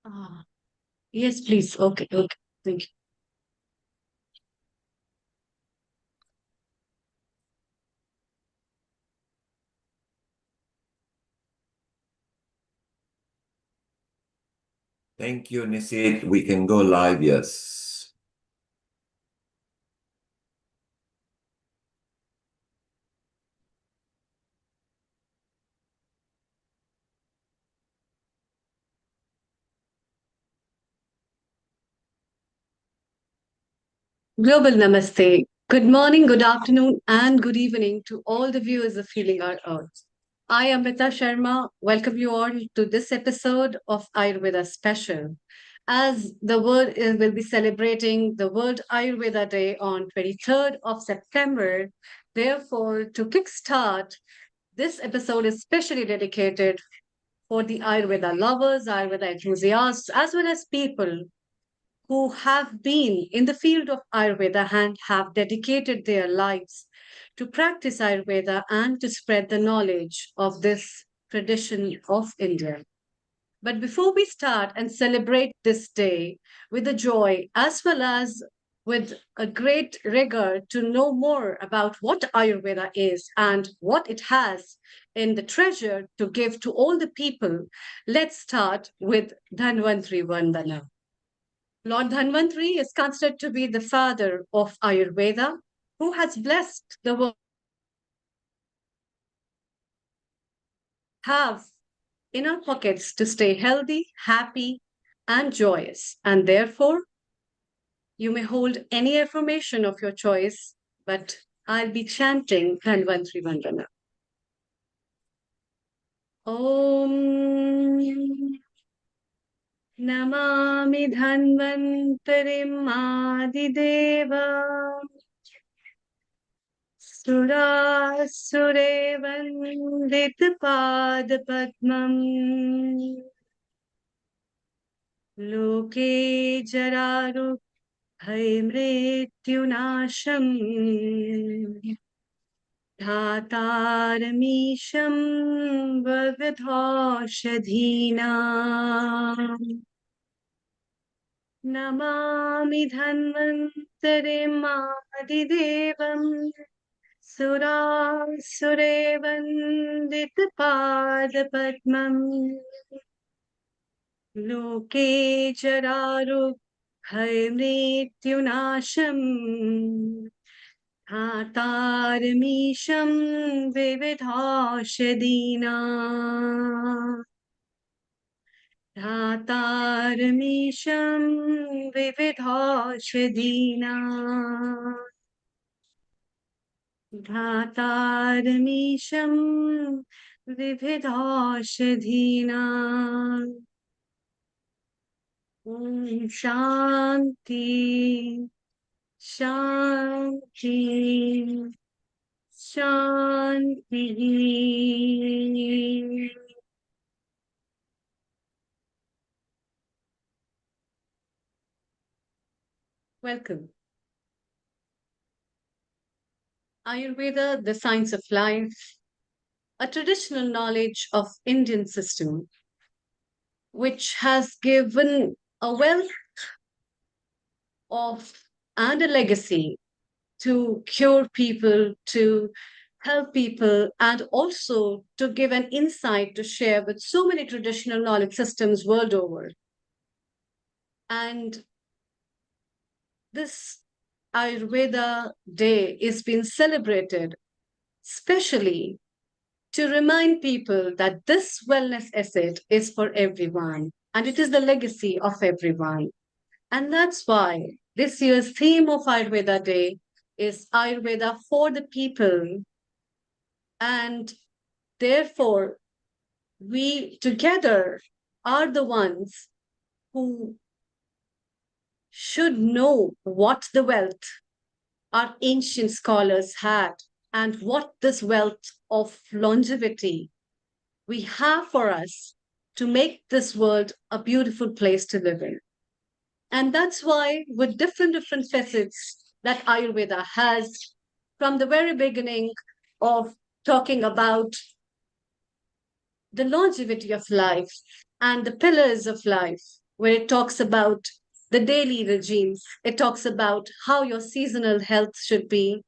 Ah, yes, please. Okay, okay. Thank you. Thank you, Nisit. We can go live, yes. Global Namaste. Good morning, good afternoon, and good evening to all the viewers of Healing Our Earth. I, Amrita Sharma, welcome you all to this episode of Ayurveda Special. As the world will be celebrating the World Ayurveda Day on 23rd of September, therefore, to kickstart, this episode is specially dedicated for the Ayurveda lovers, Ayurveda enthusiasts, as well as people who have been in the field of Ayurveda and have dedicated their lives to practice Ayurveda and to spread the knowledge of this tradition of India. But before we start and celebrate this day with a joy as well as with a great rigor to know more about what Ayurveda is and what it has in the treasure to give to all the people, let's start with Dhanvantari Vandana. Lord Dhanvantari is considered to be the father of Ayurveda, who has blessed the world have in our pockets to stay healthy, happy, and joyous. And therefore, you may hold any affirmation of your choice, but I'll be chanting Dhanvantari Vandana. Om Namami Dhanvantarim Adideva सुरासुरेवन्दितपादपद्मम् लोके जरारुभयमृत्युनाशम् धातारमीशं वगधौषधीनाम् नमामि धन्वन्तरिमादिदेवम् सुरासुरेवन्दितपादपद्मम् लोके जरारुभयमृत्युनाशम् धातारमीशं विविधौषधीना धातारमीशं विविधौषधीना धातारमीशं विविधौषधीना ॐ शान्ति शान्ति शान्तिः Welcome. Ayurveda, the science of life, a traditional knowledge of Indian system, which has given a wealth of and a legacy to cure people, to help people, and also to give an insight to share with so many traditional knowledge systems world over. And this Ayurveda Day is being celebrated specially to remind people that this wellness asset is for everyone and it is the legacy of everyone. And that's why this year's theme of Ayurveda Day is Ayurveda for the people. And therefore, we together are the ones who should know what the wealth our ancient scholars had and what this wealth of longevity we have for us to make this world a beautiful place to live in. And that's why, with different facets that Ayurveda has, from the very beginning of talking about the longevity of life and the pillars of life, where it talks about the daily regimes. It talks about how your seasonal health should be,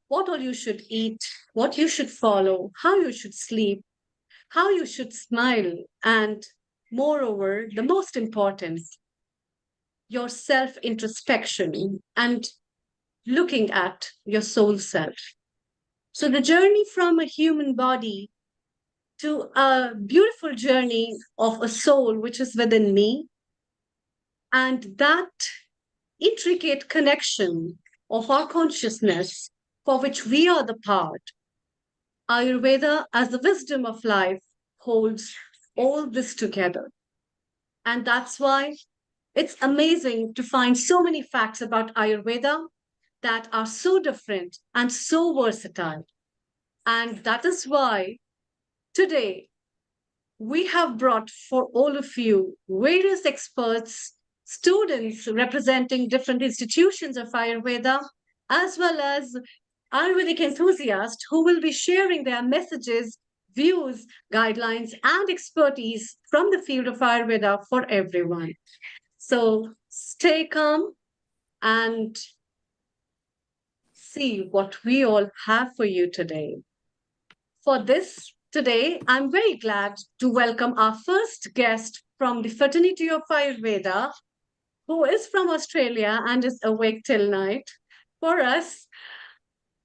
what all you should eat, what you should follow, how you should sleep, how you should smile, and moreover, the most important, your self introspection and looking at your soul self. So, the journey from a human body to a beautiful journey of a soul which is within me, and that intricate connection of our consciousness for which we are the part. Ayurveda, as the wisdom of life, holds all this together. And that's why it's amazing to find so many facts about Ayurveda that are so different and so versatile. And that is why today we have brought for all of you various experts, students representing different institutions of Ayurveda, as well as Ayurvedic enthusiasts who will be sharing their messages, views, guidelines, and expertise from the field of Ayurveda for everyone. So stay calm and see what we all have for you today. For this, today, I'm very glad to welcome our first guest from the fraternity of Ayurveda, who is from Australia and is awake till night. For us,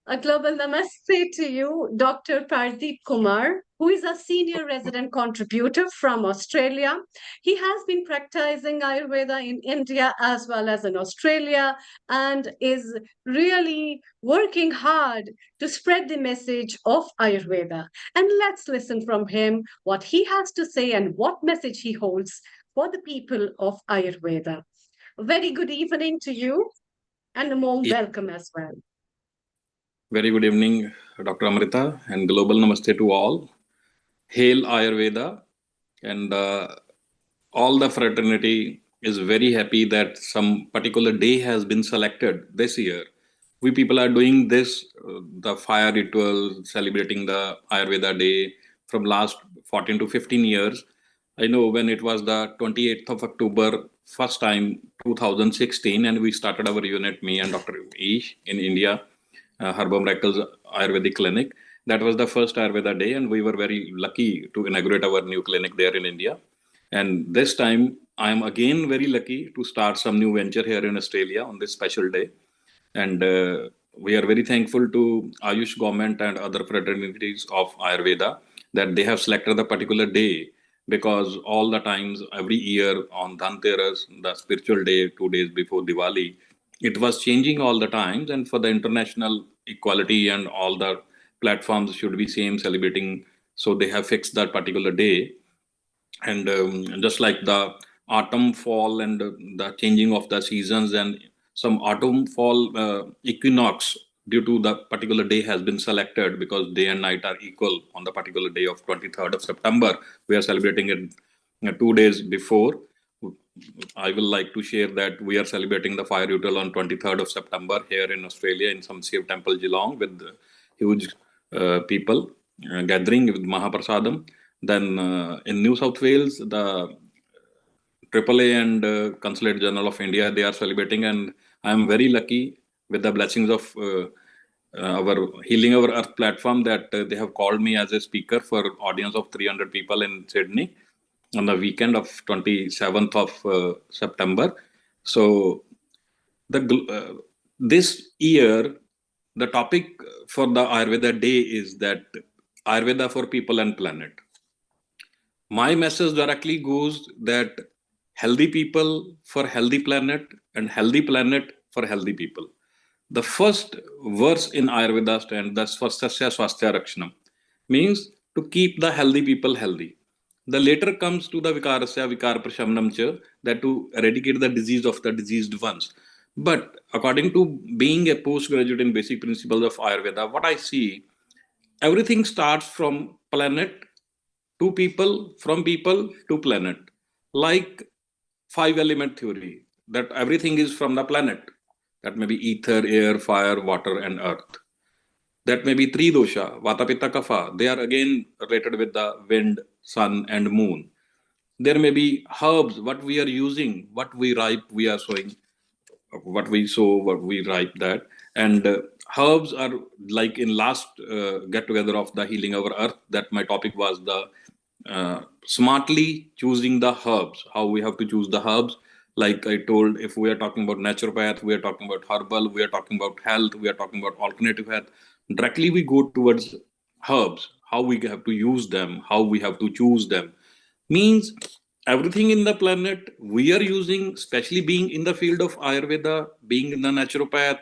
a global namaste to you, Dr. Pardeep Kumar, who is a senior resident contributor from Australia. He has been practicing Ayurveda in India as well as in Australia and is really working hard to spread the message of Ayurveda. And let's listen from him what he has to say and what message he holds for the people of Ayurveda. A very good evening to you and a warm welcome as well. Very good evening, Dr. Amrita, and global namaste to all. Hail Ayurveda, and all the fraternity is very happy that some particular day has been selected this year. We people are doing this, the fire ritual, celebrating the Ayurveda day from last 14 to 15 years. I know when it was the 28th of October, first time 2016, and we started our unit, me and Dr. Ish in India. Herbal Miracles Ayurvedic Clinic. That was the first Ayurveda day, and we were very lucky to inaugurate our new clinic there in India. And this time, I am again very lucky to start some new venture here in Australia on this special day. And we are very thankful to Ayush government and other fraternities of Ayurveda that they have selected the particular day, because all the times, every year on Dhanteras, the spiritual day, 2 days before Diwali, it was changing all the times. And for the international equality and all the platforms should be same celebrating, so they have fixed that particular day. And just like the autumn fall and the changing of the seasons, and some autumn fall equinox due to the particular day has been selected, because day and night are equal on the particular day of 23rd of September. We are celebrating it 2 days before. I will like to share that we are celebrating the fire ritual on 23rd of September here in Australia in some Shiv temple Geelong, with huge people gathering with Mahaprasadam. Then in New South Wales, the AAA and Consulate General of India, they are celebrating, and I am very lucky with the blessings of our Healing Our Earth platform that they have called me as a speaker for audience of 300 people in Sydney on the weekend of 27th of September. So this year, the topic for the Ayurveda Day is that Ayurveda for people and planet. My message directly goes that healthy people for healthy planet, and healthy planet for healthy people. The first verse in Ayurveda stands, that's for Sasya Swasthya Rakshanam, means to keep the healthy people healthy. The later comes to the Vikarasya Vikar Prashamnam cha, that to eradicate the disease of the diseased ones. But according to being a postgraduate in basic principles of Ayurveda, what I see, everything starts from planet to people, from people to planet. Like 5 element theory, that everything is from the planet. That may be ether, air, fire, water, and earth. That may be 3 dosha, Vata, Pitta, Kapha. They are again related with the wind, sun, and moon. There may be herbs, what we are using, what we ripe, we are sowing, what we sow, what we ripe that. And herbs are like in last get together of the Healing Our Earth, that my topic was the smartly choosing the herbs, how we have to choose the herbs. Like I told, if we are talking about naturopath, we are talking about herbal, we are talking about health, we are talking about alternative health. Directly we go towards herbs, how we have to use them, how we have to choose them. Means everything in the planet we are using, especially being in the field of Ayurveda, being in the naturopath,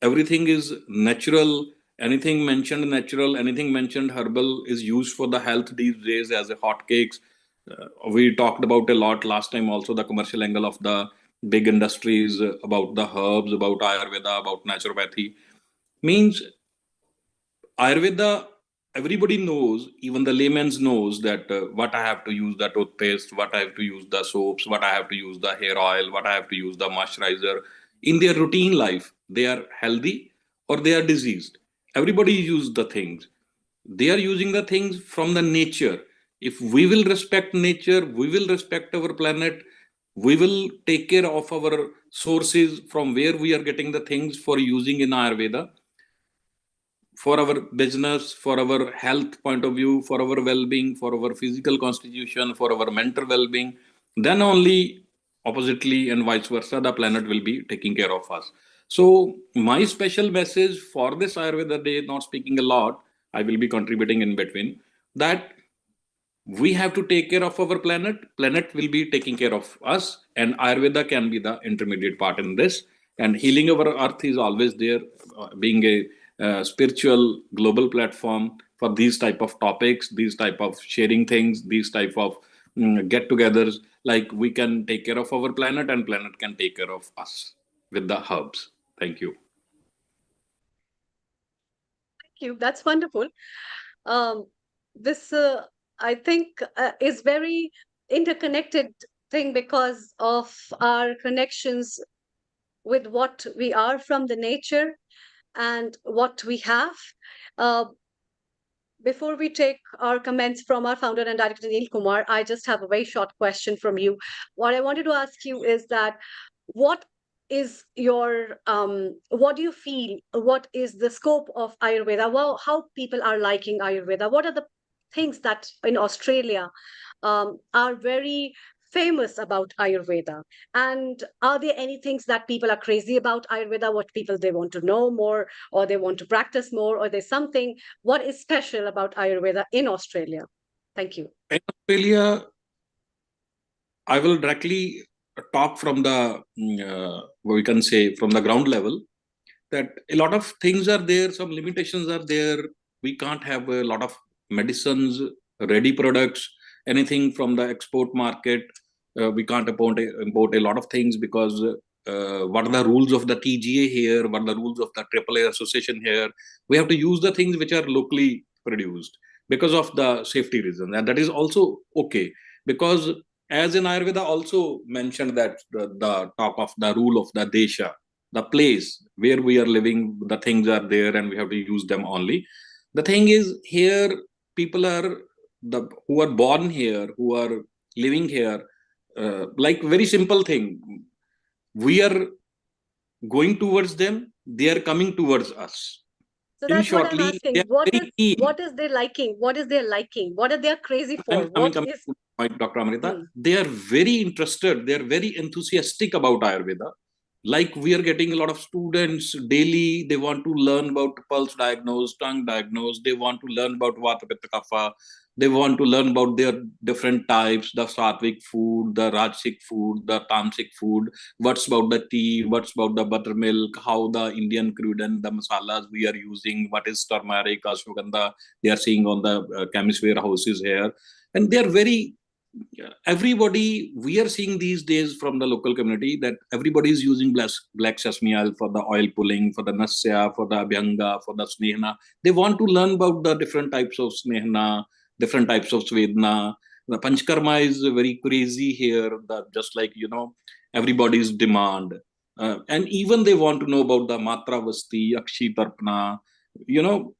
everything is natural. Anything mentioned natural, anything mentioned herbal is used for the health these days as a hotcakes. We talked about a lot last time also, the commercial angle of the big industries, about the herbs, about Ayurveda, about naturopathy. Means Ayurveda, everybody knows, even the layman's knows that what I have to use the toothpaste, what I have to use the soaps, what I have to use the hair oil, what I have to use the moisturizer. In their routine life, they are healthy or they are diseased. Everybody uses the things. They are using the things from the nature. If we will respect nature, we will respect our planet, we will take care of our sources from where we are getting the things for using in Ayurveda, for our business, for our health point of view, for our well-being, for our physical constitution, for our mental well-being, then only oppositely and vice versa, the planet will be taking care of us. So my special message for this Ayurveda Day, not speaking a lot, I will be contributing in between, that we have to take care of our planet will be taking care of us, and Ayurveda can be the intermediate part in this. And Healing Our Earth is always there, being a spiritual global platform for these type of topics, these type of sharing things, these type of get-togethers. Like we can take care of our planet and planet can take care of us with the herbs. Thank you. Thank you. That's wonderful. Um, this, I think, is very interconnected thing because of our connections with what we are from the nature and what we have. Uh, Before we take our comments from our founder and director Neil Kumar, I just have a very short question from you. What I wanted to ask you is that what is your what do you feel, what is the scope of Ayurveda? Well, how people are liking Ayurveda? What are the things that in Australia are very famous about Ayurveda? And are there any things that people are crazy about Ayurveda? What people they want to know more, or they want to practice more, or there's something? What is special about Ayurveda in Australia? Thank you. In Australia, I will directly talk from the, what we can say, from the ground level, that a lot of things are there, some limitations are there. We can't have a lot of medicines, ready products, anything from the export market. We can't import a lot of things because what are the rules of the TGA here? What are the rules of the AAA association here? We have to use the things which are locally produced because of the safety reasons. And that is also okay, because as in Ayurveda also mentioned that the talk of the rule of the desha, the place where we are living, the things are there and we have to use them only. The thing is, here people are the who are born here, who are living here, like very simple thing, we are going towards them, they are coming towards us. So In that's what I'm shortly, they asking. are very keen. What is their liking? What is their liking? What are they crazy I'm for? coming, What coming is to the point, Dr. Amrita. hmm. They are very interested, they are very enthusiastic about Ayurveda. Like we are getting a lot of students daily, they want to learn about pulse diagnose, tongue diagnose, they want to learn about Vata Pitta Kapha, they want to learn about their different types, the sattvic food, the rajasic food, the tamasic food, what's about the tea, what's about the buttermilk, how the Indian crude and the masalas we are using, what is turmeric, ashwagandha, they are seeing on the chemist warehouses here. And they are very, everybody, we are seeing these days from the local community that everybody is using black sesame oil for the oil pulling, for the nasya, for the abhyanga, for the snehana. They want to learn about the different types of snehana, different types of svedna. The Panchakarma is very crazy here, just like, everybody's demand. And even they want to know about the Matra Vasti, Akshi Tarpana, you know,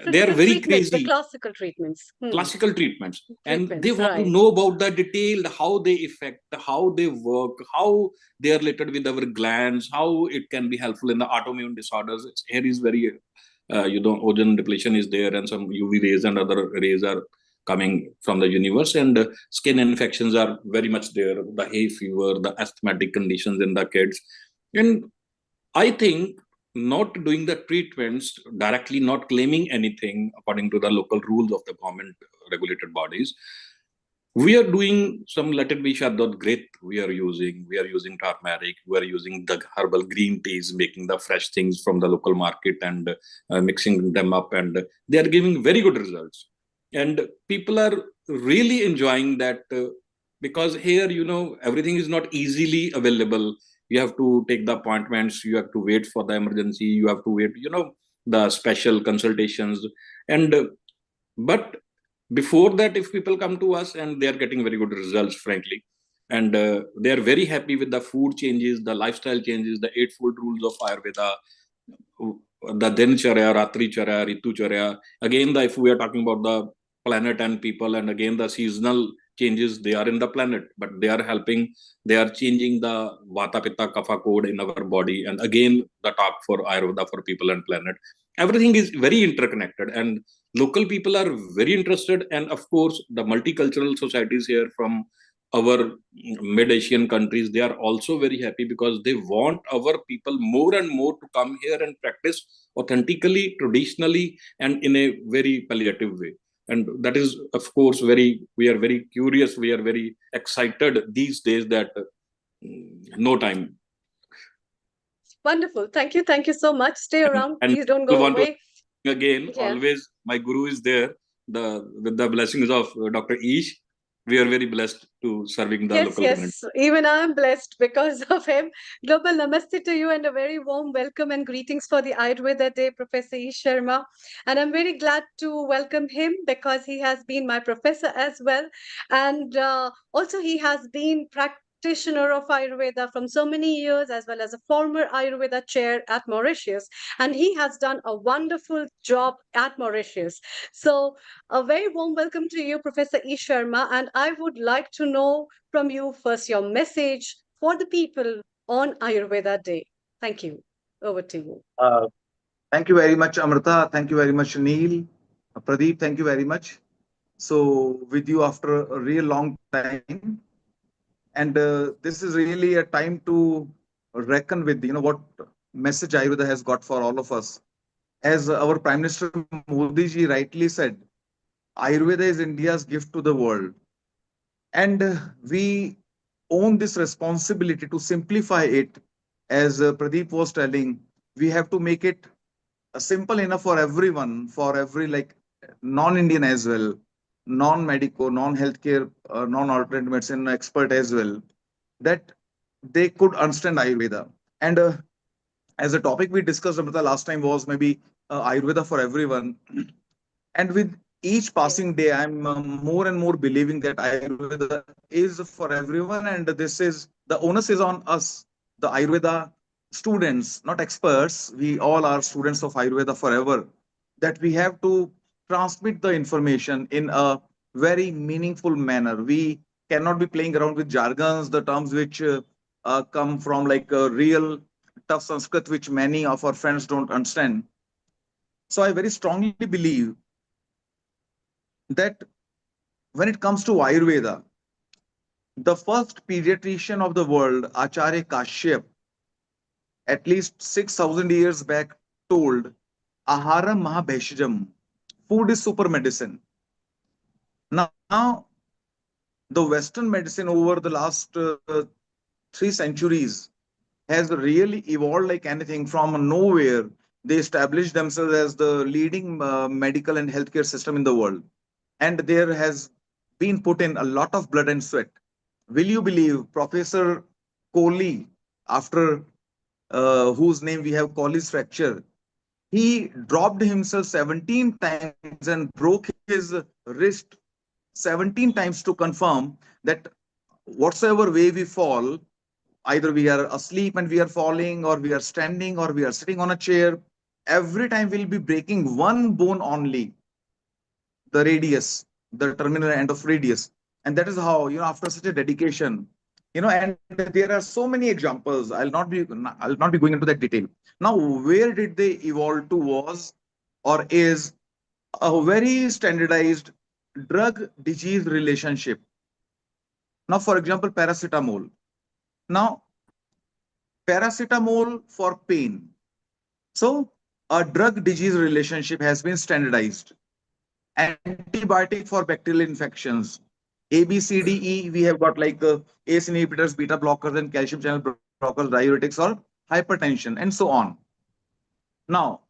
they are very treatments, the crazy. classical treatments. Classical treatments, and they Treatments, want to right. know about the detailed, how they affect, how they work, how they are related with our glands, how it can be helpful in the autoimmune disorders. Hair is very, ozone depletion is there, and some UV rays and other rays are coming from the universe, and skin infections are very much there, the hay fever, the asthmatic conditions in the kids. And I think not doing the treatments directly, not claiming anything according to the local rules of the government regulated bodies. We are doing some, let it be Shaddad great. We are using turmeric, we are using the herbal green teas, making the fresh things from the local market and mixing them up, and they are giving very good results. And people are really enjoying that because here, everything is not easily available. You have to take the appointments, you have to wait for the emergency, you have to wait, the special consultations. And but before that, if people come to us and they are getting very good results, frankly, and they are very happy with the food changes, the lifestyle changes, the eightfold rules of Ayurveda, the Dincharya, Ratricharya, Ritucharya. Again, if we are talking about the planet and people, and again the seasonal changes, they are in the planet, but they are helping, they are changing the Vata Pitta Kapha code in our body. And again, the talk for Ayurveda for people and planet. Everything is very interconnected, and local people are very interested. And of course, the multicultural societies here from our mid-Asian countries, they are also very happy because they want our people more and more to come here and practice authentically, traditionally, and in a very palliative way. And that is, of course, we are very curious, we are very excited these days that no time. Wonderful. Thank you. Thank you so much. Stay around. And Please don't we go want away. to again, always my guru is there. With the blessings of Dr. Ish, we are very blessed to serving the local community. Yes, even I am blessed because of him. Global namaste to you and a very warm welcome and greetings for the Ayurveda Day, Professor Ish Sharma. And I'm very glad to welcome him because he has been my professor as well. And also he has been practitioner of Ayurveda from so many years, as well as a former Ayurveda chair at Mauritius. And he has done a wonderful job at Mauritius. So a very warm welcome to you, Professor Ish Sharma, and I would like to know from you first your message for the people on Ayurveda Day. Thank you. Over to you. Thank you very much, Amrita. Thank you very much, Neil. Pradeep, thank you very much. So, with you after a real long time, and this is really a time to reckon with, what message Ayurveda has got for all of us. As our Prime Minister Modi ji rightly said, Ayurveda is India's gift to the world. And we own this responsibility to simplify it. As Pradeep was telling, we have to make it simple enough for everyone, for every like non-Indian as well, non-medico, non-healthcare, non-alternate medicine expert as well, that they could understand Ayurveda. And as a topic we discussed about the last time was maybe Ayurveda for everyone. And with each passing day, I'm more and more believing that Ayurveda is for everyone, and this is the onus is on us, the Ayurveda students, not experts. We all are students of Ayurveda forever. That we have to transmit the information in a very meaningful manner. We cannot be playing around with jargons, the terms which come from like a real tough Sanskrit, which many of our friends don't understand. So I very strongly believe that when it comes to Ayurveda, the first pediatrician of the world, Acharya Kashyap, at least 6,000 years back, told, Aharam Mahabheshjam, food is super medicine. Now, the Western medicine over the last 3 centuries has really evolved like anything from nowhere. They established themselves as the leading medical and healthcare system in the world. And there has been put in a lot of blood and sweat. Will you believe Professor Kohli, after whose name we have Kohli's fracture, he dropped himself 17 times and broke his wrist 17 times to confirm that whatsoever way we fall, either we are asleep and we are falling, or we are standing, or we are sitting on a chair, every time we'll be breaking one bone only, the radius, the terminal end of radius. And that is how, after such a dedication, and there are so many examples. I'll not be going into that detail. Now, where did they evolve to was or is a very standardized drug disease relationship. Now, for example, paracetamol. Now, paracetamol for pain. So, a drug disease relationship has been standardized. Antibiotic for bacterial infections. A, B, C, D, E, we have got like ACE inhibitors, beta blockers, and calcium channel blockers, diuretics, or hypertension, and so on. Now,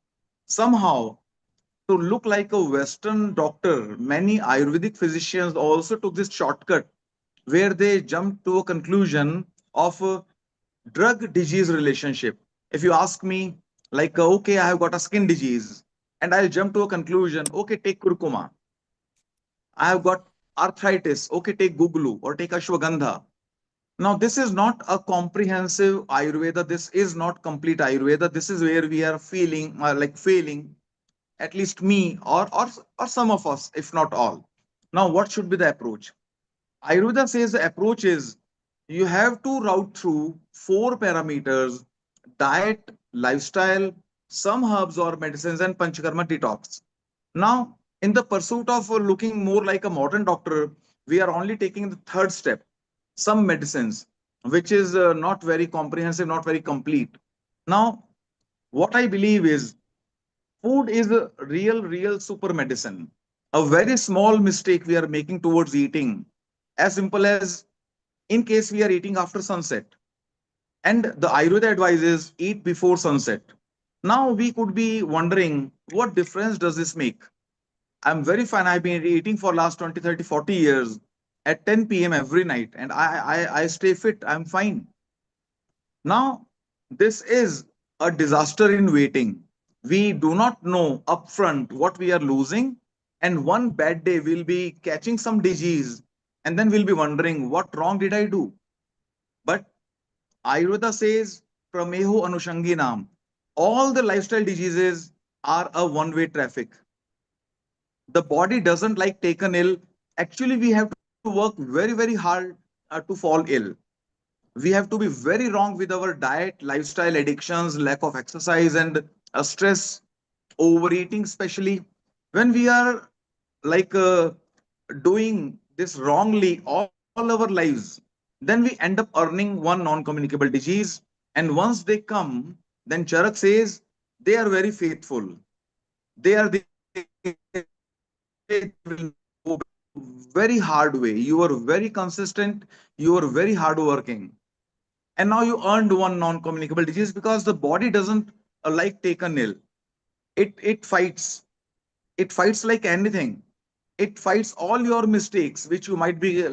somehow, to look like a Western doctor, many Ayurvedic physicians also took this shortcut where they jumped to a conclusion of a drug disease relationship. If you ask me, like, okay, I have got a skin disease, and I'll jump to a conclusion, okay, take curcuma. I have got arthritis, okay, take guglu or take ashwagandha. Now, this is not a comprehensive Ayurveda. This is not complete Ayurveda. This is where we are feeling like failing, at least me or some of us, if not all. Now, what should be the approach? Ayurveda says the approach is you have to route through four parameters: diet, lifestyle, some herbs or medicines, and Panchakarma detox. Now, in the pursuit of looking more like a modern doctor, we are only taking the third step, some medicines, which is not very comprehensive, not very complete. Now, what I believe is food is a real super medicine. A very small mistake we are making towards eating, as simple as in case we are eating after sunset, and the Ayurveda advises eat before sunset. Now we could be wondering what difference does this make? I'm very fine. I've been eating for last 20, 30, 40 years at 10 p.m. every night, and I stay fit. I'm fine. Now, this is a disaster in waiting. We do not know upfront what we are losing, and one bad day we'll be catching some disease, and then we'll be wondering what wrong did I do? But Ayurveda says, Prameho Anushanginam, all the lifestyle diseases are a one-way traffic. The body doesn't like taken ill. Actually, we have to work very hard to fall ill. We have to be very wrong with our diet, lifestyle, addictions, lack of exercise, and stress, overeating, especially when we are like doing this wrongly all our lives. Then we end up earning one non-communicable disease. And once they come, then Charak says they are very faithful. They are there, they will go very hard way. You are very consistent. You are very hardworking. And now you earned one non-communicable disease because the body doesn't like take a nil. It fights. It fights like anything. It fights all your mistakes, which you might be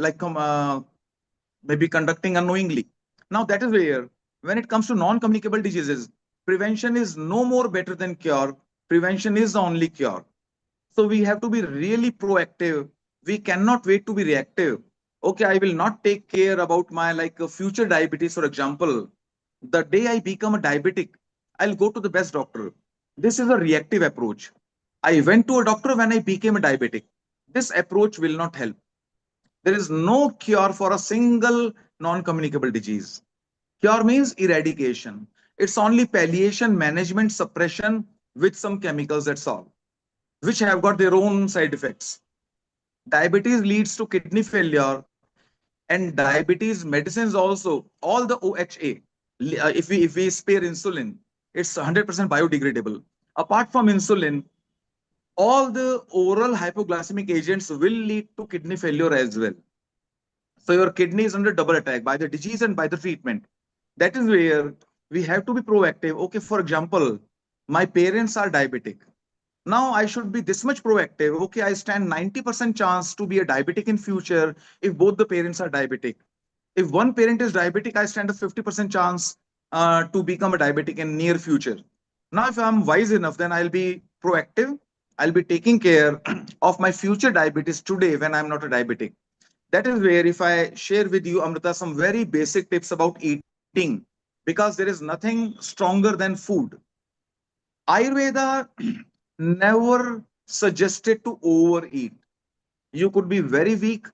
maybe conducting unknowingly. Now that is where, when it comes to non-communicable diseases, prevention is no more better than cure. Prevention is the only cure. So we have to be really proactive. We cannot wait to be reactive. Okay, I will not take care about my like future diabetes, for example. The day I become a diabetic, I'll go to the best doctor. This is a reactive approach. I went to a doctor when I became a diabetic. This approach will not help. There is no cure for a single non-communicable disease. Cure means eradication. It's only palliation, management, suppression with some chemicals, that's all, which have got their own side effects. Diabetes leads to kidney failure, and diabetes medicines also, all the OHA, if we spare insulin, it's 100% biodegradable. Apart from insulin, all the oral hypoglycemic agents will lead to kidney failure as well. So your kidney is under double attack by the disease and by the treatment. That is where we have to be proactive. Okay, for example, my parents are diabetic. Now I should be this much proactive. Okay, I stand 90% chance to be a diabetic in future if both the parents are diabetic. If one parent is diabetic, I stand a 50% chance to become a diabetic in near future. Now, if I'm wise enough, then I'll be proactive. I'll be taking care of my future diabetes today when I'm not a diabetic. That is where if I share with you, Amrita, some very basic tips about eating, because there is nothing stronger than food. Ayurveda never suggested to overeat. You could be very weak,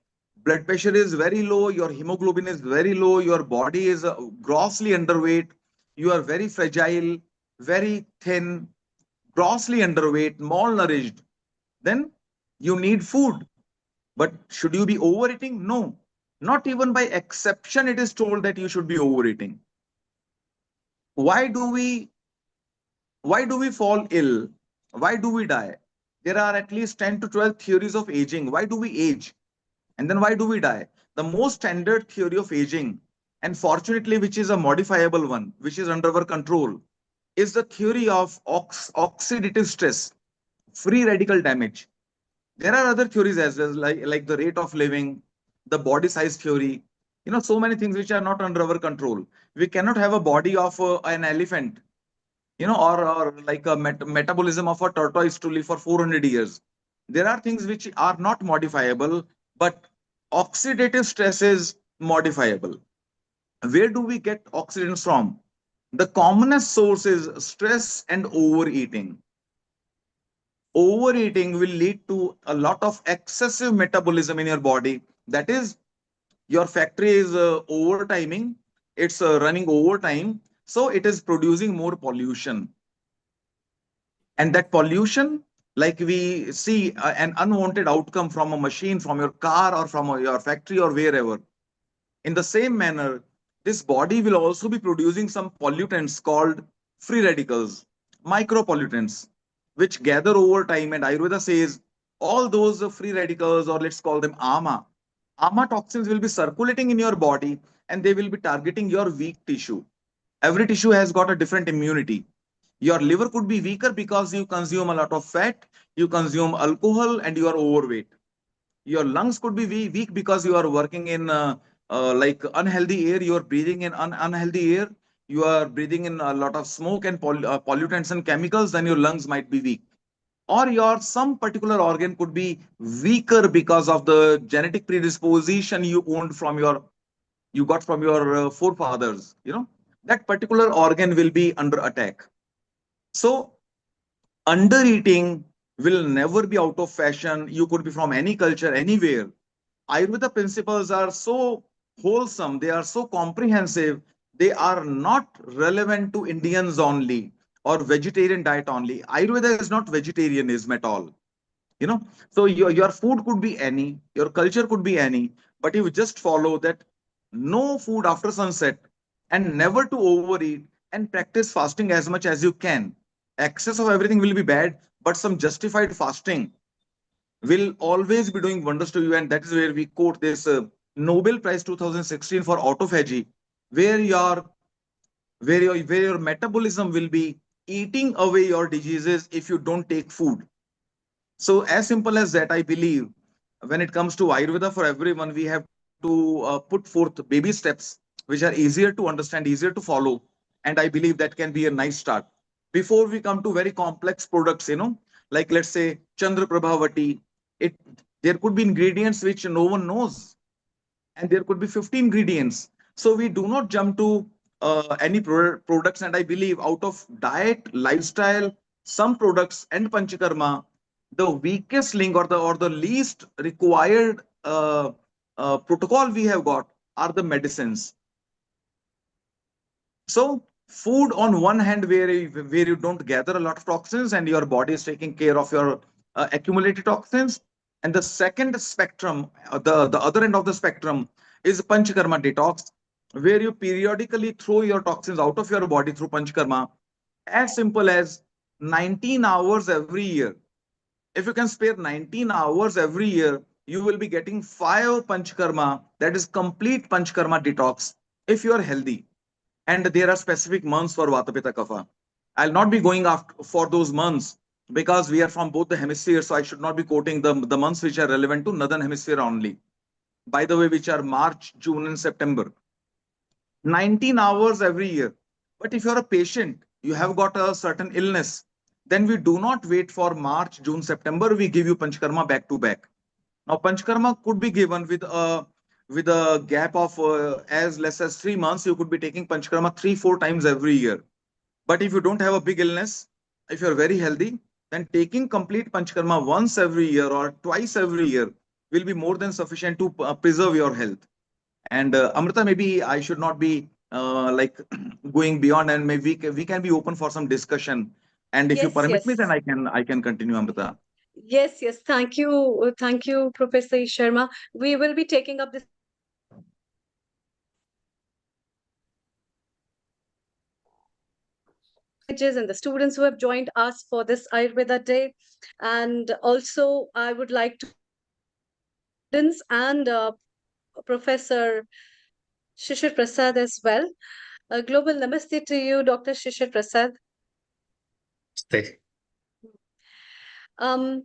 blood pressure is very low, your hemoglobin is very low, your body is grossly underweight, you are very fragile, very thin, grossly underweight, malnourished. Then you need food. But should you be overeating? No. Not even by exception, it is told that you should be overeating. Why do we why do we fall ill? Why do we die? There are at least 10 to 12 theories of aging. Why do we age? And then why do we die? The most standard theory of aging, and fortunately, which is a modifiable one, which is under our control, is the theory of oxidative stress, free radical damage. There are other theories as well, like the rate of living, the body size theory. So many things which are not under our control. We cannot have a body of an elephant, or like a metabolism of a tortoise to live for 400 years. There are things which are not modifiable, but oxidative stress is modifiable. Where do we get oxidants from? The commonest source is stress and overeating. Overeating will lead to a lot of excessive metabolism in your body. That is, your factory is overtiming, it's running overtime, so it is producing more pollution. And that pollution, like we see an unwanted outcome from a machine, from your car, or from your factory, or wherever. In the same manner, this body will also be producing some pollutants called free radicals, micropollutants, which gather over time. And Ayurveda says all those free radicals, or let's call them ama toxins, will be circulating in your body, and they will be targeting your weak tissue. Every tissue has got a different immunity. Your liver could be weaker because you consume a lot of fat, you consume alcohol, and you are overweight. Your lungs could be weak because you are working in like unhealthy air, you are breathing in unhealthy air, you are breathing in a lot of smoke and pollutants and chemicals, then your lungs might be weak. Or your some particular organ could be weaker because of the genetic predisposition you got from your forefathers. That particular organ will be under attack. So under eating will never be out of fashion. You could be from any culture, anywhere. Ayurveda principles are so wholesome, they are so comprehensive, they are not relevant to Indians only or vegetarian diet only. Ayurveda is not vegetarianism at all. You know, so your food could be any, your culture could be any, but you just follow that no food after sunset and never to overeat and practice fasting as much as you can. Excess of everything will be bad, but some justified fasting will always be doing wonders to you. And that is where we quote this Nobel Prize 2016 for autophagy, where your metabolism will be eating away your diseases if you don't take food. So as simple as that, I believe when it comes to Ayurveda for everyone, we have to put forth baby steps which are easier to understand, easier to follow, and I believe that can be a nice start. Before we come to very complex products, like let's say Chandra Prabhavati, it there could be ingredients which no one knows, and there could be 50 ingredients. So we do not jump to any products. And I believe out of diet, lifestyle, some products, and Panchakarma, the weakest link, or the least required protocol we have got are the medicines. So food on one hand, where you don't gather a lot of toxins and your body is taking care of your accumulated toxins. And the second spectrum, the other end of the spectrum, is Panchakarma detox, where you periodically throw your toxins out of your body through Panchakarma, as simple as 19 hours every year. If you can spare 19 hours every year, you will be getting 5 Panchakarma, that is complete Panchakarma detox, if you are healthy. And there are specific months for Vata Pitta Kapha. I'll not be going after for those months because we are from both the hemispheres, so I should not be quoting the months which are relevant to northern hemisphere only. By the way, which are March, June, and September. 19 hours every year. But if you're a patient, you have got a certain illness, then we do not wait for March, June, September. We give you Panchakarma back to back. Now, Panchakarma could be given with a gap of as less as 3 months. You could be taking Panchakarma 3, 4 times every year. But if you don't have a big illness, if you're very healthy, then taking complete Panchakarma once every year or twice every year will be more than sufficient to preserve your health. And Amrita, maybe I should not be like going beyond, and maybe we can be open for some discussion. And if you Yes, permit me, then yes. I can continue, Amrita. Yes, yes. Thank you, Professor Ish Sharma. We will be taking up this and the students who have joined us for this Ayurveda Day. And also, I would like to and Professor Shishir Prasad as well. A global namaste to you, Dr. Shishir Prasad. Stay. Um,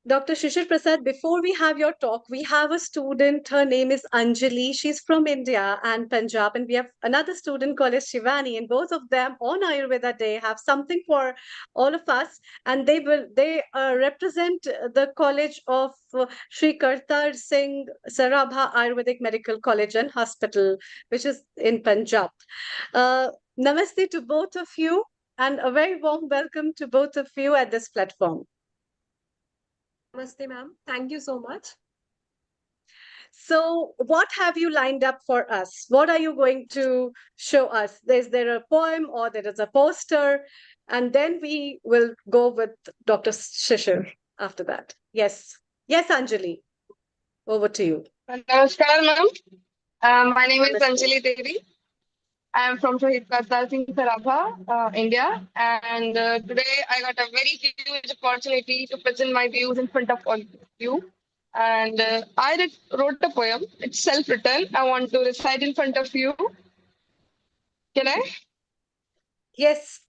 Dr. Shishir Prasad, before we have your talk, we have a student. Her name is Anjali. She's from India and Punjab. And we have another student called as Shivani. And both of them on Ayurveda Day have something for all of us. And they represent the College of Sri Kartar Singh Sarabha Ayurvedic Medical College and Hospital, which is in Punjab. Namaste to both of you. And a very warm welcome to both of you at this platform. Namaste, ma'am. Thank you so much. So, what have you lined up for us? What are you going to show us? Is there a poem or there is a poster? And then we will go with Dr. Shishir after that. Yes. Yes, Anjali. Over to you. Namaskar, ma'am. My name is Namaste. Anjali Devi. I am from Shahid Kartar Singh Sarabha, India. And today I got a very huge opportunity to present my views in front of all of you. And I wrote a poem. It's self-written. I want to recite in front of you. Can I? Yes.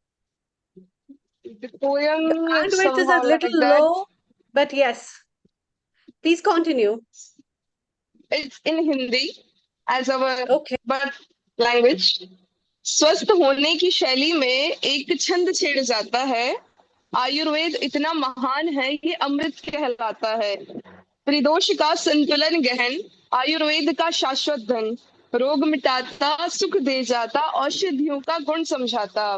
The poem Your is bandwidth is a somehow little like that. low, but yes. Please continue. It's in Hindi as our Okay. birth language. स्वस्थ होने की शैली में एक छंद छेड़ जाता है आयुर्वेद इतना महान है ये अमृत कहलाता है त्रिदोष का संतुलन गहन आयुर्वेद का शाश्वत धन रोग मिटाता सुख दे जाता औषधियों का गुण समझाता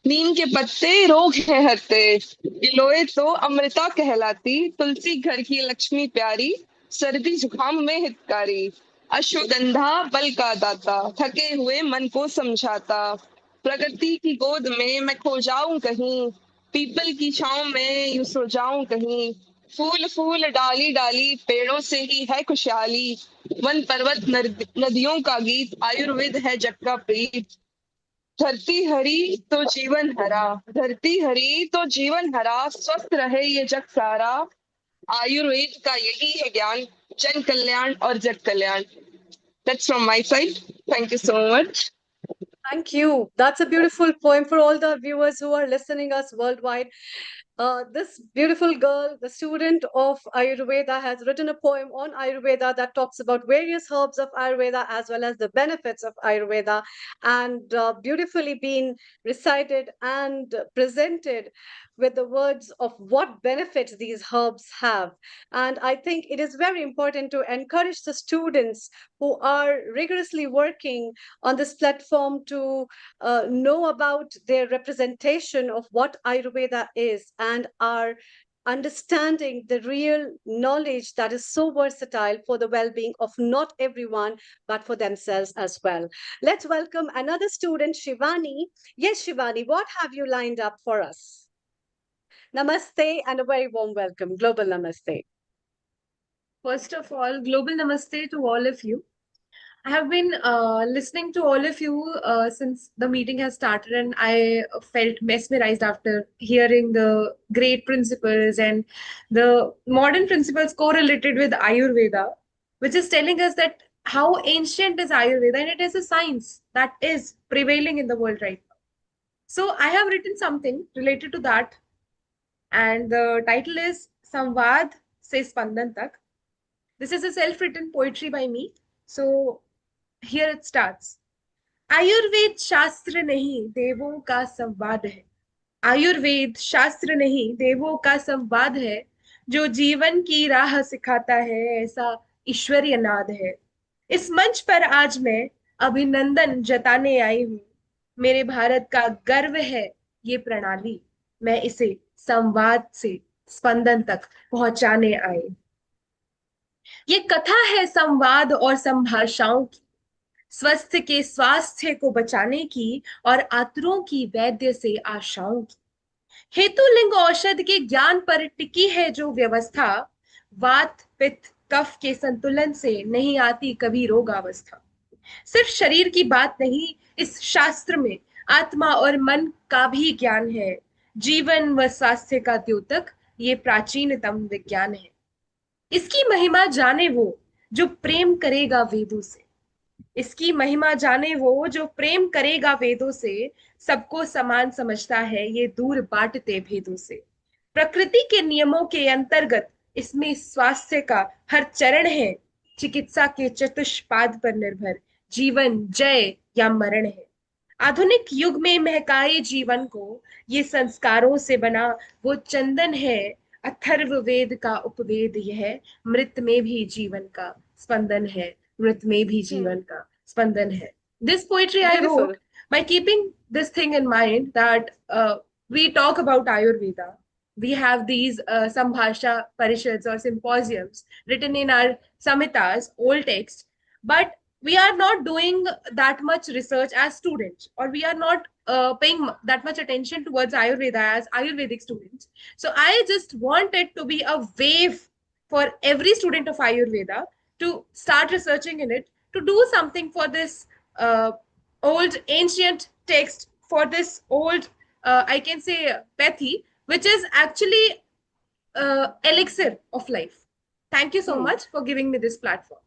नीम के पत्ते रोग है हरते गिलोय तो अमृता कहलाती तुलसी घर की लक्ष्मी प्यारी सर्दी जुकाम में हितकारी अश्वगंधा बल का दाता थके हुए मन को समझाता प्रकृति की गोद में मैं खो जाऊं कहीं पीपल की छांव में यूं सो जाऊं कहीं फूल फूल डाली डाली पेड़ों से ही है खुशहाली वन पर्वत नदियों का गीत आयुर्वेद है जग का प्रीत धरती हरी तो जीवन हरा धरती हरी तो जीवन हरा स्वस्थ रहे ये जग सारा आयुर्वेद का यही है ज्ञान जन कल्याण और जग कल्याण That's from my side. Thank you so much. Thank you. That's a beautiful poem for all the viewers who are listening us worldwide. This beautiful girl, the student of Ayurveda, has written a poem on Ayurveda that talks about various herbs of Ayurveda as well as the benefits of Ayurveda, and beautifully been recited and presented with the words of what benefits these herbs have. And I think it is very important to encourage the students who are rigorously working on this platform to know about their representation of what Ayurveda is and are understanding the real knowledge that is so versatile for the well-being of not everyone, but for themselves as well. Let's welcome another student, Shivani. Yes, Shivani, what have you lined up for us? Namaste and a very warm welcome. Global Namaste. First of all, global namaste to all of you. I have been listening to all of you since the meeting has started, and I felt mesmerized after hearing the great principles and the modern principles correlated with Ayurveda, which is telling us that how ancient is Ayurveda, and it is a science that is prevailing in the world right now. So I have written something related to that, and the title is Samvad Se Spandan Tak. This is a self-written poetry by me. So here it starts. Ayurveda शास्त्र नहीं देवों का संवाद है आयुर्वेद शास्त्र नहीं देवों का संवाद है जो जीवन की राह सिखाता है ऐसा ईश्वरीय नाद है इस मंच पर आज मैं अभिनंदन जताने आई हूँ मेरे भारत का गर्व है ये प्रणाली, मैं इसे संवाद से स्पंदन तक पहुंचाने आई। ये कथा है संवाद और संभाषाओं की, स्वास्थ्य को बचाने की और आतुरों की वैद्य से आशाओं की। हेतु लिंग औषध के ज्ञान पर टिकी है जो व्यवस्था, वात पित्त कफ के संतुलन से नहीं आती कभी रोगावस्था। सिर्फ शरीर की बात नहीं, इस शास्त्र में आत्मा और मन का भी ज्ञान है। जीवन व स्वास्थ्य का द्योतक ये प्राचीनतम विज्ञान है। इसकी महिमा जाने वो जो प्रेम करेगा वेदों से, इसकी महिमा जाने वो जो प्रेम करेगा वेदों से, सबको समान समझता है ये दूर बांटते भेदों से। प्रकृति के नियमों के अंतर्गत इसमें स्वास्थ्य का हर चरण है, चिकित्सा के चतुष्पाद पर निर्भर जीवन जय या मरण है। आधुनिक युग में महकाए जीवन को ये संस्कारों से बना वो चंदन है। अथर्व वेद का उपवेद यह, मृत में भी जीवन का स्पंदन है, मृत में भी जीवन का स्पंदन है. This poetry I Beautiful. wrote by keeping this thing in mind that we talk about Ayurveda. We have these Sambhasha Parishads or symposiums written in our Samhitas, old text, but we are not doing that much research as students, or we are not paying that much attention towards Ayurveda as Ayurvedic students. So I just want it to be a wave for every student of Ayurveda to start researching in it, to do something for this old ancient text, for this old, I can say, Pethi, which is actually elixir of life. Thank you so much for giving me this platform.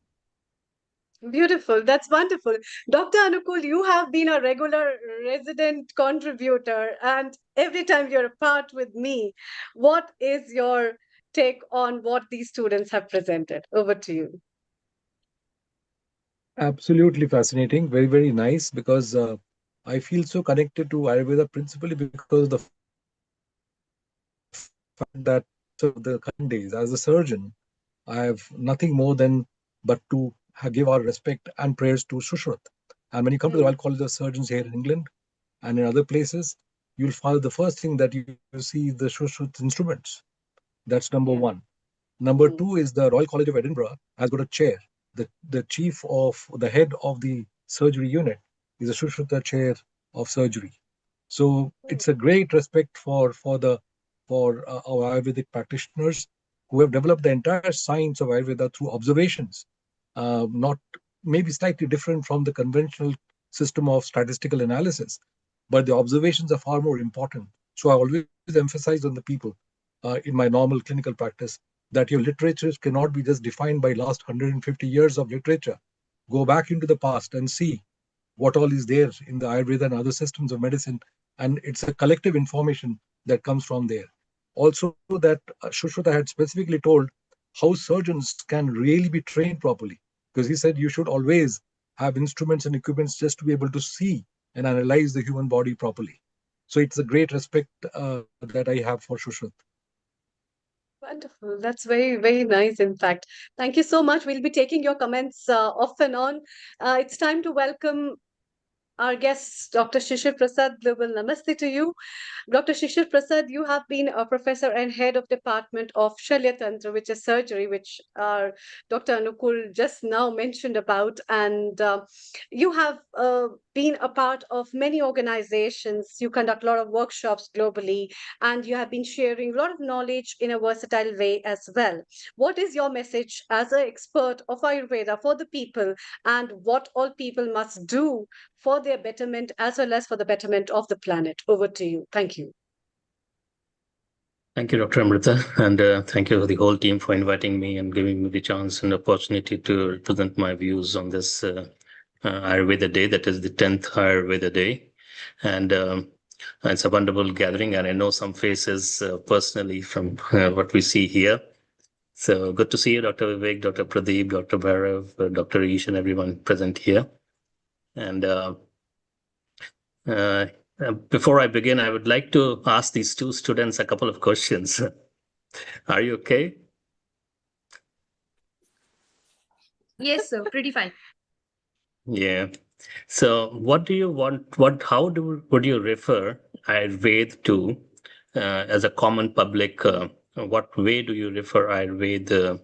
Beautiful. That's wonderful. Dr. Anukul, you have been a regular resident contributor, and every time you're apart with me, what is your take on what these students have presented? Over to you. Absolutely fascinating. Very, very nice, because I feel so connected to Ayurveda principally because of the fact that the current days, as a surgeon, I have nothing more than but to give our respect and prayers to Shushruta. And when you come to the Royal College of Surgeons here in England and in other places, you'll find the first thing that you see the Shushruta instruments. That's number one. Number two is the Royal College of Edinburgh has got a chair. The chief of the head of the surgery unit is a Shushruta chair of surgery. So it's a great respect for our Ayurvedic practitioners who have developed the entire science of Ayurveda through observations, not maybe slightly different from the conventional system of statistical analysis, but the observations are far more important. So I always emphasize on the people in my normal clinical practice that your literature cannot be just defined by last 150 years of literature. Go back into the past and see what all is there in the Ayurveda and other systems of medicine. And it's a collective information that comes from there. Also, that Shushruta had specifically told how surgeons can really be trained properly, because he said you should always have instruments and equipments just to be able to see and analyze the human body properly. So it's a great respect that I have for Shushruta. Wonderful. That's very, very nice, in fact. Thank you so much. We'll be taking your comments off and on. It's time to welcome our guest, Dr. Shishir Prasad. Global Namaste to you. Dr. Shishir Prasad, you have been a professor and head of Department of Shalya Tantra, which is surgery, which Dr. Anukul just now mentioned about. And you have been a part of many organizations. You conduct a lot of workshops globally, and you have been sharing a lot of knowledge in a versatile way as well. What is your message as an expert of Ayurveda for the people, and what all people must do for their betterment as well as for the betterment of the planet? Over to you. Thank you. Thank you, Dr. Amrita, and thank you for the whole team for inviting me and giving me the chance and opportunity to represent my views on this Ayurveda Day, that is the 10th Ayurveda Day. And it's a wonderful gathering, and I know some faces personally from what we see here. So good to see you, Dr. Vivek, Dr. Pradeep, Dr. Bhairav, Dr. Ish, and everyone present here. And before I begin, I would like to ask these two students a couple of questions. Are you okay? Yes, sir. Pretty fine. Yeah. So what do you want? Would you refer Ayurveda to as a common public? What way do you refer Ayurveda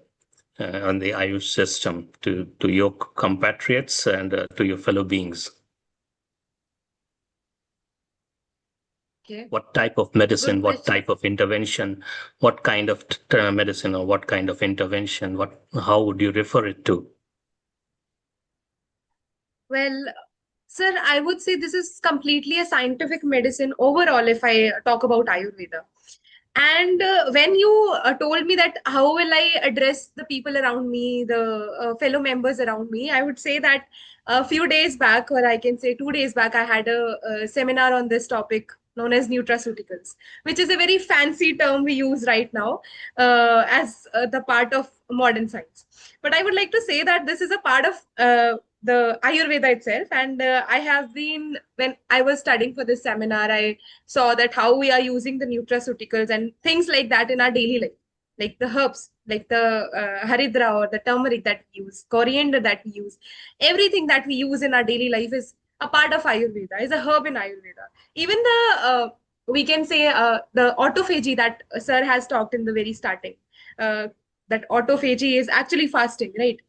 on the Ayush system to your compatriots and to your fellow beings? Okay. What type of medicine, Good what question. type of intervention, what kind of medicine or what kind of intervention, how would you refer it to? Well, sir, I would say this is completely a scientific medicine overall if I talk about Ayurveda. And when you told me that how will I address the people around me, the fellow members around me, I would say that a few days back, or I can say 2 days back, I had a seminar on this topic known as nutraceuticals, which is a very fancy term we use right now as the part of modern science. But I would like to say that this is a part of the Ayurveda itself. And I have been, when I was studying for this seminar, I saw that how we are using the nutraceuticals and things like that in our daily life, like the herbs, like the haridra or the turmeric that we use, coriander that we use, everything that we use in our daily life is a part of Ayurveda, is a herb in Ayurveda. Even we can say the autophagy that sir has talked in the very starting. That autophagy is actually fasting, right?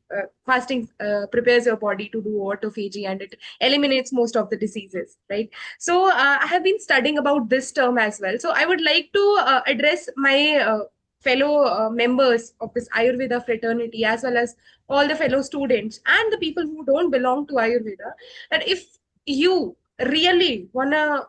Fasting prepares your body to do autophagy and it eliminates most of the diseases, right? So I have been studying about this term as well. So I would like to address my fellow members of this Ayurveda fraternity, as well as all the fellow students and the people who don't belong to Ayurveda, that if you really want to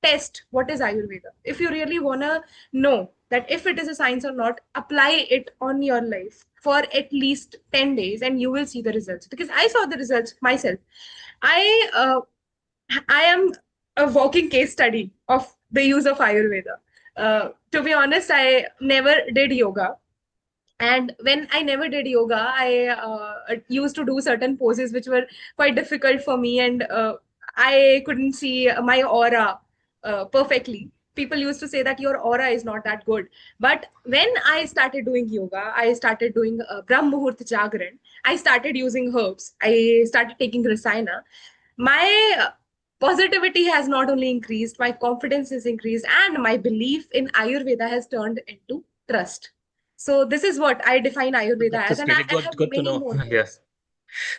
test what is Ayurveda, if you really want to know that if it is a science or not, apply it on your life for at least 10 days and you will see the results. Because I saw the results myself. I am a walking case study of the use of Ayurveda. To be honest, I never did yoga. And when I never did yoga, I used to do certain poses which were quite difficult for me, and I couldn't see my aura perfectly. People used to say that your aura is not that good. But when I started doing yoga, I started doing Brahm Muhurt Jagran, I started using herbs, I started taking Rasayana. My positivity has not only increased, my confidence has increased, and my belief in Ayurveda has turned into trust. So this is what I define Ayurveda That as, is and really I good. have Good to many know. more Yes. words.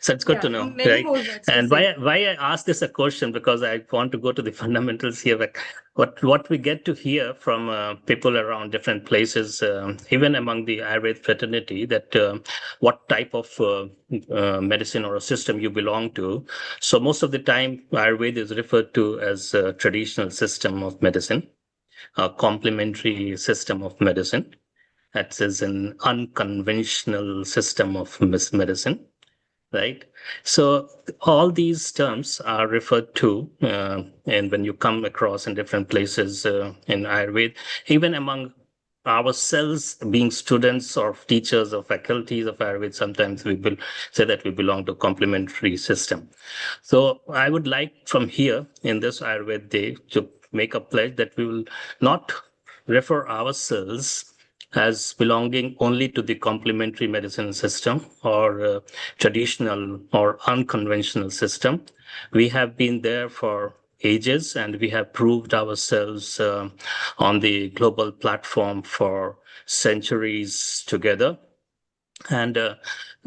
So it's good Yeah, to know, many right? more words to And say. why I ask this a question, because I want to go to the fundamentals here. Like what we get to hear from people around different places, even among the Ayurveda fraternity, that what type of medicine or a system you belong to. So most of the time, Ayurveda is referred to as a traditional system of medicine, a complementary system of medicine. That is an unconventional system of medicine, right? So all these terms are referred to, and when you come across in different places in Ayurveda, even among ourselves being students or teachers or faculties of Ayurveda, sometimes we will say that we belong to complementary system. So I would like from here in this Ayurveda day to make a pledge that we will not refer ourselves as belonging only to the complementary medicine system or traditional or unconventional system. We have been there for ages and we have proved ourselves on the global platform for centuries together. And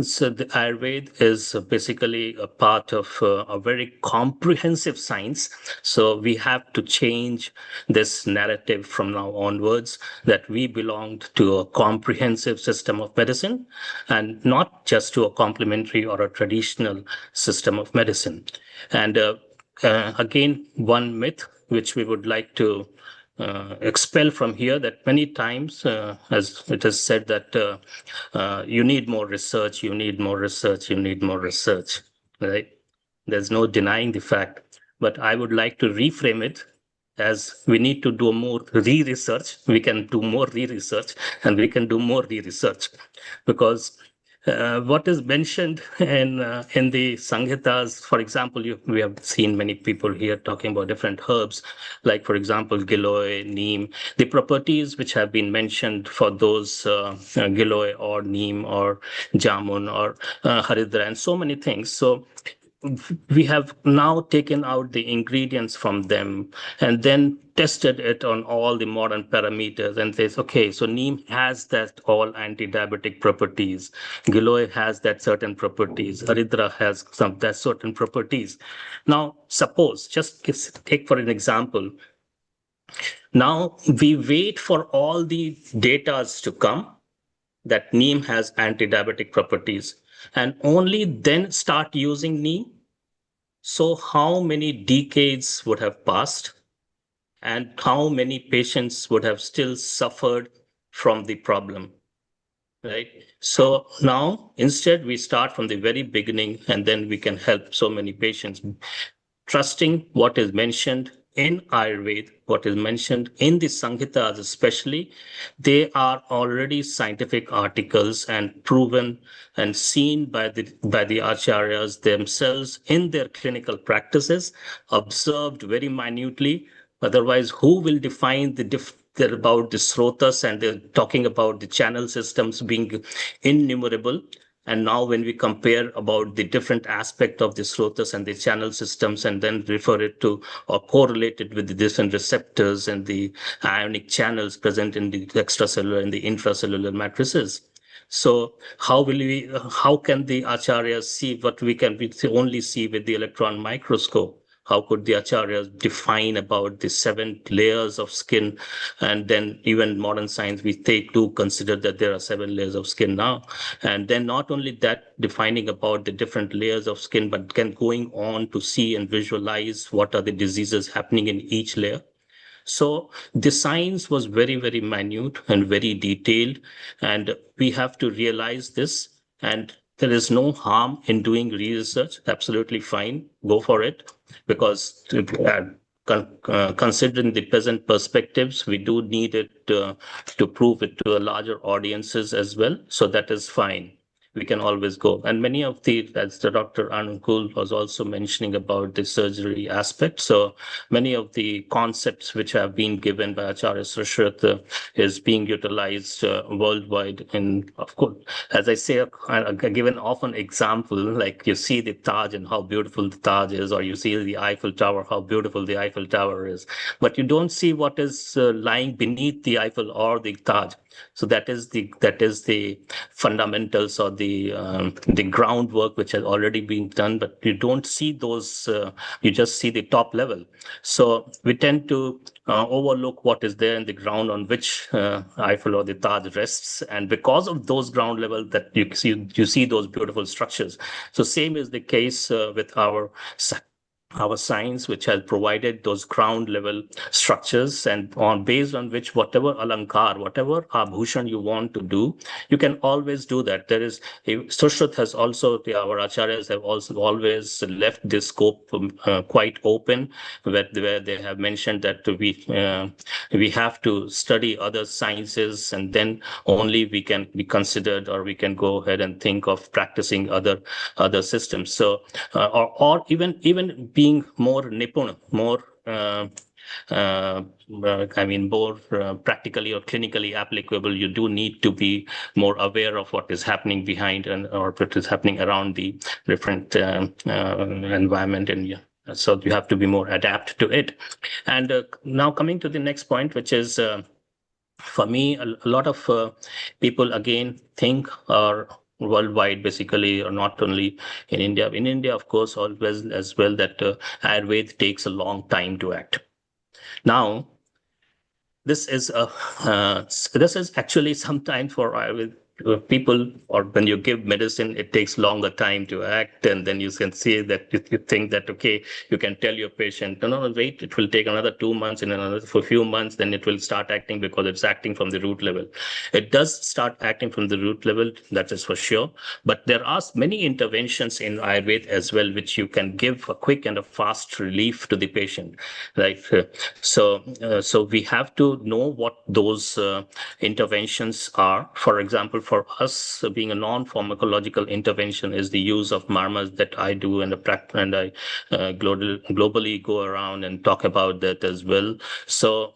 so the Ayurveda is basically a part of a very comprehensive science. So we have to change this narrative from now onwards that we belonged to a comprehensive system of medicine and not just to a complementary or a traditional system of medicine. And again, one myth which we would like to expel from here, that many times, as it is said, that you need more research, you need more research, you need more research, right? There's no denying the fact, but I would like to reframe it as we need to do more re-research. We can do more re-research and we can do more re-research, because what is mentioned in the Samhitas, for example, we have seen many people here talking about different herbs, like for example, giloy, neem, the properties which have been mentioned for those giloy or neem or jamun or haridra and so many things. So we have now taken out the ingredients from them and then tested it on all the modern parameters and says, okay, so neem has that all anti-diabetic properties, giloy has that certain properties, aridra has some that certain properties. Now, suppose, just take for an example, now we wait for all the data to come that neem has anti-diabetic properties and only then start using neem. So how many decades would have passed and how many patients would have still suffered from the problem, right? So now instead we start from the very beginning and then we can help so many patients, trusting what is mentioned in Ayurveda, what is mentioned in the Samhitas especially. They are already scientific articles and proven and seen by the acharyas themselves in their clinical practices, observed very minutely. Otherwise, who will define they're about the srotas and they're talking about the channel systems being innumerable. And now when we compare about the different aspect of the srotas and the channel systems and then refer it to or correlate it with the different receptors and the ionic channels present in the extracellular and the intracellular matrices. So how can the acharyas see what we can only see with the electron microscope? How could the acharyas define about the 7 layers of skin? And then even modern science, we take to consider that there are 7 layers of skin now. And then not only that, defining about the different layers of skin, but going on to see and visualize what are the diseases happening in each layer. So the science was very, very minute and very detailed, and we have to realize this. And there is no harm in doing research. Absolutely fine. Go for it. Because considering the present perspectives, we do need it to prove it to a larger audiences as well. So that is fine. We can always go. And many of as the Dr. Anukul was also mentioning about the surgery aspect. So many of the concepts which have been given by Acharya Shushruta is being utilized worldwide. And of course, as I say, I give an often example, like you see the Taj and how beautiful the Taj is, or you see the Eiffel Tower, how beautiful the Eiffel Tower is. But you don't see what is lying beneath the Eiffel or the Taj. So that is the fundamentals or the groundwork which has already been done, but you don't see those. You just see the top level. So we tend to overlook what is there in the ground on which Eiffel or the Taj rests, and because of those ground level, that you see those beautiful structures. So same is the case with our science, which has provided those ground level structures, and based on which whatever alankar, whatever abhushan you want to do, you can always do that. There is Sushrut has also, our acharyas have also always left this scope quite open, where they have mentioned that we have to study other sciences and then only we can be considered, or we can go ahead and think of practicing other systems. So or even being more nipun, more more practically or clinically applicable, you do need to be more aware of what is happening behind or what is happening around the different environment, and so you have to be more adapt to it. And now coming to the next point, which is for me, a lot of people again think or worldwide, basically, or not only in India. In India, of course, always as well, that Ayurveda takes a long time to act. Now, this is actually sometimes for Ayurveda people, or when you give medicine, it takes longer time to act, and then you can see that you think that, okay, you can tell your patient, no, wait, it will take another 2 months, and another for a few months, then it will start acting, because it's acting from the root level. It does start acting from the root level, that is for sure. But there are many interventions in Ayurveda as well, which you can give a quick and a fast relief to the patient, right? So we have to know what those interventions are. For example, for us, being a non-pharmacological intervention, is the use of Marmas that I do, and I globally go around and talk about that as well. So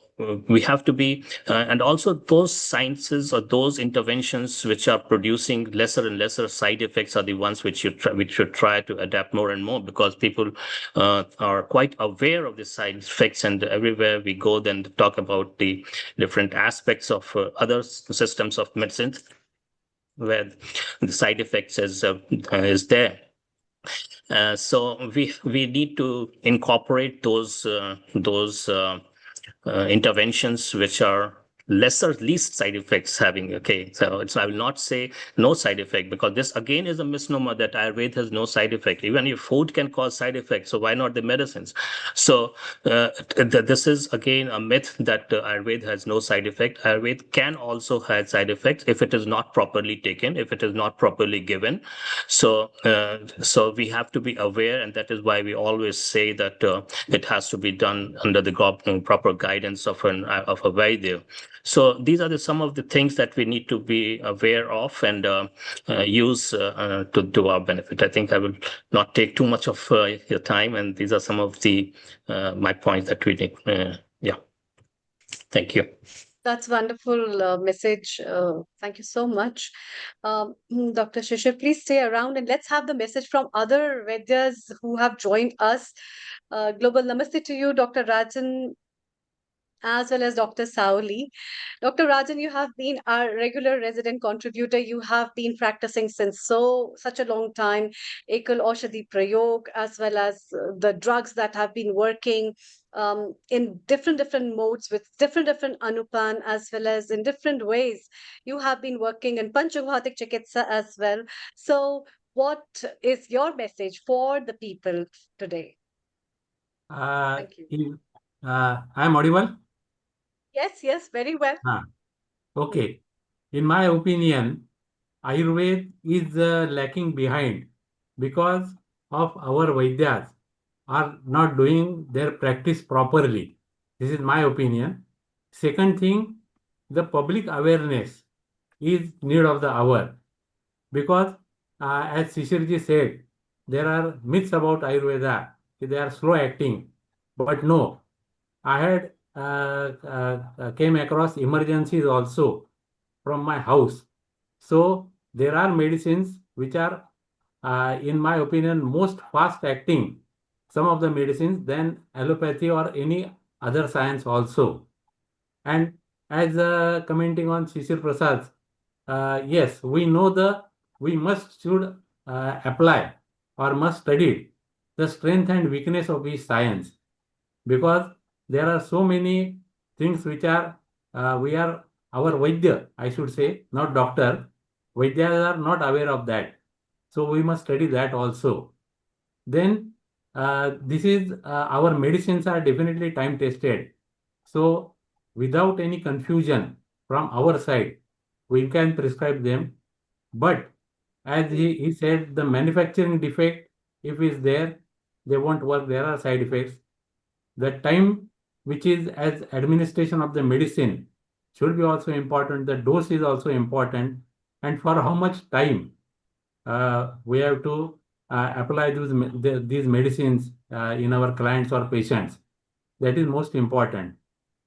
we have to be, and also those sciences or those interventions which are producing lesser and lesser side effects are the ones which should try to adapt more and more, because people are quite aware of the side effects, and everywhere we go then to talk about the different aspects of other systems of medicine where the side effects is there. So we need to incorporate those interventions which are least side effects having. Okay, so I will not say no side effect, because this again is a misnomer that Ayurveda has no side effect. Even if food can cause side effects, so why not the medicines? So this is again a myth that Ayurveda has no side effect. Ayurveda can also have side effects if it is not properly taken, if it is not properly given. So we have to be aware, and that is why we always say that it has to be done under the proper guidance of a Vaidya. So these are some of the things that we need to be aware of and use to our benefit. I think I will not take too much of your time, and these are some of the my points that we need. Yeah, thank you. That's wonderful message. Thank you so much. Dr. Shishir, please stay around and let's have the message from other Vaidyas who have joined us. Global Namaste to you, Dr. Rajan, as well as Dr. Sauli. Dr. Rajan, you have been our regular resident contributor. You have been practicing since such a long time, Ekal Aushadhi Prayog, as well as the drugs that have been working in different modes with different anupan, as well as in different ways. You have been working in Panchaghatik Chikitsa as well. So what is your message for the people today? Thank you. I am audible? Yes, very well. Okay. In my opinion, Ayurveda is lacking behind because of our Vaidyas are not doing their practice properly. This is my opinion. Second thing, the public awareness is need of the hour, because as Shishirji said, there are myths about Ayurveda. They are slow acting, but no. I had came across emergencies also from my house. So there are medicines which are, in my opinion, most fast acting, some of the medicines, than allopathy or any other science also. And as commenting on Shishir Prasad, yes, we know we should apply or must study the strength and weakness of each science, because there are so many things which are our Vaidya, I should say, not doctor. Vaidyas are not aware of that. So we must study that also. Then our medicines are definitely time tested. So without any confusion from our side, we can prescribe them. But as he said, the manufacturing defect, if is there, they won't work. There are side effects. The time which is as administration of the medicine should be also important. The dose is also important, and for how much time we have to apply these medicines in our clients or patients. That is most important.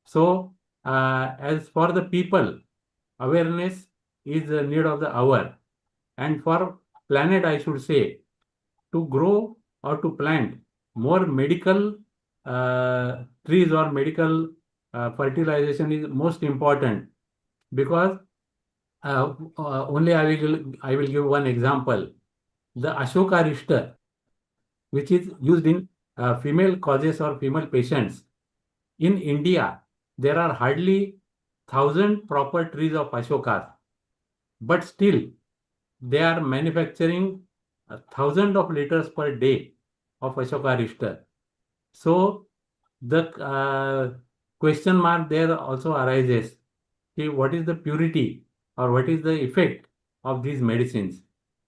So as for the people, awareness is the need of the hour. And for planet, I should say, to grow or to plant more medical trees or medical fertilization is most important, because only I will give one example. The Ashoka Rishta, which is used in female causes or female patients. In India, there are hardly 1,000 proper trees of Ashoka, but still they are manufacturing 1,000 of liters per day of Ashoka Rishta. So the question mark there also arises. See, what is the purity or what is the effect of these medicines?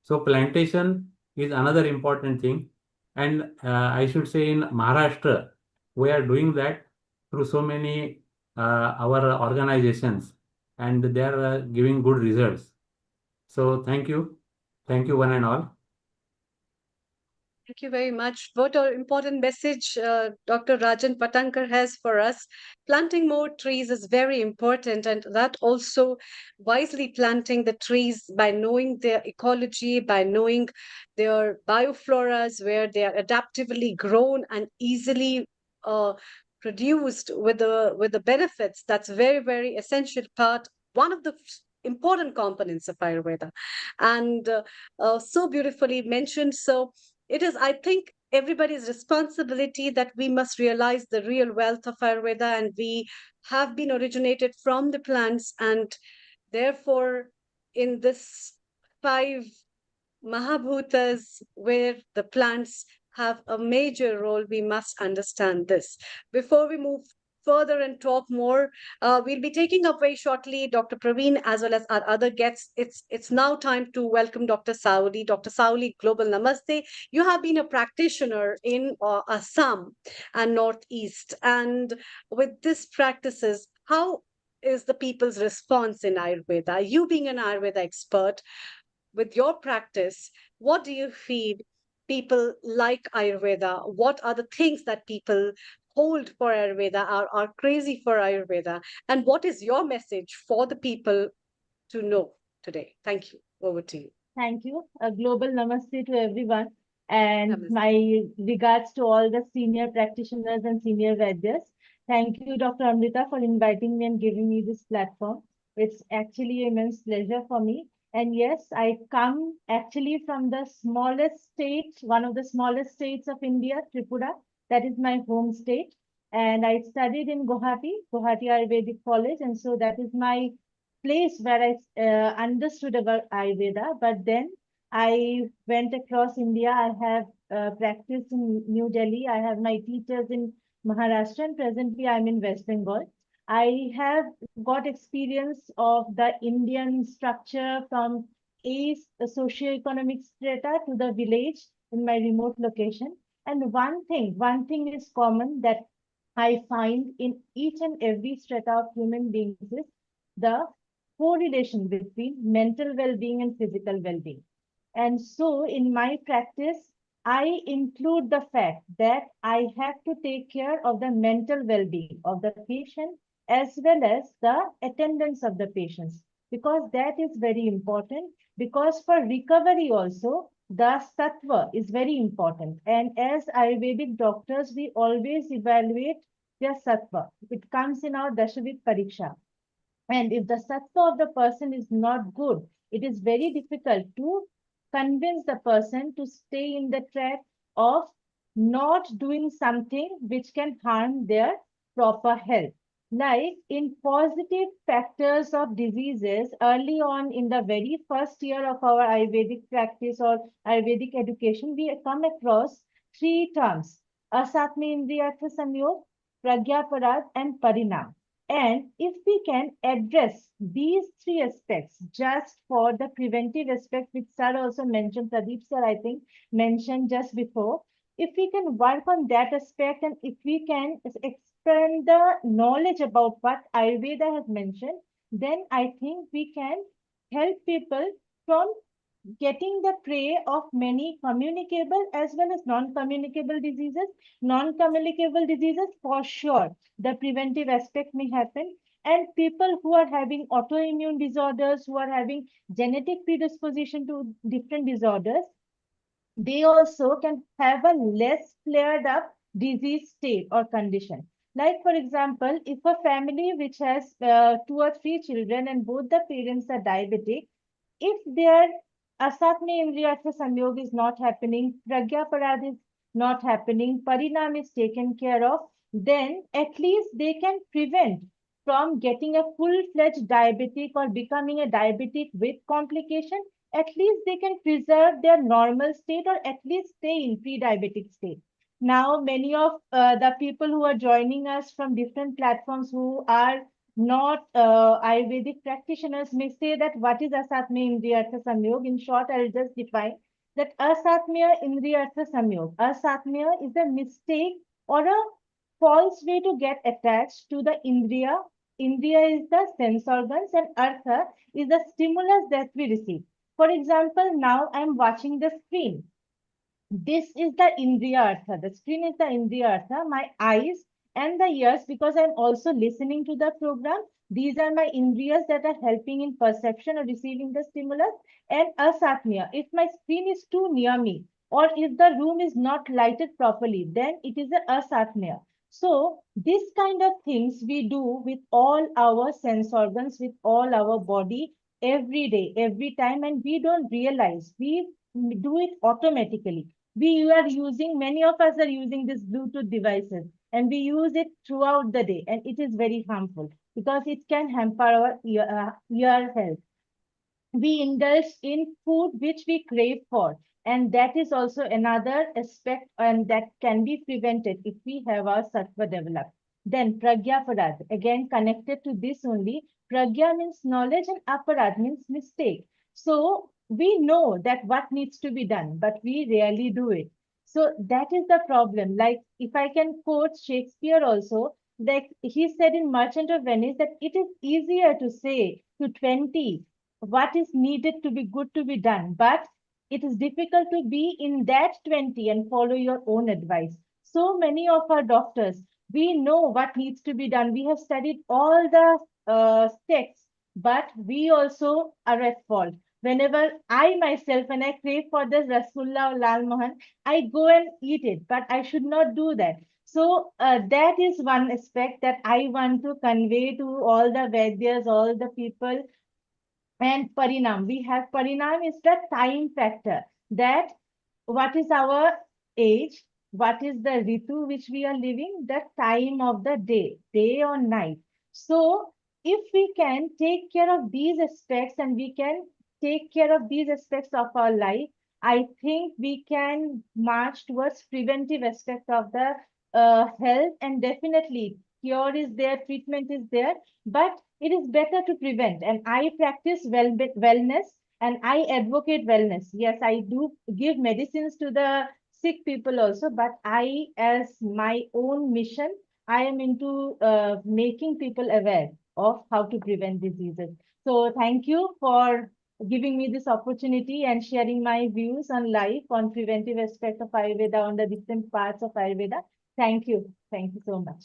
So plantation is another important thing. And I should say in Maharashtra, we are doing that through so many our organizations, and they are giving good results. So thank you one and all. Thank you very much. What an important message Dr. Rajan Patankar has for us. Planting more trees is very important, and that also wisely planting the trees by knowing their ecology, by knowing their biofloras, where they are adaptively grown and easily produced with the benefits. That's very, very essential part. One of the important components of Ayurveda, and so beautifully mentioned. So it is, I think, everybody's responsibility that we must realize the real wealth of Ayurveda, and we have been originated from the plants, and therefore, in this five Mahabhutas, where the plants have a major role, we must understand this. Before we move further and talk more, we'll be taking up very shortly Dr. Praveen as well as our other guests. It's now time to welcome Dr. Sauli. Dr. Sauli, global namaste. You have been a practitioner in Assam and Northeast, and with these practices, how is the people's response in Ayurveda? You being an Ayurveda expert, with your practice, what do you feed people like Ayurveda? What are the things that people hold for Ayurveda, are crazy for Ayurveda? And what is your message for the people to know today? Thank you. Over to you. Thank you. A global namaste to everyone. And Namaste. my regards to all the senior practitioners and senior Vaidyas. Thank you, Dr. Amrita, for inviting me and giving me this platform. It's actually an immense pleasure for me. And yes, I come actually from the smallest state, one of the smallest states of India, Tripura. That is my home state. And I studied in Guwahati Ayurvedic College. And so that is my place where I understood about Ayurveda. But then I went across India. I have practiced in New Delhi. I have my teachers in Maharashtra, and presently I'm in West Bengal. I have got experience of the Indian structure from a socioeconomic strata to the village in my remote location. And one thing is common that I find in each and every strata of human beings is the correlation between mental well-being and physical well-being. And so in my practice, I include the fact that I have to take care of the mental well-being of the patient as well as the attendance of the patients, because that is very important. Because for recovery also, the sattva is very important. And as Ayurvedic doctors, we always evaluate their sattva. It comes in our Dashavit Pariksha. And if the sattva of the person is not good, it is very difficult to convince the person to stay in the track of not doing something which can harm their proper health. Like in positive factors of diseases, early on in the very first year of our Ayurvedic practice or Ayurvedic education, we come across three terms: Asatmi Indriyartha Samyog, Pragyaparad, and Parinam. And if we can address these three aspects just for the preventive aspect, which Sir also mentioned, Pradeep Sir, I think, mentioned just before, if we can work on that aspect and if we can expand the knowledge about what Ayurveda has mentioned, then I think we can help people from getting the prey of many communicable as well as non-communicable diseases. Non-communicable diseases, for sure, the preventive aspect may happen. And people who are having autoimmune disorders, who are having genetic predisposition to different disorders, they also can have a less flared up disease state or condition. Like, for example, if a family which has 2 or 3 children and both the parents are diabetic, if their Asatmi Indriyartha Samyog is not happening, Pragyaparad is not happening, Parinam is taken care of, then at least they can prevent from getting a full-fledged diabetic or becoming a diabetic with complication. At least they can preserve their normal state or at least stay in pre-diabetic state. Now, many of the people who are joining us from different platforms who are not Ayurvedic practitioners may say that what is Asatmya Indriyartha Samyog? In short, I'll just define that Asatmya Indriyartha Samyog. Asatmya is a mistake or a false way to get attached to the Indriya. Indriya is the sense organs and Artha is the stimulus that we receive. For example, now I'm watching the screen. This is the Indriya Artha. The screen is the Indriya Artha. My eyes and the ears, because I'm also listening to the program, these are my Indriyas that are helping in perception or receiving the stimulus. And asatmya, if my screen is too near me, or if the room is not lighted properly, then it is a asatmya. So this kind of things we do with all our sense organs, with all our body every day, every time, and we don't realize. We do it automatically. Many of us are using these Bluetooth devices, and we use it throughout the day, and it is very harmful because it can hamper our ear health. We indulge in food which we crave for, and that is also another aspect, and that can be prevented if we have our sattva developed. Then pragya parad, again connected to this only. Pragya means knowledge and aparad means mistake. So we know that what needs to be done, but we rarely do it. So that is the problem. Like if I can quote Shakespeare also, like he said in Merchant of Venice, that it is easier to say to 20 what is needed to be good to be done, but it is difficult to be in that 20 and follow your own advice. So many of our doctors, we know what needs to be done. We have studied all the texts, but we also are at fault. Whenever I myself, when I crave for this Rasgulla or Lal Mohan, I go and eat it, but I should not do that. So that is one aspect that I want to convey to all the Vaidyas, all the people. And parinam, we have parinam is the time factor, that what is our age, what is the ritu which we are living, the time of the day or night. So if we can take care of these aspects, and we can take care of these aspects of our life, I think we can march towards preventive aspect of the health. And definitely cure is there, treatment is there, but it is better to prevent. And I practice wellness, and I advocate wellness. Yes, I do give medicines to the sick people also, but I, as my own mission, I am into making people aware of how to prevent diseases. So thank you for giving me this opportunity and sharing my views on life, on preventive aspect of Ayurveda, on the different parts of Ayurveda. Thank you. Thank you so much.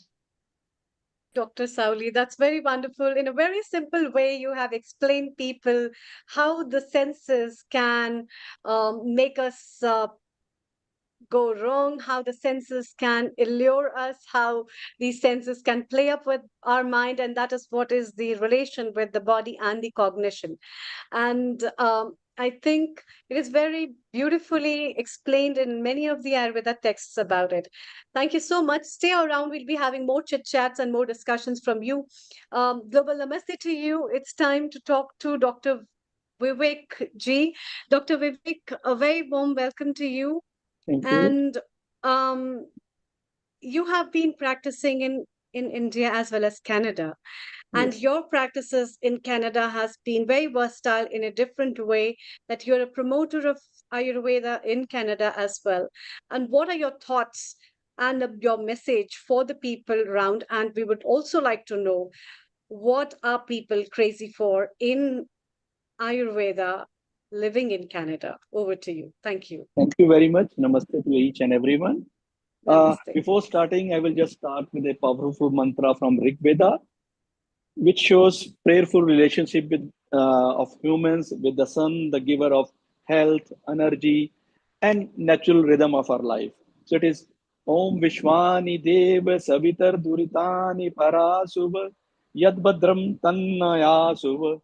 Dr. Sauli, that's very wonderful. In a very simple way, you have explained people how the senses can make us go wrong, how the senses can allure us, how these senses can play up with our mind, and that is what is the relation with the body and the cognition. And I think it is very beautifully explained in many of the Ayurveda texts about it. Thank you so much. Stay around. We'll be having more chit chats and more discussions from you. Global Namaste to you. It's time to talk to Dr. Vivek G. Dr. Vivek, a very warm welcome to you. Thank you. And you have been practicing in India as well as Canada. And Yes. your practices in Canada has been very versatile in a different way, that you're a promoter of Ayurveda in Canada as well. And what are your thoughts and your message for the people around? And we would also like to know, what are people crazy for in Ayurveda living in Canada? Over to you. Thank you. Thank you very much. Namaste to each and everyone. Namaste. Before starting, I will just start with a powerful mantra from Rig Veda, which shows prayerful relationship with of humans with the sun, the giver of health, energy, and natural rhythm of our life. So it is Om Vishwani Deva Savitar Duritani Parasuva Yadbadram Tannaya Suva.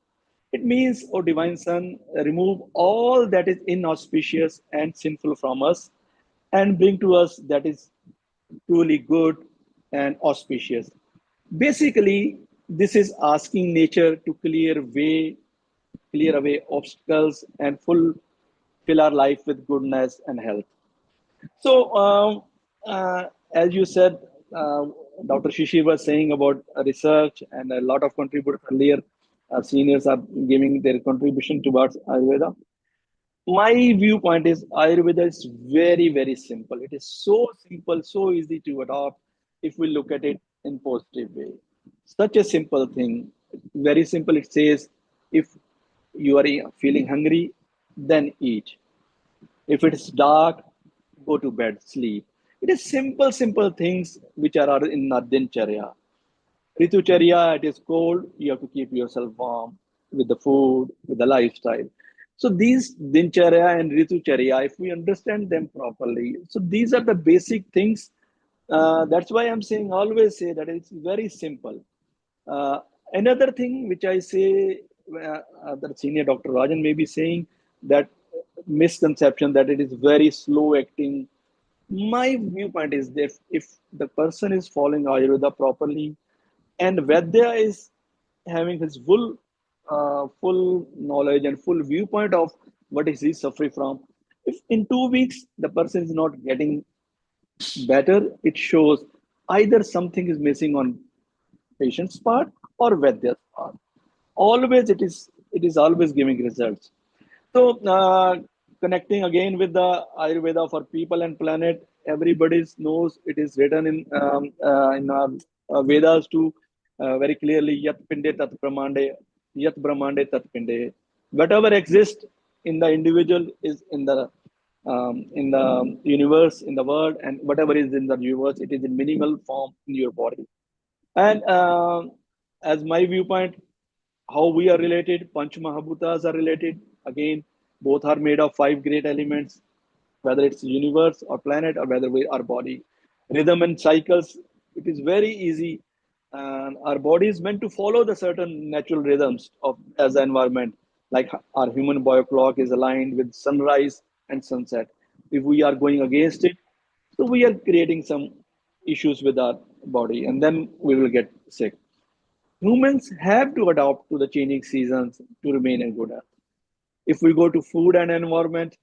It means, O divine sun, remove all that is inauspicious and sinful from us, and bring to us that is truly good and auspicious. Basically, this is asking nature to clear away obstacles and fill our life with goodness and health. So, as you said, Dr. Shishi was saying about research, and a lot of contributors earlier, seniors are giving their contribution towards Ayurveda. My viewpoint is Ayurveda is very, very simple. It is so simple, so easy to adopt if we look at it in positive way. Such a simple thing, very simple. It says, if you are feeling hungry, then eat. If it's dark, go to bed, sleep. It is simple things which are in our dincharya. Ritucharya, it is cold, you have to keep yourself warm with the food, with the lifestyle. So these dincharya and ritucharya, if we understand them properly, so these are the basic things. That's why I'm saying, always say that it's very simple. Another thing which I say, the senior Dr. Rajan may be saying that misconception that it is very slow acting. My viewpoint is that if the person is following Ayurveda properly and Vaidya is having his full knowledge and full viewpoint of what is he suffering from, if in 2 weeks the person is not getting better, it shows either something is missing on patient's part or Vaidya's part. Always it is always giving results. So connecting again with the Ayurveda for people and planet, everybody knows it is written in our Vedas too, very clearly. Yat pinde tat brahmande, yat brahmande tat pinde. Whatever exists in the individual is in the universe, in the world, and whatever is in the universe, it is in minimal form in your body. And as my viewpoint, how we are related, Panch Mahabhutas are related. Again, both are made of 5 great elements, whether it's universe or planet or whether we our body. Rhythm and cycles, it is very easy. And our body is meant to follow the certain natural rhythms of as the environment. Like our human bio clock is aligned with sunrise and sunset. If we are going against it, so we are creating some issues with our body, and then we will get sick. Humans have to adapt to the changing seasons to remain in good health. If we go to food and environment,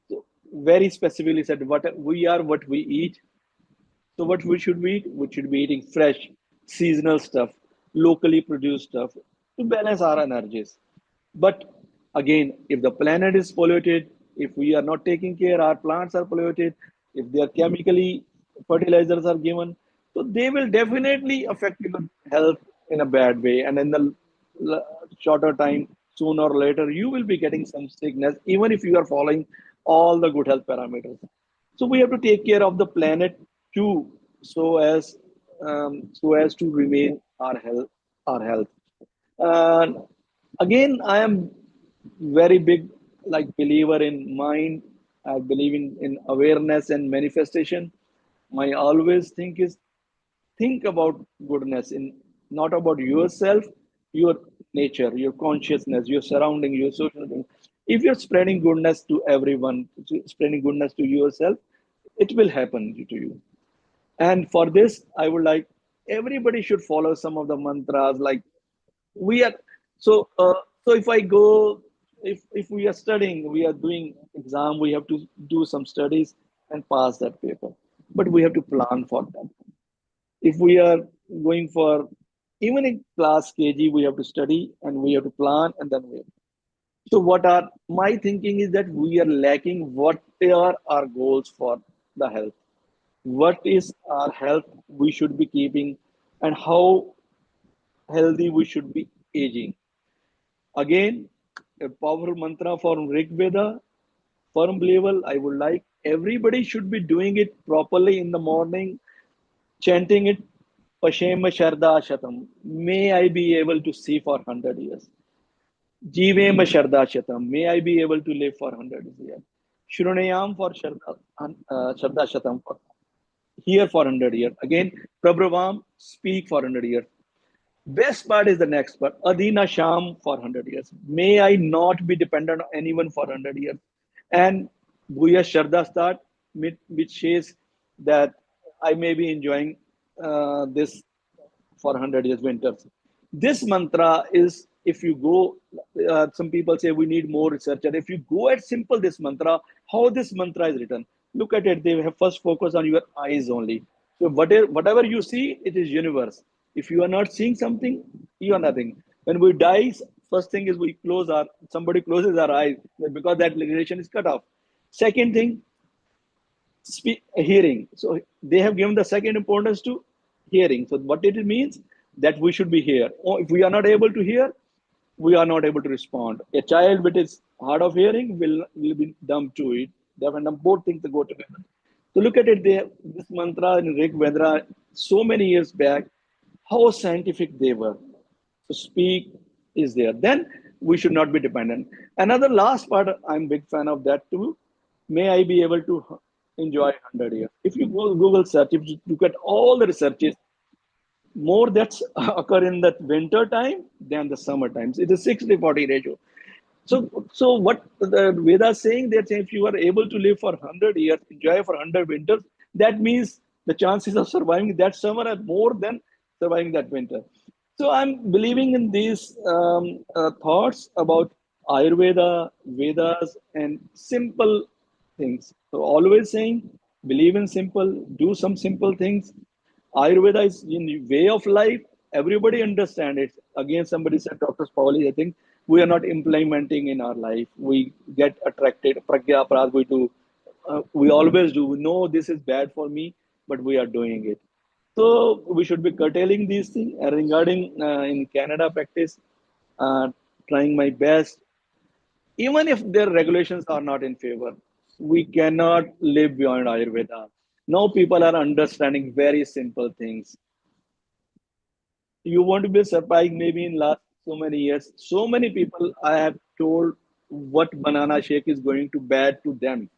so very specifically said what we are, what we eat. So what we should eat? We should be eating fresh, seasonal stuff, locally produced stuff to balance our energies. But again, if the planet is polluted, if we are not taking care, our plants are polluted, if they are chemically fertilizers are given, so they will definitely affect your health in a bad way. And in the shorter time, sooner or later, you will be getting some sickness, even if you are following all the good health parameters. So we have to take care of the planet too, so as to remain our health. And again, I am very big like believer in mind. I believe in awareness and manifestation. My always think about goodness in not about yourself, your nature, your consciousness, your surrounding, your social thing. If you're spreading goodness to everyone, spreading goodness to yourself, it will happen to you. And for this, I would like everybody should follow some of the mantras. Like we are so if I go, if we are studying, we are doing exam, we have to do some studies and pass that paper. But we have to plan for that. If we are going for even in class KG, we have to study and we have to plan and then we have. So what are my thinking is that we are lacking what are our goals for the health. What is our health we should be keeping and how healthy we should be aging. Again, a powerful mantra from Rig Veda, firm believer, I would like everybody should be doing it properly in the morning, chanting it, Pashema Sharda Shatam. May I be able to see for 100 years. Jivema Sharda Shatam. May I be able to live for 100 years. Shurunayam for Sharda Shatam. For here for 100 years. Again, Prabhavam, speak for 100 years. Best part is the next part. Adina Sham for 100 years. May I not be dependent on anyone for 100 years. And Bhuya Sharda start, which says that I may be enjoying this for 100 years winters. This mantra is, if you go, some people say we need more research. And if you go at simple this mantra, how this mantra is written, look at it. They have first focus on your eyes only. So whatever you see, it is universe. If you are not seeing something, you are nothing. When we die, first thing is somebody closes our eyes because that relation is cut off. Second thing, hearing. So they have given the second importance to hearing. So what it means that we should be here. Or if we are not able to hear, we are not able to respond. A child with is hard of hearing will be dumb to it. Deaf and dumb, both things go together. So look at it there. This mantra in Rig Vedra, so many years back, how scientific they were. So speak is there. Then we should not be dependent. Another last part, I'm a big fan of that too. May I be able to enjoy 100 years. If you go Google search, if you look at all the researches, more that's occur in the winter time than the summer times. It is 60-40 ratio. So what the Vedas saying, they're saying if you are able to live for 100 years, enjoy for 100 winters, that means the chances of surviving that summer are more than surviving that winter. So I'm believing in these thoughts about Ayurveda, Vedas, and simple things. So always saying, believe in simple, do some simple things. Ayurveda is in way of life. Everybody understand it. Again, somebody said, Dr. Pauli, I think we are not implementing in our life. We get attracted. Pragya, Prad, we do. We always do. We know this is bad for me, but we are doing it. So we should be curtailing these things. Regarding in Canada practice, trying my best. Even if their regulations are not in favor, we cannot live beyond Ayurveda. Now people are understanding very simple things. You want to be surprised, maybe in last so many years, so many people I have told what banana shake is going to bad to them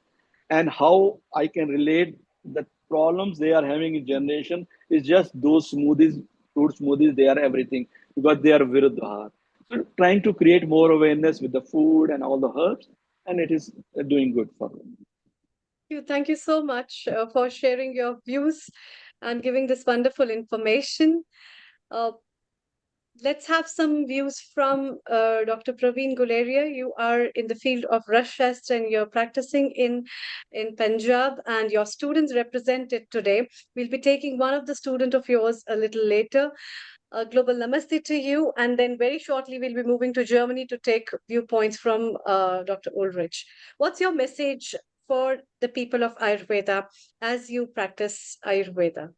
and how I can relate the problems they are having in generation is just those smoothies, fruit smoothies, they are everything because they are viruddha. So trying to create more awareness with the food and all the herbs, and it is doing good for them. Thank you so much for sharing your views and giving this wonderful information. Uh, let's have some views from Dr. Praveen Guleria. You are in the field of Rashast and you're practicing in Punjab, and your students represented today. We'll be taking one of the student of yours a little later. Global namaste to you, and then very shortly we'll be moving to Germany to take viewpoints from Dr. Ulrich. What's your message for the people of Ayurveda as you practice Ayurveda?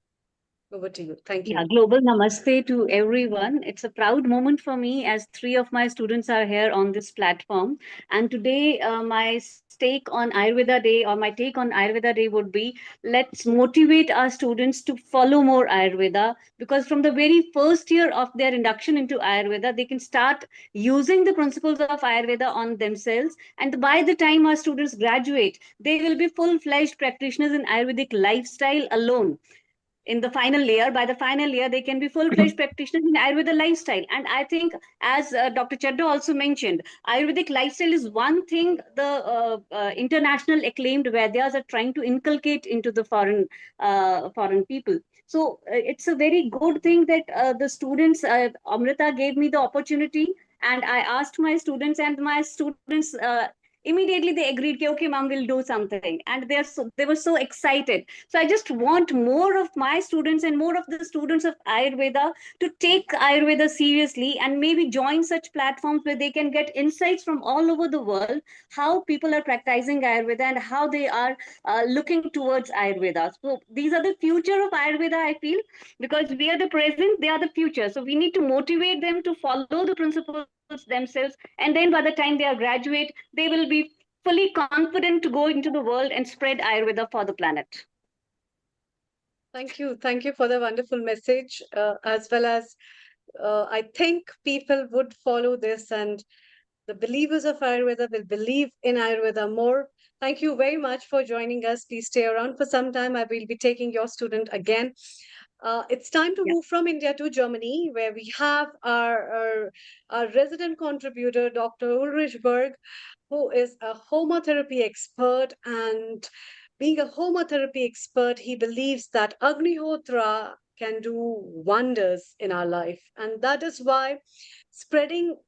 Over to you. Thank you. Yeah, global namaste to everyone. It's a proud moment for me as three of my students are here on this platform. And today, my take on Ayurveda Day or my take on Ayurveda Day would be let's motivate our students to follow more Ayurveda, because from the very first year of their induction into Ayurveda, they can start using the principles of Ayurveda on themselves. And by the time our students graduate, they will be full-fledged practitioners in Ayurvedic lifestyle alone. In the final year, by the final year, they can be full-fledged practitioners in Ayurveda lifestyle. And I think, as Dr. Chadda also mentioned, Ayurvedic lifestyle is one thing the international acclaimed Vaidyas are trying to inculcate into the foreign people. So it's a very good thing that the students, Amrita gave me the opportunity, and I asked my students, and my students immediately they agreed, okay, mom, will do something, and they were so excited. So I just want more of my students and more of the students of Ayurveda to take Ayurveda seriously and maybe join such platforms where they can get insights from all over the world, how people are practicing Ayurveda and how they are looking towards Ayurveda. So these are the future of Ayurveda, I feel, because we are the present, they are the future. So we need to motivate them to follow the principles themselves, and then by the time they are graduate, they will be fully confident to go into the world and spread Ayurveda for the planet. Thank you. Thank you for the wonderful message, as well as I think people would follow this, and the believers of Ayurveda will believe in Ayurveda more. Thank you very much for joining us. Please stay around for some time. I will be taking your student again. It's time to move from India to Germany, where we have our resident contributor, Dr. Ulrich Berg, who is a homotherapy expert. And being a homotherapy expert, he believes that Agnihotra can do wonders in our life. And that is why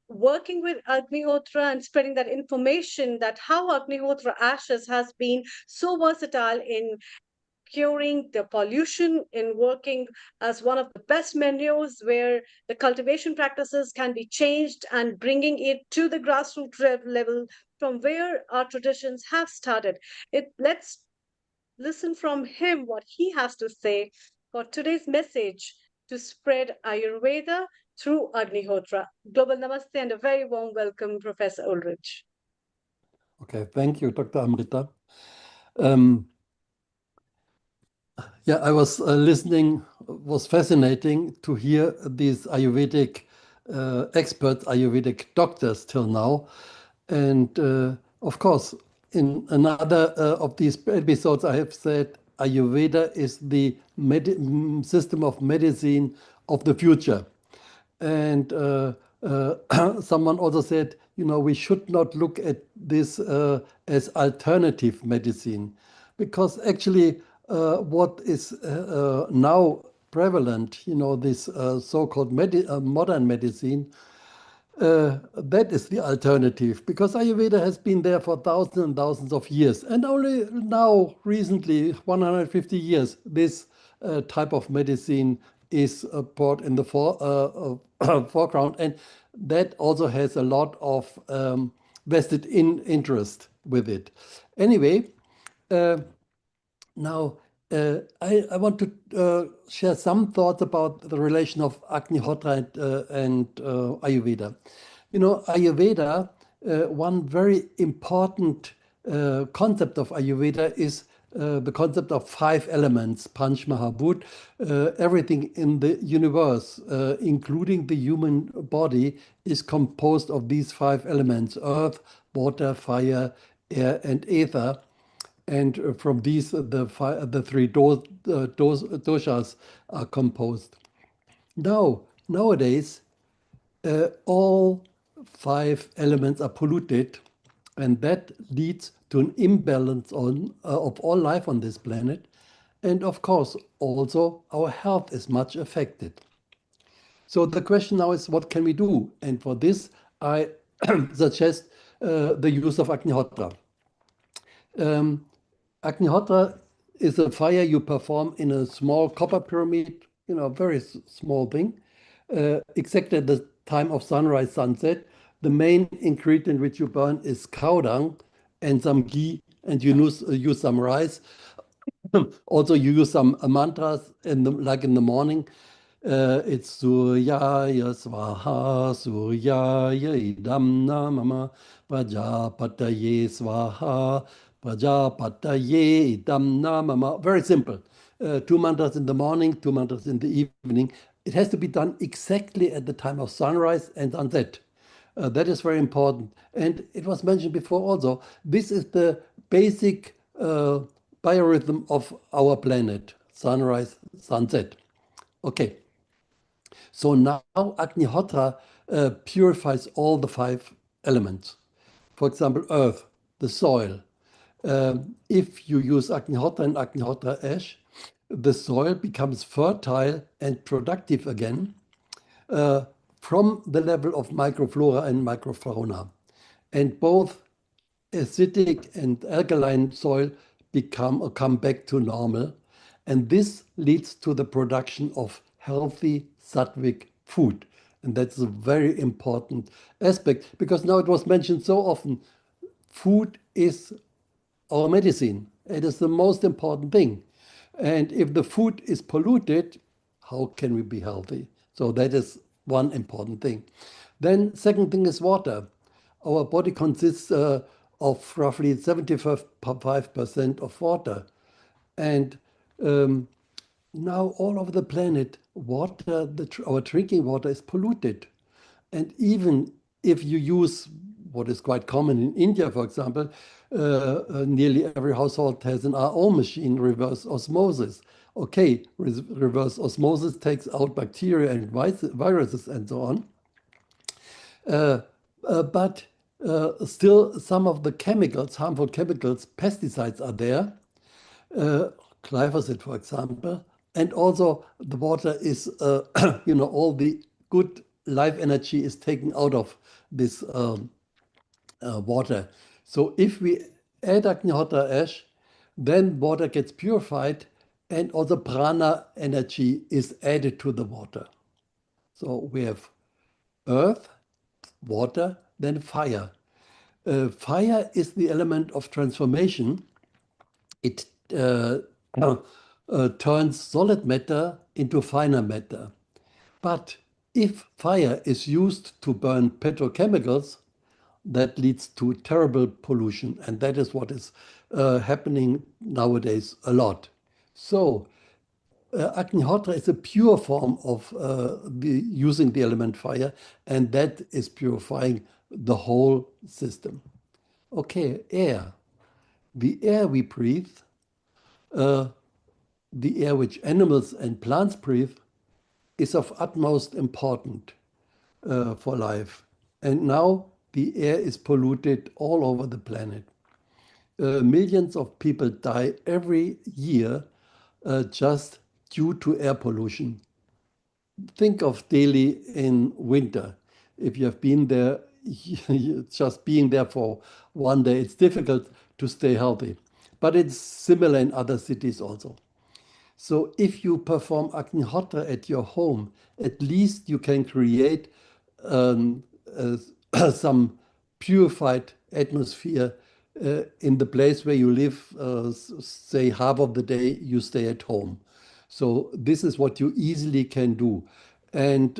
working with Agnihotra and spreading that information, that how Agnihotra ashes has been so versatile in curing the pollution, in working as one of the best menus where the cultivation practices can be changed and bringing it to the grassroots level from where our traditions have started. Let's listen from him what he has to say for today's message to spread Ayurveda through Agnihotra. Global Namaste and a very warm welcome, Professor Ulrich. Okay, thank you, Dr. Amrita. Yeah, I was listening, was fascinating to hear these Ayurvedic experts, Ayurvedic doctors till now. And of course, in another of these episodes, I have said Ayurveda is the system of medicine of the future. And someone also said, we should not look at this as alternative medicine, because actually what is now prevalent, this so-called modern medicine, that is the alternative, because Ayurveda has been there for thousands and thousands of years, and only now, recently, 150 years, this type of medicine is brought in the foreground, and that also has a lot of vested interest with it. Anyway, now I want to share some thoughts about the relation of Agnihotra and Ayurveda. Ayurveda, one very important concept of Ayurveda is the concept of 5 elements, Panch Mahabhut. Everything in the universe, including the human body, is composed of these 5 elements: earth, water, fire, air, and ether. And from these, the 3 doshas are composed. Nowadays, all 5 elements are polluted, and that leads to an imbalance of all life on this planet. And of course, also our health is much affected. So the question now is, what can we do? And for this, I suggest the use of Agnihotra. Agnihotra is a fire you perform in a small copper pyramid, very small thing, exactly at the time of sunrise, sunset. The main ingredient which you burn is cow dung and some ghee, and you use some rice. Also, you use some mantras like in the morning. It's Suryaya Swaha, Suryaya Idam Namama, Prajapataye Swaha, Prajapataye Idam Namama. Very simple. 2 mantras in the morning, 2 mantras in the evening. It has to be done exactly at the time of sunrise and sunset. That is very important. And it was mentioned before also, this is the basic biorhythm of our planet, sunrise, sunset. Okay. So now Agnihotra purifies all the 5 elements. For example, earth, the soil. If you use Agnihotra and Agnihotra ash, the soil becomes fertile and productive again from the level of microflora and microfauna. And both acidic and alkaline soil come back to normal. And this leads to the production of healthy sattvic food. And that's a very important aspect, because now it was mentioned so often, food is our medicine. It is the most important thing. And if the food is polluted, how can we be healthy? So that is one important thing. Then second thing is water. Our body consists of roughly 75% of water. And now all over the planet, water, our drinking water is polluted. And even if you use what is quite common in India, for example, nearly every household has an RO machine, reverse osmosis. Okay, reverse osmosis takes out bacteria and viruses and so on. But still, some of the chemicals, harmful chemicals, pesticides are there. Glyphosate, for example. And also the water is, all the good life energy is taken out of this water. So if we add Agnihotra ash, then water gets purified, and also prana energy is added to the water. So we have earth, water, then fire. Fire is the element of transformation. It turns solid matter into finer matter. But if fire is used to burn petrochemicals, that leads to terrible pollution. And that is what is happening nowadays a lot. So Agnihotra is a pure form of using the element fire, and that is purifying the whole system. Okay, air. The air we breathe, the air which animals and plants breathe, is of utmost importance for life. And now the air is polluted all over the planet. Millions of people die every year just due to air pollution. Think of Delhi in winter. If you have been there, just being there for one day, it's difficult to stay healthy. But it's similar in other cities also. So if you perform Agnihotra at your home, at least you can create some purified atmosphere in the place where you live. Say half of the day you stay at home. So this is what you easily can do. And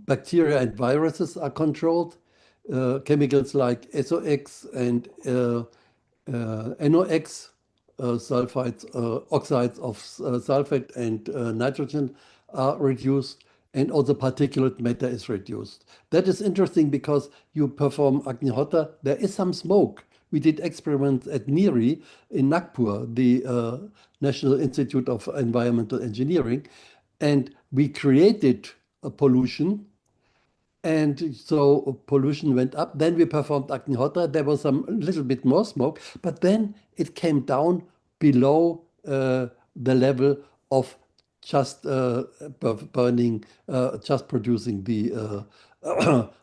bacteria and viruses are controlled. Chemicals like SOX and NOx, sulfides, oxides of sulfate and nitrogen are reduced, and also particulate matter is reduced. That is interesting because you perform Agnihotra, there is some smoke. We did experiments at NIRI in Nagpur, the National Institute of Environmental Engineering, and we created a pollution. And so pollution went up. Then we performed Agnihotra. There was some little bit more smoke, but then it came down below the level of just burning, just producing the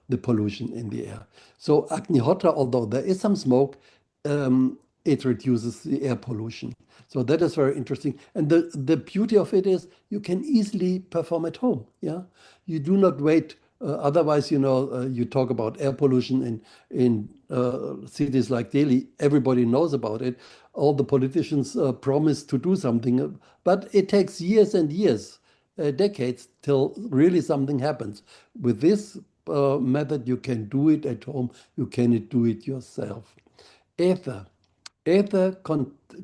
the pollution in the air. So Agnihotra, although there is some smoke, it reduces the air pollution. So that is very interesting. And the beauty of it is you can easily perform at home. Yeah, you do not wait. Otherwise, you talk about air pollution in cities like Delhi. Everybody knows about it. All the politicians promise to do something, but it takes years and years, decades, till really something happens. With this method, you can do it at home. You can do it yourself. Ether. Ether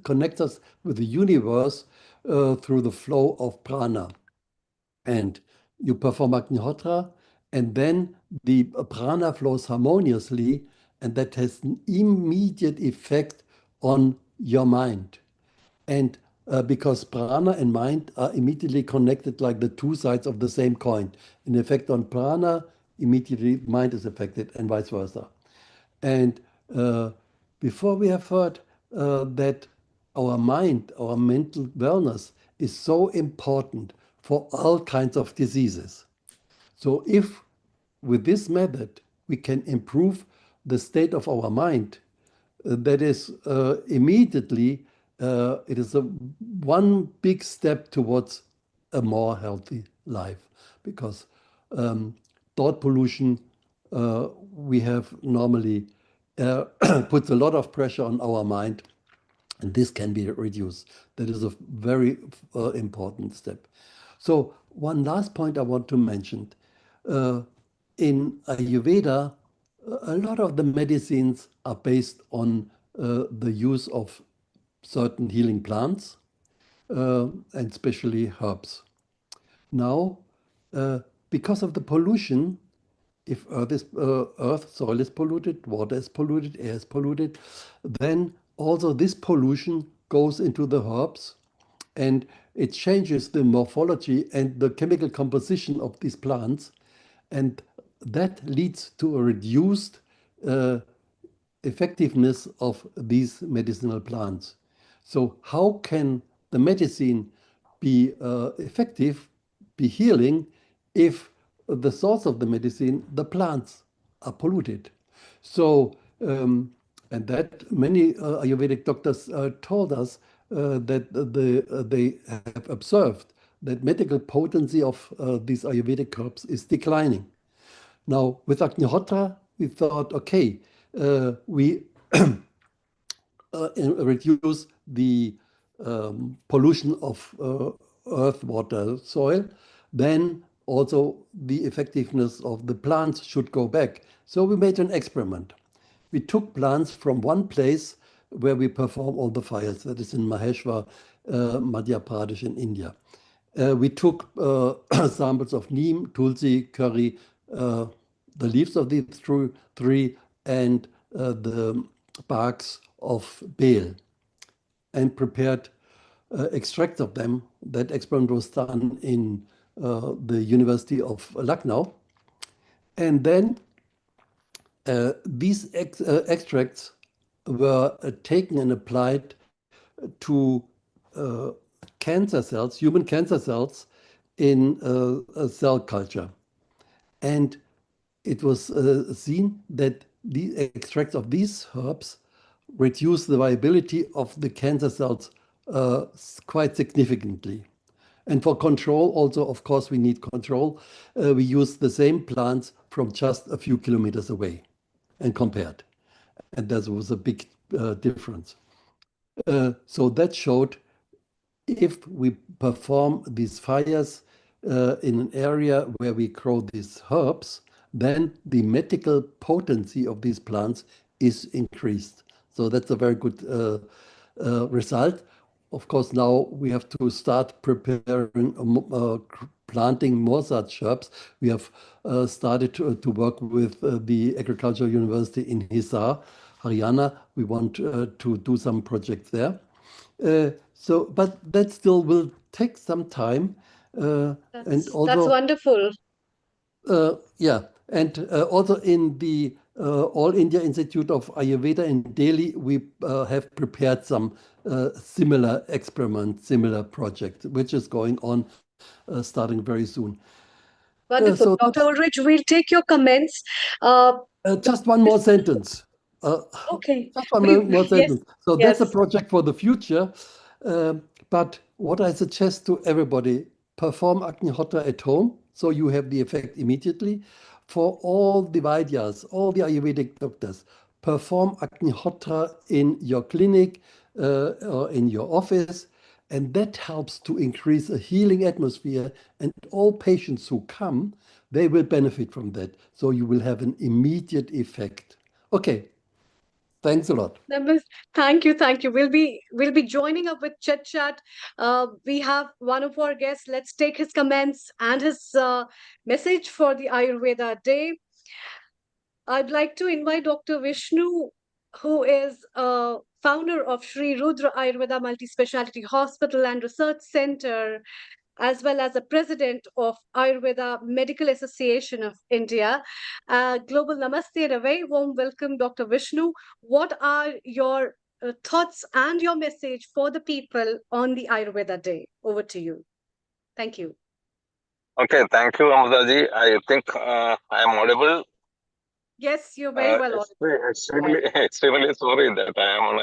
connects us with the universe through the flow of prana. And you perform Agnihotra, and then the prana flows harmoniously, and that has an immediate effect on your mind. And because prana and mind are immediately connected like the two sides of the same coin. An effect on prana, immediately mind is affected, and vice versa. And before we have heard that our mind, our mental wellness is so important for all kinds of diseases. So if with this method we can improve the state of our mind, that is immediately, it is one big step towards a more healthy life, because thought pollution we have normally puts a lot of pressure on our mind, and this can be reduced. That is a very important step. So one last point I want to mention. In Ayurveda, a lot of the medicines are based on the use of certain healing plants, and especially herbs. Now, because of the pollution, if earth, soil is polluted, water is polluted, air is polluted, then also this pollution goes into the herbs, and it changes the morphology and the chemical composition of these plants, and that leads to a reduced effectiveness of these medicinal plants. So how can the medicine be effective, be healing, if the source of the medicine, the plants, are polluted? So, and that many Ayurvedic doctors told us that they have observed that medical potency of these Ayurvedic herbs is declining. Now, with Agnihotra, we thought, okay, we reduce the pollution of earth, water, soil, then also the effectiveness of the plants should go back. So we made an experiment. We took plants from one place where we perform all the fires, that is in Maheshwar, Madhya Pradesh in India. We took samples of neem, tulsi, curry, the leaves of these three, and the barks of bale, and prepared extracts of them. That experiment was done in the University of Lucknow. And then these extracts were taken and applied to cancer cells, human cancer cells, in a cell culture. And it was seen that the extracts of these herbs reduce the viability of the cancer cells quite significantly. And for control, also, of course, we need control. We use the same plants from just a few kilometers away and compared. And there was a big difference. So that showed if we perform these fires in an area where we grow these herbs, then the medical potency of these plants is increased. So that's a very good result. Of course, now we have to start preparing, planting more such herbs. We have started to work with the Agricultural University in Hisar, Haryana. We want to do some projects there. But that still will take some time. That's wonderful. Yeah, and also in the All India Institute of Ayurveda in Delhi, we have prepared some similar experiments, similar projects, which is going on starting very soon. Wonderful. So Dr. Ulrich, we'll take your comments. just one more sentence. Okay. Just one more sentence. So that's a Yes. project for the future. But what I suggest to everybody, perform Agnihotra at home, so you have the effect immediately. For all the Vaidyas, all the Ayurvedic doctors, perform Agnihotra in your clinic or in your office, and that helps to increase a healing atmosphere. And all patients who come, they will benefit from that. So you will have an immediate effect. Okay. Thanks a lot. Thank you, thank you. We'll be joining up with Chit Chat. We have one of our guests. Let's take his comments and his message for the Ayurveda Day. I'd like to invite Dr. Vishnu, who is founder of Sri Rudra Ayurveda Multi-Speciality Hospital and Research Center, as well as the president of Ayurveda Medical Association of India. Global Namaste and a very warm welcome, Dr. Vishnu. What are your thoughts and your message for the people on the Ayurveda Day? Over to you. Thank you. Okay, thank you, Amrita. I think I am audible. Yes, you're very well audible. Extremely sorry that I am on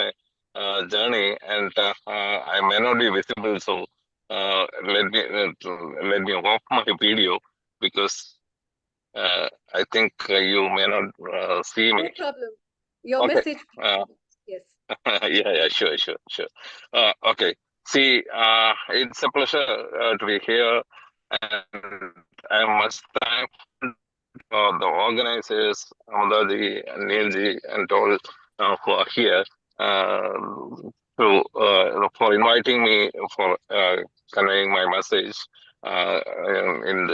a journey and I may not be visible. So let me off my video because I think you may not see me. No problem. Your message. Yes. Yeah, sure. Okay. See, it's a pleasure to be here, and I must thank the organizers, Amrita, Neilji, and all who are here for inviting me for conveying my message in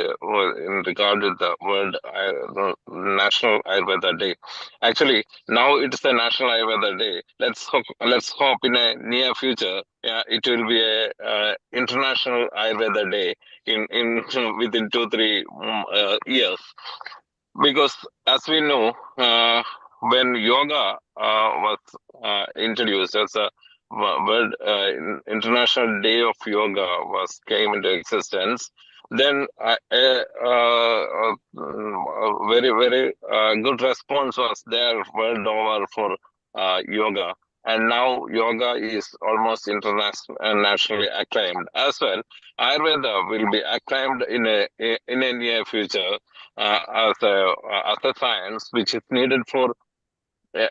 regard with the National Ayurveda Day. Actually, now it's the National Ayurveda Day. Let's hope in a near future, it will be a International Ayurveda Day in within 2-3 years. Because as we know, when yoga was introduced as a world International Day of Yoga came into existence, then a very good response was there world over for yoga. And now yoga is almost internationally acclaimed as well. Ayurveda will be acclaimed in a near future as a science which is needed for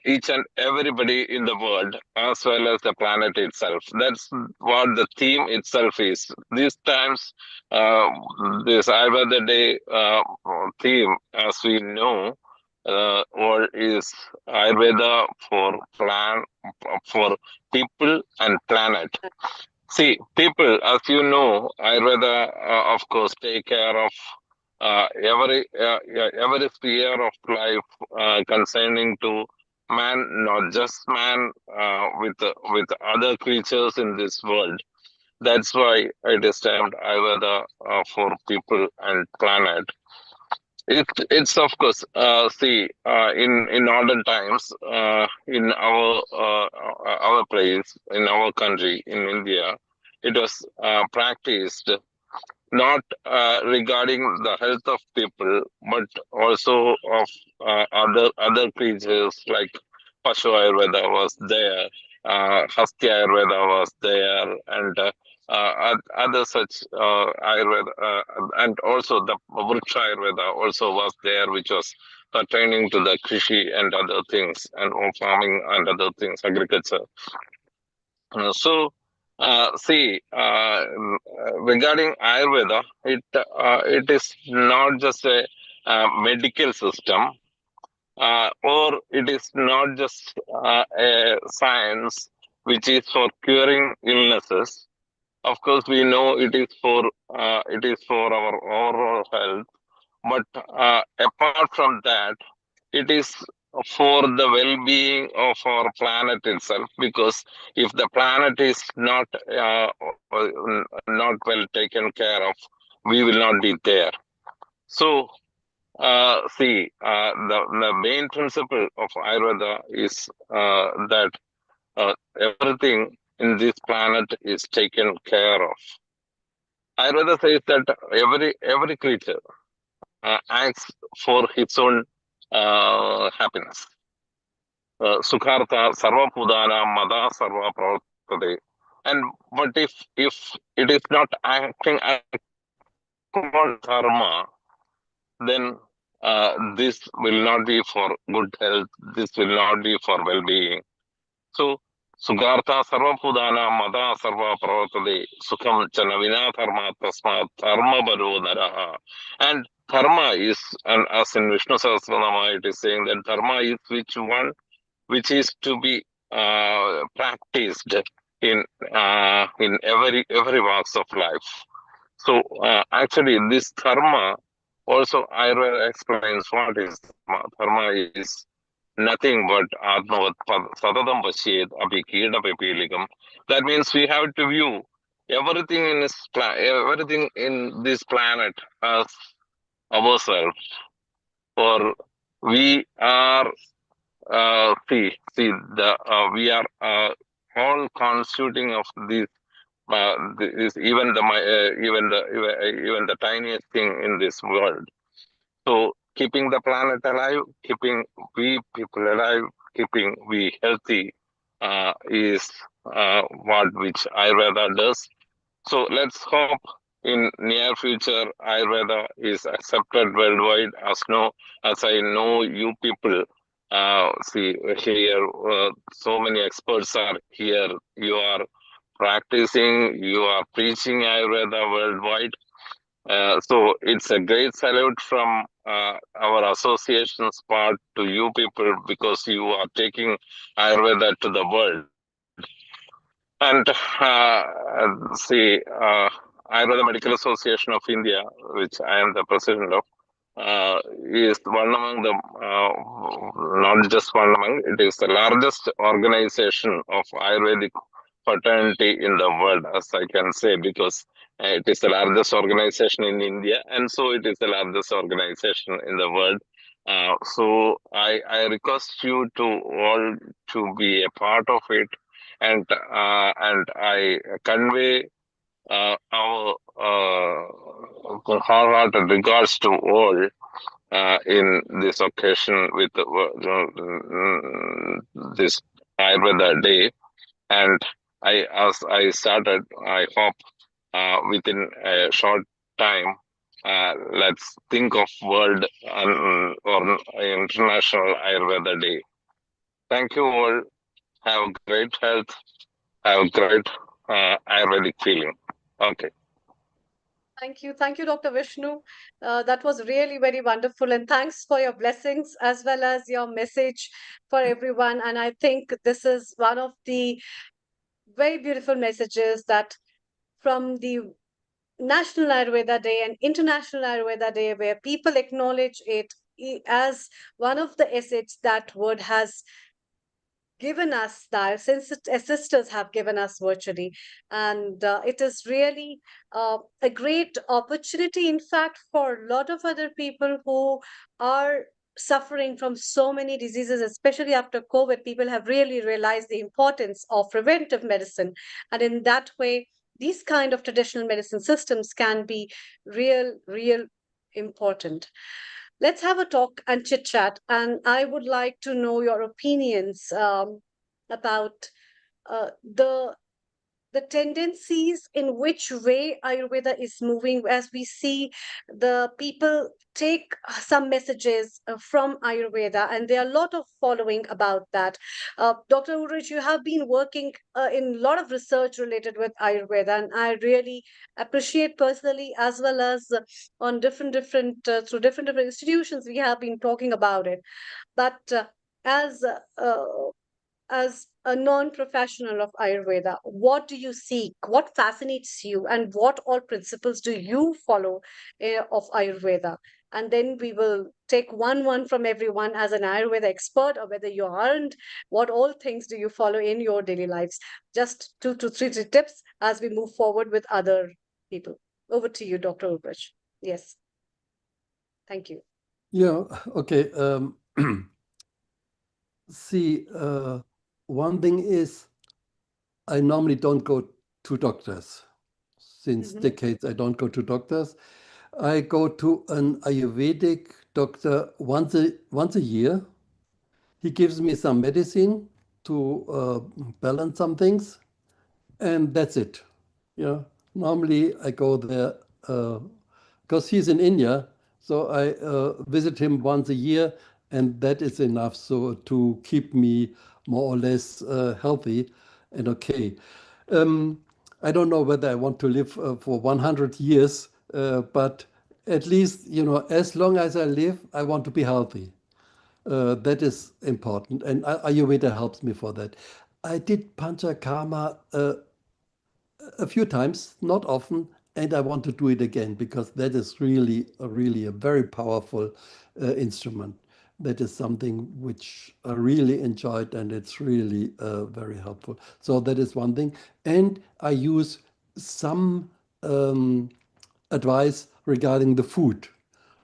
each and everybody in the world, as well as the planet itself. That's what the theme itself is. These times, this Ayurveda Day theme, as we know, or is Ayurveda for people and planet. See, people, as you know, Ayurveda, of course, take care of every sphere of life concerning to man, not just man, with other creatures in this world. That's why it is termed Ayurveda for people and planet. It's of course, see, in modern times, in our place, in our country, in India, it was practiced not regarding the health of people, but also of other creatures, like Pashu Ayurveda was there, Hastya Ayurveda was there, and other such Ayurveda, and also the Vriksha Ayurveda also was there, which was pertaining to the Krishi and other things, and farming and other things, agriculture. See, regarding Ayurveda, it is not just a medical system, or it is not just a science which is for curing illnesses. Of course, we know it is for our overall health, but apart from that, it is for the well-being of our planet itself. Because if the planet is not well taken care of, we will not be there. So, see, the main principle of Ayurveda is that everything in this planet is taken care of. Ayurveda says that every creature acts for its own happiness. Sukhartha sarva pudana mada sarva pravartate. And but if it is not acting upon dharma, then this will not be for good health. This will not be for well-being. So Sukhartha sarva pudana mada sarva pravartate sukham chanavina dharma tasmat dharma baro naraha. And dharma is, and as in Vishnu Sahasranama, it is saying that dharma is which is to be practiced in every walks of life. So actually, this dharma also Ayurveda explains what is dharma. Dharma is nothing but atmavat sadadam pasyet api kida pipilikam. That means we have to view everything in this planet as ourselves, or we are we are all constituting of this. This even the tiniest thing in this world. So keeping the planet alive, keeping we people alive, keeping we healthy is what which Ayurveda does. So let's hope in near future Ayurveda is accepted worldwide. As I know you people. See here, so many experts are here. You are practicing, you are preaching Ayurveda worldwide. So it's a great salute from our association's part to you people, because you are taking Ayurveda to the world. And see, Ayurveda Medical Association of India, which I am the president of, is one among the, not just one among, it is the largest organization of Ayurvedic fraternity in the world, as I can say, because it is the largest organization in India, and so it is the largest organization in the world. So I request you to all to be a part of it, and I convey our wholehearted regards to all in this occasion with this Ayurveda Day. And as I started, I hope within a short time, let's think of World or International Ayurveda Day. Thank you all. Have great health. Have great Ayurvedic feeling. Okay. Thank you. Thank you, Dr. Vishnu. That was really very wonderful. And thanks for your blessings as well as your message for everyone. And I think this is one of the very beautiful messages that from the National Ayurveda Day and International Ayurveda Day, where people acknowledge it as one of the assets that would has given us that since sisters have given us virtually, and it is really a great opportunity in fact for a lot of other people who are suffering from so many diseases, especially after COVID. People have really realized the importance of preventive medicine, and in that way these kind of traditional medicine systems can be real important. Let's have a talk and chit chat. And I would like to know your opinions about the tendencies in which way Ayurveda is moving, as we see the people take some messages from Ayurveda, and there are a lot of following about that. Dr. Ulrich, you have been working in a lot of research related with Ayurveda, and I really appreciate personally as well as on different through different institutions we have been talking about it. But as uh, as a non-professional of Ayurveda, what do you seek? What fascinates you? And what all principles do you follow of Ayurveda? And then we will take one from everyone as an Ayurveda expert, or whether you aren't. What all things do you follow in your daily lives? Just two to three tips as we move forward with other people. Over to you, Dr. Ulrich. Yes. Thank you. Yeah, okay. See, one thing is I normally don't go to doctors. Since decades, I don't go to doctors. I go to an Ayurvedic doctor once a year. He gives me some medicine to balance some things, and that's it. Yeah, normally I go there because he's in India, so I visit him once a year, and that is enough so to keep me more or less healthy and okay. I don't know whether I want to live for 100 years, but at least, as long as I live, I want to be healthy. That is important, and Ayurveda helps me for that. I did Panchakarma a few times, not often, and I want to do it again because that is really a very powerful instrument. That is something which I really enjoyed, and it's really very helpful. So that is one thing. And I use some advice regarding the food.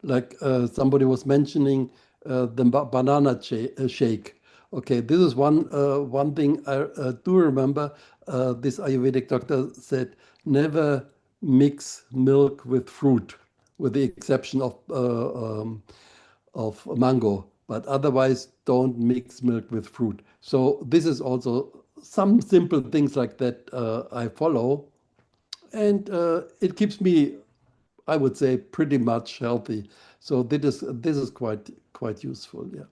Like somebody was mentioning the banana shake. Okay, this is one thing I do remember. This Ayurvedic doctor said, never mix milk with fruit, with the exception of mango. But otherwise, don't mix milk with fruit. So this is also some simple things like that I follow, and it keeps me, I would say, pretty much healthy. So this is quite useful, yeah.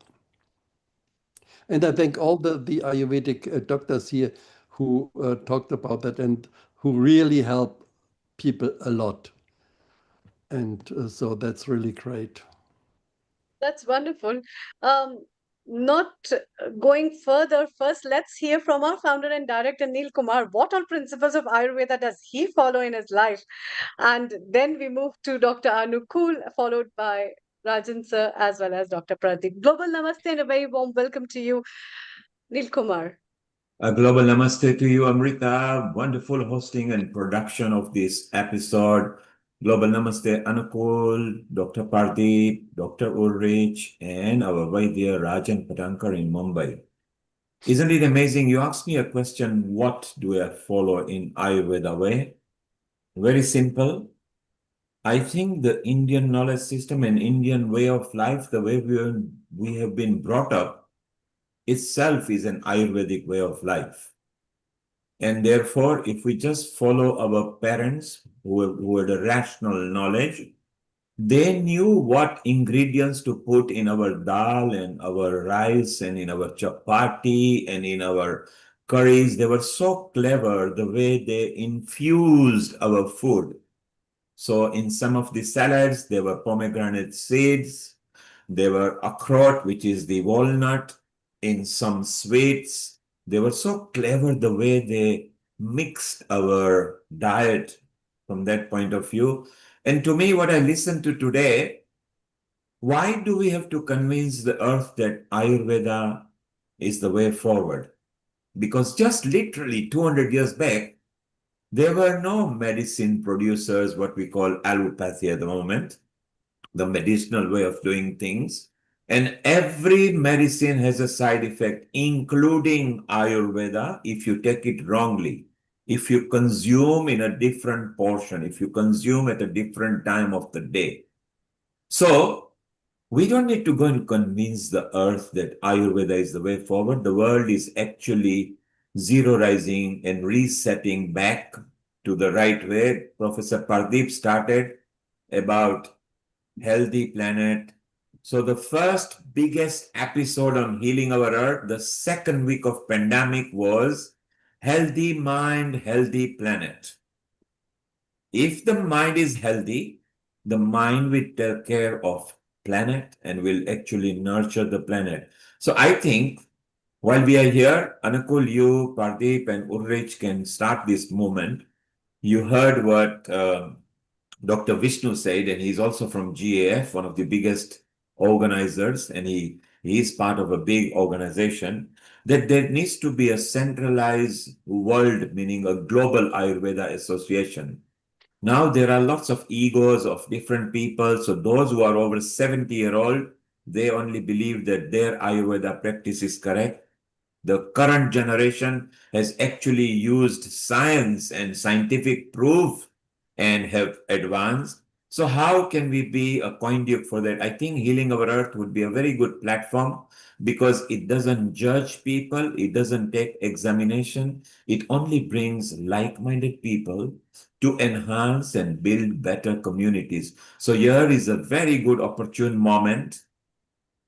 And I thank all the Ayurvedic doctors here who talked about that and who really help people a lot. And so that's really great. That's wonderful. Not going further, first let's hear from our founder and director Neil Kumar. What all principles of Ayurveda does he follow in his life? And then we move to Dr. Anukul, followed by Rajan sir, as well as Dr. Pradeep. Global Namaste and a very warm welcome to you, Neil Kumar. A global namaste to you, Amrita. Wonderful hosting and production of this episode. Global namaste, Anukul, Dr. Pardeep, Dr. Ulrich, and our Vaidya Rajan Patankar in Mumbai. Isn't it amazing? You asked me a question, what do I follow in Ayurveda way? Very simple. I think the Indian knowledge system and Indian way of life, the way we have been brought up, itself is an Ayurvedic way of life. And therefore, if we just follow our parents who had a rational knowledge, They knew what ingredients to put in our dal and our rice and in our chapati and in our curries. They were so clever the way they infused our food. So in some of the salads, there were pomegranate seeds. There were acroot, which is the walnut. In some sweets, they were so clever the way they mixed our diet from that point of view. And to me, what I listened to today, why do we have to convince the earth that Ayurveda is the way forward? Because just literally 200 years back, there were no medicine producers, what we call allopathy at the moment, the medicinal way of doing things. And every medicine has a side effect, including Ayurveda, if you take it wrongly. If you consume in a different portion, if you consume at a different time of the day. So we don't need to go and convince the earth that Ayurveda is the way forward. The world is actually zero-rising and resetting back to the right way. Professor Pardeep started about healthy planet. So the first biggest episode on healing our earth, the second week of pandemic, was healthy mind, healthy planet. If the mind is healthy, the mind will take care of planet and will actually nurture the planet. So I think while we are here, Anukul, you, Pardeep, and Ulrich can start this movement. You heard what Dr. Vishnu said, and he's also from GAF, one of the biggest organizers, and he is part of a big organization, that there needs to be a centralized world, meaning a global Ayurveda association. Now there are lots of egos of different people. So those who are over 70-year-old, they only believe that their Ayurveda practice is correct. The current generation has actually used science and scientific proof and have advanced. So how can we be a conduit for that? I think Healing Our Earth would be a very good platform because it doesn't judge people. It doesn't take examination. It only brings like-minded people to enhance and build better communities. So here is a very good opportune moment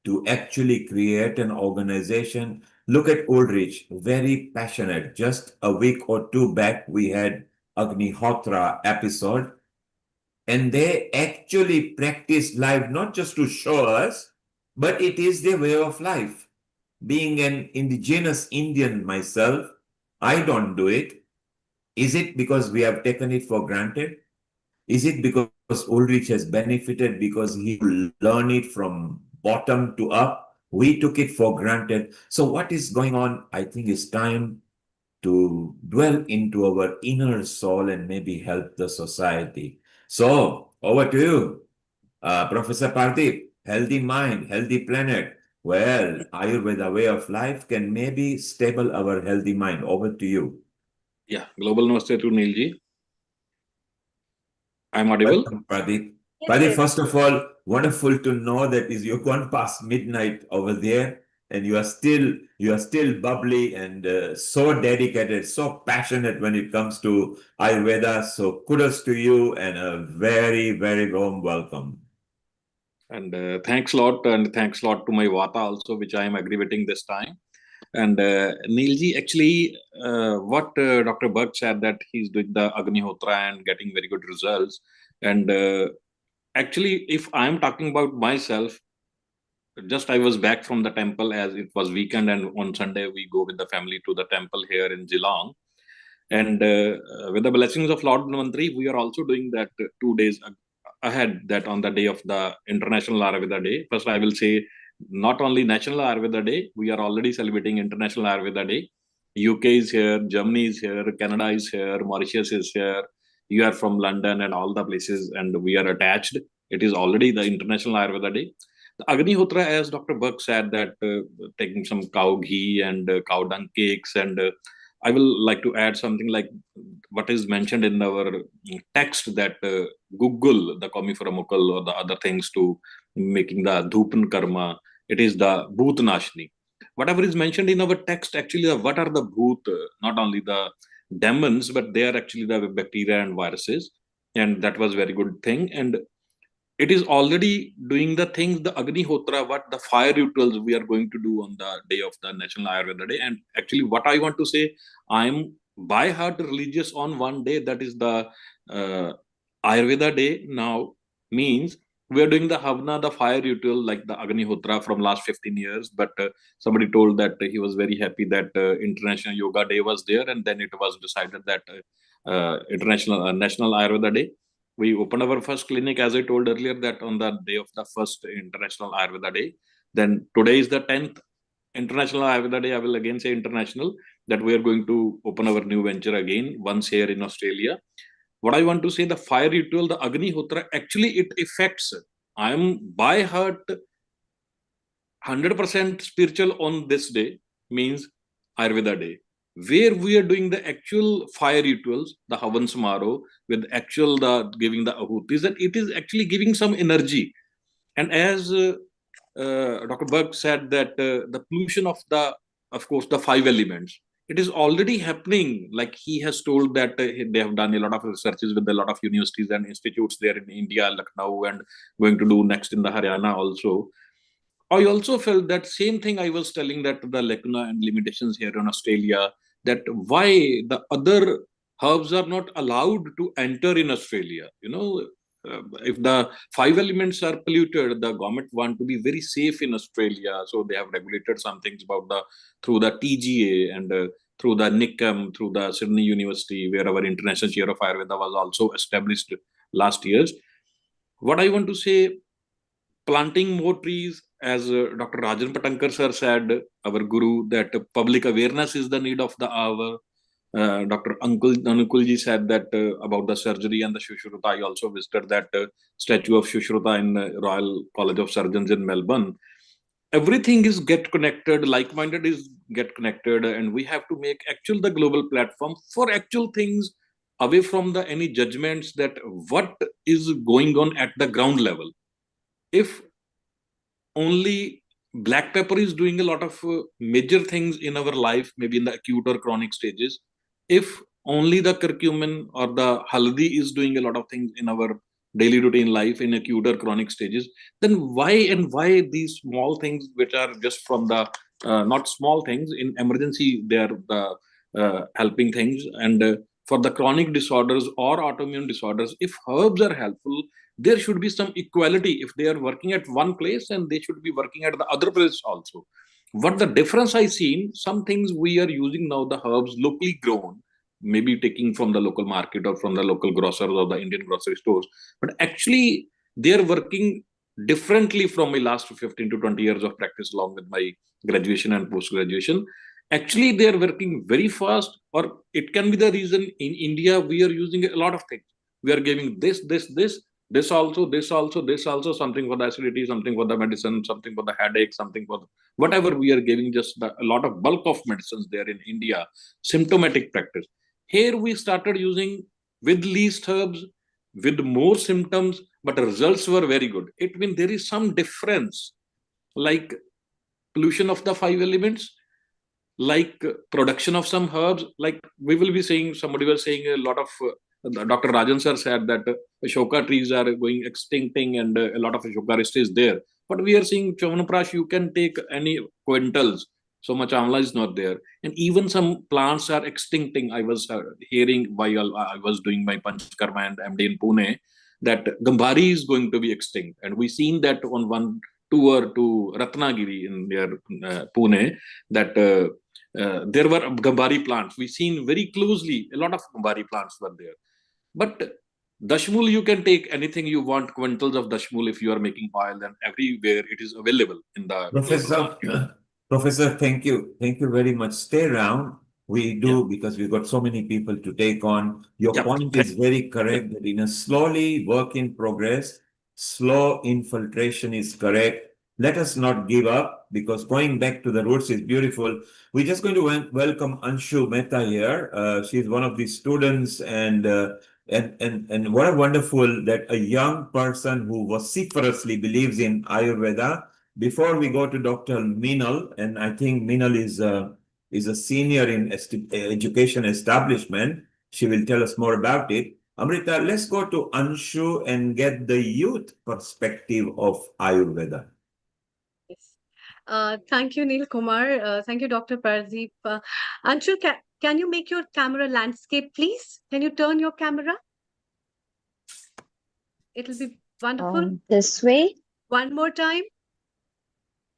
to actually create an organization. Look at Ulrich, very passionate. Just a week or two back, we had Agnihotra episode, and they actually practice life not just to show us, but it is their way of life. Being an indigenous Indian myself, I don't do it. Is it because we have taken it for granted? Is it because Ulrich has benefited because he learned it from bottom to up? We took it for granted. So what is going on? I think it's time to dwell into our inner soul and maybe help the society. So over to you, Professor Pardeep. Healthy mind, healthy planet. Well, Ayurveda way of life can maybe stable our healthy mind. Over to you. Yeah, global namaste to Neilji. I'm audible. Welcome, Pradeep. Pradeep, first of all, wonderful to know that you've gone past midnight over there, and you are still bubbly and so dedicated, so passionate when it comes to Ayurveda. So kudos to you and a very, very warm welcome. And thanks a lot, and thanks a lot to my Vata also, which I am aggravating this time. And Neilji, actually, what Dr. Burke said that he's doing the Agnihotra and getting very good results. And actually, if I'm talking about myself, just I was back from the temple as it was weekend, and on Sunday we go with the family to the temple here in Geelong. And with the blessings of Lord Dhanvantari, we are also doing that 2 days ahead, that on the day of the International Ayurveda Day. First, I will say not only National Ayurveda Day, we are already celebrating International Ayurveda Day. UK is here, Germany is here, Canada is here, Mauritius is here. You are from London and all the places, and we are attached. It is already the International Ayurveda Day. The Agnihotra, as Dr. Burke said, that taking some cow ghee and cow dung cakes, and I will like to add something like what is mentioned in our text, that Google, the Komiframukal or the other things to making the Dhupan Karma, it is the Bhoot Nashni. Whatever is mentioned in our text, actually, what are the Bhoot? Not only the demons, but they are actually the bacteria and viruses. And that was very good thing. And it is already doing the things, the Agnihotra, what the fire rituals we are going to do on the day of the National Ayurveda Day. And actually, what I want to say, I'm by heart religious on one day, that is the Ayurveda Day now, means we are doing the Havna, the fire ritual, like the Agnihotra from last 15 years. But somebody told that he was very happy that International Yoga Day was there, and then it was decided that National Ayurveda Day. We opened our first clinic, as I told earlier, that on the day of the first International Ayurveda Day. Then today is the 10th International Ayurveda Day. I will again say international, that we are going to open our new venture again, once here in Australia. What I want to say, the fire ritual, the Agnihotra, actually it affects. I am by heart 100% spiritual on this day, means Ayurveda Day, where we are doing the actual fire rituals, the Havan Samaro, with actual the giving the ahutis, and it is actually giving some energy. And as Dr. Berg said, that the pollution of course, the five elements, it is already happening. Like he has told that they have done a lot of researches with a lot of universities and institutes there in India, Lucknow, and going to do next in the Haryana also. I also felt that same thing I was telling, that the lacuna and limitations here in Australia, that why the other herbs are not allowed to enter in Australia. If the five elements are polluted, the government want to be very safe in Australia. So they have regulated some things about through the TGA and through the NICM, through the Sydney University, where our International Chair of Ayurveda was also established last years. What I want to say, planting more trees, as Dr. Rajan Patankar sir said, our guru, that public awareness is the need of the hour. Dr. Anukulji said that about the surgery and the Shushruta. I also visited that statue of Shushruta in Royal College of Surgeons in Melbourne. Everything is get connected, like-minded is get connected, and we have to make actual the global platform for actual things, away from the any judgments, that what is going on at the ground level. If only black pepper is doing a lot of major things in our life, maybe in the acute or chronic stages, if only the curcumin or the haldi is doing a lot of things in our daily routine life in acute or chronic stages, then why these small things, which are just from the not small things in emergency, they are the helping things. And for the chronic disorders or autoimmune disorders, if herbs are helpful, there should be some equality. If they are working at one place, and they should be working at the other place also. What the difference I seen, some things we are using now, the herbs locally grown, maybe taking from the local market or from the local grocers or the Indian grocery stores, but actually they are working differently from my last 15 to 20 years of practice, along with my graduation and post graduation. Actually they are working very fast, or it can be the reason in India we are using a lot of things. We are giving this also, something for the acidity, something for the medicine, something for the headache, something for whatever we are giving, just a lot of bulk of medicines there in India, symptomatic practice. Here we started using with least herbs, with more symptoms, but the results were very good. It means there is some difference, like pollution of the five elements, like production of some herbs. Like we will be saying, somebody was saying a lot of Dr. Rajan sir said that Ashoka trees are going extincting, and a lot of Ashoka is there. But we are seeing Chyawanprash, you can take any quintals, so much amla is not there. And even some plants are extincting. I was hearing while I was doing my Panchakarma and MD in Pune, that Gambhari is going to be extinct. And we seen that on one tour to Ratnagiri in near Pune, that there were Gambhari plants. We seen very closely, a lot of Gambhari plants were there. But Dashmul, you can take anything you want, quintals of Dashmul, if you are making oil, and everywhere it is available in the Professor, thank you. Thank you very much. Stay around. We do, because we've got so many people to take on. Your point is very correct, that in a slowly work in progress, slow infiltration is correct. Let us not give up, because going back to the roots is beautiful. We're just going to welcome Anshu Mehta here. She's one of the students, and what a wonderful that a young person who vociferously believes in Ayurveda. Before we go to Dr. Meenal, and I think Meenal is a senior in education establishment. She will tell us more about it. Amrita, let's go to Anshu and get the youth perspective of Ayurveda. Yes. Thank you, Neil Kumar. Thank you, Dr. Pardeep. Anshu, can you make your camera landscape, please? Can you turn your camera? It'll be wonderful. This way. One more time.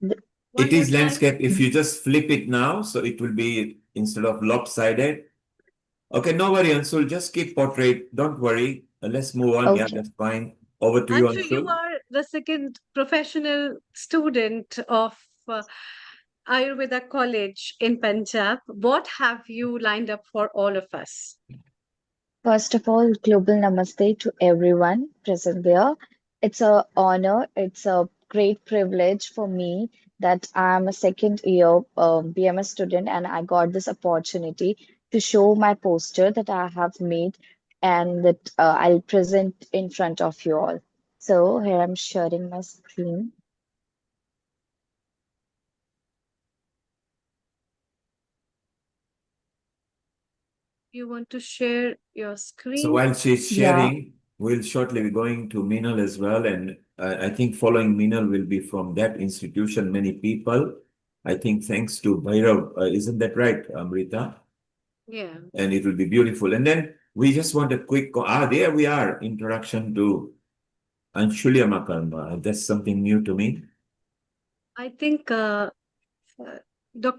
Th- One It more is time. landscape. If you just flip it now, so it will be instead of lopsided. Okay, no worry, Anshul. Just keep portrait. Don't worry. Let's move on. Yeah, Okay. that's fine. Over to you, Anshu, you Anshul. are the second professional student of Ayurveda College in Punjab. What have you lined up for all of us? First of all, global namaste to everyone present there. It's a honor. It's a great privilege for me that I'm a second year BMS student and I got this opportunity to show my poster that I have made and that I'll present in front of you all. So here I'm sharing my screen. You want to share your screen? So while she's Yeah. sharing, we'll shortly be going to Minal as well. And I think following Minal will be from that institution, many people. I think thanks to Bhairav, isn't that right, Amrita? Yeah. And it will be beautiful. And then we just want a quick, there we are, introduction to Anshulya Makarma. That's something new to me. I think Dr.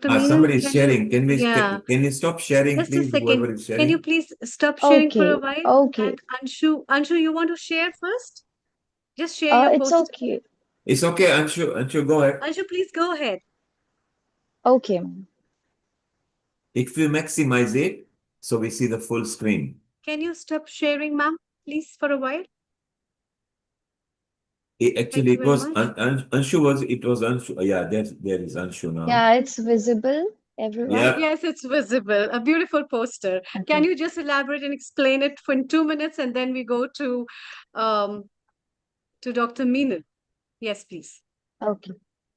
Meenal, Somebody's can sharing. you, yeah, Can you stop sharing, just a please, whoever second. is Can you sharing? please stop sharing for a Okay. while? Okay. And Anshu, you want to share first? Just share your It's post. okay. It's okay, Anshu, go ahead. Anshu, please go ahead. Okay. If you maximize it, so we see the full screen. Can you stop sharing, ma'am, please, for a while? Actually, Thank you it was very much. Anshu. Yeah, there is Anshu now. Yeah, it's visible, everyone. Yeah. Yes, it's visible. A beautiful poster. Can Okay. you just elaborate and explain it for in 2 minutes, and then we go to Dr. Meenal. Yes, please. Okay.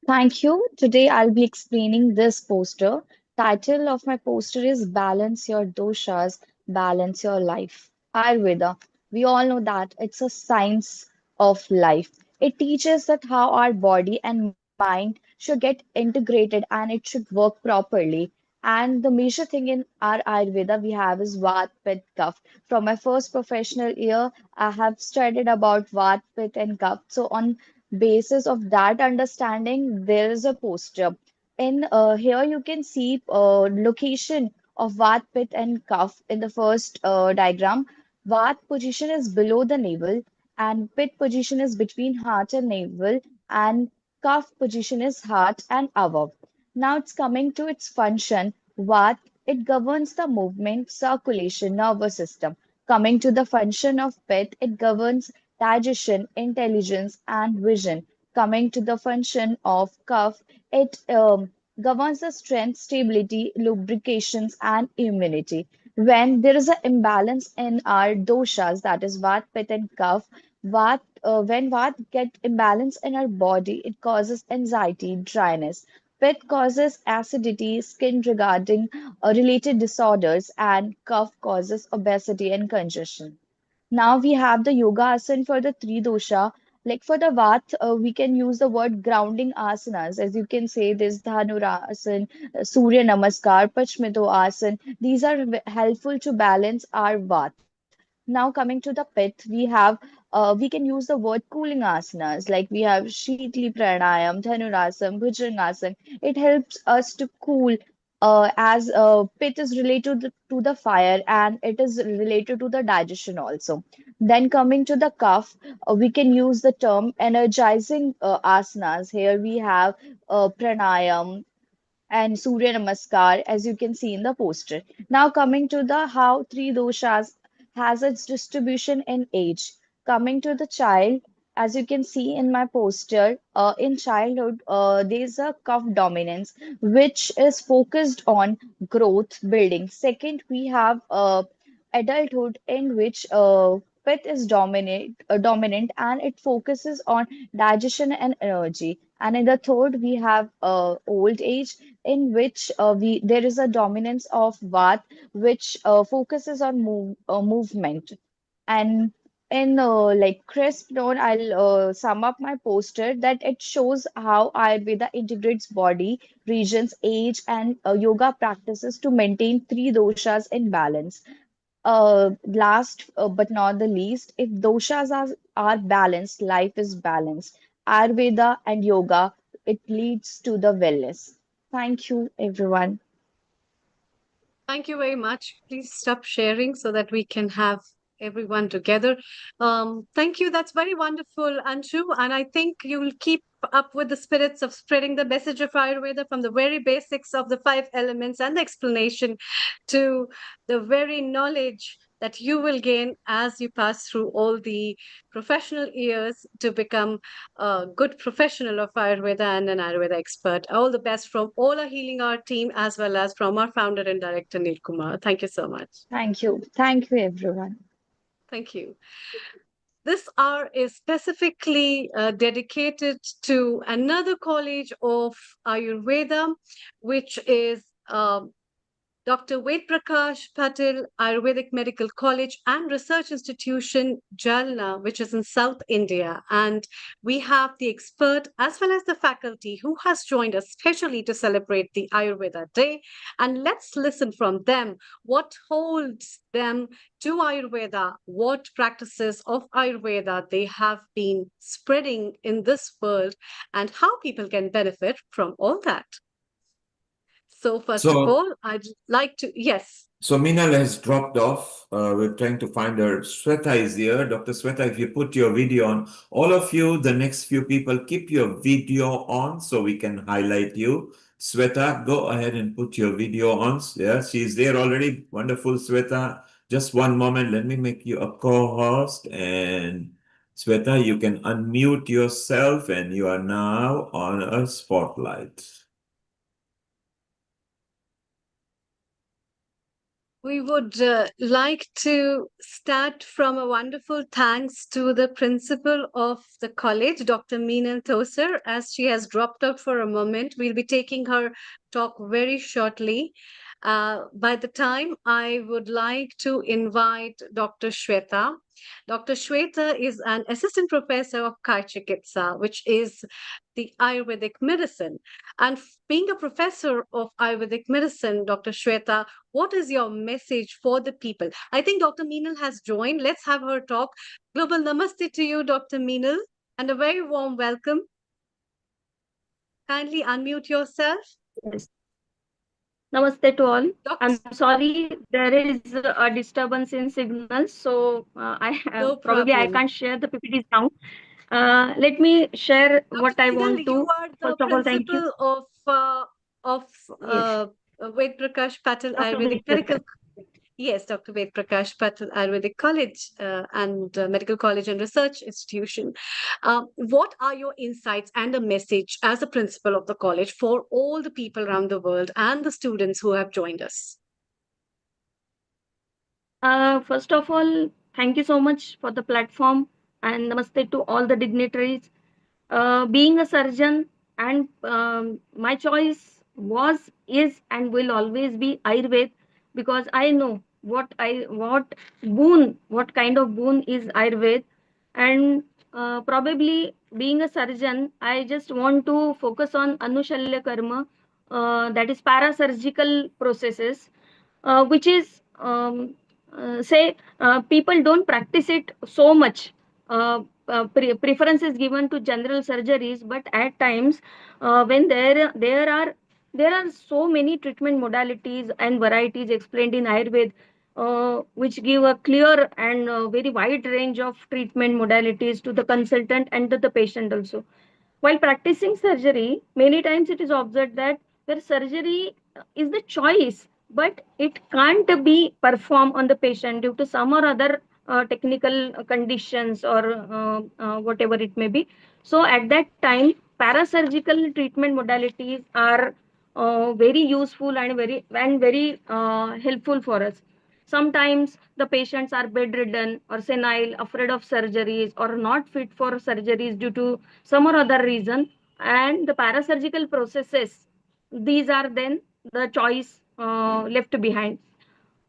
Thank you. Today I'll be explaining this poster. Title of my poster is Balance Your Doshas, Balance Your Life. Ayurveda. We all know that it's a science of life. It teaches that how our body and mind should get integrated and it should work properly. And the major thing in our Ayurveda we have is Vat, Pitta, Kapha. From my first professional year, I have studied about Vat, Pitta, and Kapha. So on basis of that understanding, there is a poster. In here, you can see location of Vat, Pitta, and Kapha in the first diagram. Vat position is below the navel, and Pitta position is between heart and navel, and Kapha position is heart and above. Now it's coming to its function. Vat, it governs the movement, circulation, nervous system. Coming to the function of Pitta, it governs digestion, intelligence, and vision. Coming to the function of Kapha, it governs the strength, stability, lubrications, and immunity. When there is an imbalance in our doshas, that is Vata, Pitta, and Kapha, when Vata get imbalance in our body, it causes anxiety, dryness. Pitta causes acidity, skin regarding related disorders, and Kapha causes obesity and congestion. Now we have the yoga asana for the three dosha. Like for the Vat, we can use the word grounding asanas. As you can say, this Dhanurasana, Surya Namaskar, Pachmito asana. These are helpful to balance our Vat. Now coming to the Pit, we can use the word cooling asanas. Like we have Shitli Pranayam, Dhanurasana, Bhujangasana. It helps us to cool as Pit is related to the fire and it is related to the digestion also. Then coming to the Kapha, we can use the term energizing asanas. Here we have pranayam and Surya Namaskar, as you can see in the poster. Now coming to the how three doshas has its distribution in age. Coming to the child, as you can see in my poster, in childhood, there is a cuff dominance, which is focused on growth building. Second, we have adulthood in which pith is dominant and it focuses on digestion and energy. And in the third, we have old age in which there is a dominance of Vat, which focuses on movement. And in like crisp note, I'll sum up my poster that it shows how Ayurveda integrates body, regions, age, and yoga practices to maintain three doshas in balance. Last but not the least, if are balanced, life is balanced. Ayurveda and yoga, it leads to the wellness. Thank you, everyone. Thank you very much. Please stop sharing so that we can have everyone together. Thank you. That's very wonderful, Anshu. And I think you will keep up with the spirits of spreading the message of Ayurveda from the very basics of the five elements and the explanation to the very knowledge that you will gain as you pass through all the professional years to become a good professional of Ayurveda and an Ayurveda expert. All the best from all our Healing Art team as well as from our founder and director, Neil Kumar. Thank you so much. Thank you. Thank you, everyone. Thank you. This hour is specifically dedicated to another college of Ayurveda, which is Dr. Ved Prakash Patil Ayurvedic Medical College and Research Institution, Jalna, which is in South India. And we have the expert as well as the faculty who has joined us specially to celebrate the Ayurveda Day. And let's listen from them what holds them to Ayurveda, what practices of Ayurveda they have been spreading in this world, and how people can benefit from all that. So first of all, I'd like to, yes. So Minal has dropped off. We're trying to find her. Sweta is here. Dr. Sweta, if you put your video on, all of you, the next few people, keep your video on so we can highlight you. Sweta, go ahead and put your video on. Yeah, she's there already. Wonderful, Sweta. Just one moment. Let me make you a co-host. And Sweta, you can unmute yourself and you are now on a spotlight. We would like to start from a wonderful thanks to the principal of the college, Dr. Meenal Tosar, as she has dropped out for a moment. We'll be taking her talk very shortly. By the time, I would like to invite Dr. Shweta. Dr. Shweta is an assistant professor of Kaya Chikitsa, which is the Ayurvedic medicine. And being a professor of Ayurvedic medicine, Dr. Shweta, what is your message for the people? I think Dr. Meenal has joined. Let's have her talk. Global Namaste to you, Dr. Meenal, and a very warm welcome. Kindly unmute yourself. Yes. Namaste to all. I'm sorry, there is a disturbance in signal, so probably I can't share the PPTs now. Let me share what I want to. First of all, thank you. Of Yes. Ved Prakash Patil Ayurvedic Medical. Yes, Dr. Ved Prakash Patil Ayurvedic College and Medical College and Research Institution. What are your insights and a message as a principal of the college for all the people around the world and the students who have joined us? First of all, thank you so much for the platform and namaste to all the dignitaries. Being a surgeon and my choice was, is, and will always be Ayurveda because I know what kind of boon is Ayurveda, and probably being a surgeon, I just want to focus on Anushalya Karma, that is parasurgical processes, which is people don't practice it so much. Preference is given to general surgeries, but at times when there are so many treatment modalities and varieties explained in Ayurveda, which give a clear and very wide range of treatment modalities to the consultant and to the patient also. While practicing surgery, many times it is observed that where surgery is the choice, but it can't be performed on the patient due to some or other technical conditions or whatever it may be. So at that time, parasurgical treatment modalities are very useful and very helpful for us. Sometimes the patients are bedridden or senile, afraid of surgeries, or not fit for surgeries due to some or other reason. And the parasurgical processes, these are then the choice left behind.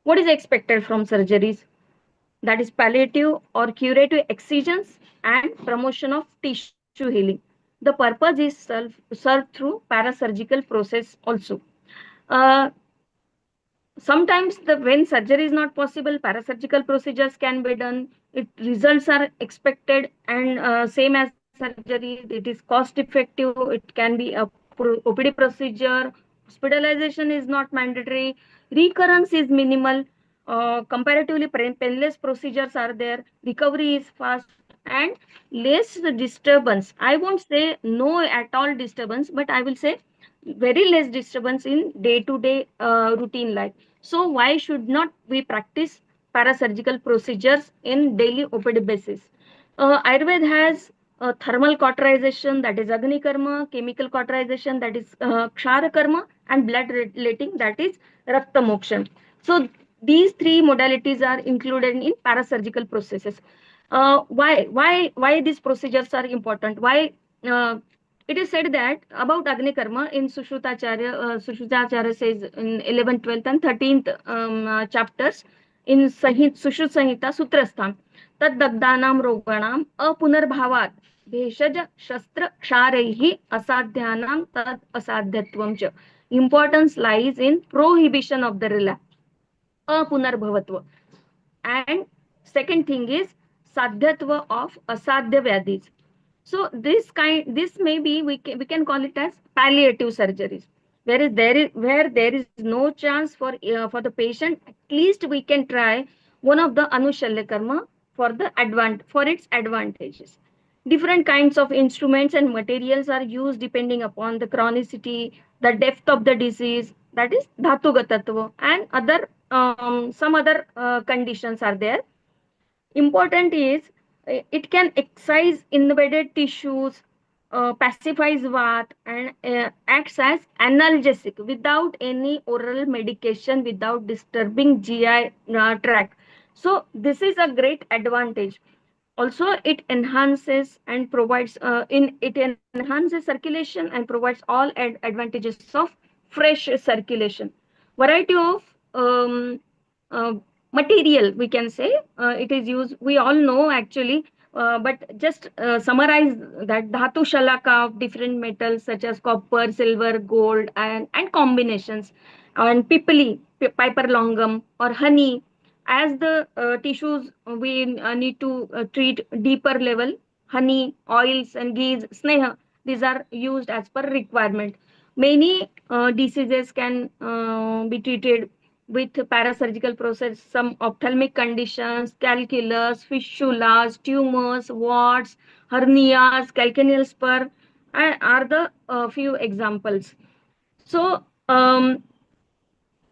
What is expected from surgeries? that is palliative or curative excisions and promotion of tissue healing. The purpose is served through parasurgical process also. Uh, Sometimes when surgery is not possible, parasurgical procedures can be done. It results are expected and same as surgery. It is cost effective. It can be a OPD procedure. Hospitalization is not mandatory. Recurrence is minimal. Comparatively, painless procedures are there. Recovery is fast and less disturbance. I won't say no at all disturbance, but I will say very less disturbance in day-to-day routine life. So why should not we practice parasurgical procedures in daily OPD basis? Ayurveda has thermal cauterization, that is Agnikarma, chemical cauterization, that is Kshaраkarma, and blood relating, that is Rakta Mokshan. So these three modalities are included in parasurgical processes. Why these procedures are important? Why it is said that about Agnikarma in Sushrutacharya says in 11th, 12th, and 13th chapters in Sushruta Samhita Sutrasthan, Tad Dagdanam Roganam Apunarbhavat Bheshaj Shastra Ksharaihi Asadhyanam Tad Asadhyatvam Cha. Importance lies in prohibition of the relapse, Apunarbhavatva. And second thing is Sadhyatva of Asadhya Vyadhis. So this may be we can call it as palliative surgeries, where there is no chance for the patient. At least we can try one of the Anushalya karma for its advantages. Different kinds of instruments and materials are used depending upon the chronicity, the depth of the disease, that is dhatu gatatva, and other some other conditions are there. Important is it can excise invaded tissues, pacifies vat, and acts as analgesic without any oral medication, without disturbing GI tract. So this is a great advantage. Also, it enhances and provides it enhances circulation and provides all advantages of fresh circulation. Variety of uh, material, we can say, it is used, we all know actually, but just summarize that dhatu shalaka of different metals such as copper, silver, gold, and combinations, and pipali, piper longum, or honey. As the tissues we need to treat deeper level, honey, oils, and ghees, sneha, these are used as per requirement. Many diseases can be treated with parasurgical process. Some ophthalmic conditions, calculus, fistulas, tumors, warts, hernias, calcaneal spur are the few examples. So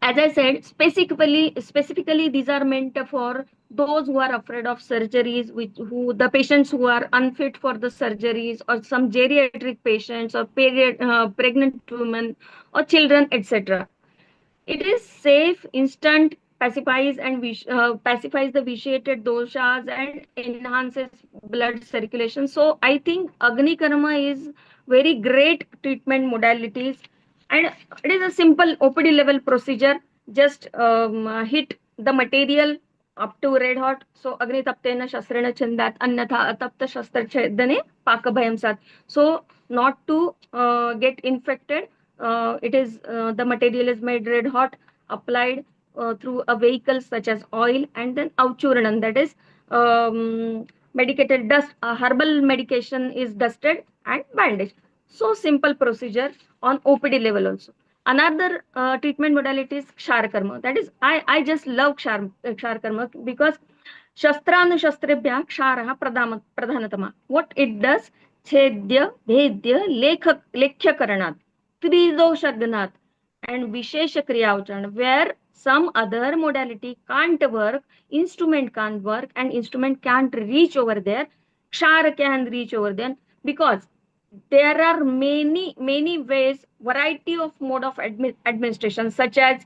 as I said, specifically these are meant for those who are afraid of surgeries, who the patients who are unfit for the surgeries, or some geriatric patients, or pregnant women, or children, etc. It is safe, instant, pacifies the vitiated doshas and enhances blood circulation. So I think Agni Karma is very great treatment modalities, and it is a simple OPD level procedure. Just hit the material up to red hot. So Agni Taptena Shastrena Chandat Annatha Atapta Shastra Chedane Pakabhayam Sat. So not to get infected, the material is made red hot, applied through a vehicle such as oil, and then avchuranam, that is medicated dust, herbal medication is dusted and bandaged. So simple procedure on OPD level also. Another treatment modality is Kshaраkarma. That is, I just love Kshaраkarma because Shastrebhya Ksharaha Pradhanatama. What it does, Chedya, Bhedya, Lekhya Karanat, Tridoshagnath, and Vishesha Kriyauchan, where some other modality can't work, instrument can't work, and instrument can't reach over there, Kshara can reach over there, because there are many ways, variety of mode of administration, such as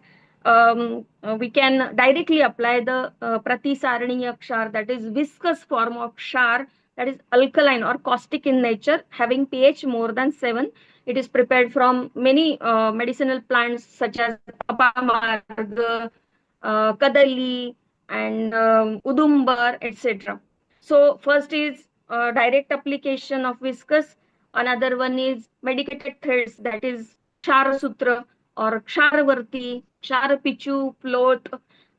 we can directly apply the pratisaraniya kshar, that is viscous form of kshar, that is alkaline or caustic in nature, having pH more than 7. It is prepared from many medicinal plants such as apamarga, kadali, and Udumbar, etc. So first is direct application of viscous. Another one is medicated threads, that is Kshara Sutra or Ksharavati, Kshara Pichu, float,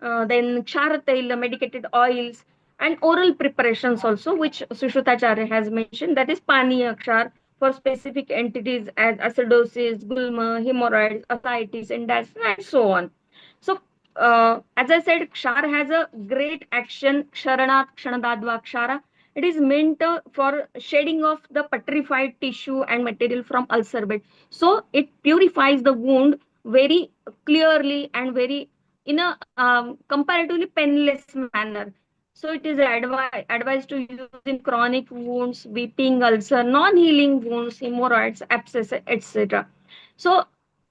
then Kshara Taila, medicated oils, and oral preparations also, which Sushrutacharya has mentioned, that is Pani Akshar for specific entities as acidosis, gulma, hemorrhoids, ascites, and so on. So, as I said, Kshar has a great action, Ksharanat, Kshanadadva Kshara. It is meant for shedding off the petrified tissue and material from ulcer bed. So, it purifies the wound very clearly and very in a comparatively painless manner. So, it is advised to use in chronic wounds, weeping ulcer, non-healing wounds, hemorrhoids, abscess, etc. So,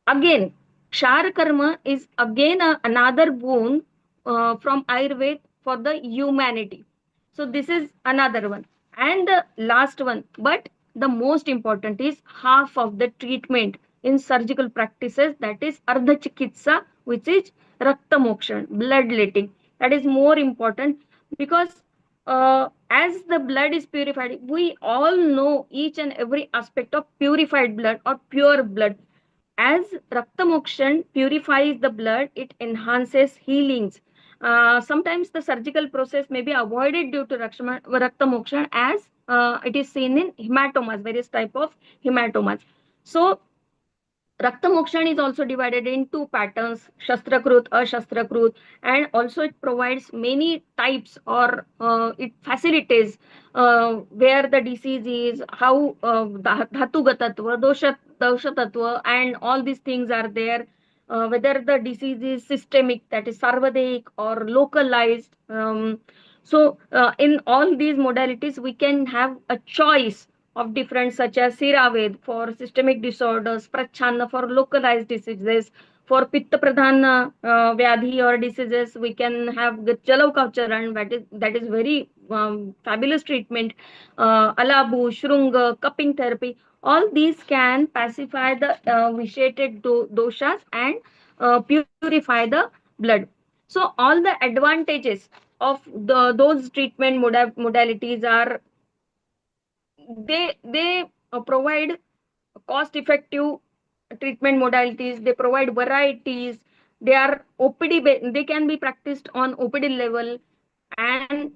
again, Kshar Karma is again another boon from Ayurveda for the humanity. So this is another one. And the last one, but the most important is half of the treatment in surgical practices, that is Ardha Chikitsa, which is Rakta Mokshan, bloodletting. That is more important because as the blood is purified, we all know each and every aspect of purified blood or pure blood. As Rakta Mokshan purifies the blood, it enhances healings. Sometimes the surgical process may be avoided due to Rakta Mokshan, as it is seen in hematomas, various type of hematomas. So Rakta Mokshan is also divided in two patterns, Shastrakrut, Ashastrakrut, and also it provides many types, or it facilitates where the disease is, how Dhatuga Tattva, Dosha Tattva, and all these things are there. Whether the disease is systemic, that is Sarvadaic, or localized. In all these modalities, we can have a choice of different, such as Siraved for systemic disorders, Prachana for localized diseases, for Pitta Pradhana Vyadhi or diseases, we can have the Chalavkavcharan, that is very fabulous treatment, Alabu, Shrunga, cupping therapy. All these can pacify the vitiated doshas and purify the blood. So all the advantages of those treatment modalities are they provide cost effective treatment modalities, they provide varieties, they are they can be practiced on OPD level, and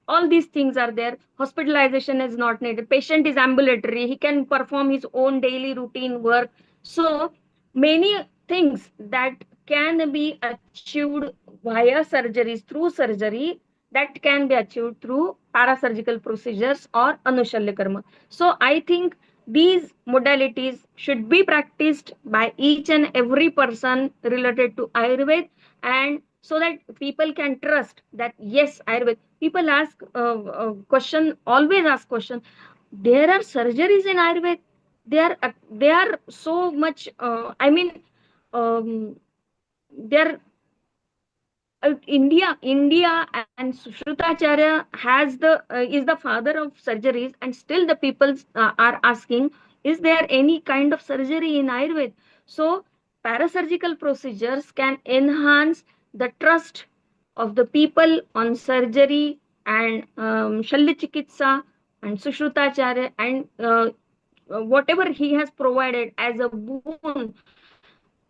all these things are there. Hospitalization is not needed, patient is ambulatory, he can perform his own daily routine work. So many things that can be achieved via surgeries, through surgery, that can be achieved through parasurgical procedures or Anushalya Karma. So I think these modalities should be practiced by each and every person related to Ayurveda, and so that people can trust that yes, Ayurveda. People ask question, always ask question. There are surgeries in Ayurveda. They are so much. They are India and Sushrutacharya has is the father of surgeries, and still the people are asking, is there any kind of surgery in Ayurveda? So parasurgical procedures can enhance the trust of the people on surgery, and Shalya Chikitsa and Sushrutacharya, and whatever he has provided as a boon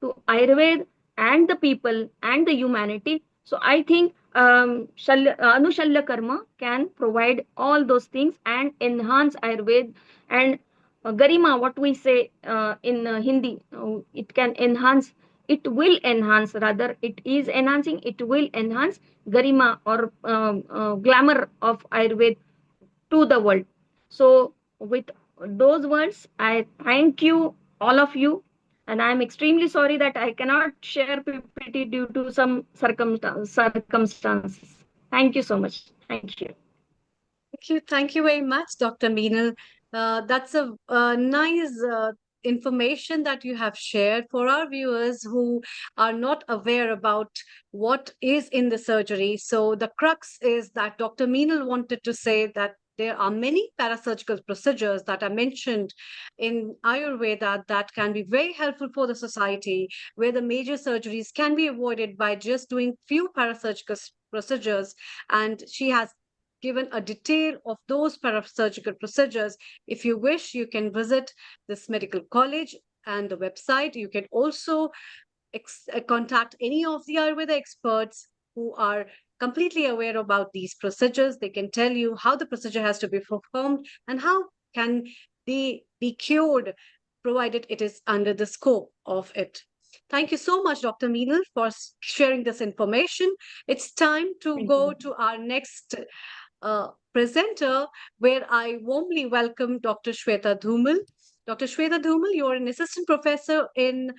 to Ayurveda and the people and the humanity. So I think Anushalya Karma can provide all those things and enhance Ayurveda, and Garima, what we say in Hindi, it can enhance, it will enhance, rather, it is enhancing, it will enhance Garima or glamour of Ayurveda to the world. So, with those words, I thank you, all of you, and I'm extremely sorry that I cannot share PPT due to some circumstances. Thank you so much. Thank you. Thank you very much, Dr. Meenal. That's a nice information that you have shared for our viewers who are not aware about what is in the surgery. So the crux is that Dr. Meenal wanted to say that there are many parasurgical procedures that are mentioned in Ayurveda that can be very helpful for the society, where the major surgeries can be avoided by just doing few parasurgical procedures, and she has given a detail of those parasurgical procedures. If you wish, you can visit this medical college and the website. You can also contact any of the Ayurveda experts who are completely aware about these procedures. They can tell you how the procedure has to be performed and how can they be cured, provided it is under the scope of it. Thank you so much, Dr. Meenal, for sharing this information. It's time to go to our next presenter, where I warmly welcome Dr. Shweta Dhumal. Dr. Shweta Dhumal, you are an assistant professor in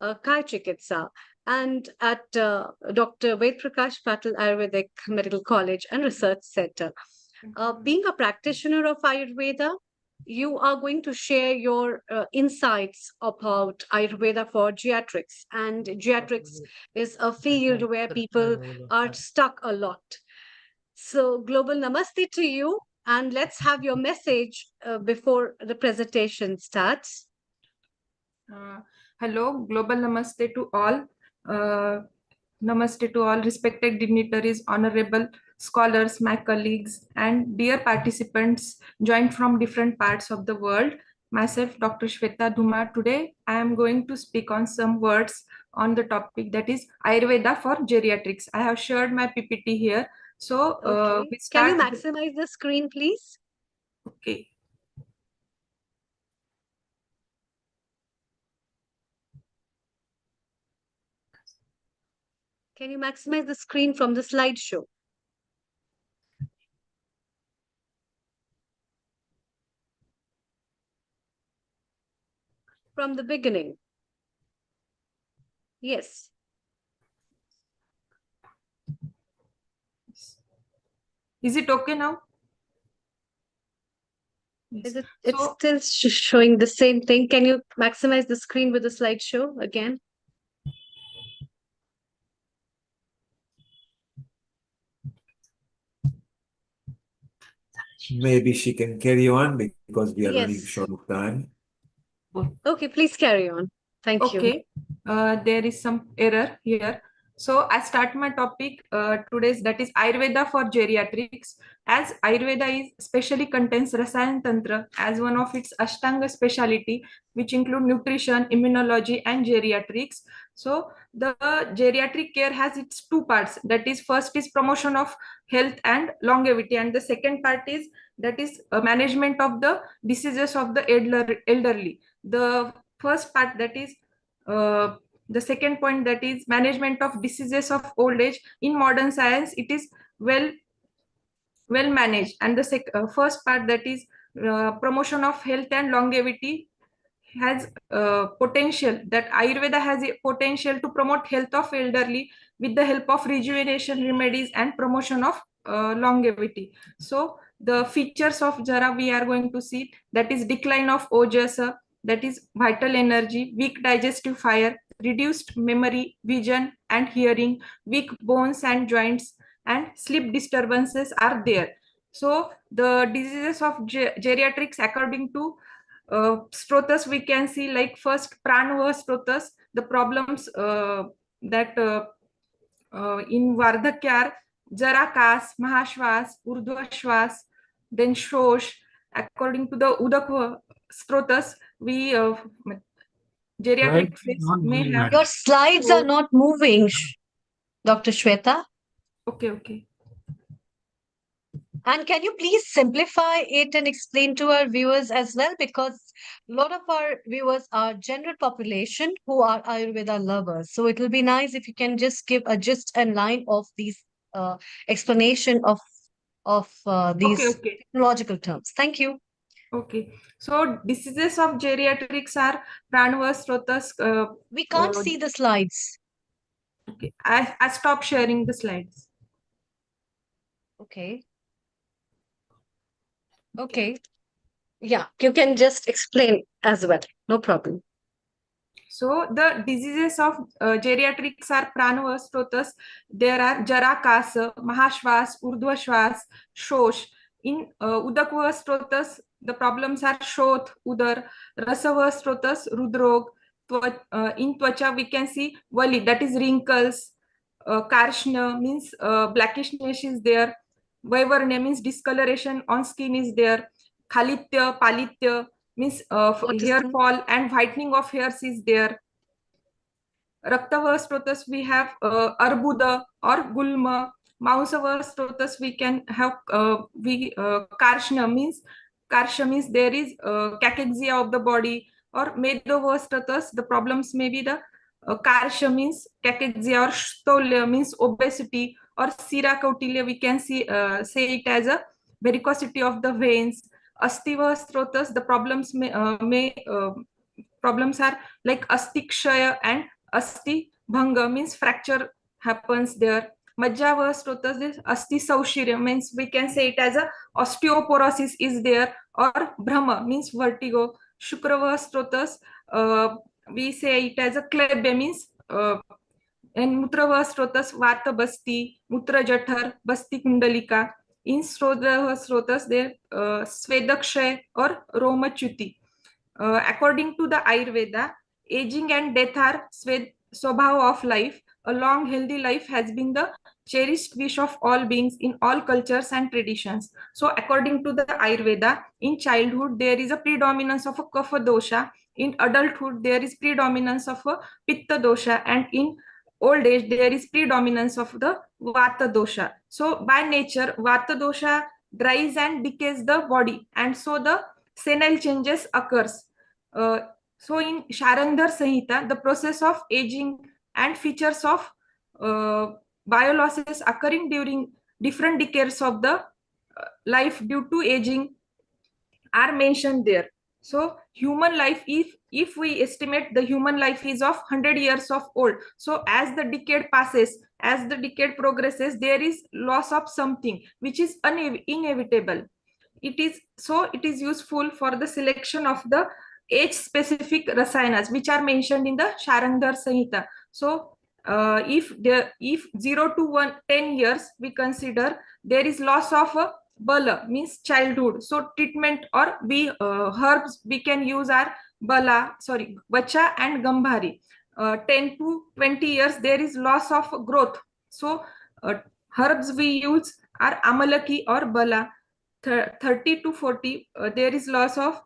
Kai Chikitsa and at Dr. Ved Prakash Patil Ayurvedic Medical College and Research Center. Being a practitioner of Ayurveda, you are going to share your insights about Ayurveda for geriatrics. And geriatrics is a field where people are stuck a lot. So, global namaste to you, and let's have your message before the presentation starts. Hello, global namaste to all. Namaste to all respected dignitaries, honorable scholars, my colleagues, and dear participants joined from different parts of the world. Myself, Dr. Shweta Dhumal. Today, I am going to speak on some words on the topic that is Ayurveda for geriatrics. I have shared my PPT here. So, we start. Can you maximize the screen, please? Okay. Can you maximize the screen from the slideshow? From the beginning. Yes. Is it okay now? Is it? It's still showing the same thing. Can you maximize the screen with the slideshow again? Maybe she can carry on because we are running short of time. Okay, please carry on. Thank you. Okay, there is some error here. So I start my topic today's, that is Ayurveda for geriatrics. As Ayurveda is specially contains Rasayana Tantra as one of its Ashtanga speciality, which include nutrition, immunology, and geriatrics. So the geriatric care has its two parts. That is, first is promotion of health and longevity, and the second part is management of the diseases of the elderly. The first part, that is the second point, that is management of diseases of old age. In modern science, it is well managed, and the first part, that is promotion of health and longevity, has potential, that Ayurveda has a potential to promote health of elderly with the help of rejuvenation remedies and promotion of longevity. So the features of Jara we are going to see, that is decline of ojasa, that is vital energy, weak digestive fire, reduced memory, vision and hearing, weak bones and joints, and sleep disturbances are there. So the diseases of geriatrics according to Strotas, we can see, like first Pranava Strotas, the problems that in Vardhakyar, Jarakas, Mahashwas, Urdhvashwas, then Shosh. According to the Udak Strotas, we geriatric phase may have. Your slides are not moving, Dr. Shweta. Okay. And can you please simplify it and explain to our viewers as well? Because a lot of our viewers are general population who are Ayurveda lovers. So it will be nice if you can just give a gist and line of these explanation of these technological terms. Thank you. Okay. So diseases of geriatrics are Pranava Strotas. We can't see the slides. Okay. I stop sharing the slides. Okay. Yeah, you can just explain as well. No problem. So the diseases of geriatrics are Pranava Strotas. There are Jarakas, Mahashwas, Urdhvashwas, Shosh. In Udakva Strotas, the problems are Shoth, Udar, Rasava Strotas, Rudrog. In Twacha, we can see Vali, that is wrinkles, Karshna means blackishness is there. Vaivarnya means discoloration on skin is there. Khalitya, palitya means hair fall and whitening of hairs is there. Raktava strotas we have arbuda or gulma. Mausava strotas we can have Karshna means there is cachexia of the body, or Medova strotas the problems may be the Karsha means cachexia, or Stolya means obesity, or Sira Kautilya we can say it as a varicosity of the veins. Astiva strotas the problems problems are like astikshaya and asti bhanga means fracture happens there. Majjava strotas is asti saushirya means we can say it as a osteoporosis is there, or brahma means vertigo. Shukrava strotas we say it as a klebya means and mutrava strotas vata basti, mutra jathar, basti kundalika. In srodha strotas there svedakshay or romachuti. According to the Ayurveda, aging and death are swabhava of life. A long, healthy life has been the cherished wish of all beings in all cultures and traditions. So, according to the Ayurveda, in childhood there is a predominance of a kapha dosha. In adulthood there is predominance of a pitta dosha, and in old age there is predominance of the vata dosha. So, by nature, vata dosha dries and decays the body, and so the senile changes occurs. So in Sharandhar Samhita, the process of aging and features of biolosses occurring during different decades of the life due to aging are mentioned there. So human life, if we estimate the human life is of 100 years of old, so as the decade passes, as the decade progresses, there is loss of something which is inevitable. It is useful for the selection of the age specific rasayanas which are mentioned in the Sharandhar Samhita. So if 0 to 10 years we consider, there is loss of bala means childhood. So treatment or herbs we can use are vacha and gambhari. 10 to 20 years there is loss of growth. So herbs we use are amalaki or bala. 30 to 40 there is loss of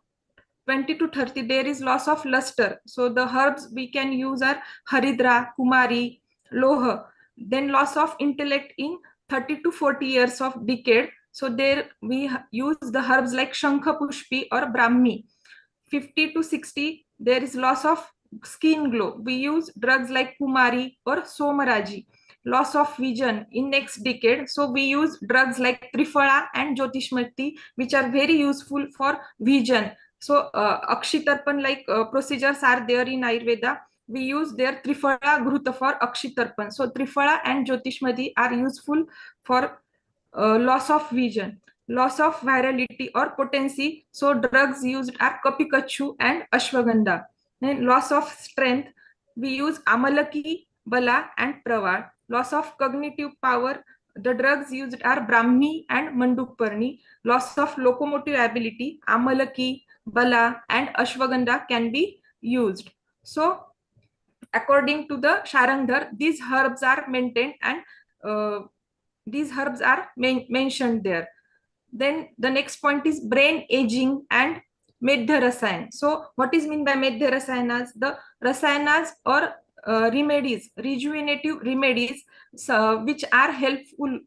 20 to 30 there is loss of luster. So the herbs we can use are haridra, kumari, loha. Then loss of intellect in 30 to 40 years of decade. So there we use the herbs like shankha pushpi or brahmi. 50 to 60 there is loss of skin glow. We use drugs like kumari or somaraji. Loss of vision in next decade, so we use drugs like triphala and jyotishmati which are very useful for vision. So akshitarpan like procedures are there in Ayurveda. We use their triphala ghruta for akshitarpan. So triphala and jyotishmati are useful for loss of vision. Loss of virality or potency, so drugs used are kapikachu and ashwagandha. Then loss of strength, we use amalaki, bala and pravar. Loss of cognitive power, the drugs used are brahmi and mandukparni. Loss of locomotive ability, amalaki, bala and ashwagandha can be used. So according to the Sharandhar, these herbs are maintained, and these herbs are mentioned there. Then the next point is brain aging and Medhya Rasayan. So what is meant by Medhya Rasayanas? The Rasayanas or remedies, rejuvenative remedies which are helpful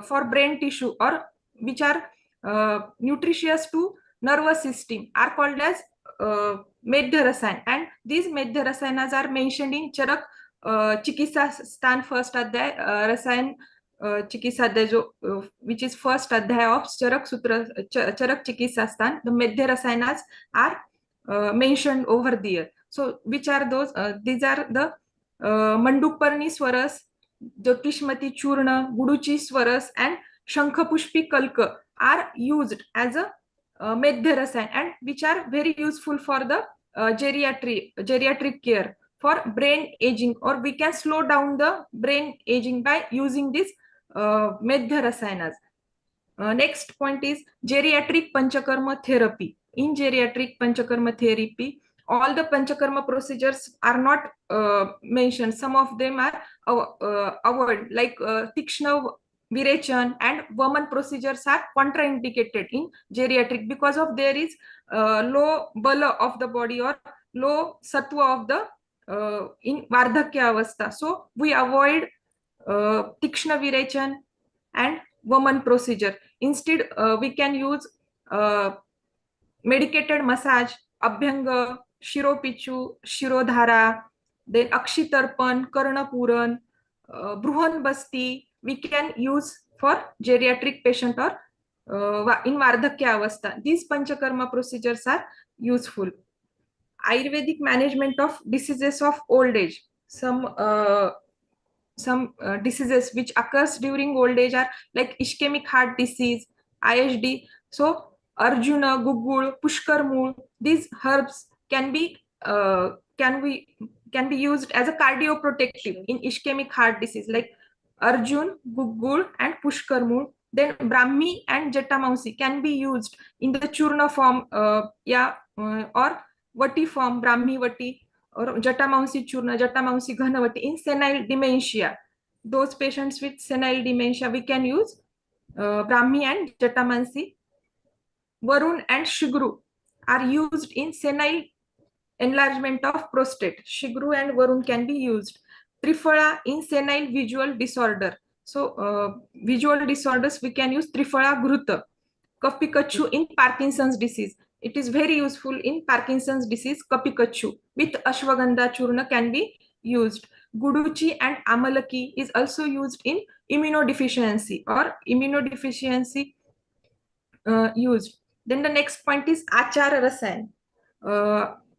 for brain tissue or which are nutritious to nervous system are called as Medhya Rasayan. And these Medhya Rasayanas are mentioned in Charak Chikitsa Stan first Adhyay Rasayan Chikitsa Adhyay which is first Adhyay of Charak Sutra Charak Chikitsa Stan. The Medhya Rasayanas are mentioned over there. So which are those? These are the Mandukparni Swaras, Jyotishmati Churna, Guduchi Swaras and Shankhapushpi Kalka are used as a Medhya Rasayan, and which are very useful for the geriatric care for brain aging, or we can slow down the brain aging by using this Medhya Rasayanas. Next point is geriatric Panchakarma therapy. In geriatric Panchakarma therapy, all the Panchakarma procedures are not mentioned. Some of them are avoided, like Tikshna Virechan and Vaman procedures are contraindicated in geriatric because of there is low bala of the body or low sattva of the in Vardhakya Avastha. So we avoid Tikshna Virechan and Vaman procedure. Instead, we can use medicated massage, Abhyanga, Shiropichu, Shirodhara, then Akshitarpan, Karnapuran, Bruhan Basti, we can use for geriatric patient or in Vardhakya Avastha. These Panchakarma procedures are useful. Ayurvedic management of diseases of old age. Some diseases which occurs during old age are like ischemic heart disease, ISD. So Arjuna, Gugul, Pushkarmul, these herbs can be used as a cardioprotective in ischemic heart disease, like Arjun, Gugul, and Pushkarmul. Then Brahmi and Jatamausi can be used in the Churna form, or Vati form, Brahmi Vati, or Jatamausi Churna, Jatamausi Ghanavati in senile dementia. Those patients with senile dementia, we can use Brahmi and Jatamansi. Varun and Shigru are used in senile enlargement of prostate. Shigru and Varun can be used. Triphala in senile visual disorder. So visual disorders, we can use Triphala Gruta. Kapikachu in Parkinson's disease. It is very useful in Parkinson's disease. Kapikachu with Ashwagandha Churna can be used. Guduchi and Amalaki is also used in immunodeficiency or immunodeficiency used. Then the next point is Achara Rasayan.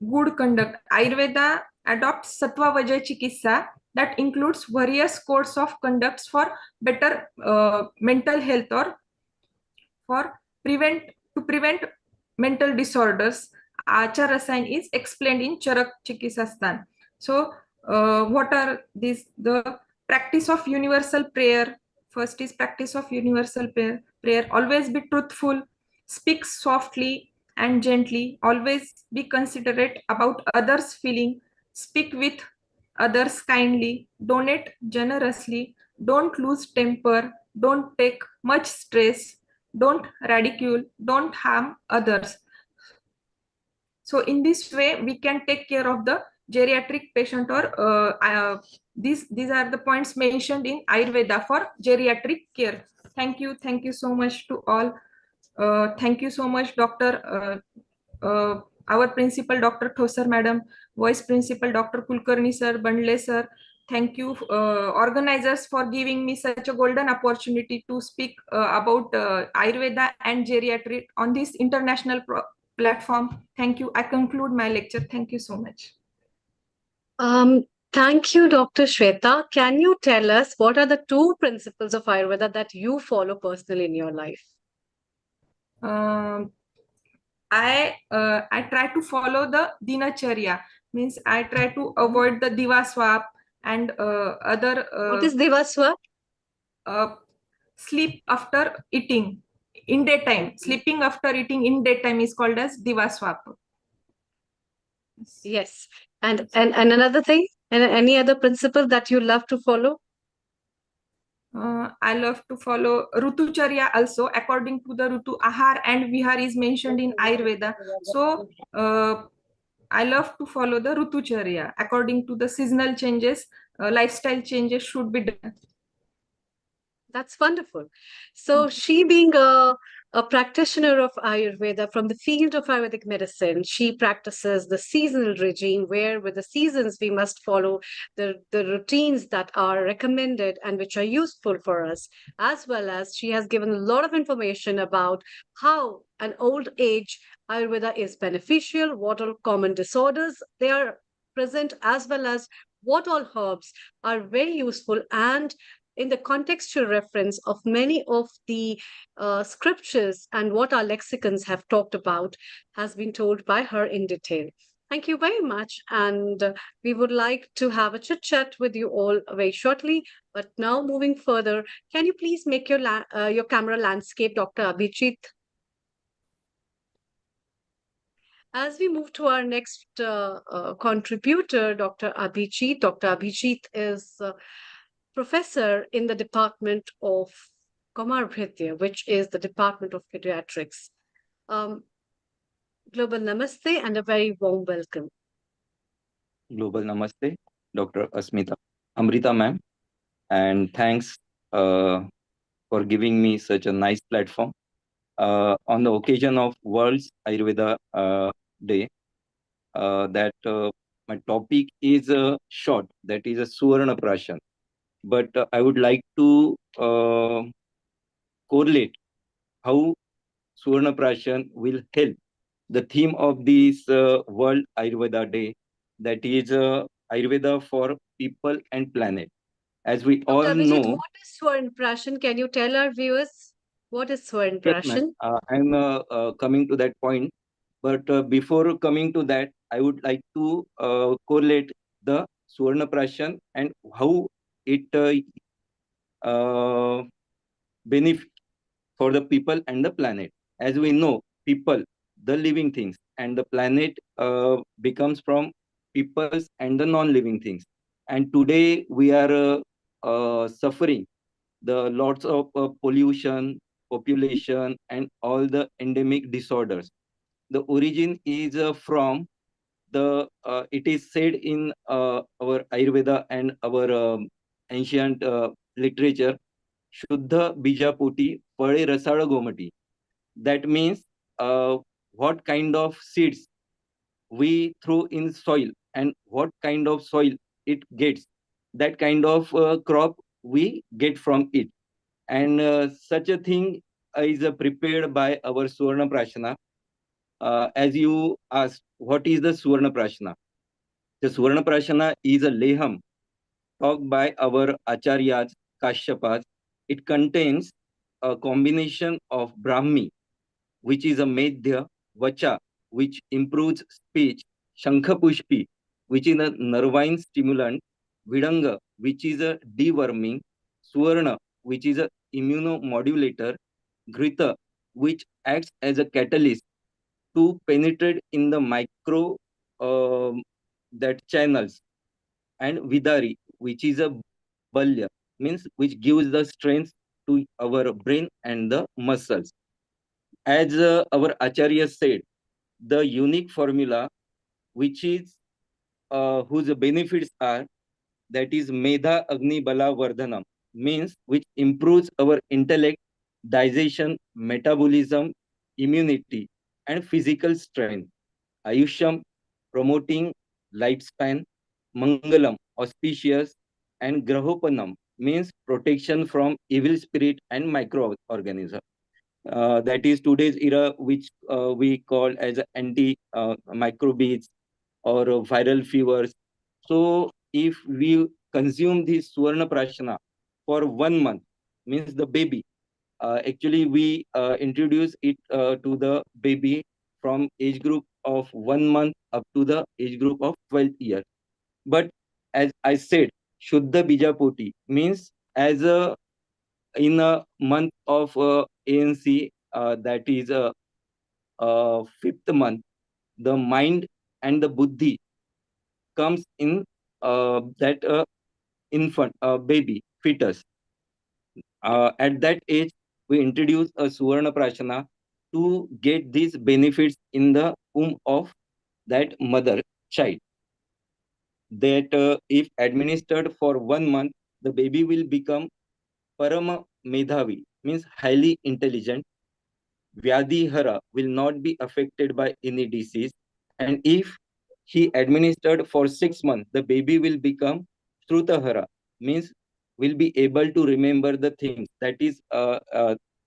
Good conduct. Ayurveda adopts Sattva Vajay Chikitsa that includes various codes of conducts for better mental health or to prevent mental disorders. Achar Rasayan is explained in Charak Chikisastan. So what are these? The practice of universal prayer. First is practice of universal prayer. Always be truthful, speak softly and gently, always be considerate about others' feeling, speak with others kindly, donate generously, don't lose temper, don't take much stress, don't ridicule, don't harm others. So in this way, we can take care of the geriatric patient, or these are the points mentioned in Ayurveda for geriatric care. Thank you so much to all. Thank you so much, Dr. Our principal, Dr. Thosar Madam, Vice Principal, Dr. Kulkarni Sir, Bandle Sir. Thank you, organizers, for giving me such a golden opportunity to speak about Ayurveda and geriatric on this international platform. Thank you. I conclude my lecture. Thank you so much. Thank you, Dr. Shweta. Can you tell us what are the 2 principles of Ayurveda that you follow personally in your life? I try to follow the dinacharya, means I try to avoid the divaswap and other. What is divaswap? Sleep after eating in daytime. Sleeping after eating in daytime is called as divaswap. Yes. And another thing, and any other principle that you love to follow? I love to follow Rutucharya also, according to the Rutu. Ahar and Vihar is mentioned in Ayurveda. So I love to follow the Rutucharya. According to the seasonal changes, lifestyle changes should be done. That's wonderful. So she being a practitioner of Ayurveda from the field of Ayurvedic medicine, she practices the seasonal regime where with the seasons we must follow the routines that are recommended and which are useful for us, as well as she has given a lot of information about how an old age Ayurveda is beneficial, what all common disorders they are present, as well as what all herbs are very useful and in the contextual reference of many of the scriptures and what our lexicons have talked about has been told by her in detail. Thank you very much. And we would like to have a chit chat with you all very shortly. But now moving further, can you please make your camera landscape, Dr. Abhijit? As we move to our next contributor, Dr. Abhijit. Dr. Abhijit is professor in the Department of Kumar, which is the Department of Pediatrics. Global Namaste and a very warm welcome. Global Namaste, Dr. Amrita ma'am, and thanks for giving me such a nice platform on the occasion of World's Ayurveda Day. That my topic is short, that is a Suvarna Prashan, but I would like to correlate how Suvarna Prashan will help the theme of this World Ayurveda Day, that is Ayurveda for people and planet. As we all Dr. Abhijit, know, what is Swarn Prashan? Can you tell our viewers what is Swarn yes, ma'am, Prashan? I'm coming to that point. But before coming to that, I would like to correlate the Suvarna Prashan and how it benefit for the people and the planet. As we know, people, the living things, and the planet becomes from peoples and the non-living things. And today we are suffering the lots of pollution, population, and all the endemic disorders. The origin is from the it is said in our Ayurveda and our ancient literature, Shuddha Bijapoti Pale Rasada Gomati. That means what kind of seeds we throw in soil and what kind of soil it gets, that kind of crop we get from it. And such a thing is prepared by our Suvarna Prashana. As you asked, what is the Suvarna Prashana? The Suvarna Prashana is a leham taught by our Acharyas, Kashyapas. It contains a combination of Brahmi, which is a Medhya, Vacha, which improves speech, Shankhapushpi, which is a nervine stimulant, Vidanga, which is a deworming, Suvarna, which is a immunomodulator, Grita, which acts as a catalyst to penetrate in the micro that channels, and Vidari, which is a balya, means which gives the strength to our brain and the muscles. As our Acharya said, the unique formula, which is whose benefits are, that is Medha Agni Bala Vardhanam, means which improves our intellect, digestion, metabolism, immunity, and physical strength. Ayusham, promoting lifespan, Mangalam, auspicious, and Grahopanam, means protection from evil spirit and microorganism. That is today's era, which we call as anti microbeads or viral fevers. So if we consume this Suvarna Prashana for 1 month, means the baby, actually we introduce it to the baby from age group of 1 month up to the age group of 12 years. But as I said, Shuddha Bijapoti means as a in a month of ANC, that is a fifth month, the mind and the buddhi comes in that infant, baby, fetus. At that age, we introduce a Suvarna Prashana to get these benefits in the womb of that mother child. That if administered for 1 month, the baby will become Parama Medhavi, means highly intelligent. Vyadihara will not be affected by any disease. And if he administered for 6 months, the baby will become Shrutahara, means will be able to remember the things. That is,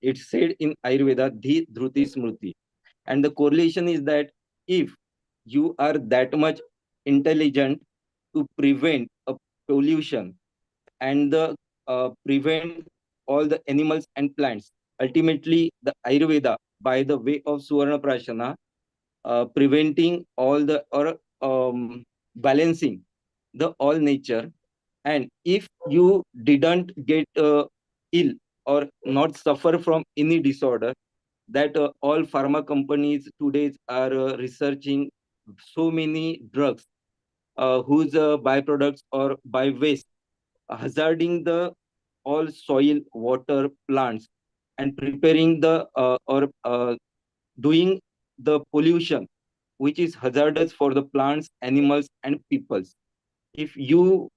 it's said in Ayurveda, Dhi Dhruti Smriti. And the correlation is that if you are that much intelligent to prevent a pollution and the prevent all the animals and plants, ultimately the Ayurveda, by the way of Suvarna Prashana, preventing all the or balancing the all nature. And if you didn't get ill or not suffer from any disorder, that all pharma companies today are researching so many drugs whose byproducts or by waste hazarding the all soil, water, plants, and preparing the or doing the pollution which is hazardous for the plants, animals, and peoples. If you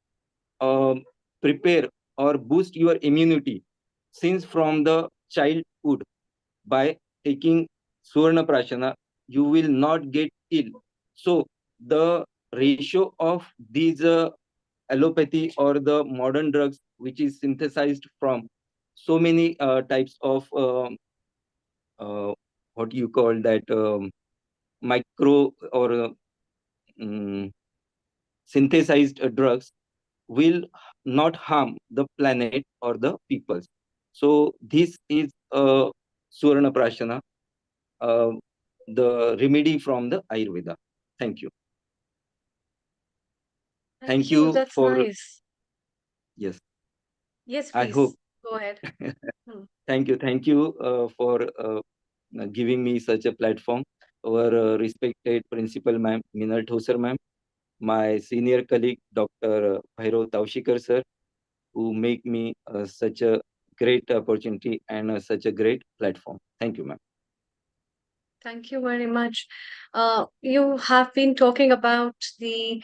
prepare or boost your immunity since from the childhood by taking Suvarna Prashana, you will not get ill. So the ratio of these allopathy or the modern drugs, which is synthesized from so many types of what you call that micro or um, synthesized drugs will not harm the planet or the peoples. So this is Suvarna Prashana, uh, the remedy from the Ayurveda. Thank you. Thank you That's for nice. yes. Yes, I please. hope. Go ahead. Thank you for giving me such a platform. Our respected principal ma'am, Minal Thoser ma'am, my senior colleague, Dr. Bhairav Taushikar sir, who make me such a great opportunity and such a great platform. Thank you, ma'am. Thank you very much. You have been talking about the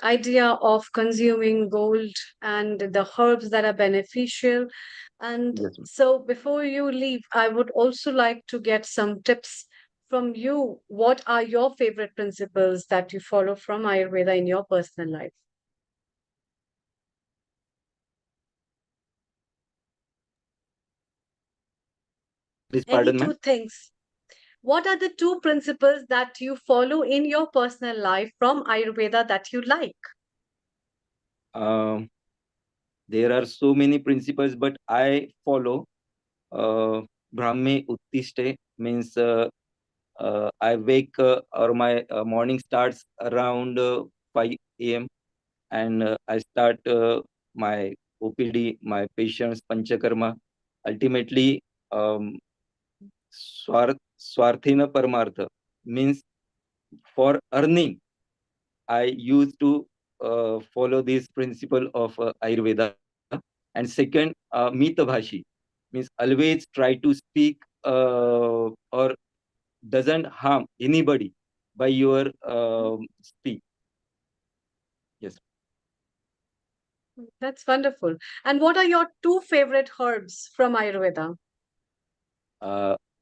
idea of consuming gold and the herbs that are beneficial. And Yes, ma'am. so before you leave, I would also like to get some tips from you. What are your favorite principles that you follow from Ayurveda in your personal life? Please Any pardon, ma'am. two things. What are the two principles that you follow in your personal life from Ayurveda that you like? Um, there are so many principles, but I follow Brahme Uttishte, means I wake or my morning starts around 5 a.m. and I start my OPD, my patients, Panchakarma. Ultimately, Swarthina Paramartha means for earning. I used to follow this principle of Ayurveda. And second, Mitabhashi means always try to speak or doesn't harm anybody by your speak. Yes. That's wonderful. And what are your two favorite herbs from Ayurveda?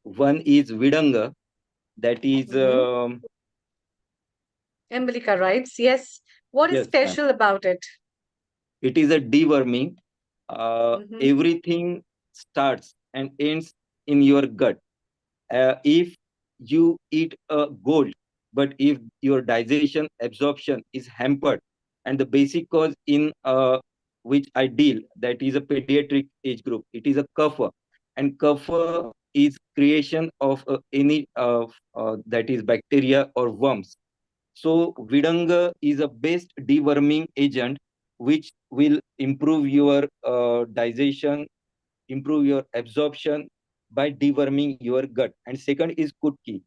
One is Vidanga, that is Embolica, right? Yes. What is yes, ma'am. special about it? It is a deworming. Mhm. Everything starts and ends in your gut. If you eat gold, but if your digestion absorption is hampered, and the basic cause in which I deal, that is a pediatric age group, it is a kapha, and kapha is creation of any that is bacteria or worms. So Vidanga is a best deworming agent which will improve your digestion, improve your absorption by deworming your gut. And second is Kutki.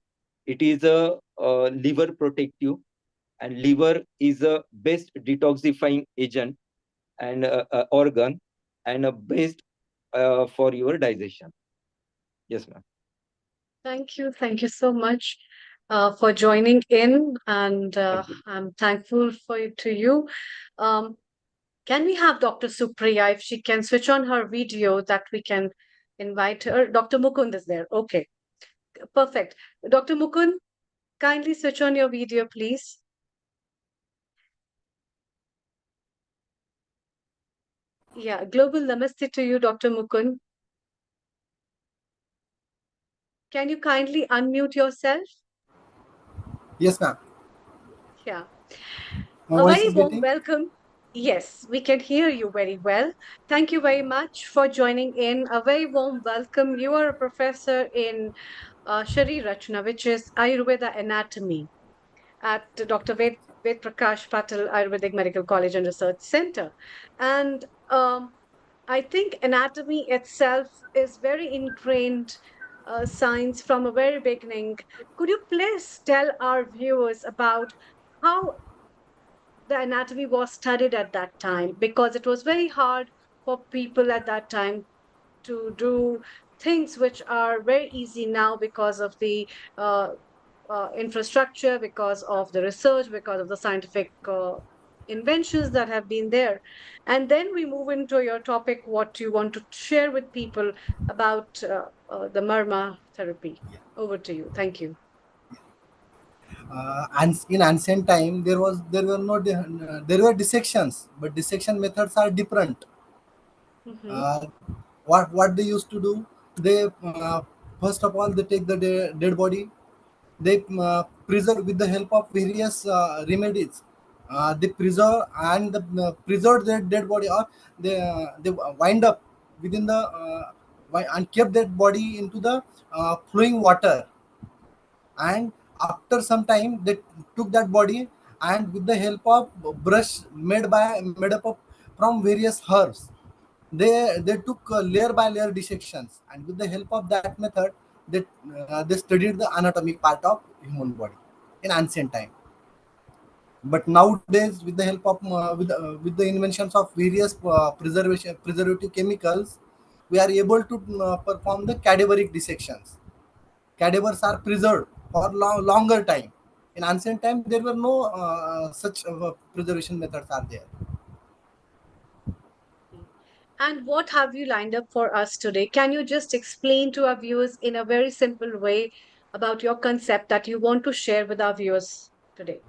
It is a liver protective, and liver is a best detoxifying agent and organ and a best for your digestion. Yes, ma'am. Thank you. Thank you so much for joining in, and Thank you. I'm thankful to you. Um, can we have Dr. Supriya, if she can switch on her video, that we can invite her? Dr. Mukund is there. Okay, perfect. Dr. Mukund, kindly switch on your video, please. Yeah, global namaste to you, Dr. Mukund. Can you kindly unmute yourself? Yes, ma'am. Yeah. My A voice very is warm getting. welcome. Yes, we can hear you very well. Thank you very much for joining in. A very warm welcome. You are a professor in Shari Rachna, which is Ayurveda Anatomy at Dr. Ved Prakash Patil Ayurvedic Medical College and Research Center. And I think anatomy itself is very ingrained science from a very beginning. Could you please tell our viewers about how the anatomy was studied at that time? Because it was very hard for people at that time to do things which are very easy now because of the infrastructure, because of the research, because of the scientific inventions that have been there. And then we move into your topic, what you want to share with people about the Marma therapy. Over to you. Thank you. And in ancient time, there were dissections, but dissection methods are different. Uh, what they used to do, they first of all they take the dead body, they preserve with the help of various remedies. They preserve and preserve their dead body, or they wind up within the and kept that body into the flowing water. And after some time they took that body, and with the help of brush made up of from various herbs, they took layer by layer dissections, and with the help of that method they studied the anatomic part of human body in ancient time. But nowadays, with the help of with the inventions of various preservative chemicals, we are able to perform the cadaveric dissections. Cadavers are preserved for longer time. In ancient time, there were no such preservation methods are there. And what have you lined up for us today? Can you just explain to our viewers in a very simple way about your concept that you want to share with our viewers today?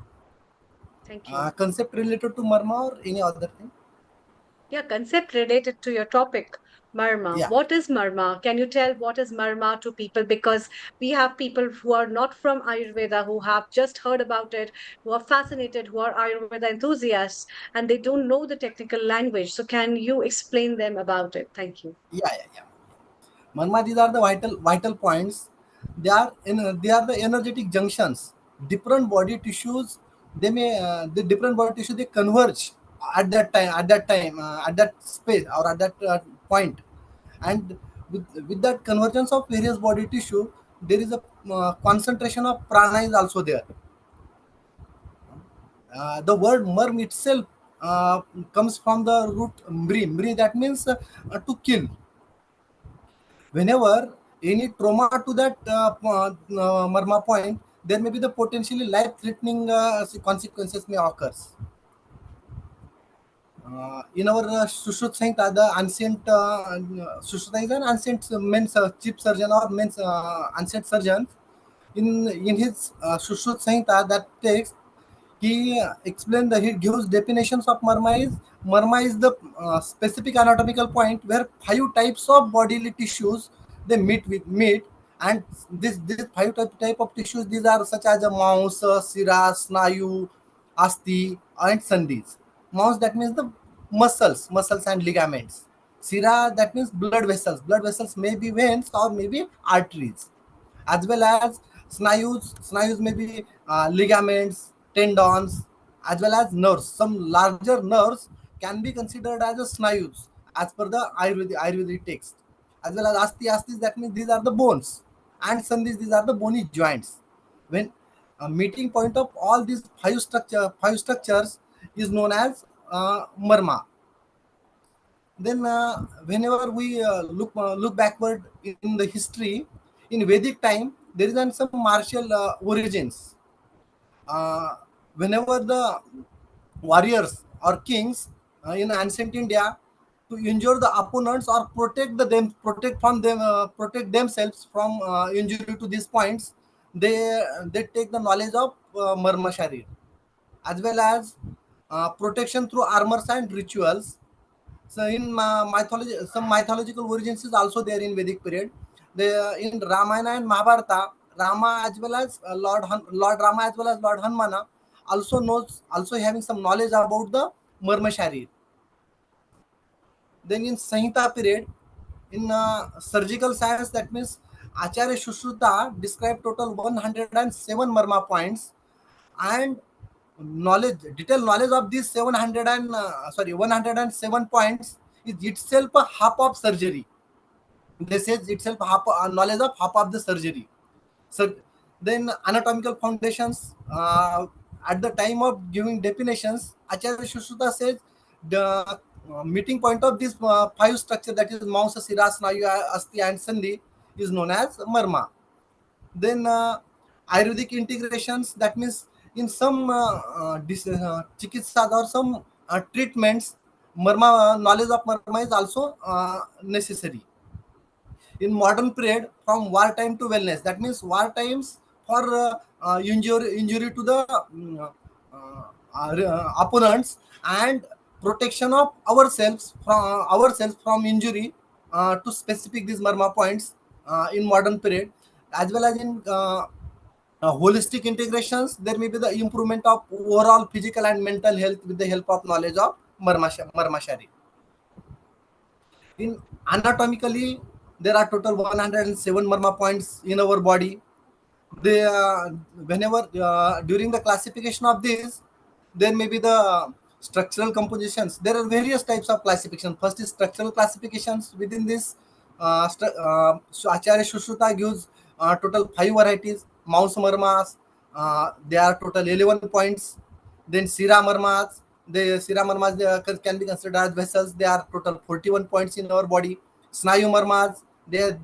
Thank you. Concept related to Marma or any other thing? Yeah, concept related to your topic, Marma. Yeah. What is Marma? Can you tell what is Marma to people? Because we have people who are not from Ayurveda, who have just heard about it, who are fascinated, who are Ayurveda enthusiasts, and they don't know the technical language. So can you explain them about it? Thank you. Yeah. Marma, these are the vital points. They are the energetic junctions. Different body tissues, the different body tissue, they converge at that space, or at that point. And with that convergence of various body tissue, there is a concentration of prana is also there. The word merm itself comes from the root mri. Mri, that means to kill. Whenever any trauma to that marma point, there may be the potentially life-threatening consequences may occur. In our Shushruta Sanhita, the ancient Shushruta is an ancient men's chief surgeon or men's ancient surgeon. In his Shushruta Sanhita, that text, he explained that he gives definitions of marma is the specific anatomical point where 5 types of bodily tissues they meet, and this 5 type of tissues, these are such as a mouse, sira, snayu, asti, and sandhis. Mouse, that means the muscles and ligaments. Sira, that means blood vessels. Blood vessels may be veins or maybe arteries, as well as snayus may be ligaments, tendons, as well as nerves. Some larger nerves can be considered as a snayus as per the Ayurvedic text, as well as astis, that means these are the bones, and sandhis, these are the bony joints. When a meeting point of all these five structures is known as marma. Then whenever we look backward in the history, in Vedic time there is some martial origins. Whenever the warriors or kings in ancient India, to injure the opponents or protect themselves from injury to these points, they take the knowledge of marma sharir, as well as protection through armors and rituals. So in mythology, some mythological origins is also there in Vedic period. In Ramayana and Mahabharata, Rama as well as Lord Rama as well as Lord Hanumana also having some knowledge about the Marma Sharir. Then in Sanhita period, in surgical science, that means Acharya Shushruta described total 107 Marma points, and detailed knowledge of these 107 points is itself a half of surgery. This is itself knowledge of half of the surgery. So then anatomical foundations. At the time of giving definitions, Acharya Shushruta says the meeting point of this five structure, that is Mausa, Sira, Snayu, Asti and Sandhi, is known as Marma. Then Ayurvedic integrations, that means in some chikitsas or some treatments, Marma, knowledge of Marma is also necessary. In modern period, from wartime to wellness, that means war times for injury to the opponents, and protection of ourselves from injury to specific these Marma points in modern period, as well as in holistic integrations. There may be the improvement of overall physical and mental health with the help of knowledge of Marma Shari. In anatomically, there are total 107 Marma points in our body. They whenever during the classification of these, there may be the structural compositions. There are various types of classification. First is structural classifications. Within this, so Acharya Shushruta gives total 5 varieties. Mouse Marmas, they are total 11 points. Then Sira Marmas, the Sira Marmas, can be considered as vessels. They are total 41 points in our body. Snayu Marmas, they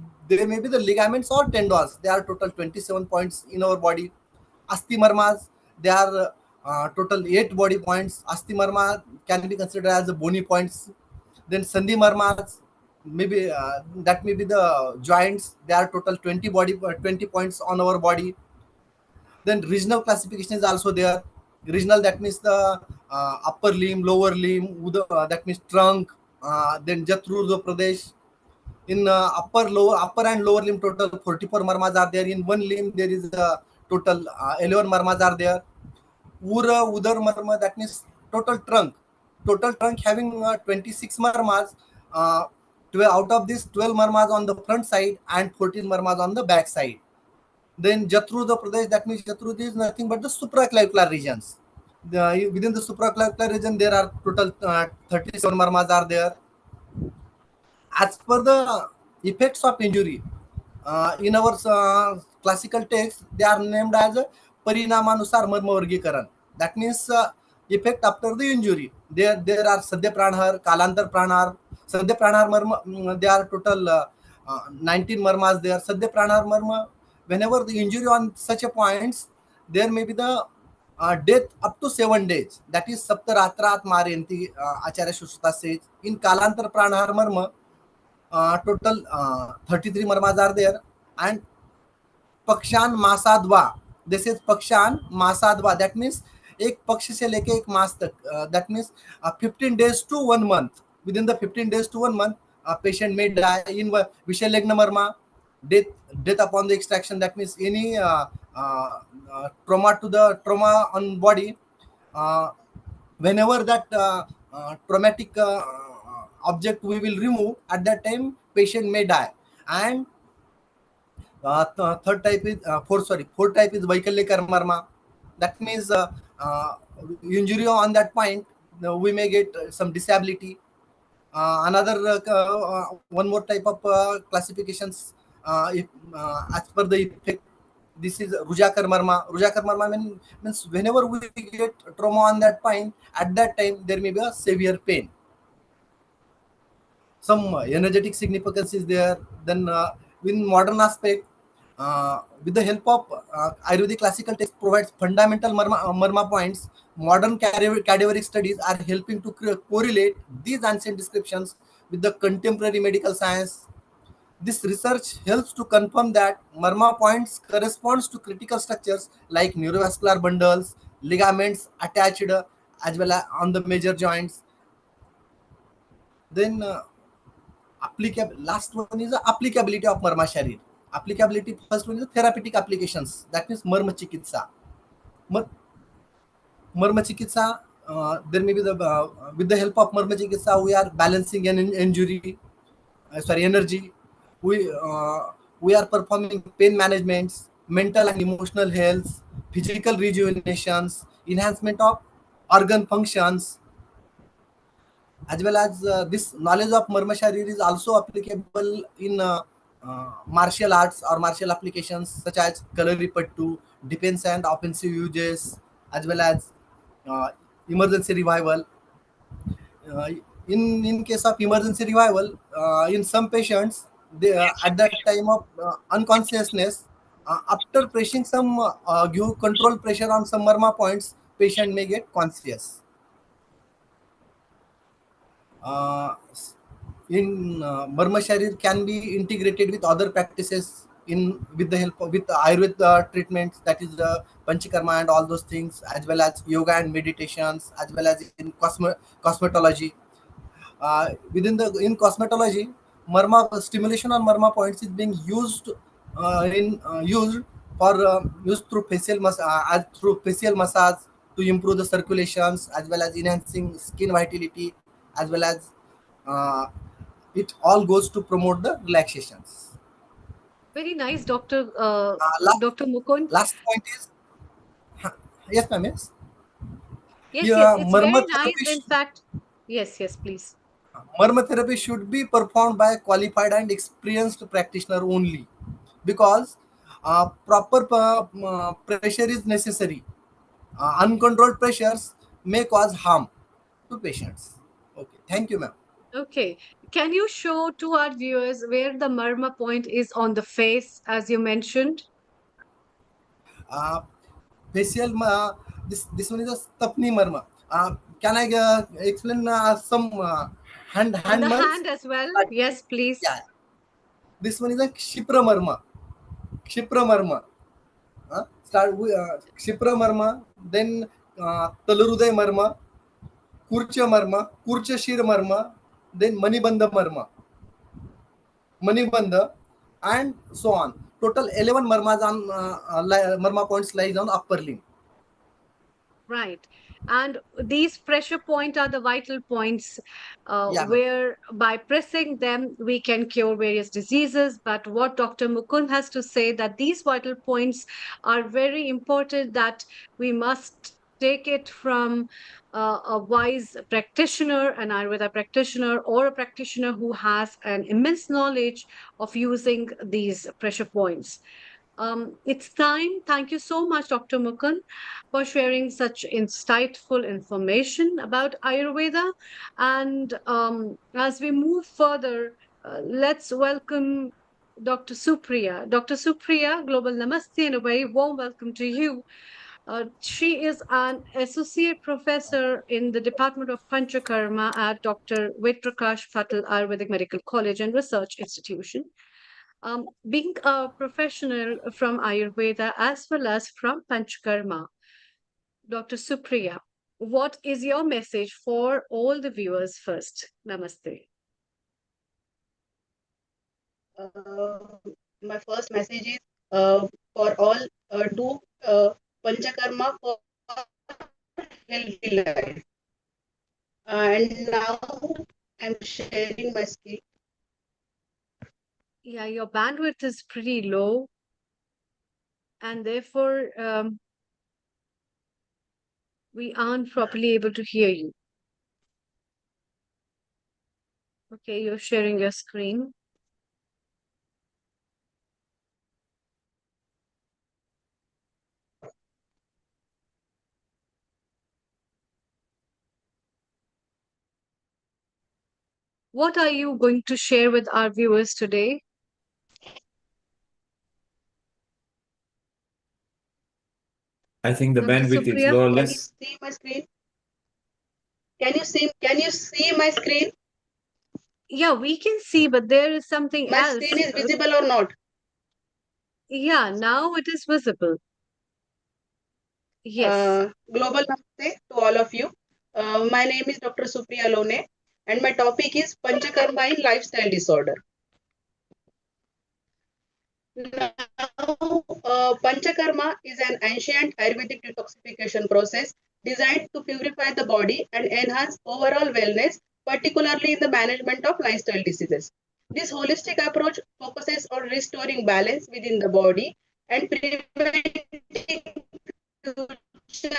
may be the ligaments or tendons. They are total 27 points in our body. Asti Marmas, they are total 8 body points. Asti Marma can be considered as the bony points. Then Sandhi Marmas, maybe that may be the joints. They are total 20 points on our body. Then regional classification is also there. Regional, that means the upper limb, lower limb, that means trunk. Then Jatrurdo Pradesh. In upper and lower limb, total 44 marmas are there. In one limb, there is a total 11 marmas are there. Udar marma, that means total trunk. Total trunk having 26 marmas. 12 out of this, 12 marmas on the front side and 14 marmas on the back side. Then Jatrudha Pradesh, that means Jatrudha is nothing but the supraclavicular regions. Within the supraclavicular region, there are total 37 marmas are there. As per the effects of injury, in our classical text, they are named as Parinamanusar Marma Vargikaran. That means effect after the injury. There are Sadhya Pranhar, Kalantar Pranhar. Sadhya Pranhar Marma, they are total 19 marmas there. Sadhya Pranhar Marma, whenever the injury on such a points, there may be the death up to 7 days. That is Saptaratrat Maryanti, Acharya Shushruta says. In Kalantar Pranhar Marma, total 33 marmas are there. And Pakshan Masadva, this is Pakshan Masadva, that means एक पक्ष से लेके एक मास तक, that means 15 days to 1 month. Within the 15 days to 1 month, a patient may die. In Vishalegna Marma, death upon the extraction, that means any trauma on body, whenever that traumatic object we will remove, at that time patient may die. And fourth type is Vaikalya Marma. That means injury on that point, we may get some disability. One more type of classifications, if as per the effect, this is Rujakar Marma. Rujakar Marma means whenever we get trauma on that point, at that time there may be a severe pain. Some energetic significance is there. Then in modern aspect, with the help of Ayurvedic classical text provides fundamental marma points. Modern cadaveric studies are helping to correlate these ancient descriptions with the contemporary medical science. This research helps to confirm that marma points corresponds to critical structures like neurovascular bundles, ligaments attached as well as on the major joints. Then last one is the applicability of Marma Sharir. Applicability, first one is the therapeutic applications. That means Marma Chikitsa. Marma Chikitsa, there may be the with the help of Marma Chikitsa, we are balancing an energy. We are performing pain managements, mental and emotional health, physical rejuvenations, enhancement of organ functions. as well as this knowledge of Marma Sharir is also applicable in martial arts or martial applications such as Kalaripattu, defense and offensive uses, as well as uh, emergency revival. Uh, in case of emergency revival, in some patients, they, at that time of unconsciousness, after pressing some give control pressure on some Marma points, patient may get conscious. Uh, in Marma Sharir can be integrated with other practices in with the help of with the Ayurveda treatments, that is the Panchakarma and all those things, as well as yoga and meditations, as well as in cosmetology. Within the in cosmetology, Marma stimulation on Marma points is being used used for used through through facial massage to improve the circulations, as well as enhancing skin vitality, as well as uh, it all goes to promote the relaxations. Very nice, Dr. Last Dr. Mukund. last point is yes, ma'am. Yes, Yes, yes, here it's Marma very nice. therapy. In fact, yes, yes, please. Marma therapy should be performed by a qualified and experienced practitioner only, because proper pressure is necessary. Uncontrolled pressures may cause harm to patients. Okay, thank you, ma'am. Okay. Can you show to our viewers where the Marma point is on the face, as you mentioned? Uh, facial this one is a Tapni Marma. Can I explain some On hand the marks? hand as well? Yes, please. Yeah, this one is a Kshipra Marma. Kshipra Marma. Start with Kshipra Marma, then Talaruday Marma, Kurcha Marma, Kurcha Shir Marma, then Manibandha Marma, Manibandha, and so on. Total 11 marmas on marma points lies on upper limb. Right. And these pressure points are the vital points Yeah, ma'am. where by pressing them, we can cure various diseases. But what Dr. Mukund has to say that these vital points are very important, that we must take it from a wise practitioner, an Ayurveda practitioner, or a practitioner who has an immense knowledge of using these pressure points. It's time. Thank you so much, Dr. Mukund, for sharing such insightful information about Ayurveda. And as we move further, let's welcome Dr. Supriya. Dr. Supriya, Global Namaste, and a very warm welcome to you. She is an associate professor in the Department of Panchakarma at Dr. Vedprakash Patil Ayurvedic Medical College and Research Institution. Being a professional from Ayurveda as well as from Panchakarma, Dr. Supriya, what is your message for all the viewers first? Namaste. My first message is for all do Panchakarma for healthy life. And now I'm sharing my screen. Yeah, your bandwidth is pretty low, and therefore we aren't properly able to hear you. Okay, you're sharing your screen. What are you going to share with our viewers today? I think the Dr. bandwidth is Supriya? low. Can you Let's see my screen? Can you see my screen? Yeah, we can see, but there is something My else. screen is visible or not? Yeah, now it is visible. Yes. Global Namaste to all of you. My name is Dr. Supriya Lone, and my topic is Panchakarma in lifestyle disorder. Now, Panchakarma is an ancient Ayurvedic detoxification process designed to purify the body and enhance overall wellness, particularly in the management of lifestyle diseases. This holistic approach focuses on restoring balance within the body and preventing future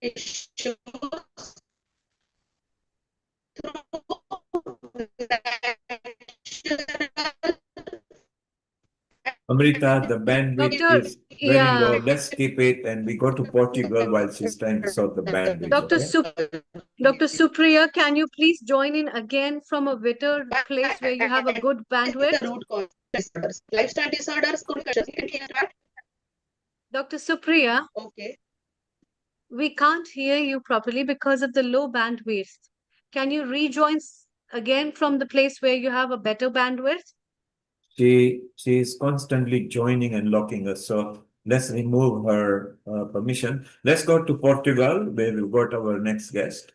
issues Amrita, the bandwidth Doctor, is very yeah, low. Let's skip it and we go to Portugal while she's trying to solve the bandwidth, Dr. okay? Dr. Supriya, can you please join in again from a better place where you have a good bandwidth? the root cause disorders. Lifestyle disorders, communications. You can hear that? Dr. Supriya, Okay. we can't hear you properly because of the low bandwidth. Can you rejoin again from the place where you have a better bandwidth? She is constantly joining and locking us. So let's remove her permission. Let's go to Portugal, where we've got our next guest.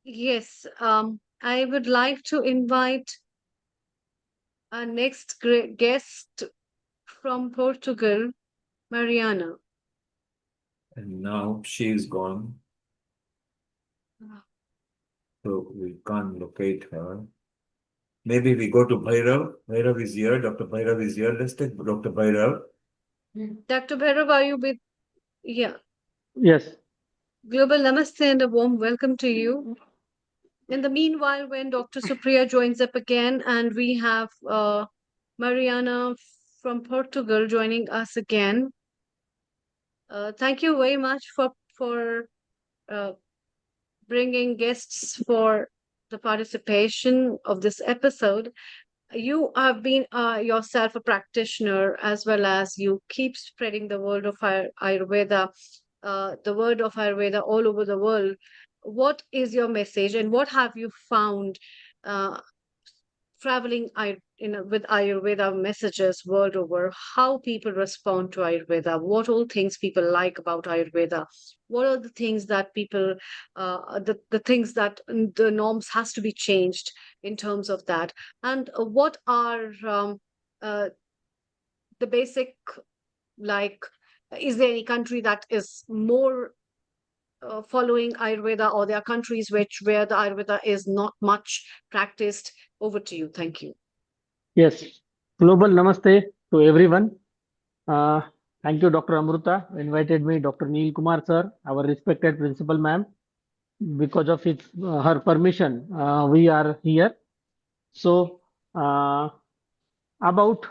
Yes, I would like to invite our next guest from Portugal, Mariana. And now she's gone. So we can't locate her. Maybe we go to Bhairav. Bhairav is here. Dr. Bhairav is here. Let's take Dr. Bhairav. Dr. Bhairav, are you with? Yeah. Yes. Global Namaste and a warm welcome to you. In the meanwhile, when Dr. Supriya joins up again, and we have Mariana from Portugal joining us again. Thank you very much for bringing guests for the participation of this episode. You have been yourself a practitioner, as well as you keep spreading the word of Ayurveda, the word of Ayurveda all over the world. What is your message, and what have you found traveling with Ayurveda messages world over? How people respond to Ayurveda? What all things people like about Ayurveda? What are the things that people, the things that the norms has to be changed in terms of that? And what are the basic, like, is there any country that is more following Ayurveda, or there are countries where the Ayurveda is not much practiced? Over to you. Thank you. Yes. Global Namaste to everyone. Thank you, Dr. Amrita, invited me, Dr. Neil Kumar, sir, our respected principal ma'am. Because of her permission, we are here. So, about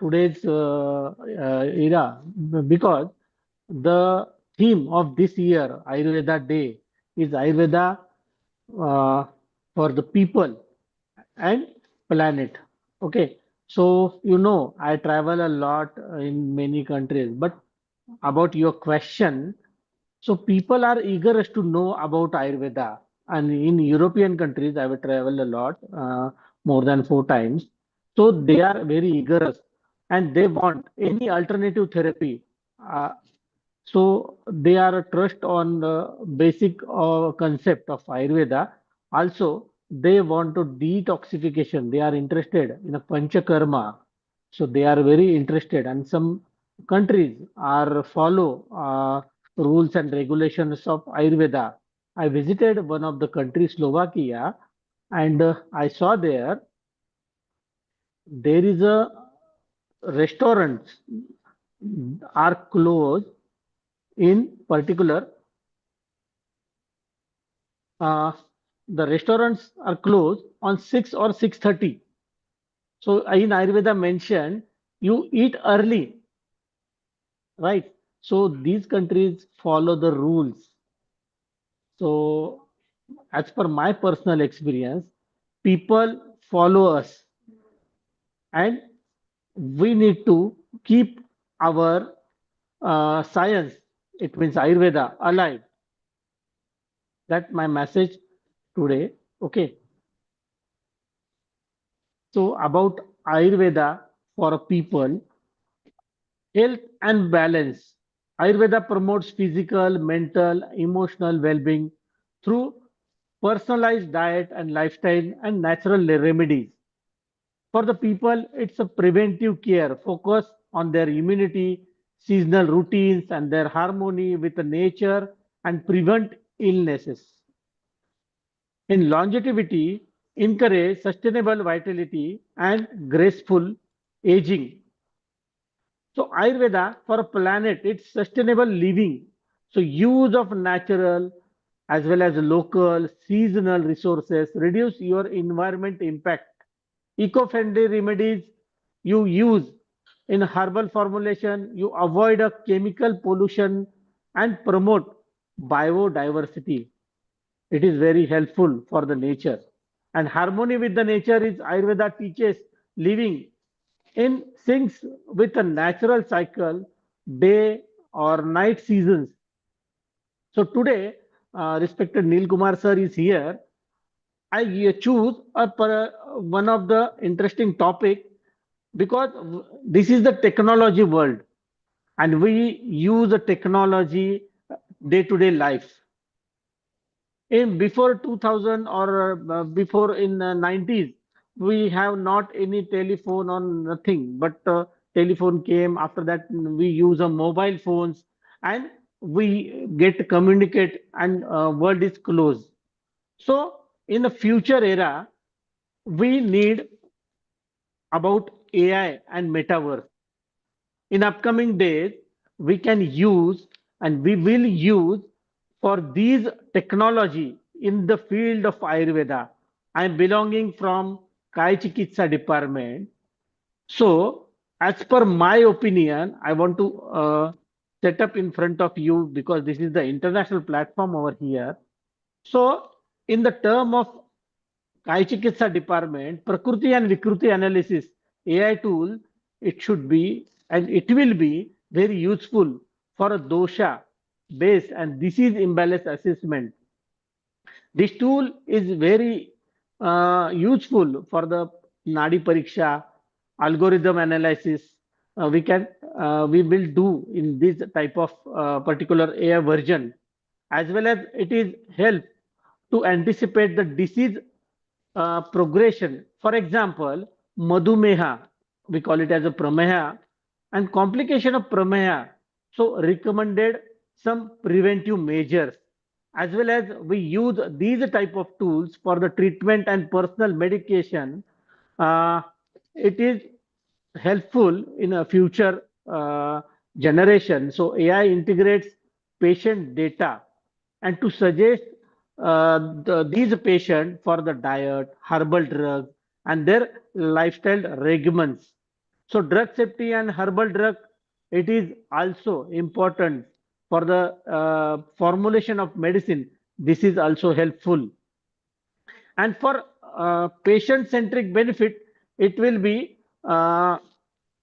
today's era, because the theme of this year, Ayurveda Day, is Ayurveda for the people and planet. Okay, so I travel a lot in many countries, but about your question, so people are eager as to know about Ayurveda, and in European countries I have traveled a lot, more than 4 times. So they are very eager, and they want any alternative therapy. So they are trust on the basic concept of Ayurveda. Also, they want to detoxification. They are interested in a Panchakarma. So they are very interested, and some countries are follow rules and regulations of Ayurveda. I visited one of the countries, Slovakia, and I saw there is a restaurants are closed. In particular, the restaurants are closed on 6 or 6:30. So in Ayurveda mentioned, you eat early, right? So these countries follow the rules. So as per my personal experience, people follow us, and we need to keep our science, it means Ayurveda, alive. That's my message today. Okay. So about Ayurveda for people, health and balance. Ayurveda promotes physical, mental, emotional well-being through personalized diet and lifestyle and natural remedies. For the people, it's a preventive care, focus on their immunity, seasonal routines, and their harmony with the nature and prevent illnesses. In longevity, encourage sustainable vitality and graceful aging. So Ayurveda for a planet, it's sustainable living, So use of natural as well as local, seasonal resources reduce your environment impact. Eco-friendly remedies you use in herbal formulation, you avoid a chemical pollution and promote biodiversity. It is very helpful for the nature. And harmony with the nature is Ayurveda teaches living in syncs with a natural cycle, day or night seasons. So today, respected Neil Kumar sir is here. I choose one of the interesting topic because this is the technology world and we use the technology day-to-day life. In before 2000 or before in 90s, we have not any telephone or nothing, but telephone came. After that, we use a mobile phones and we get communicate and world is closed. So in the future era, we need about AI and metaverse. In upcoming days, we can use and we will use for these technology in the field of Ayurveda. I am belonging from Kai Chikitsa department. So, as per my opinion, I want to set up in front of you because this is the international platform over here. So, in the term of Kai Chikitsa department, Prakriti and Vikruti analysis, AI tool, it should be and it will be very useful for a dosha based and disease imbalance assessment. This tool is very useful for the Nadi Pariksha, algorithm analysis. We will do in this type of particular AI version, as well as it is help to anticipate the disease progression. For example, Madhumeha, we call it as a Prameha, and complication of Prameha. So recommended some preventive measures, as well as we use these type of tools for the treatment and personal medication. Uh, it is helpful in a future generation. So AI integrates patient data and to suggest these patients for the diet, herbal drugs, and their lifestyle regimens. So drug safety and herbal drug, it is also important for the formulation of medicine. This is also helpful. And for patient-centric benefit, it will be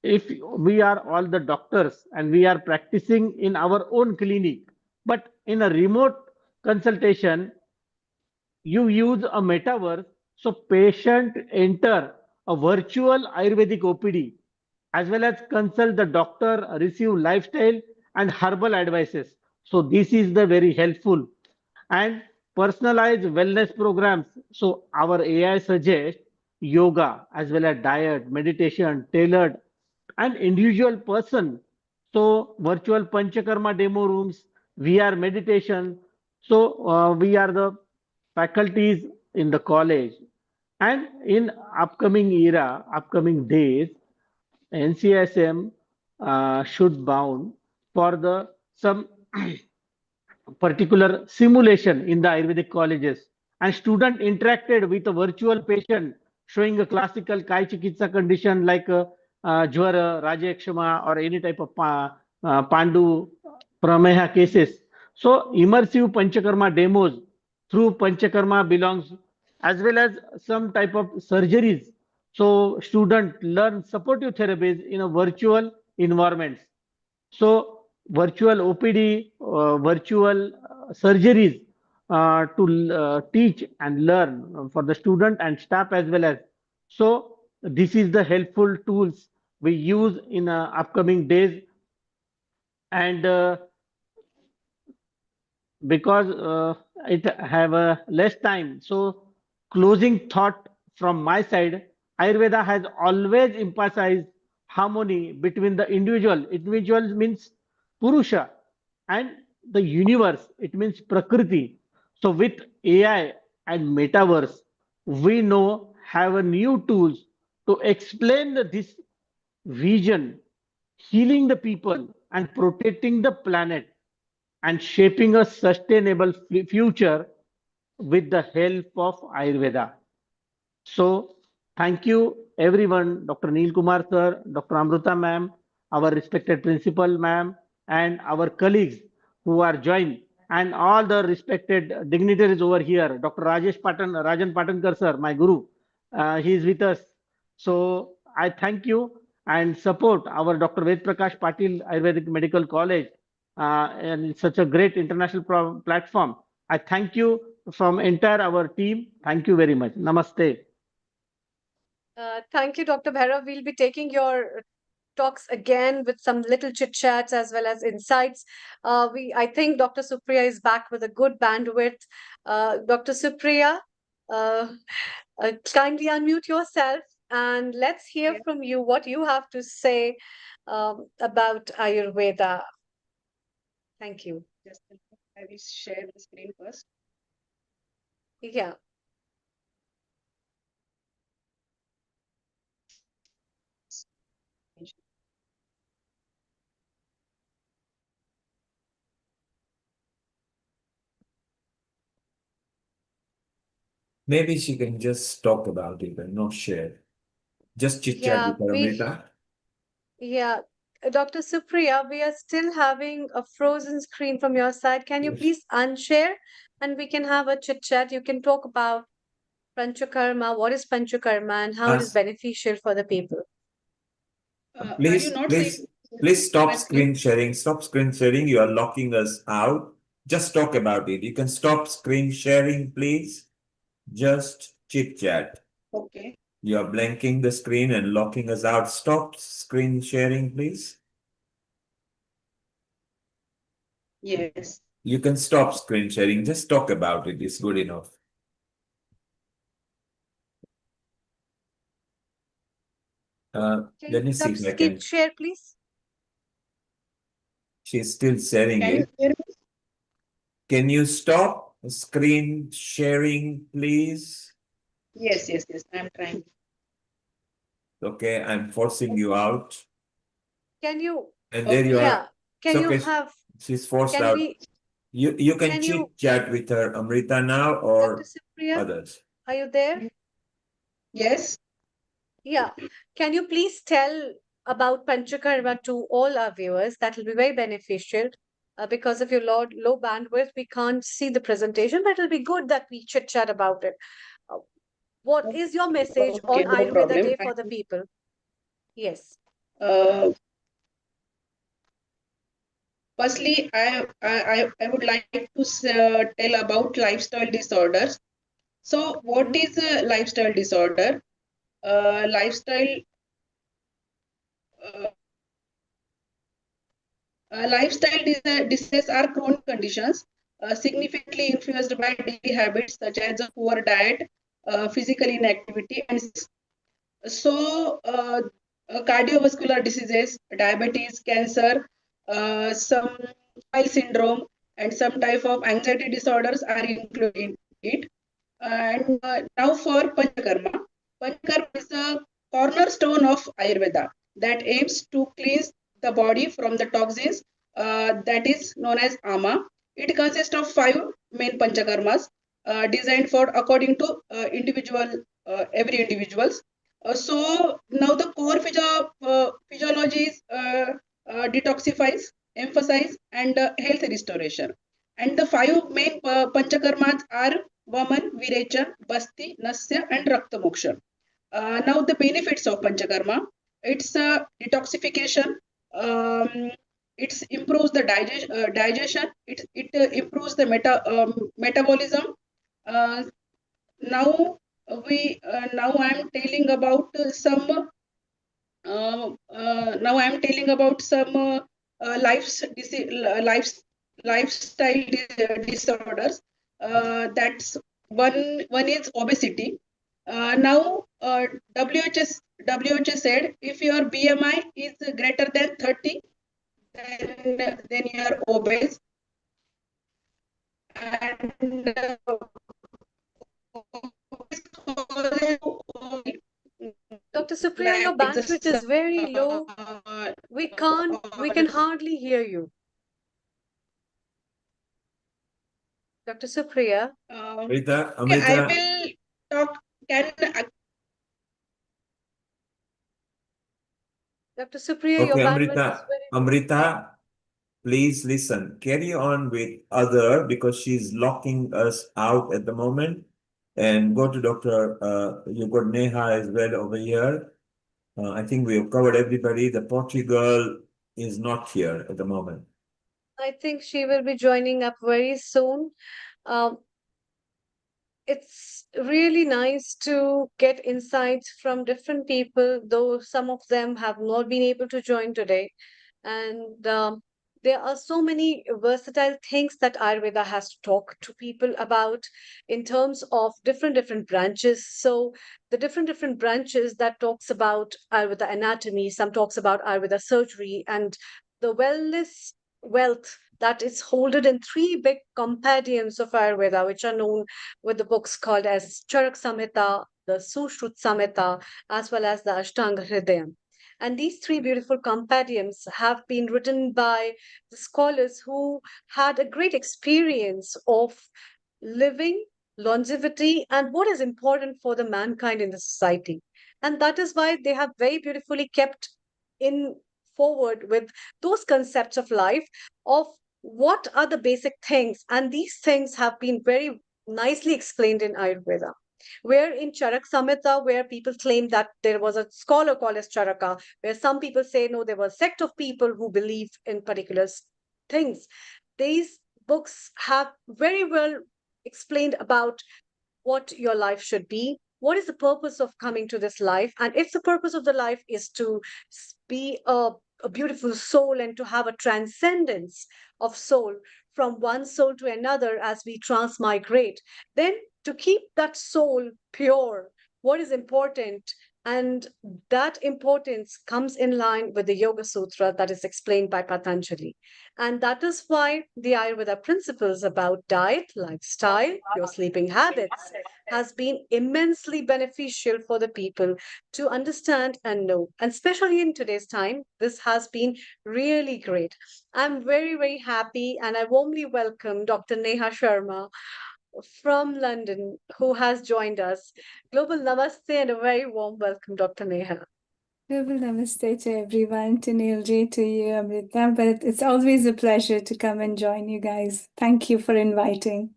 if we are all the doctors and we are practicing in our own clinic, but in a remote consultation, you use a metaverse, so patient enter a virtual Ayurvedic OPD as well as consult the doctor, receive lifestyle and herbal advices. So this is the very helpful and personalized wellness programs. So our AI suggests yoga as well as diet, meditation, tailored and individual person. So virtual Panchakarma demo rooms, VR meditation. So we are the faculties in the college and in upcoming era, upcoming days, NCSM should bound for the some particular simulation in the Ayurvedic colleges and student interacted with a virtual patient showing a classical Kai Chikitsa condition like Jwara, Rajekshama or any type of Pandu Prameha cases. So immersive Panchakarma demos through Panchakarma belongs as well as some type of surgeries. So student learn supportive therapies in a virtual environments. So virtual OPD, virtual surgeries to teach and learn for the student and staff as well as. So this is the helpful tools we use in upcoming days and because it have a less time. So closing thought from my side, Ayurveda has always emphasized harmony between the individual. Individual means Purusha and the universe. It means Prakriti. So with AI and metaverse, we know have a new tools to explain this vision, healing the people and protecting the planet and shaping a sustainable future with the help of Ayurveda. So, thank you everyone, Dr. Neil Kumar sir, Dr. Amrita ma'am, our respected principal ma'am, and our colleagues who are joined, and all the respected dignitaries over here. Dr. Rajan Patankar sir, my guru, he is with us. So, I thank you and support our Dr. Ved Prakash Patil Ayurvedic Medical College, and it's such a great international platform. I thank you from entire our team. Thank you very much. Namaste. Thank you, Dr. Bhairav. We'll be taking your talks again with some little chit chats as well as insights. I think Dr. Supriya is back with a good bandwidth. Dr. Supriya, kindly unmute yourself and let's hear from you what you have to say about Ayurveda. Thank you. Just I will share the screen first. Yeah. Maybe she can just talk about it and not share. Just chit chat Yeah, with her, Amrita. yeah. Dr. Supriya, we are still having a frozen screen from your side. Can you please unshare and we can have a chit chat? You can talk about Panchakarma, what is Panchakarma, and how it is beneficial for the people. Are you Please, not please, saying please stop correctly? screen sharing. Stop screen sharing. You are locking us out. Just talk about it. You can stop screen sharing, please. Just chit chat. Okay. You are blanking the screen and locking us out. Stop screen sharing, please. Yes. You can stop screen sharing. Just talk about it. It's good enough. Let me see if I can. Share, please. She's still sharing Can it. you hear me? Can you stop screen sharing, please? Yes, yes, yes. I'm trying. Okay, I'm forcing you out. Can you? And there you Yeah. are. Can It's you okay. have? She's forced Can out. we? You can Can chit you? chat with her, Amrita, now or Dr. Supriya, others. are you there? Yes. Yeah. Can you please tell about Panchakarma to all our viewers? That will be very beneficial. Because of your low bandwidth, we can't see the presentation, but it'll be good that we chit chat about it. What is your message Okay, on no Ayurveda problem. Day for the people? Yes. Firstly, I would like to tell about lifestyle disorders. So, what is a lifestyle disorder? Lifestyle diseases are chronic conditions significantly influenced by daily habits such as a poor diet, physical inactivity, and so cardiovascular diseases, diabetes, cancer, some Weill syndrome, and some type of anxiety disorders are included in it. And now for Panchakarma. Panchakarma is a cornerstone of Ayurveda that aims to cleanse the body from the toxins that is known as ama. It consists of 5 main Panchakarmas designed for according to every individuals. So now the core physiology is detoxifies, emphasize, and health restoration. And the 5 main Panchakarmas are Vaman, Virecha, Basti, Nasya, and Rakta Moksha. Now the benefits of Panchakarma. It's detoxification. It improves the digestion. It improves the metabolism. Now now I'm telling about some now I'm telling about some lifestyle disorders. That's one is obesity. Now WH said if your BMI is greater than 30, then you are obese. And Dr. Supriya, your bandwidth is very low. We can hardly hear you. Dr. Supriya. Amrita, Okay, I Amrita, will talk. Can Dr. Supriya, your okay, bandwidth is Amrita, very low. Amrita, please listen. Carry on with other because she's locking us out at the moment. And go to Dr. You got Neha as well over here. I think we have covered everybody. The Portugal is not here at the moment. I think she will be joining up very soon. Um, it's really nice to get insights from different people, though some of them have not been able to join today. And there are so many versatile things that Ayurveda has to talk to people about in terms of different branches. So the different branches that talks about Ayurveda anatomy, some talks about Ayurveda surgery, and the wellness wealth that is holded in three big compendiums of Ayurveda, which are known with the books called as Charak Samhita, the Sushruta Samhita, as well as the Ashtanga Hridayam. And these three beautiful compendiums have been written by the scholars who had a great experience of living, longevity, and what is important for the mankind in the society. And that is why they have very beautifully kept in forward with those concepts of life of what are the basic things. And these things have been very nicely explained in Ayurveda. Where in Charak Samhita, where people claim that there was a scholar called as Charaka, where some people say no, there was a sect of people who believed in particular things. These books have very well explained about what your life should be. What is the purpose of coming to this life? And if the purpose of the life is to be a beautiful soul and to have a transcendence of soul from one soul to another as we transmigrate, then to keep that soul pure, what is important? And that importance comes in line with the Yoga Sutra that is explained by Patanjali. And that is why the Ayurveda principles about diet, lifestyle, your sleeping habits has been immensely beneficial for the people to understand and know. And especially in today's time, this has been really great. I'm very happy and I warmly welcome Dr. Neha Sharma from London, who has joined us. Global Namaste and a very warm welcome, Dr. Neha. Global Namaste to everyone, to Neilji, to you, Amrita. But it's always a pleasure to come and join you guys. Thank you for inviting.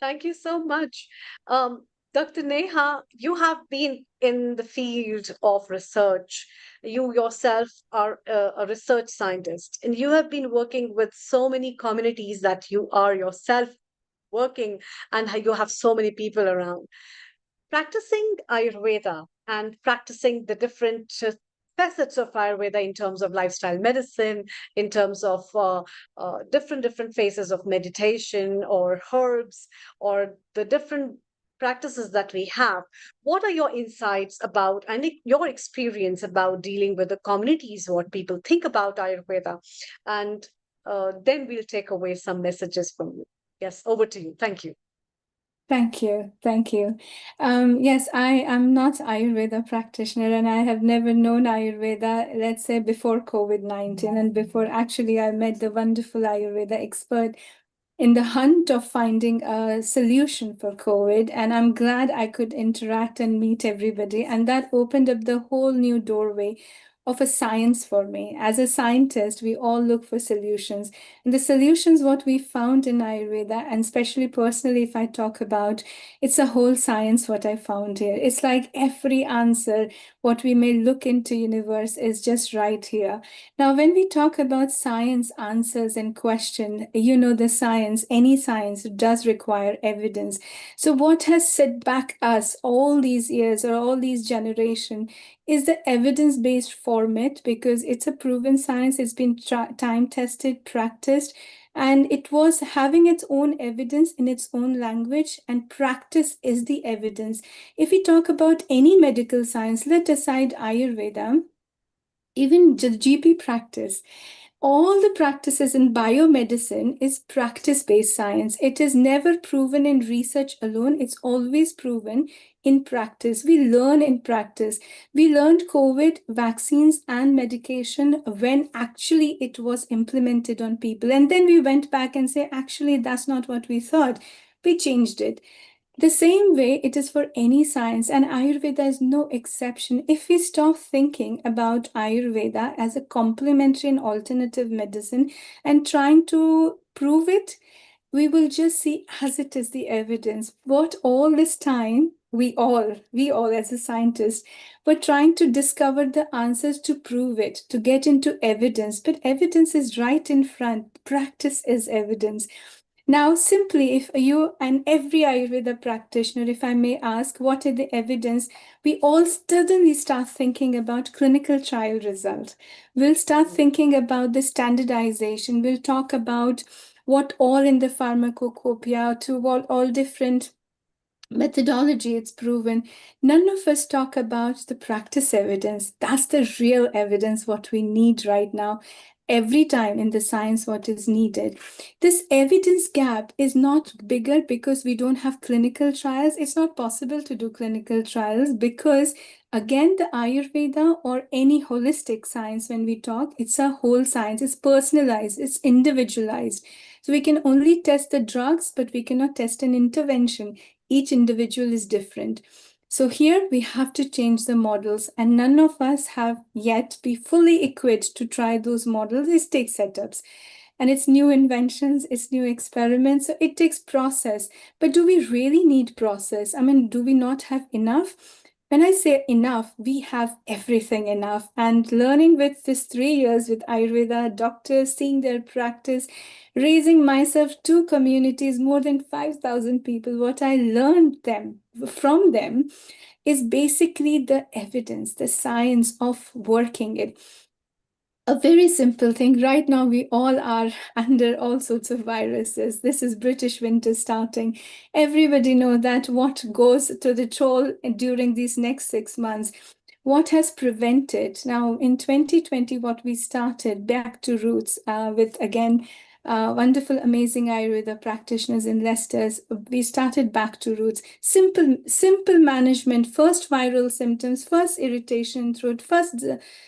Thank you so much. Dr. Neha, you have been in the field of research. You yourself are a research scientist, and you have been working with so many communities that you are yourself working, and you have so many people around. Practicing Ayurveda and practicing the different facets of Ayurveda in terms of lifestyle medicine, in terms of different phases of meditation or herbs or the different practices that we have. What are your insights about and your experience about dealing with the communities, what people think about Ayurveda? And then we'll take away some messages from you. Yes, over to you. Thank you. Thank you. Thank you. Yes, I am not Ayurveda practitioner and I have never known Ayurveda, let's say before COVID-19 and before actually I met the wonderful Ayurveda expert in the hunt of finding a solution for COVID. And I'm glad I could interact and meet everybody. And that opened up the whole new doorway of a science for me. As a scientist, we all look for solutions. And the solutions, what we found in Ayurveda, and especially personally, if I talk about, it's a whole science what I found here. It's like every answer, what we may look into universe is just right here. Now, when we talk about science answers and question, you know, the science, any science does require evidence. So what has set back us all these years or all these generations is the evidence-based format, because it's a proven science, it's been time-tested, practiced, and it was having its own evidence in its own language, and practice is the evidence. If we talk about any medical science, let aside Ayurveda, even the GP practice, all the practices in biomedicine is practice-based science. It is never proven in research alone. It's always proven in practice. We learn in practice. We learned COVID vaccines and medication when actually it was implemented on people. And then we went back and say, actually, that's not what we thought. We changed it. The same way it is for any science, and Ayurveda is no exception. If we stop thinking about Ayurveda as a complementary and alternative medicine and trying to prove it, we will just see as it is the evidence. What all this time, we all as a scientist, were trying to discover the answers to prove it, to get into evidence. But evidence is right in front. Practice is evidence. Now, simply, if you and every Ayurveda practitioner, if I may ask, what are the evidence? We all suddenly start thinking about clinical trial result. We'll start thinking about the standardization. We'll talk about what all in the pharmacopoeia to what all different methodology it's proven. None of us talk about the practice evidence. That's the real evidence, what we need right now. Every time in the science, what is needed. This evidence gap is not bigger because we don't have clinical trials. It's not possible to do clinical trials because, again, the Ayurveda or any holistic science, when we talk, it's a whole science. It's personalized, it's individualized. So we can only test the drugs, but we cannot test an intervention. Each individual is different. So here we have to change the models, and none of us have yet be fully equipped to try those models. It takes setups, and it's new inventions, it's new experiments. So it takes process. But do we really need process? I mean, do we not have enough? When I say enough, we have everything enough. And learning with this 3 years with Ayurveda doctors, seeing their practice, raising myself 2 communities, more than 5,000 people, what I learned from them is basically the evidence, the science of working it. A very simple thing. Right now, we all are under all sorts of viruses. This is British winter starting. Everybody knows that what goes to the troll during these next 6 months. What has prevented? Now, in 2020, what we started back to roots with, again, wonderful, amazing Ayurveda practitioners in Leicester. We started back to roots. Simple management. First viral symptoms, first irritation throat, first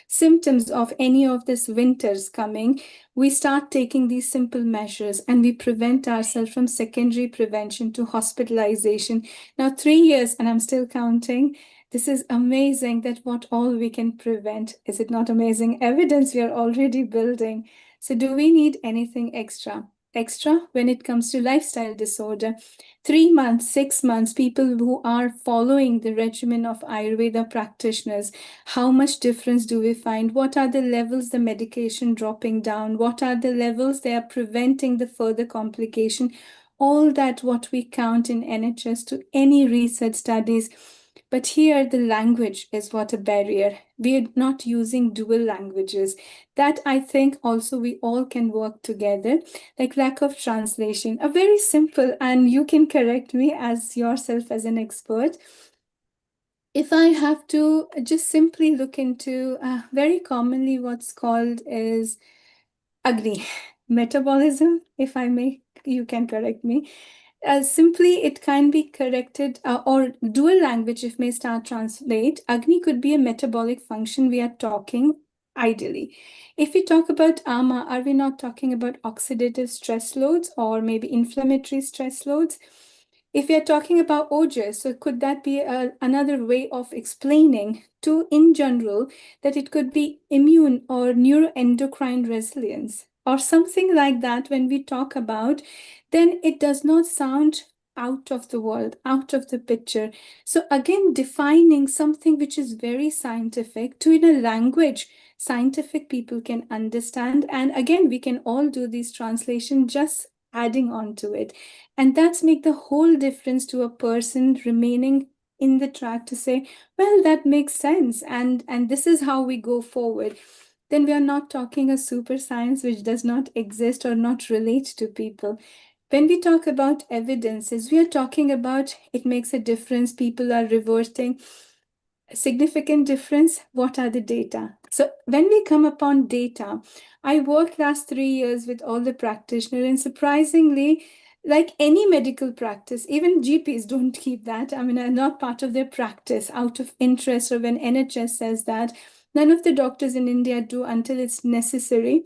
symptoms of any of this winters coming. We start taking these simple measures and we prevent ourselves from secondary prevention to hospitalization. Now, 3 years, and I'm still counting. This is amazing that what all we can prevent. Is it not amazing? Evidence we are already building. So do we need anything extra? Extra when it comes to lifestyle disorder? 3 months, 6 months, people who are following the regimen of Ayurveda practitioners, how much difference do we find? What are the levels the medication dropping down? What are the levels they are preventing the further complication? All that what we count in NHS to any research studies. But here the language is what a barrier. We are not using dual languages. That I think also we all can work together, like lack of translation. A very simple, and you can correct me as yourself as an expert. If I have to just simply look into very commonly what's called is Agni, metabolism, if I may, you can correct me. Simply, it can be corrected or dual language, if may start translate. Agni could be a metabolic function we are talking ideally. If we talk about ama, are we not talking about oxidative stress loads or maybe inflammatory stress loads? If we are talking about ojas, so could that be another way of explaining to, in general, that it could be immune or neuroendocrine resilience or something like that when we talk about, then it does not sound out of the world, out of the picture. So again, defining something which is very scientific to in a language scientific people can understand. And again, we can all do these translation just adding on to it. And that's make the whole difference to a person remaining in the track to say, well, that makes sense. And this is how we go forward. Then we are not talking a super science which does not exist or not relate to people. When we talk about evidences, we are talking about it makes a difference. People are reverting significant difference, what are the data? So when we come upon data, I worked last 3 years with all the practitioners, and surprisingly, like any medical practice, even GPs don't keep that. I mean, I'm not part of their practice out of interest, or when NHS says that, none of the doctors in India do until it's necessary.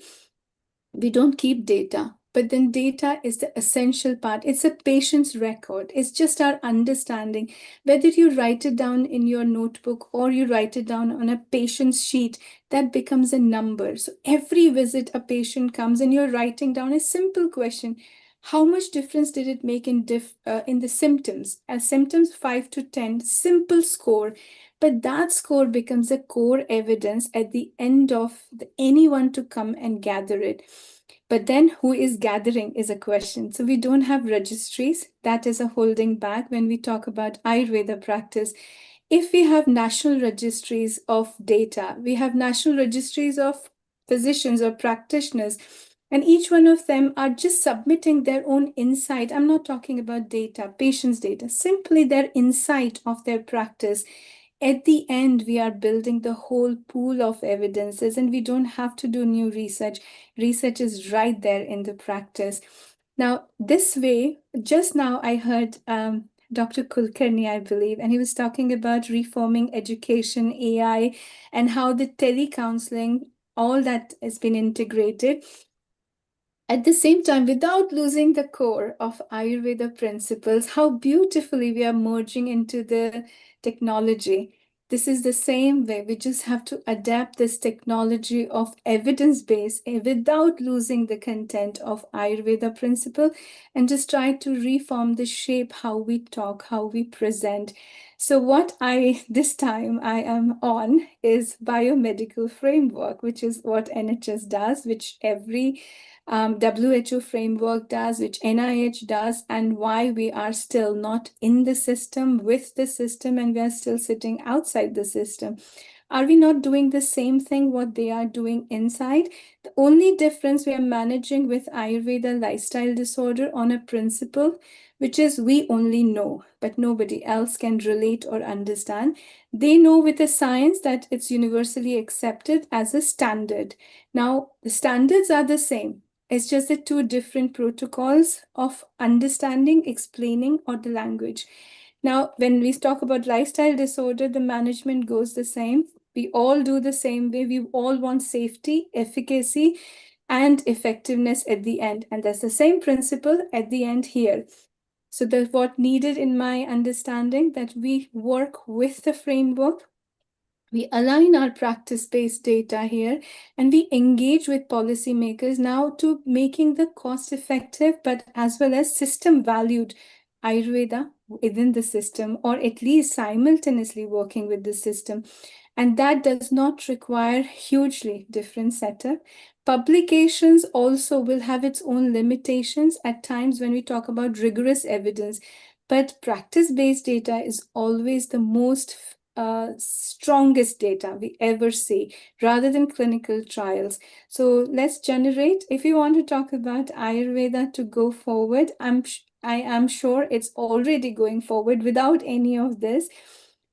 We don't keep data. But then data is the essential part. It's a patient's record. It's just our understanding. Whether you write it down in your notebook or you write it down on a patient's sheet, that becomes a number. So every visit a patient comes and you're writing down a simple question. How much difference did it make in the symptoms? As symptoms 5 to 10, simple score. But that score becomes a core evidence at the end of anyone to come and gather it. But then who is gathering is a question. So we don't have registries. That is a holding back when we talk about Ayurveda practice. If we have national registries of data, we have national registries of physicians or practitioners, and each one of them are just submitting their own insight. I'm not talking about data, patients' data, simply their insight of their practice. At the end, we are building the whole pool of evidences, and we don't have to do new research. Research is right there in the practice. Now, this way, just now I heard Dr. Kulkarni, I believe, and he was talking about reforming education, AI, and how the telecounseling, all that has been integrated. At the same time, without losing the core of Ayurveda principles, how beautifully we are merging into the technology. This is the same way. We just have to adapt this technology of evidence-based without losing the content of Ayurveda principle, and just try to reform the shape, how we talk, how we present. So what this time I am on is biomedical framework, which is what NHS does, which every WHO framework does, which NIH does, and why we are still not in the system, with the system, and we are still sitting outside the system. Are we not doing the same thing what they are doing inside? The only difference, we are managing with Ayurveda lifestyle disorder on a principle, which is we only know, but nobody else can relate or understand. They know with a science that it's universally accepted as a standard. Now, the standards are the same. It's just the two different protocols of understanding, explaining, or the language. Now, when we talk about lifestyle disorder, the management goes the same. We all do the same way. We all want safety, efficacy, and effectiveness at the end. And that's the same principle at the end here. So that's what needed in my understanding, that we work with the framework. We align our practice-based data here, and we engage with policymakers now to making the cost-effective, but as well as system-valued Ayurveda within the system, or at least simultaneously working with the system. And that does not require hugely different setup. Publications also will have its own limitations at times when we talk about rigorous evidence, but practice-based data is always the most strongest data we ever see, rather than clinical trials. So let's generate, if you want to talk about Ayurveda to go forward, I am sure it's already going forward without any of this.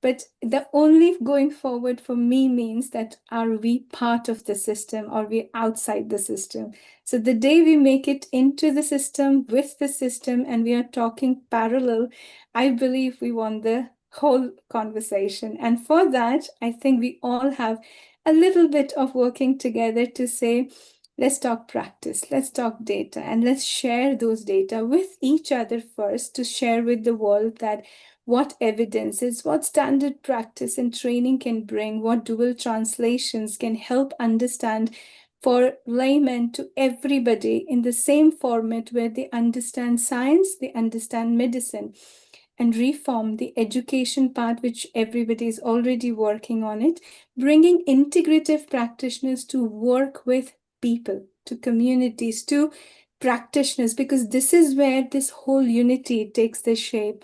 But the only going forward for me means that are we part of the system or we outside the system? So the day we make it into the system, with the system, and we are talking parallel, I believe we won the whole conversation. And for that, I think we all have a little bit of working together to say, let's talk practice, let's talk data, and let's share those data with each other first, to share with the world that what evidences, what standard practice and training can bring, what dual translations can help understand for laymen to everybody in the same format, where they understand science, they understand medicine, and reform the education part, which everybody is already working on it, bringing integrative practitioners to work with people, to communities, to practitioners, because this is where this whole unity takes the shape.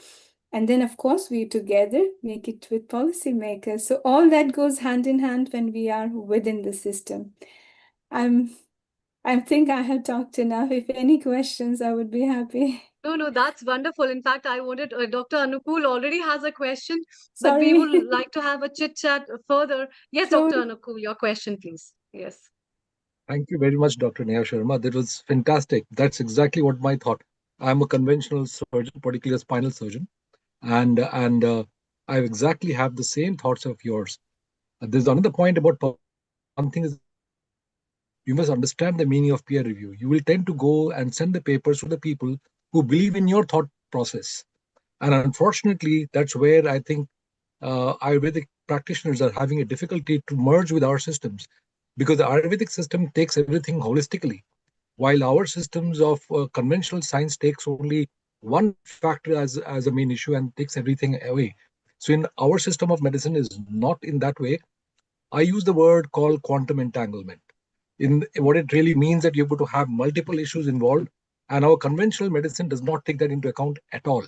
And then, of course, we together make it with policymakers. So all that goes hand in hand when we are within the system. I think I have talked enough. If any questions, I would be happy. No, that's wonderful. In fact, I wanted Dr. Anukul already has a question, but we Sorry. would like to have a chit chat further. Yes, Sure. Dr. Anukul, your question, please. Yes. Thank you very much, Dr. Neha Sharma. That was fantastic. That's exactly what my thought. I'm a conventional surgeon, particularly a spinal surgeon, and I exactly have the same thoughts of yours. There's another point about one thing is you must understand the meaning of peer review. You will tend to go and send the papers to the people who believe in your thought process. And unfortunately, that's where I think Ayurvedic practitioners are having a difficulty to merge with our systems because the Ayurvedic system takes everything holistically, while our systems of conventional science takes only one factor as a main issue and takes everything away. So in our system of medicine is not in that way. I use the word called quantum entanglement. In what it really means that you're going to have multiple issues involved, and our conventional medicine does not take that into account at all.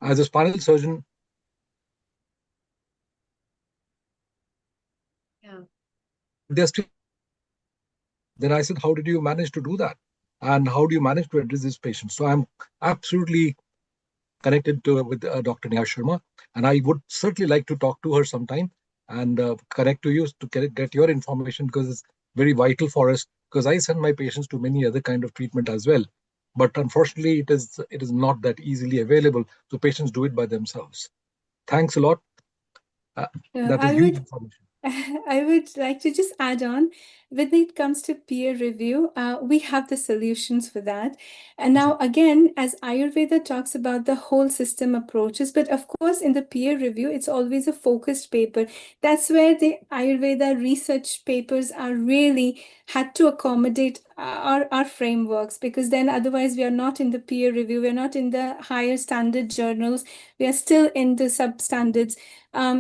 As a spinal surgeon, Yeah. they're still. Then I said, how did you manage to do that? And how do you manage to address these patients? So I'm absolutely connected to with Dr. Neha Sharma, and I would certainly like to talk to her sometime and connect to you to get your information because it's very vital for us. Because I send my patients to many other kind of treatment as well, but unfortunately, it is not that easily available. So patients do it by themselves. Thanks a lot. That is I huge would information. I would like to just add on when it comes to peer review, we have the solutions for that. And now, again, as Ayurveda talks about the whole system approaches, but of course, in the peer review, it's always a focused paper. That's where the Ayurveda research papers are really had to accommodate our frameworks because then otherwise we are not in the peer review, we're not in the higher standard journals, we are still in the substandards.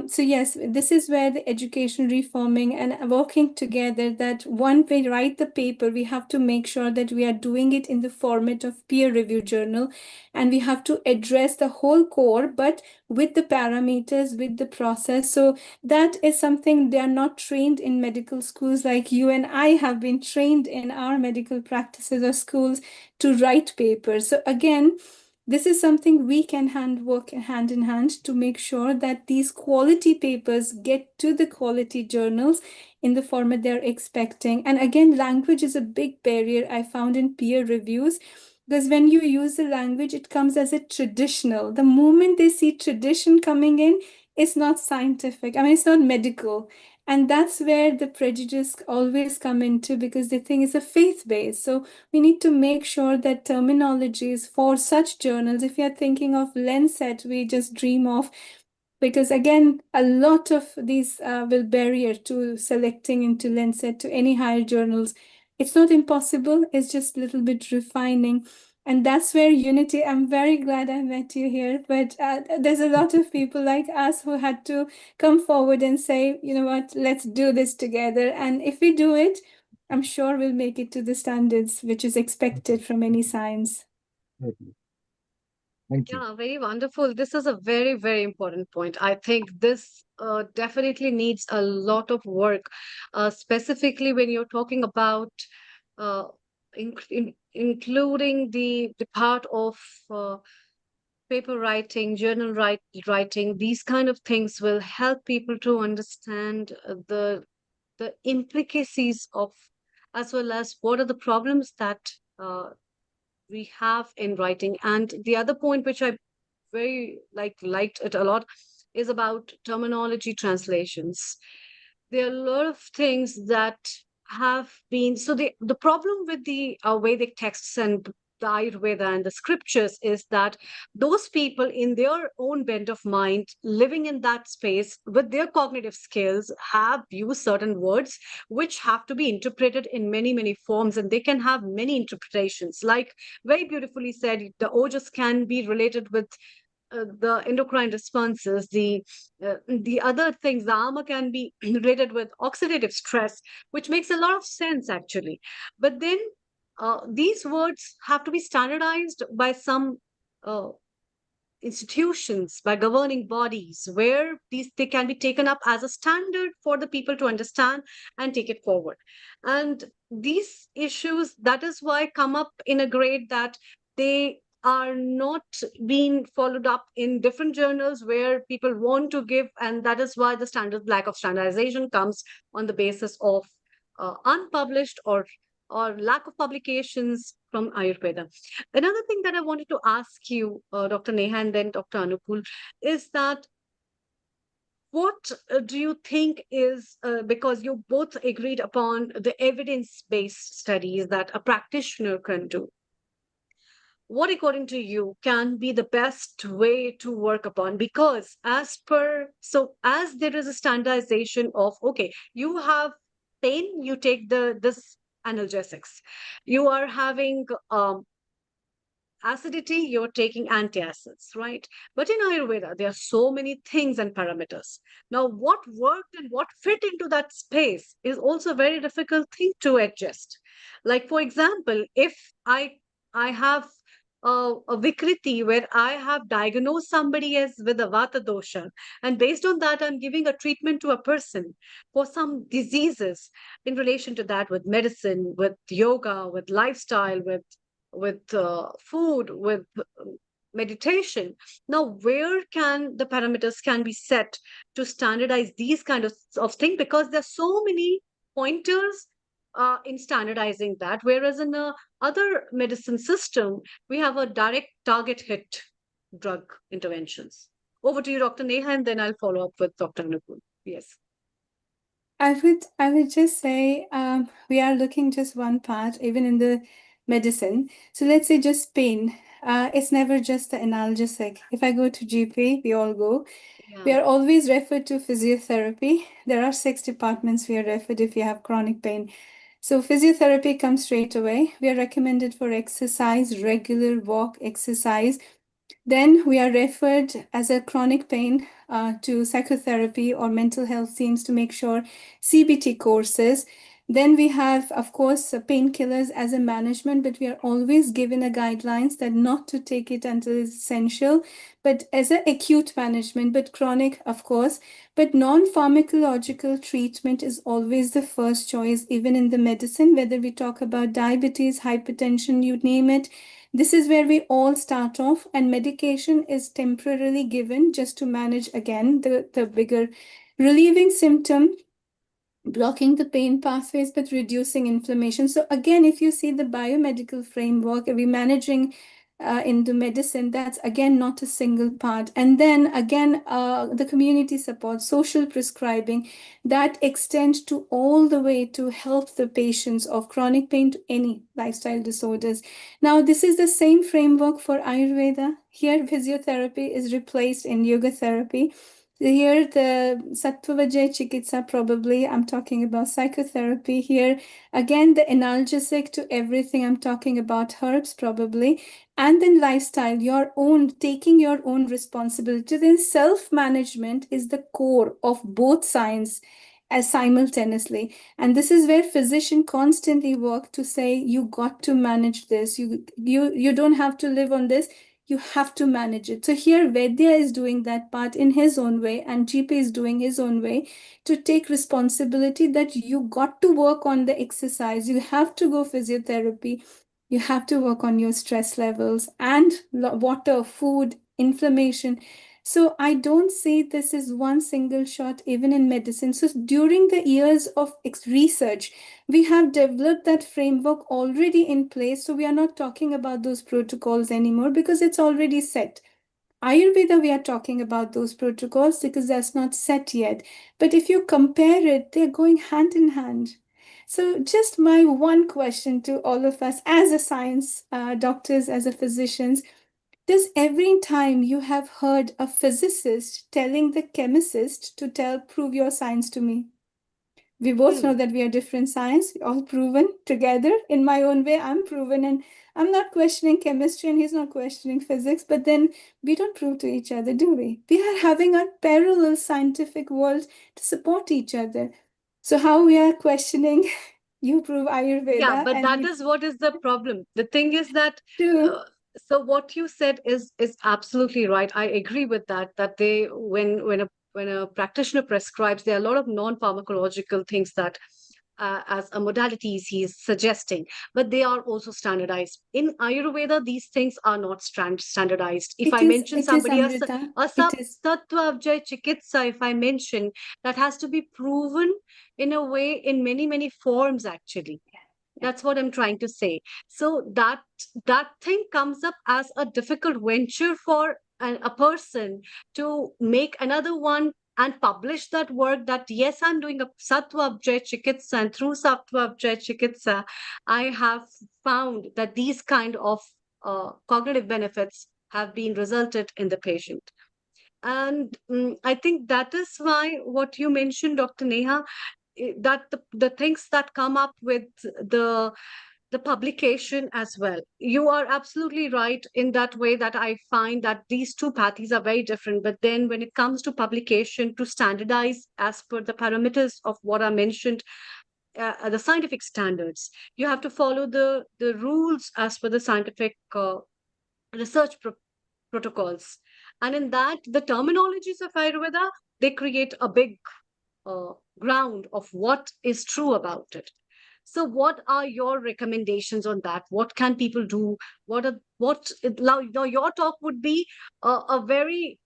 So yes, this is where the education reforming and working together that one we write the paper, we have to make sure that we are doing it in the format of peer review journal and we have to address the whole core, but with the parameters, with the process. So that is something they are not trained in medical schools like you and I have been trained in our medical practices or schools to write papers. So again, this is something we can work hand in hand to make sure that these quality papers get to the quality journals in the format they're expecting. And again, language is a big barrier I found in peer reviews because when you use the language, it comes as a traditional. The moment they see tradition coming in, it's not scientific. I mean, it's not medical. And that's where the prejudice always come into because they think it's a faith-based. So we need to make sure that terminologies for such journals, if you're thinking of Lancet, we just dream of, because again, a lot of these will barrier to selecting into Lancet to any higher journals. It's not impossible, it's just a little bit refining. And that's where unity, I'm very glad I met you here, but there's a lot of people like us who had to come forward and say, you know what, let's do this together. And if we do it, I'm sure we'll make it to the standards which is expected from any science. Thank you. Yeah, very wonderful. This is a very, very important point. I think this definitely needs a lot of work, specifically when you're talking about uh, including the part of paper writing, writing. These kind of things will help people to understand the intricacies of, as well as what are the problems that we have in writing. And the other point which I very liked it a lot is about terminology translations. There are a lot of things that have been, so the problem with the Vedic texts and the Ayurveda and the scriptures is that those people in their own bent of mind living in that space with their cognitive skills have used certain words which have to be interpreted in many forms, and they can have many interpretations. Like very beautifully said, the ojas can be related with the endocrine responses, the other things, the ama can be related with oxidative stress, which makes a lot of sense actually. But then these words have to be standardized by some uh, institutions, by governing bodies, where these they can be taken up as a standard for the people to understand and take it forward. And these issues, that is why, come up in a grade that they are not being followed up in different journals where people want to give, and that is why the lack of standardization comes on the basis of unpublished or lack of publications from Ayurveda. Another thing that I wanted to ask you, Dr. Neha and then Dr. Anukul, is that what do you think is, because you both agreed upon the evidence-based studies that a practitioner can do, what according to you can be the best way to work upon? Because as there is a standardization of, okay, you have pain, you take this analgesics. You are having acidity, you're taking antacids, right? But in Ayurveda, there are so many things and parameters. Now, what worked and what fit into that space is also a very difficult thing to adjust. Like, for example, if I have a Vikriti where I have diagnosed somebody as with a Vata dosha, and based on that, I'm giving a treatment to a person for some diseases in relation to that, with medicine, with yoga, with lifestyle, with food, with meditation. Now, where can the parameters can be set to standardize these kind of things? Because there's so many pointers in standardizing that, whereas in the other medicine system, we have a direct target hit drug interventions. Over to you, Dr. Neha, and then I'll follow up with Dr. Nukul. Yes. I would just say we are looking just one part, even in the medicine. So let's say just pain. It's never just the analgesic. If I go to GP, we all go. We are always referred to physiotherapy. There are 6 departments we are referred if you have chronic pain. So physiotherapy comes straight away. We are recommended for exercise, regular walk exercise. Then we are referred as a chronic pain to psychotherapy or mental health teams to make sure CBT courses. Then we have, of course, painkillers as a management, but we are always given a guidelines that not to take it until it's essential, but as an acute management, but chronic, of course. But non-pharmacological treatment is always the first choice, even in the medicine, whether we talk about diabetes, hypertension, you name it. This is where we all start off, and medication is temporarily given just to manage, again, the bigger relieving symptom, blocking the pain pathways, but reducing inflammation. So again, if you see the biomedical framework, we're managing into medicine, that's again not a single part. And then again, the community support, social prescribing, that extends to all the way to help the patients of chronic pain to any lifestyle disorders. Now, this is the same framework for Ayurveda. Here, physiotherapy is replaced in yoga therapy. Here, the Sattvavajay Chikitsa, probably, I'm talking about psychotherapy here. Again, the analgesic to everything, I'm talking about herbs, probably. And then lifestyle, your own, taking your own responsibility. Then self-management is the core of both science as simultaneously. And this is where physicians constantly work to say, you got to manage this. You don't have to live on this. You have to manage it. So here Vaidya is doing that part in his own way, and GP is doing his own way to take responsibility that you got to work on the exercise. You have to go physiotherapy. You have to work on your stress levels and water, food, inflammation. So I don't see this as one single shot, even in medicine. So during the years of research, we have developed that framework already in place. So we are not talking about those protocols anymore because it's already set. Ayurveda, we are talking about those protocols because that's not set yet. But if you compare it, they're going hand in hand. So just my one question to all of us as a science doctors, as a physicians, does every time you have heard a physicist telling the chemist to prove your science to me? We both know that we are different science, all proven together. In my own way, I'm proven, and I'm not questioning chemistry and he's not questioning physics, but then we don't prove to each other, do we? We are having a parallel scientific world to support each other. So how we are questioning, you prove Ayurveda. Yeah, but that is what is the problem. The thing is that, so what you said is absolutely right. I agree with that, that they, when a practitioner prescribes, there are a lot of non-pharmacological things that as a modalities he's suggesting, but they are also standardized. In Ayurveda, these things are not standardized. If I mention somebody, Amrita. a Sattva Chikitsa, if I mention, that has to be proven in a way in many forms actually. That's what I'm trying to say. So that thing comes up as a difficult venture for a person to make another one and publish that work, that yes, I'm doing a Sattva Chikitsa, and through Sattva Chikitsa, I have found that these kind of cognitive benefits have been resulted in the patient. And I think that is why what you mentioned, Dr. Neha, that the things that come up with the publication as well. You are absolutely right in that way, that I find that these two paths are very different. But then when it comes to publication, to standardize as per the parameters of what I mentioned, the scientific standards, you have to follow the rules as per the scientific research protocols. And in that, the terminologies of Ayurveda, they create a big ground of what is true about it. So what are your recommendations on that? What can people do? Now your talk would be a very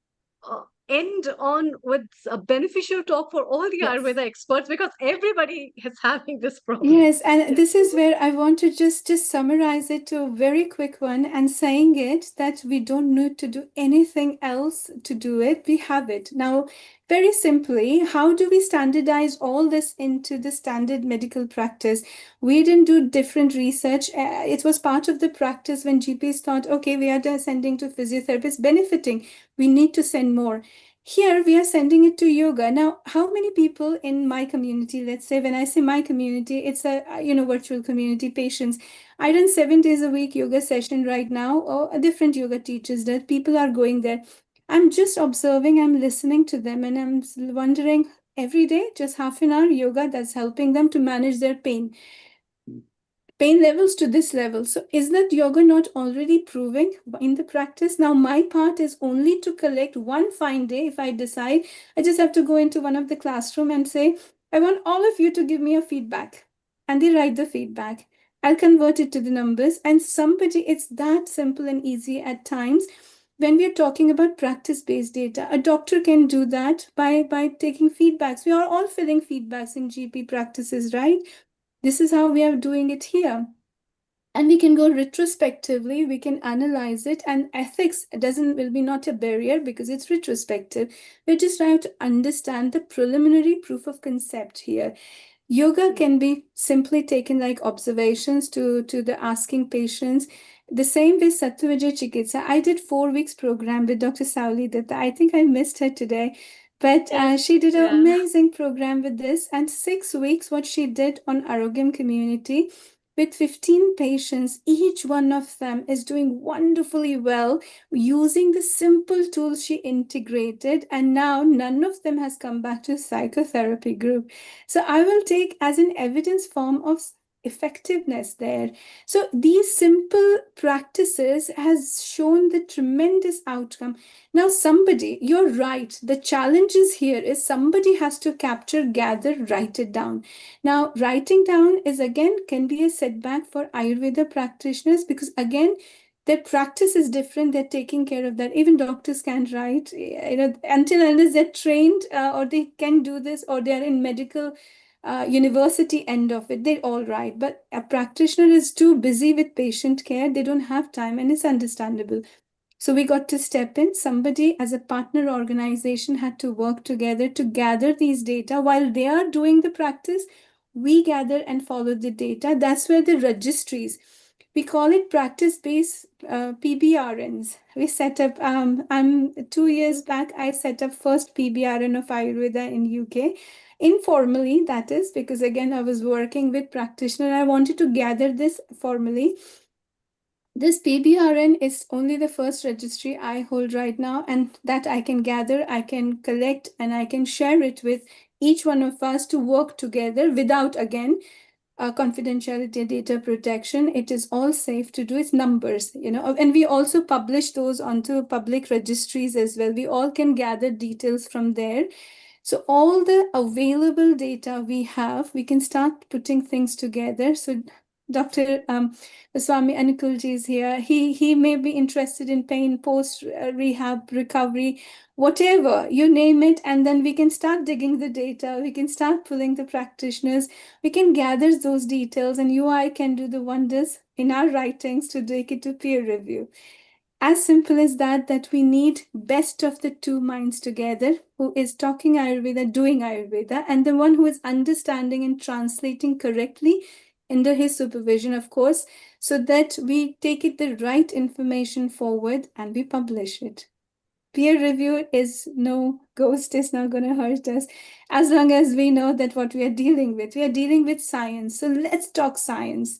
end on with a beneficial talk for all the Ayurveda experts, because everybody is having this problem. Yes, and this is where I want to just summarize it to a very quick one, and saying it that we don't need to do anything else to do it. We have it. Now, very simply, how do we standardize all this into the standard medical practice? We didn't do different research. It was part of the practice when GPs thought, okay, we are sending to physiotherapists benefiting. We need to send more. Here we are sending it to yoga. Now, how many people in my community, let's say, when I say my community, it's a virtual community, patients. I run 7 days a week yoga session right now, or different yoga teachers that people are going there. I'm just observing, I'm listening to them, and I'm wondering every day, just half an hour yoga that's helping them to manage their pain levels to this level. So is that yoga not already proving in the practice? Now, my part is only to collect one fine day. If I decide, I just have to go into one of the classroom and say, I want all of you to give me a feedback. And they write the feedback. I'll convert it to the numbers. And it's that simple and easy at times. When we are talking about practice-based data, a doctor can do that by taking feedbacks. We are all filling feedbacks in GP practices, right? This is how we are doing it here. And we can go retrospectively, we can analyze it, and ethics will be not a barrier because it's retrospective. We just have to understand the preliminary proof of concept here. Yoga can be simply taken like observations to the asking patients. The same way Sattva Chikitsa. I did 4 weeks program with Dr. Sauli Datta. I think I missed her today. But she did an amazing program with this. And 6 weeks, what she did on Arogyam community, with 15 patients, each one of them is doing wonderfully well using the simple tools she integrated. And now none of them has come back to psychotherapy group. So I will take as an evidence form of effectiveness there. So these simple practices has shown the tremendous outcome. Now you're right, the challenge is here is somebody has to capture, gather, write it down. Now writing down is again can be a setback for Ayurveda practitioners, because again their practice is different. They're taking care of that. Even doctors can't write, until unless they're trained or they can do this, or they're in medical university end of it, they all write. But a practitioner is too busy with patient care. They don't have time, and it's understandable. So we got to step in. Somebody as a partner organization had to work together to gather these data. While they are doing the practice, we gather and follow the data. That's where the registries, we call it practice-based PBRNs. We set up, 2 years back, I set up first PBRN of Ayurveda in UK. Informally, that is, because again, I was working with practitioner. I wanted to gather this formally. This PBRN is only the first registry I hold right now, and that I can gather, I can collect, and I can share it with each one of us to work together without, again, confidentiality, data protection. It is all safe to do. It's numbers, and we also publish those onto public registries as well. We all can gather details from there. So all the available data we have, we can start putting things together. So Dr. Swami Anukulji is here. He may be interested in pain, post rehab, recovery, whatever, you name it. And then we can start digging the data. We can start pulling the practitioners. We can gather those details, and you I can do the wonders in our writings to take it to peer review. As simple as that, that we need best of the two minds together, who is talking Ayurveda, doing Ayurveda, and the one who is understanding and translating correctly under his supervision, of course, so that we take it the right information forward and we publish it. Peer review is no ghost, is not going to hurt us as long as we know that what we are dealing with. We are dealing with science. So let's talk science.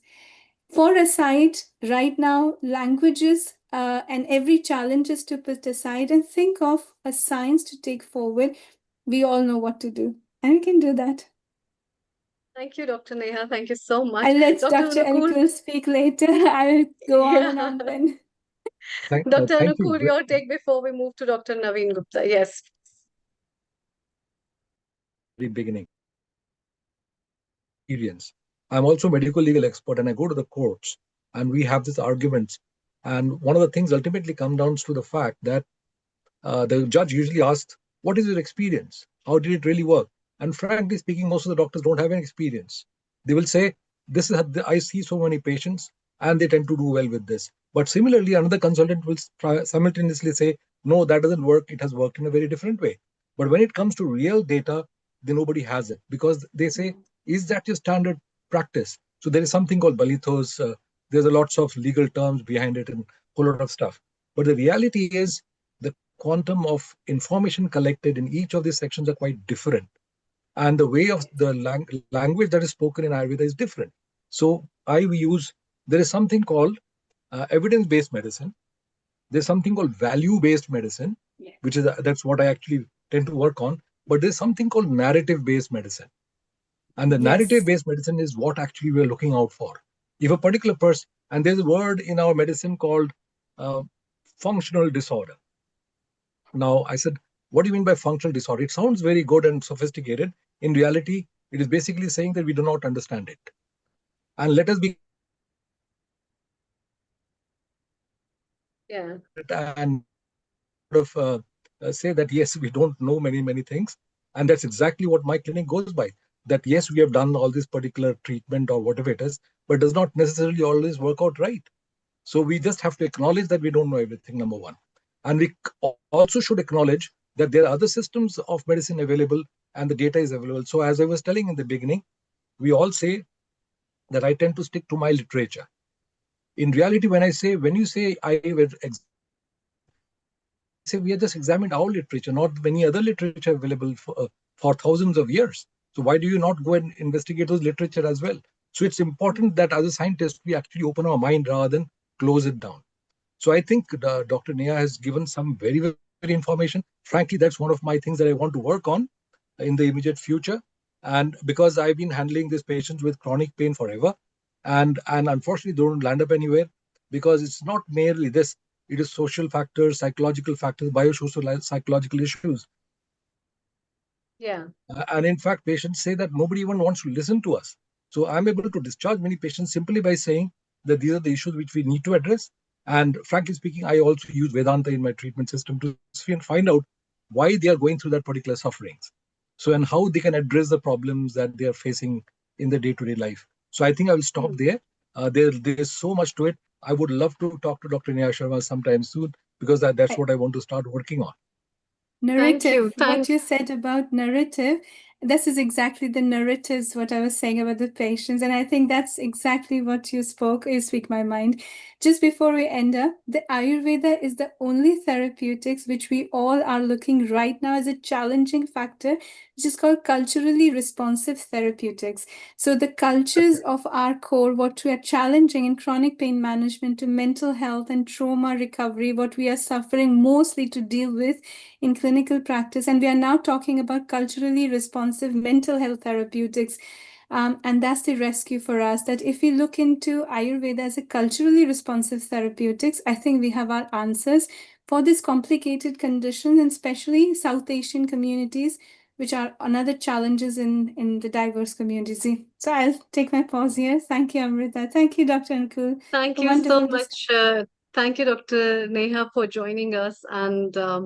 For aside right now, languages and every challenge is to put aside and think of a science to take forward. We all know what to do, and we can do that. Thank you, Dr. Neha. Thank you so much. I'll let Dr. Dr. Anukul, Anukul speak later. I'll go on and on yeah. then. Dr. Thank you. Anukul, your take before we move to Dr. Naveen Gupta. Yes. The beginning. Experience. I'm also a medical legal expert, and I go to the courts, and we have these arguments. And one of the things ultimately comes down to the fact that the judge usually asks, "What is your experience? How did it really work?" And frankly speaking, most of the doctors don't have any experience. They will say, "This is I see so many patients, and they tend to do well with this." But similarly, another consultant will simultaneously say, "No, that doesn't work. It has worked in a very different way." But when it comes to real data, then nobody has it, because they say, "Is that your standard practice?" So there is something called balithos. There's a lots of legal terms behind it and a whole lot of stuff. But the reality is the quantum of information collected in each of these sections are quite different. And the way of the language that is spoken in Ayurveda is different. So there is something called evidence-based medicine. There's something called value-based medicine, which is that's what I actually tend to work on. But there's something called narrative-based medicine. And the narrative-based medicine is what actually we're looking out for. If a particular person, and there's a word in our medicine called functional disorder. Now, I said, what do you mean by functional disorder? It sounds very good and sophisticated. In reality, it is basically saying that we do not understand it. And let us be and say that, yes, we don't know many things. And that's exactly what my clinic goes by. That, yes, we have done all this particular treatment or whatever it is, but does not necessarily always work out right. So we just have to acknowledge that we don't know everything, number one. And we also should acknowledge that there are other systems of medicine available and the data is available. So as I was telling in the beginning, we all say that I tend to stick to my literature. In reality, when you say I say we have just examined our literature, not many other literature available for thousands of years. So why do you not go and investigate those literature as well? So it's important that as a scientist, we actually open our mind rather than close it down. So I think Dr. Neha has given some very information. Frankly, that's one of my things that I want to work on in the immediate future. And because I've been handling these patients with chronic pain forever, and unfortunately don't land up anywhere, because it's not merely this, it is social factors, psychological factors, biosocial psychological issues. Yeah. And in fact, patients say that nobody even wants to listen to us. So I'm able to discharge many patients simply by saying that these are the issues which we need to address. And frankly speaking, I also use Vedanta in my treatment system to find out why they are going through that particular sufferings. So, and how they can address the problems that they are facing in their day-to-day life. So I think I will stop there. There's so much to it. I would love to talk to Dr. Neha Sharma sometime soon, because that's what I want to start working on. Narrative. What you said about narrative, this is exactly the narratives, what I was saying about the patients. And I think that's exactly what you speak my mind. Just before we end up, the Ayurveda is the only therapeutics which we all are looking right now as a challenging factor, which is called culturally responsive therapeutics. So the cultures of our core, what we are challenging in chronic pain management to mental health and trauma recovery, what we are suffering mostly to deal with in clinical practice. And we are now talking about culturally responsive mental health therapeutics. And that's the rescue for us, that if we look into Ayurveda as a culturally responsive therapeutics, I think we have our answers for this complicated condition, and especially South Asian communities, which are another challenges in the diverse communities. So I'll take my pause here. Thank you, Amrita. Thank you, Dr. Ankul. Thank A you so wonderful much. Thank you, Dr. Neha, for joining us. And uh,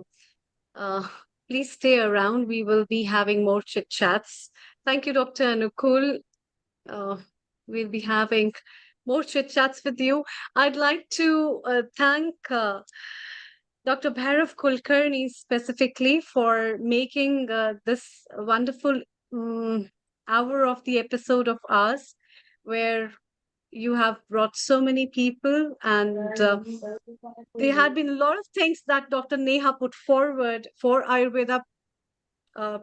please stay around. We will be having more chit chats. Thank you, Dr. Anukul. Uh, we'll be having more chit chats with you. I'd like to thank Dr. Bhairav Kulkarni specifically for making this wonderful hour of the episode of ours, where you have brought so many people, and there had been a lot of things that Dr. Neha put forward for Ayurveda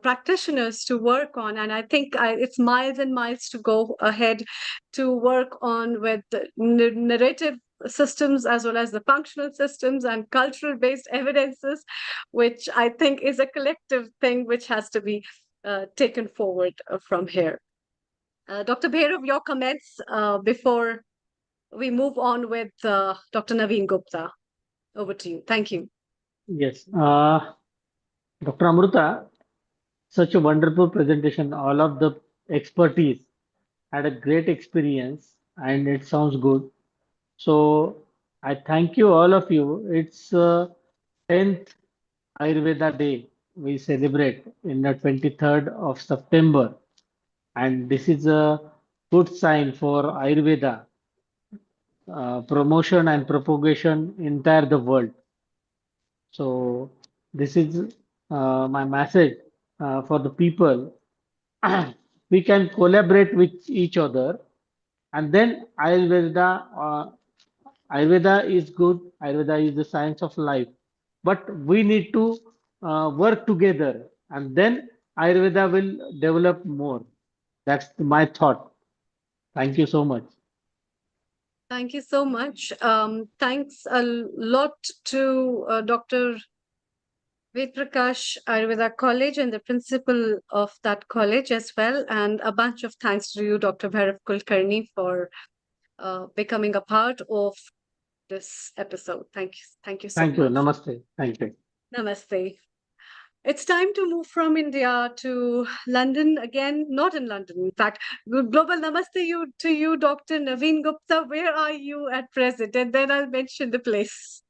practitioners to work on. And I think it's miles and miles to go ahead to work on with the narrative systems as well as the functional systems and cultural based evidences, which I think is a collective thing which has to be taken forward from here. Dr. Bhairav, your comments before we move on with Dr. Naveen Gupta. Over to you. Thank you. Yes. Dr. Amrita, such a wonderful presentation. All of the expertise had a great experience and it sounds good. So I thank you, all of you. It's 10th Ayurveda Day we celebrate in the 23rd of September. And this is a good sign for Ayurveda promotion and propagation entire the world. So this is my message for the people. We can collaborate with each other, and then Ayurveda is good. Ayurveda is the science of life, but we need to work together, and then Ayurveda will develop more. That's my thought. Thank you so much. Thank you so much. Thanks a lot to Dr. Ved Prakash Ayurveda College and the principal of that college as well. And a bunch of thanks to you, Dr. Bhairav Kulkarni, for becoming a part of this episode. Thank you. Thank you so Thank you. much. Namaste. Thank you. Namaste. It's time to move from India to London again, not in London, in fact. Global namaste to you, Dr. Naveen Gupta. Where are you at present? And then I'll mention the place.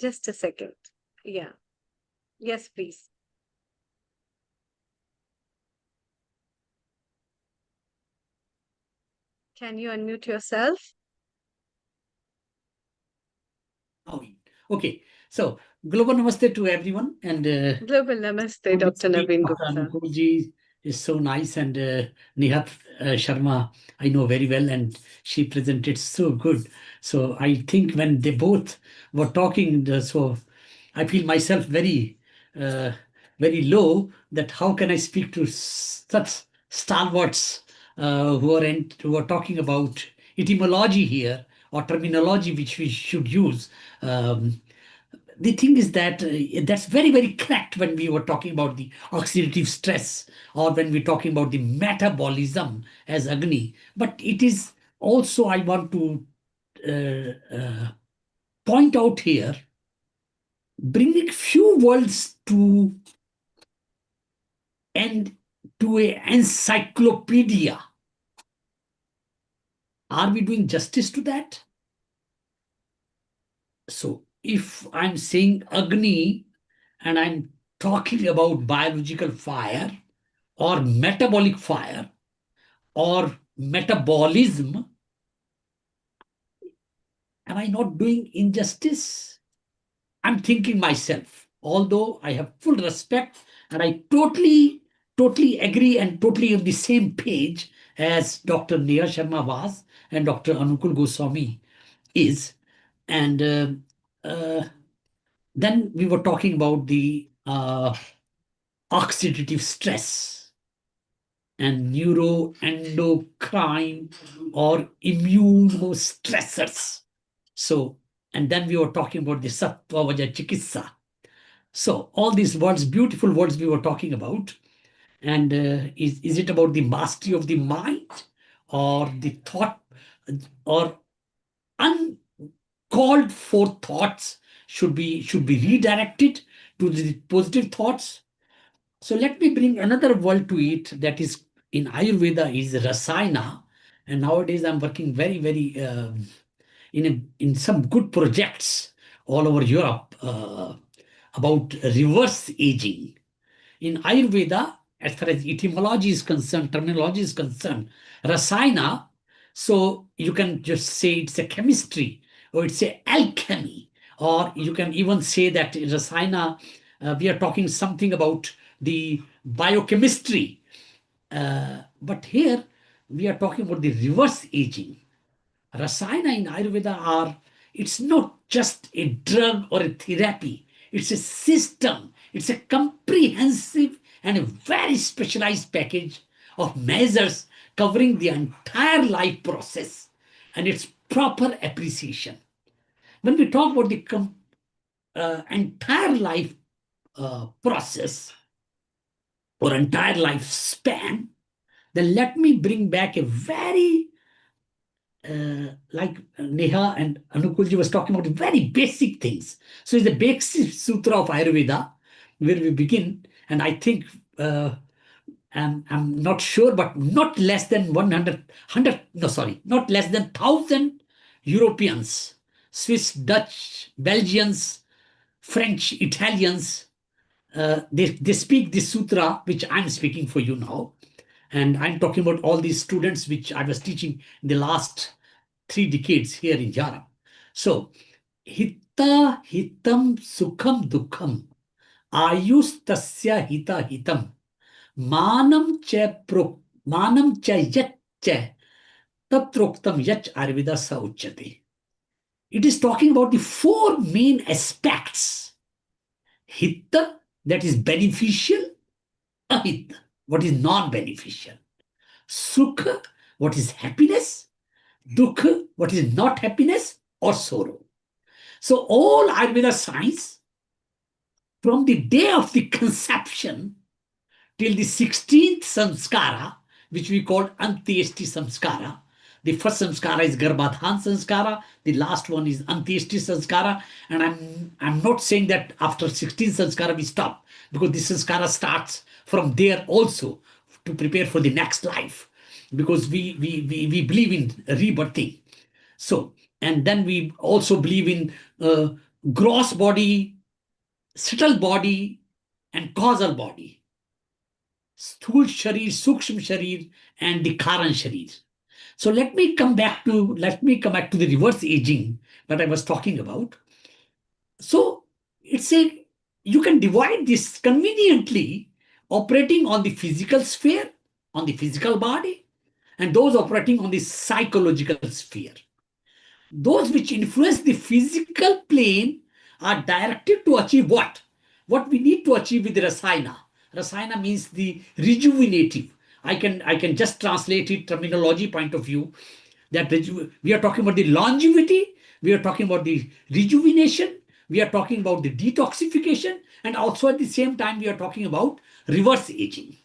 Just a second. Yeah. Yes, please. Can you unmute yourself? Oh, okay. So, global namaste to everyone. And global namaste, Dr. Naveen Gupta. Anukulji is so nice, and Nihat Sharma, I know very well, and she presented so good. So, I think when they both were talking, so I feel myself very, very low that how can I speak to such stalwarts who are talking about etymology here or terminology which we should use. The thing is that that's very, very correct when we were talking about the oxidative stress or when we're talking about the metabolism as Agni. But it is also, I want to point out here, bringing few words to and to an encyclopedia. Are we doing justice to that? So if I'm saying Agni and I'm talking about biological fire or metabolic fire or metabolism, am I not doing injustice? I'm thinking myself, although I have full respect and I totally agree and totally on the same page as Dr. Neha Sharma was and Dr. Anukul Goswami is. And then we were talking about the oxidative stress and neuroendocrine or immunostressors. So, and then we were talking about the sattva vaja chikitsa. So, all these words, beautiful words we were talking about. And is it about the mastery of the mind or the thought or uncalled for thoughts should be redirected to the positive thoughts. So let me bring another word to it that is in Ayurveda is Rasayana. And nowadays I'm working very, very in some good projects all over Europe about reverse aging. In Ayurveda, as far as etymology is concerned, terminology is concerned, Rasayana, so you can just say it's a chemistry or it's a alchemy, or you can even say that Rasayana, we are talking something about the biochemistry. But here we are talking about the reverse aging. Rasayana in Ayurveda it's not just a drug or a therapy. It's a system. It's a comprehensive and a very specialized package of measures covering the entire life process and its proper appreciation. When we talk about the entire life process or entire lifespan, then let me bring back a very like Neha and Anukulji was talking about very basic things. So it's the basic sutra of Ayurveda where we begin, and I think I'm not sure, but not less than 1,000 Europeans, Swiss, Dutch, Belgians, French, Italians, they speak this sutra, which I'm speaking for you now. And I'm talking about all these students which I was teaching in the last 3 decades here in Europe. So, hitta hitam sukham dukham ayus tasya hita hitam manam cha yach cha tatroktam yach Ayurveda sa uchyate. It is talking about the 4 main aspects. Hitta, that is beneficial. Ahita, what is non-beneficial. Sukha, what is happiness. Dukha, what is not happiness or sorrow. So all Ayurveda science, from the day of the conception till the 16th samskara, which we call Antyeshti samskara. The first samskara is Garbhadhan samskara. The last one is Antyeshti samskara. And I'm not saying that after 16th samskara we stop, because the samskara starts from there also to prepare for the next life, because we believe in rebirthing. So, and then we also believe in gross body, subtle body, and causal body. Sthul Sharir, Sukshma Sharir, and the Karan Sharir. So let me come back to the reverse aging that I was talking about. So you can divide this conveniently, operating on the physical sphere, on the physical body, and those operating on the psychological sphere. Those which influence the physical plane are directed to achieve what? What we need to achieve with the Rasayana. Rasayana means the rejuvenative. I can just translate it terminology point of view. That we are talking about the longevity, we are talking about the rejuvenation, we are talking about the detoxification, and also at the same time we are talking about reverse aging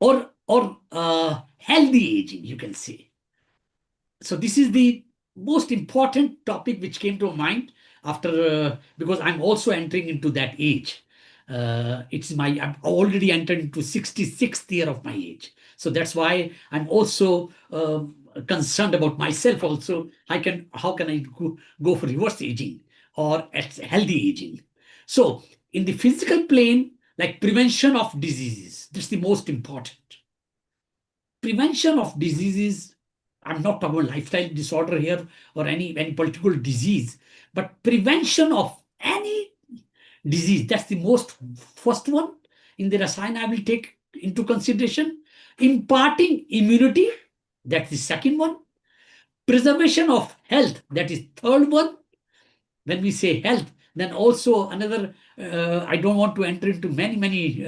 or healthy aging, you can say. So this is the most important topic which came to mind after because I'm also entering into that age. I've already entered into 66th year of my age. So that's why I'm also concerned about myself also. How can I go for reverse aging or healthy aging? So in the physical plane, like prevention of diseases, that's the most important. Prevention of diseases, I'm not talking about lifestyle disorder here or any particular disease, but prevention of any disease, that's the most first one in the Rasayana I will take into consideration. Imparting immunity, that's the second one. Preservation of health, that is third one. When we say health, then also another, I don't want to enter into many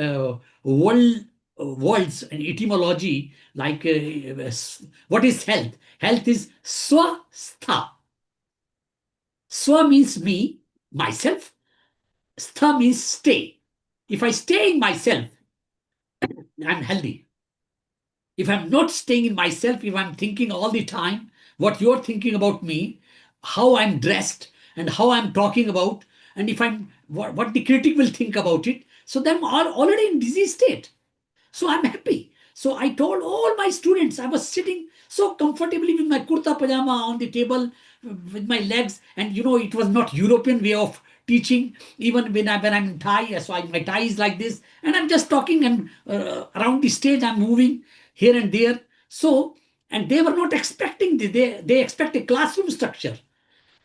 words and etymology, like what is health? Health is swastha. Swa means me, myself. Stha means stay. If I stay in myself, I'm healthy. If I'm not staying in myself, if I'm thinking all the time what you're thinking about me, how I'm dressed, and how I'm talking about, and if I'm what the critic will think about it. So them are already in disease state. So I'm happy. So I told all my students, I was sitting so comfortably with my kurta pajama on the table with my legs, and it was not European way of teaching. Even when I'm in tie, so my tie is like this, and I'm just talking, and around the stage I'm moving here and there. So, and they were not expecting this. They expect a classroom structure,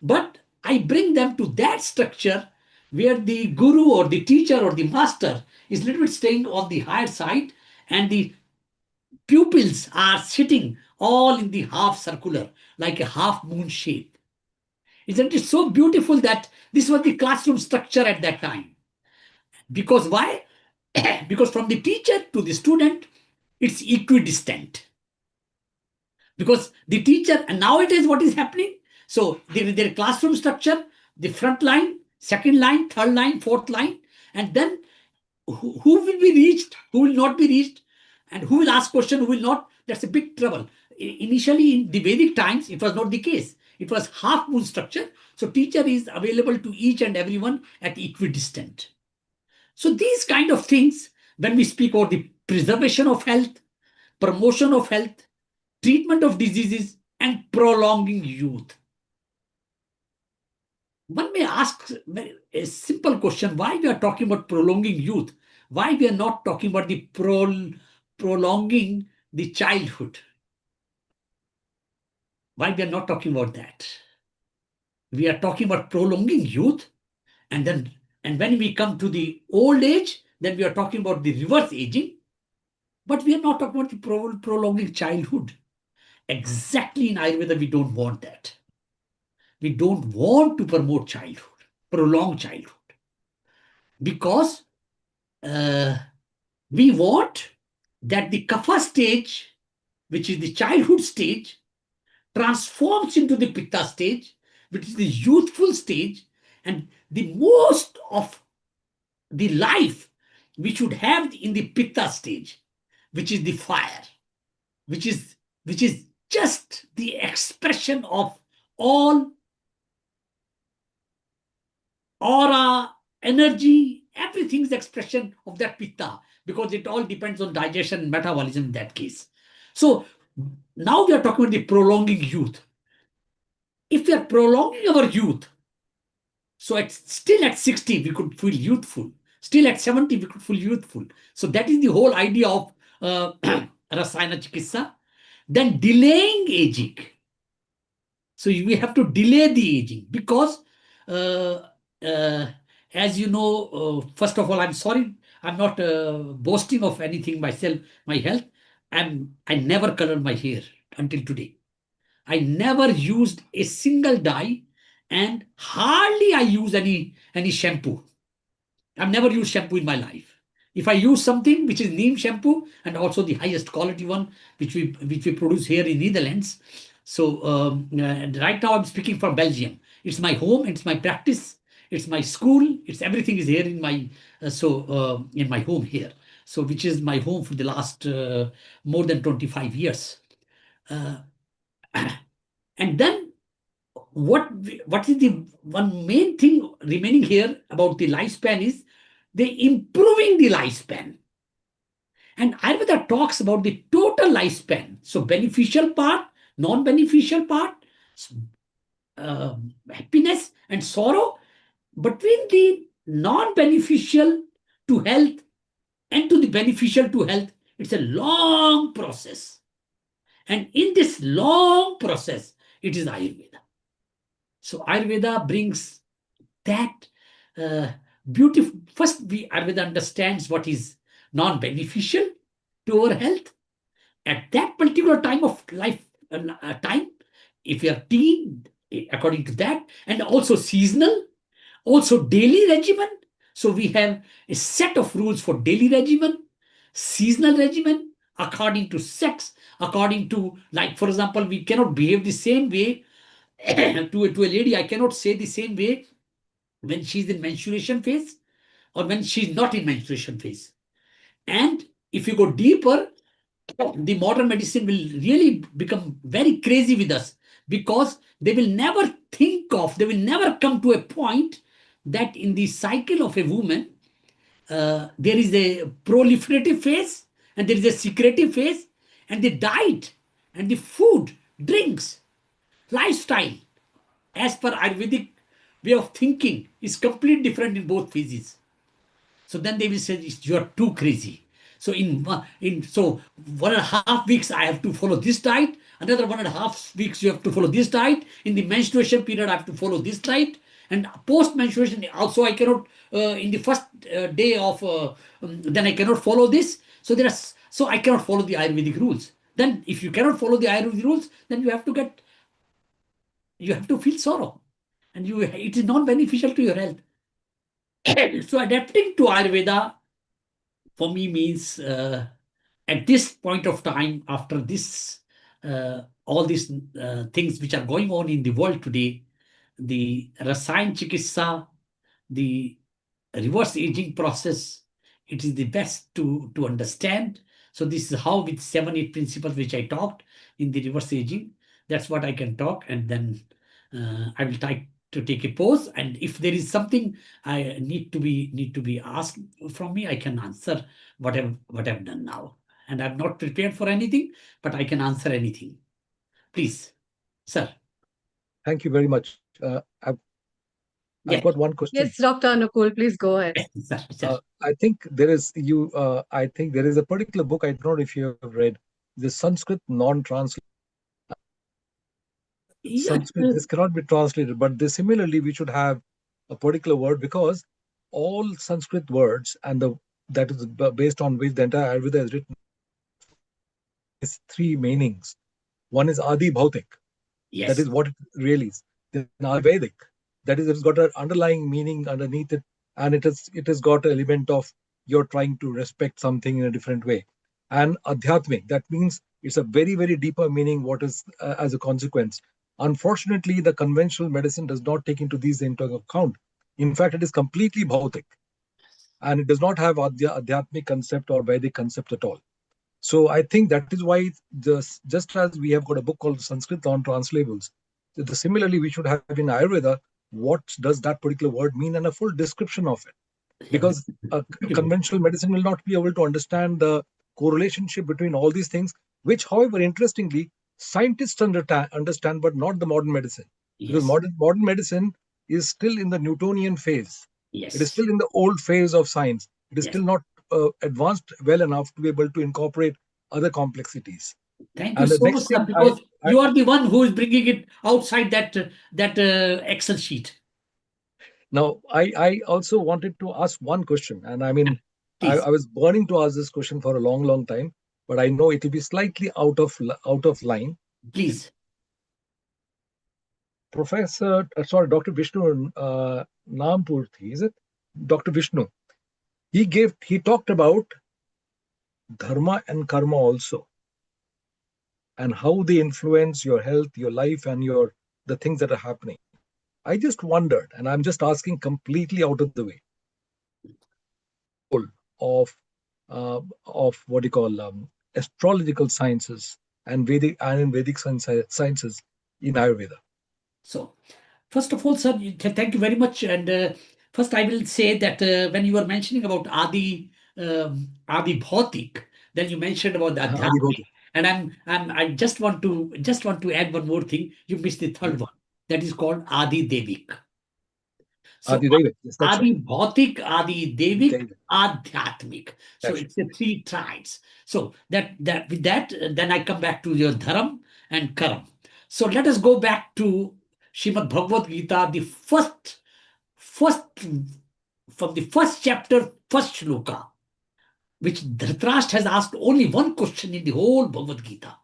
but I bring them to that structure where the guru or the teacher or the master is a little bit staying on the higher side, and the pupils are sitting all in the half circular, like a half moon shape. Isn't it so beautiful that this was the classroom structure at that time? Because why? Because from the teacher to the student, it's equidistant. Because the teacher, and nowadays what is happening? So their classroom structure, the front line, second line, third line, fourth line, and then who will be reached, who will not be reached, and who will ask question, who will not. That's a big trouble. Initially in the Vedic times, it was not the case. It was half moon structure. So teacher is available to each and everyone at equidistant. So these kind of things, when we speak about the preservation of health, promotion of health, treatment of diseases, and prolonging youth. One may ask a simple question, why we are talking about prolonging youth? Why we are not talking about the prolonging the childhood? Why we are not talking about that? We are talking about prolonging youth, and when we come to the old age, then we are talking about the reverse aging, but we are not talking about the prolonging childhood. Exactly, in Ayurveda, we don't want that. We don't want to promote childhood, prolong childhood, because we want that the kapha stage, which is the childhood stage, transforms into the pitta stage, which is the youthful stage, and the most of the life we should have in the pitta stage, which is the fire, which is just the expression of all aura, energy, everything's expression of that pitta, because it all depends on digestion and metabolism in that case. So now we are talking about the prolonging youth. If we are prolonging our youth, so still at 60, we could feel youthful. Still at 70, we could feel youthful. So that is the whole idea of Rasayana Chikitsa. Then delaying aging. So we have to delay the aging, because as you know, first of all, I'm sorry, I'm not boasting of anything myself, my health. I never colored my hair until today. I never used a single dye, and hardly I use any shampoo. I've never used shampoo in my life. If I use something which is neem shampoo, and also the highest quality one, which we produce here in Netherlands. So right now I'm speaking from Belgium. It's my home, it's my practice, it's my school, it's everything is here in my in my home here. So which is my home for the last more than 25 years. And then what is the one main thing remaining here about the lifespan is the improving the lifespan. And Ayurveda talks about the total lifespan. So beneficial part, non-beneficial part, happiness and sorrow. Between the non-beneficial to health and to the beneficial to health, it's a long process. And in this long process, it is Ayurveda. So Ayurveda brings that beautiful. First, Ayurveda understands what is non-beneficial to our health at that particular time of life. If you are teen, according to that, and also seasonal, also daily regimen. So we have a set of rules for daily regimen, seasonal regimen, according to sex, according to, like, for example, we cannot behave the same way to a lady. I cannot say the same way when she's in menstruation phase or when she's not in menstruation phase. And if you go deeper, the modern medicine will really become very crazy with us, because they will never come to a point that in the cycle of a woman, there is a proliferative phase and there is a secretive phase, and the diet and the food, drinks, lifestyle, as per Ayurvedic way of thinking, is completely different in both phases. So then they will say, you are too crazy. So in 1.5 weeks, I have to follow this diet. Another 1.5 weeks, you have to follow this diet. In the menstruation period, I have to follow this diet. And post menstruation, also I cannot, in the first day of, then I cannot follow this. So I cannot follow the Ayurvedic rules. Then if you cannot follow the Ayurvedic rules, then you have to feel sorrow. And it is not beneficial to your health. So adapting to Ayurveda for me means at this point of time, after this, all these things which are going on in the world today, the Rasayana Chikitsa, the reverse aging process, it is the best to understand. So this is how, with 7-8 principles which I talked in the reverse aging, that's what I can talk, and then I will try to take a pause, and if there is something I need to be asked from me, I can answer what I've done now. And I'm not prepared for anything, but I can answer anything. Please, sir. Thank you very much. I've got one question. Yes, Dr. Anukul, please go ahead. I think there is a particular book, I don't know if you have read, the Sanskrit non-translated. Sanskrit, this cannot be translated, but similarly we should have a particular word, because all Sanskrit words and that is based on which the entire Ayurveda is written is 3 meanings. One is Adi Bhautik. Yes. That is what it really is. Then Ayurvedic. That is, it's got an underlying meaning underneath it, and it has got an element of you're trying to respect something in a different way. And Adhyatmic, that means it's a very, very deeper meaning what is as a consequence. Unfortunately, the conventional medicine does not take these into account. In fact, it is completely Bhautik, and it does not have Adhyatmic concept or Vedic concept at all. So I think that is why, just as we have got a book called Sanskrit non-translables, similarly we should have in Ayurveda, what does that particular word mean, and a full description of it. Because conventional medicine will not be able to understand the correlationship between all these things, which, however, interestingly, scientists understand, but not the modern medicine. Yes. Because modern medicine is still in the Newtonian phase. Yes. It is still in the old phase of science. It is Yes. still not advanced well enough to be able to incorporate other complexities. Thank you so much, sir, because you are the one who is bringing it outside that Excel sheet. Now, I also wanted to ask one question, and I mean, I was burning to ask this question for a long, long time, but I know it will be slightly out of line. Please. Dr. Vishnu Nampurthi, is it? Dr. Vishnu. He talked about dharma and karma also, and how they influence your health, your life, and the things that are happening. I just wondered, and I'm just asking completely out of the way, of what you call astrological sciences and Vedic sciences in Ayurveda. So, first of all, sir, thank you very much. And first, I will say that when you were mentioning about Adi Bhautik, then you mentioned about the Adhyatmic. And I just want to add one more thing. You missed the third one. That is called Adi Devik. So Adi Devik, yes, that's Adi right. Bhautik, Adi Devik, Adhyatmic. So it's the 3 tribes. So with that, then I come back to your Dharam and Karam. So let us go back to Srimad Bhagavad Gita, the first from the first chapter, first shloka, which Dhritarashtra has asked only one question in the whole Bhagavad Gita.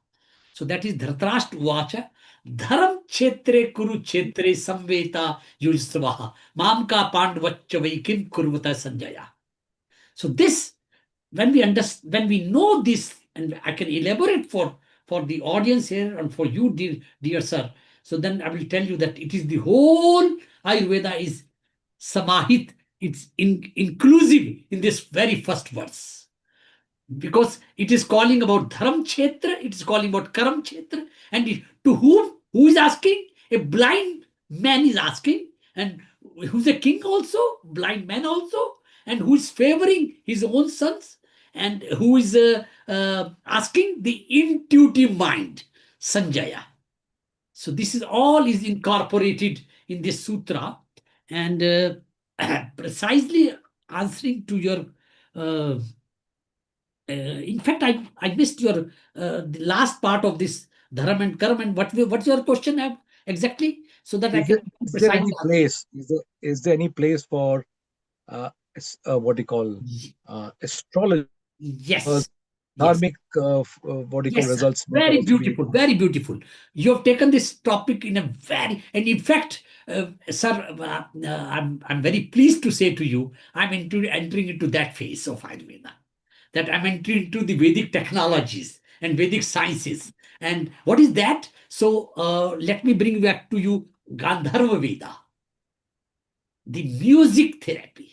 So that is Dhritarashtra Vacha, Dharam Kshetre Kuru Kshetre Samveta Yujsvaha Mamka Pandavaccha Vaikim Kurvata Sanjaya. So this, when we know this, and I can elaborate for the audience here and for you, dear sir. So then I will tell you that it is the whole Ayurveda is samahit, it's inclusive in this very first verse. Because it is calling about Dharam Kshetra, it is calling about Karam Kshetra, and to whom Who is asking? A blind man is asking. And who's a king also? Blind man also. And who is favoring his own sons? And who is asking? The intuitive mind, Sanjaya. So this is all is incorporated in this sutra. And precisely answering to your in fact, I missed your the last part of this dharam and karma. And what's your question exactly, so that I can Is there precisely any answer. place? Is there any place for what do you call astrologers? Yes. Dharmic, what do you call, Yes, sir. results may Very also be. beautiful, very beautiful. You have taken this topic in a very, and in fact, sir, I'm very pleased to say to you, I'm entering into that phase of Ayurveda, that I'm entering into the Vedic technologies and Vedic sciences. And what is that? So let me bring back to you Gandharva Veda, the music therapy.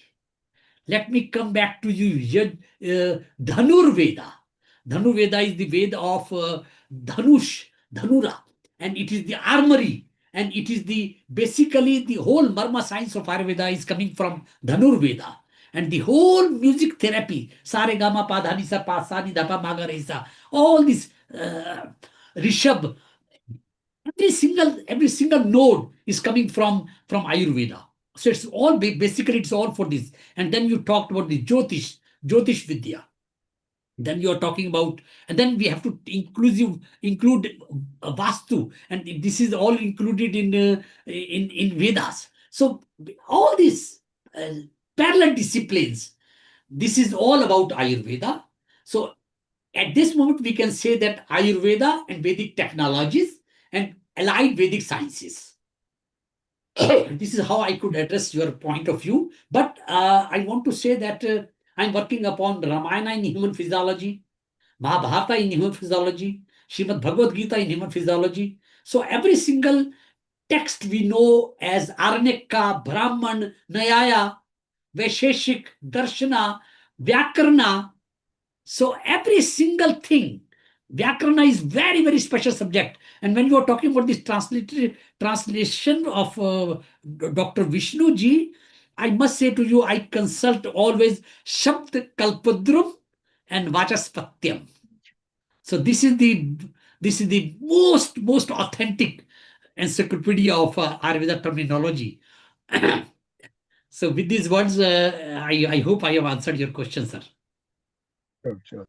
Let me come back to you, Dhanur Veda. Dhanu Veda is the Veda of Dhanush, Dhanura, and it is the armory, and it is the basically the whole Marma science of Ayurveda is coming from Dhanur Veda. And the whole music therapy, Sare Gama Padhani Sa Pa Sa Ni Dha Pa Ma Ga Re Sa, all this Rishabh, every single node is coming from Ayurveda. So it's all basically it's all for this. And then you talked about the Jyotish Vidya. Then you are talking about, and then we have to include Vastu, and this is all included in Vedas. So all these parallel disciplines, this is all about Ayurveda. So at this moment, we can say that Ayurveda and Vedic technologies and allied Vedic sciences. This is how I could address your point of view. But I want to say that I'm working upon Ramayana in human physiology, Mahabharata in human physiology, Srimad Bhagavad Gita in human physiology. So every single text we know as Aranyaka, Brahman, Nyaya, Vaisheshik, Darshana, Vyakarna. So every single thing, Vyakarna is very, very special subject. And when you are talking about this translation of Dr. Vishnu ji, I must say to you, I consult always Shabd Kalpadrum and Vachaspatyam. So this is the most authentic encyclopedia of Ayurveda terminology. So with these words, I hope I have answered your question, sir. Sure.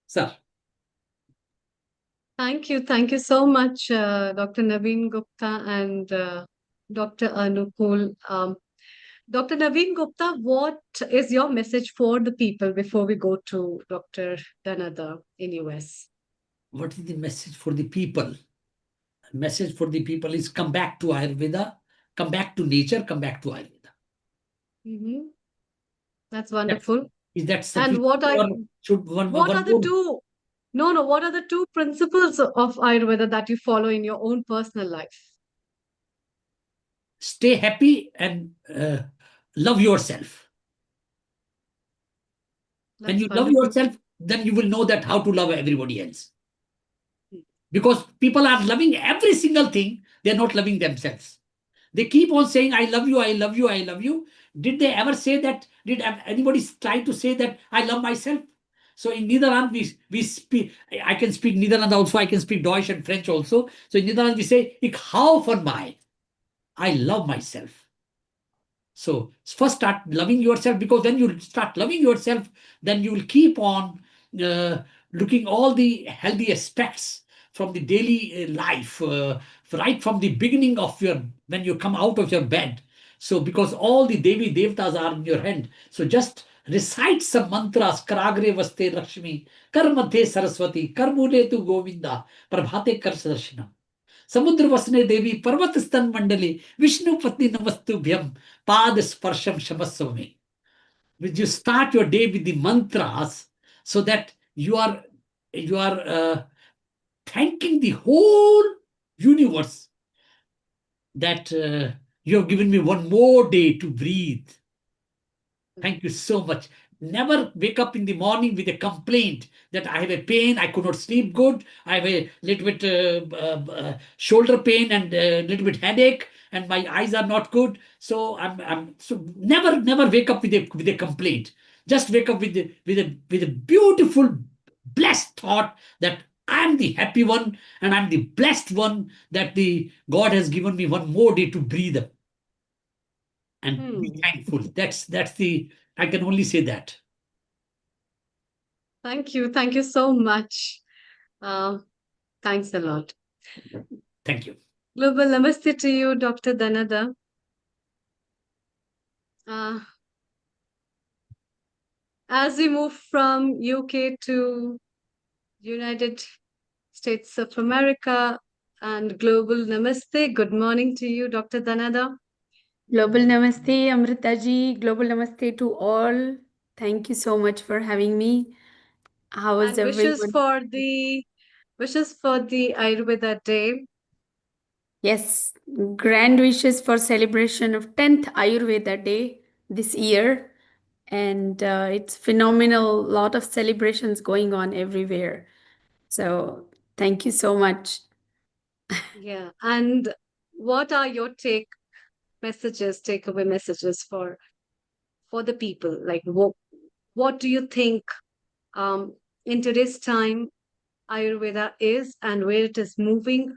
Sir. Thank you so much, Dr. Naveen Gupta and Dr. Anukul. Dr. Naveen Gupta, what is your message for the people before we go to Dr. Dhanada in US? What is the message for the people? The message for the people is come back to Ayurveda, come back to nature, come back to Ayurveda. Mm-hmm. That's wonderful. Is that sufficient? And what are the two? No, what are the two principles of Ayurveda that you follow in your own personal life? Stay happy and love yourself. When you love yourself, then you will know that how to love everybody else. Because people are loving every single thing, they're not loving themselves. They keep on saying, I love you, I love you, I love you. Did they ever say that? Did anybody try to say that I love myself? So in Netherlands, we speak, I can speak Netherlands also, I can speak Deutsch and French also. So in Netherlands, we say, ik hou van mij. I love myself. So first start loving yourself, because when you start loving yourself, then you will keep on looking all the healthy aspects from the daily life, right from the beginning of when you come out of your bed. So because all the Devi Devtas are in your hand, so just recite some mantras. Karagre vaste Lakshmi, Karmadhe Saraswati, Karmule tu Govinda, Prabhate Kar Sadarshana. समुद्र वसने देवी पर्वत स्तन मंडली विष्णु पत्नी नमस्तुभ्यम पाद स्पर्शम शमस्व में. You start your day with the mantras, so that you are thanking the whole universe that you have given me one more day to breathe. Thank you so much. never wake up in the morning with a complaint that I have a pain, I could not sleep good, I have a little bit shoulder pain and a little bit headache, and my eyes are not good. So I'm so never wake up with a complaint. Just wake up with a beautiful, blessed thought that I'm the happy one and I'm the blessed one, that the God has given me one more day to breathe and be thankful. That's the, I can only say that. Thank you. Thank you so much. Thanks a lot. Thank you. Global namaste to you, Dr. Dhanada. As we move from UK to United States of America, and global namaste. Good morning to you, Dr. Dhanada. Global namaste, Amrita ji. Global namaste to all. Thank you so much for having me. How is And everyone? wishes for the Ayurveda Day. Yes, grand wishes for celebration of 10th Ayurveda Day this year. And it's phenomenal, lot of celebrations going on everywhere. So thank you so much. Yeah. And what are your takeaway messages for the people? Like what do you think in today's time Ayurveda is and where it is moving?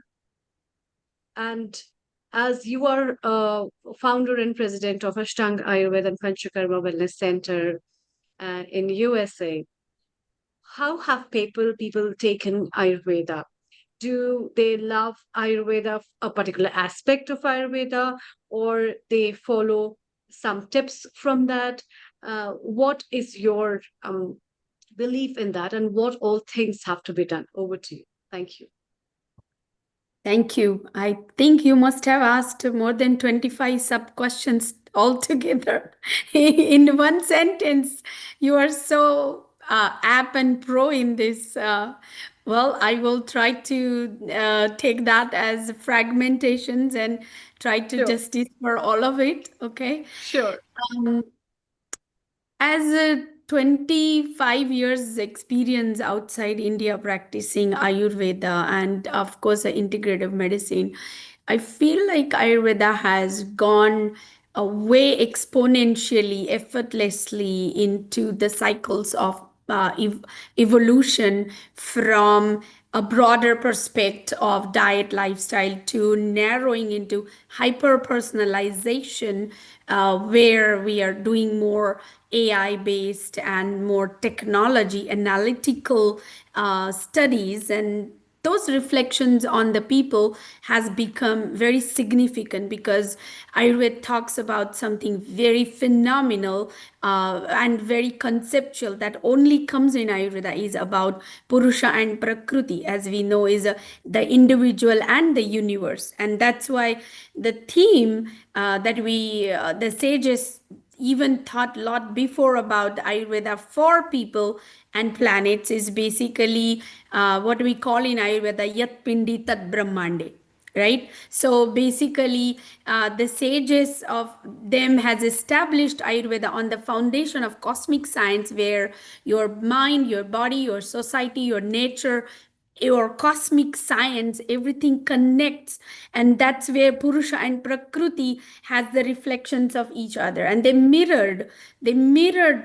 And as you are founder and president of Ashtanga Ayurveda and Panchakarma Wellness Center in USA, how have people taken Ayurveda? Do they love Ayurveda, a particular aspect of Ayurveda, or they follow some tips from that? What is your belief in that, and what all things have to be done? Over to you. Thank you. Thank you. I think you must have asked more than 25 sub questions altogether in one sentence. You are so apt and pro in this. Well, I will try to take that as fragmentations and try to Sure. justice for all of it. Okay. Sure. As a 25 years experience outside India practicing Ayurveda and of course integrative medicine, I feel like Ayurveda has gone way exponentially, effortlessly into the cycles of evolution from a broader perspective of diet lifestyle to narrowing into hyper personalization, where we are doing more AI based and more technology analytical studies, and those reflections on the people has become very significant because Ayurveda talks about something very phenomenal and very conceptual that only comes in Ayurveda, is about Purusha and Prakriti, as we know, is the individual and the universe. And that's why the theme the sages even thought a lot before about Ayurveda for people and planets is basically what we call in Ayurveda Yat Pindi Tat Brahmande. Right, so basically the sages of them has established Ayurveda on the foundation of cosmic science, where your mind, your body, your society, your nature, your cosmic science, everything connects, and that's where Purusha and Prakriti has the reflections of each other, and they mirrored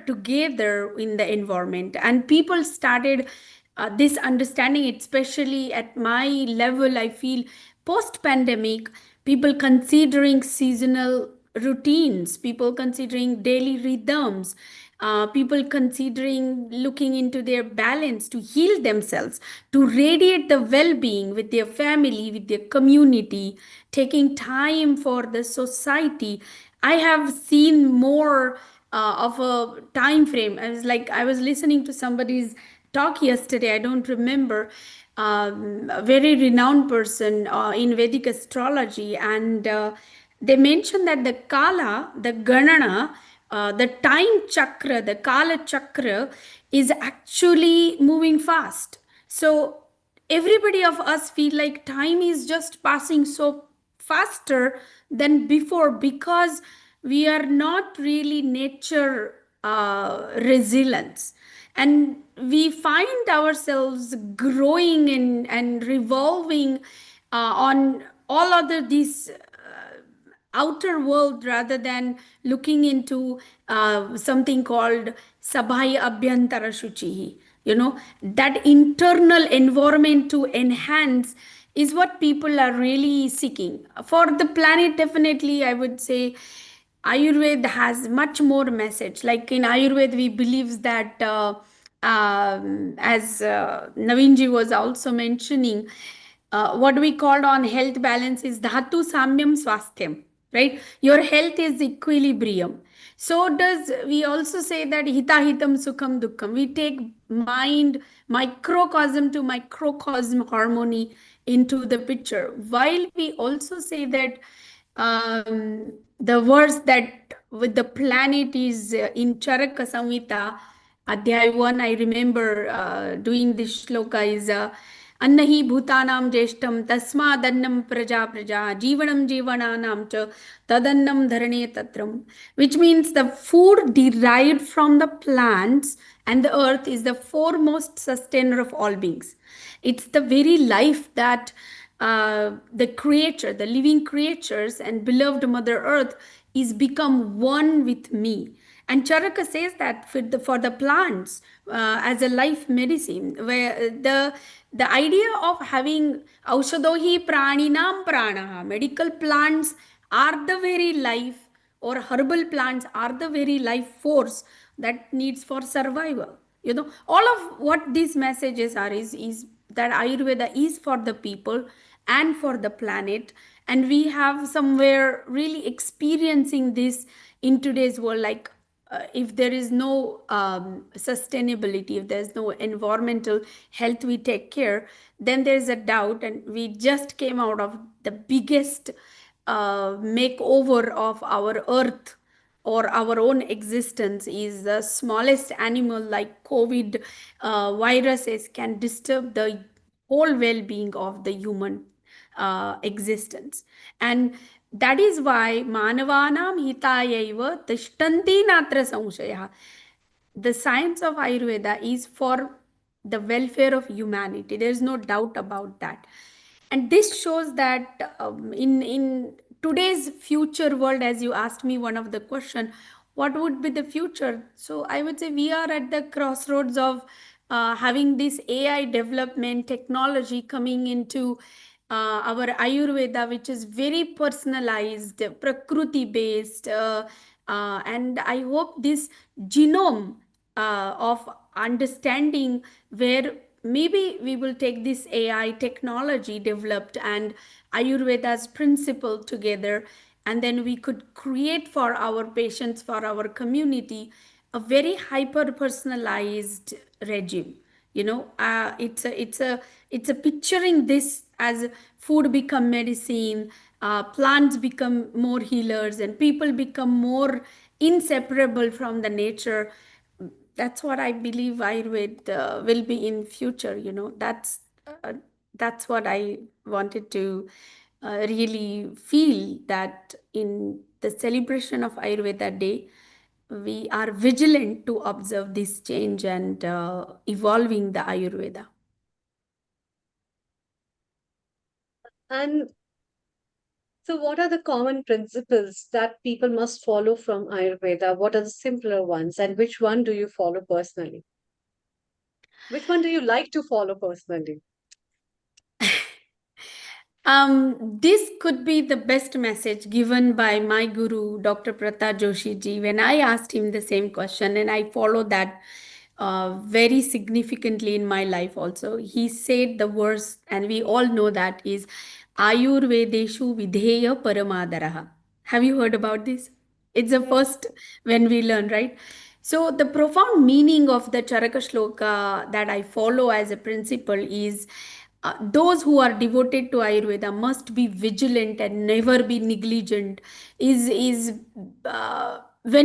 together in the environment, and people started this understanding, especially at my level. I feel post pandemic, people considering seasonal routines, people considering daily rhythms, people considering looking into their balance to heal themselves, to radiate the well being with their family, with their community, taking time for the society. I have seen more of a time frame. I was listening to somebody's talk yesterday, I don't remember, a very renowned person in Vedic astrology, and they mentioned that the Kala, the Ganana, the time chakra, the Kala chakra is actually moving fast. So everybody of us feel like time is just passing so faster than before because we are not really nature resilience. And we find ourselves growing and revolving on all other these outer world rather than looking into something called Sabhai Abhyantara Shuchihi. That internal environment to enhance is what people are really seeking. For the planet, definitely, I would say Ayurveda has much more message. Like in Ayurveda, we believe that, as Navinji was also mentioning, what we called on health balance is dhatu samyam swasthyam, right? Your health is equilibrium. So does we also say that hita hitam sukham dukkham. We take mind microcosm to microcosm harmony into the picture. While we also say that the verse that with the planet is in Charaka Samhita, Adhyay 1, I remember doing this shloka is Annahi bhutanam jeshtam tasmadannam praja praja jivanam jivananam cha tadannam dharane tatram, which means the food derived from the plants and the earth is the foremost sustainer of all beings. It's the very life that the creature, the living creatures and beloved Mother Earth is become one with me. And Charaka says that for the plants as a life medicine, where the idea of having Aushadohi Praninam Pranaha, medical plants are the very life, or herbal plants are the very life force that needs for survival. All of what these messages are is that Ayurveda is for the people and for the planet, and we have somewhere really experiencing this in today's world. Like if there is no sustainability, if there's no environmental health we take care, then there's a doubt. And we just came out of the biggest makeover of our earth or our own existence. Is the smallest animal like COVID viruses can disturb the whole well-being of the human existence. And that is why manavanam hitayaiva tishtanti natra samshaya. The science of Ayurveda is for the welfare of humanity. There's no doubt about that. And this shows that in today's future world, as you asked me one of the question, what would be the future? So I would say we are at the crossroads of having this AI development technology coming into our Ayurveda, which is very personalized, Prakriti based, and I hope this genome of understanding, where maybe we will take this AI technology developed and Ayurveda's principle together, and then we could create for our patients, for our community, a very hyper personalized regime. It's a picturing this as food become medicine, plants become more healers, and people become more inseparable from the nature. That's what I believe Ayurveda will be in future. That's what I wanted to really feel, that in the celebration of Ayurveda Day, we are vigilant to observe this change and evolving the Ayurveda. And so, what are the common principles that people must follow from Ayurveda? What are the simpler ones, and which one do you follow personally? Which one do you like to follow personally? This could be the best message given by my guru, Dr. Prata Joshi ji, when I asked him the same question, and I follow that very significantly in my life also. He said the verse, and we all know that is Ayurvedeshu Vidheya Paramadaraha. Have you heard about this? It's the first when we learn, right? So the profound meaning of the Charaka Shloka that I follow as a principle is those who are devoted to Ayurveda must be vigilant and never be negligent. When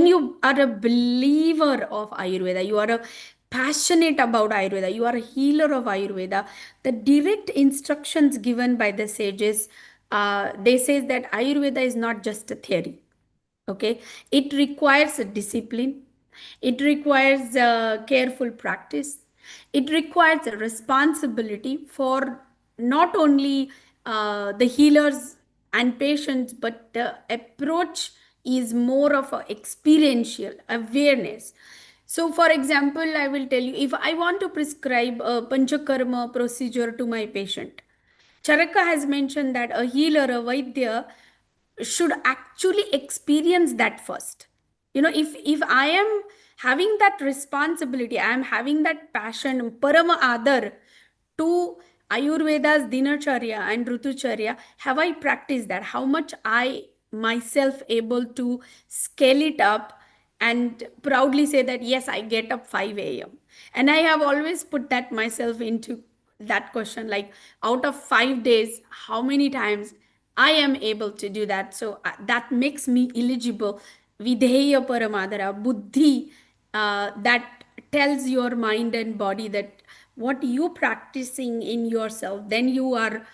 you are a believer of Ayurveda, you are a passionate about Ayurveda, you are a healer of Ayurveda, the direct instructions given by the sages, they say that Ayurveda is not just a theory. Okay, it requires a discipline, It requires careful practice. It requires a responsibility for not only the healers and patients, but the approach is more of a experiential awareness. So, for example, I will tell you, if I want to prescribe a Panchakarma procedure to my patient, Charaka has mentioned that a healer, a Vaidya, should actually experience that first. If I am having that responsibility, I am having that passion, parama adar to Ayurveda's dinacharya and rutucharya, have I practiced that? How much I myself able to scale it up and proudly say that yes, I get up 5 a.m. And I have always put that myself into that question, like out of 5 days, how many times I am able to do that. So that makes me eligible. Videya paramadara buddhi, that tells your mind and body that what you practicing in yourself, then you are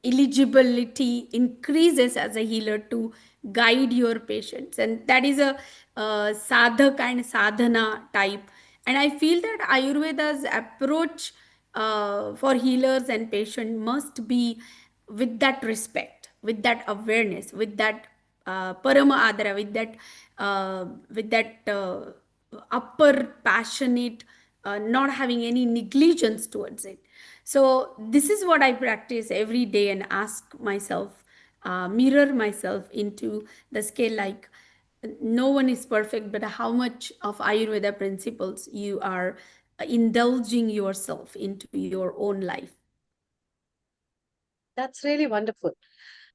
eligibility increases as a healer to guide your patients. And that is a sadhak and sadhana type. And I feel that Ayurveda's approach for healers and patients must be with that respect, with that awareness, with that parama adara, with that upper passionate, not having any negligence towards it. So this is what I practice every day and ask myself, mirror myself into the scale, like no one is perfect, but how much of Ayurveda principles you are indulging yourself into your own life. That's really wonderful.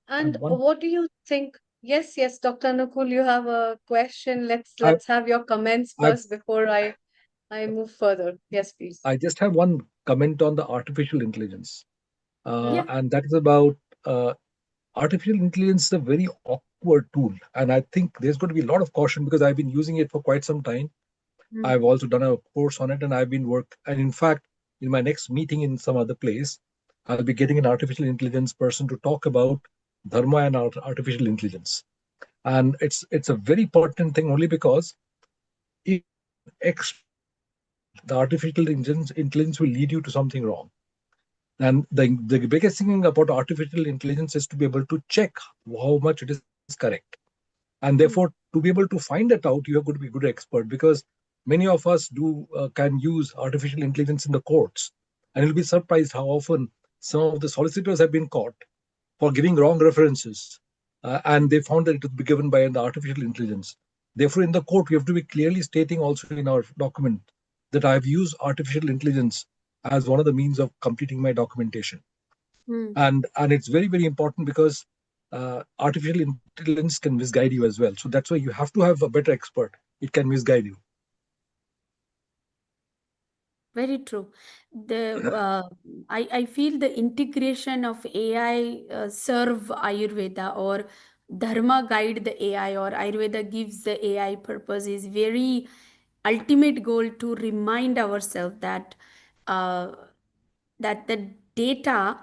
And And one, what do you think? Yes, yes, Dr. Anukul, you have a question. Let's I, let's have your comments I, first before I move further. Yes, please. I just have one comment on the artificial intelligence, Yeah. and that is about artificial intelligence is a very awkward tool, and I think there's going to be a lot of caution because I've been using it for quite some time. I've also done a course on it, and I've been and in fact, in my next meeting in some other place, I'll be getting an artificial intelligence person to talk about dharma and artificial intelligence. And it's a very pertinent thing only because if the artificial intelligence will lead you to something wrong. And the biggest thing about artificial intelligence is to be able to check how much it is correct. And therefore, to be able to find that out, you have got to be a good expert because many of us can use artificial intelligence in the courts. And you'll be surprised how often some of the solicitors have been caught for giving wrong references. And they found that it would be given by the artificial intelligence. Therefore, in the court, we have to be clearly stating also in our document that I have used artificial intelligence as one of the means of completing my documentation. And it's very, very important because artificial intelligence can misguide you as well. So that's why you have to have a better expert. It can misguide you. Very true. I feel the integration of AI serve Ayurveda, or Dharma guide the AI, or Ayurveda gives the AI purpose, is very ultimate goal to remind ourselves that uh, that the data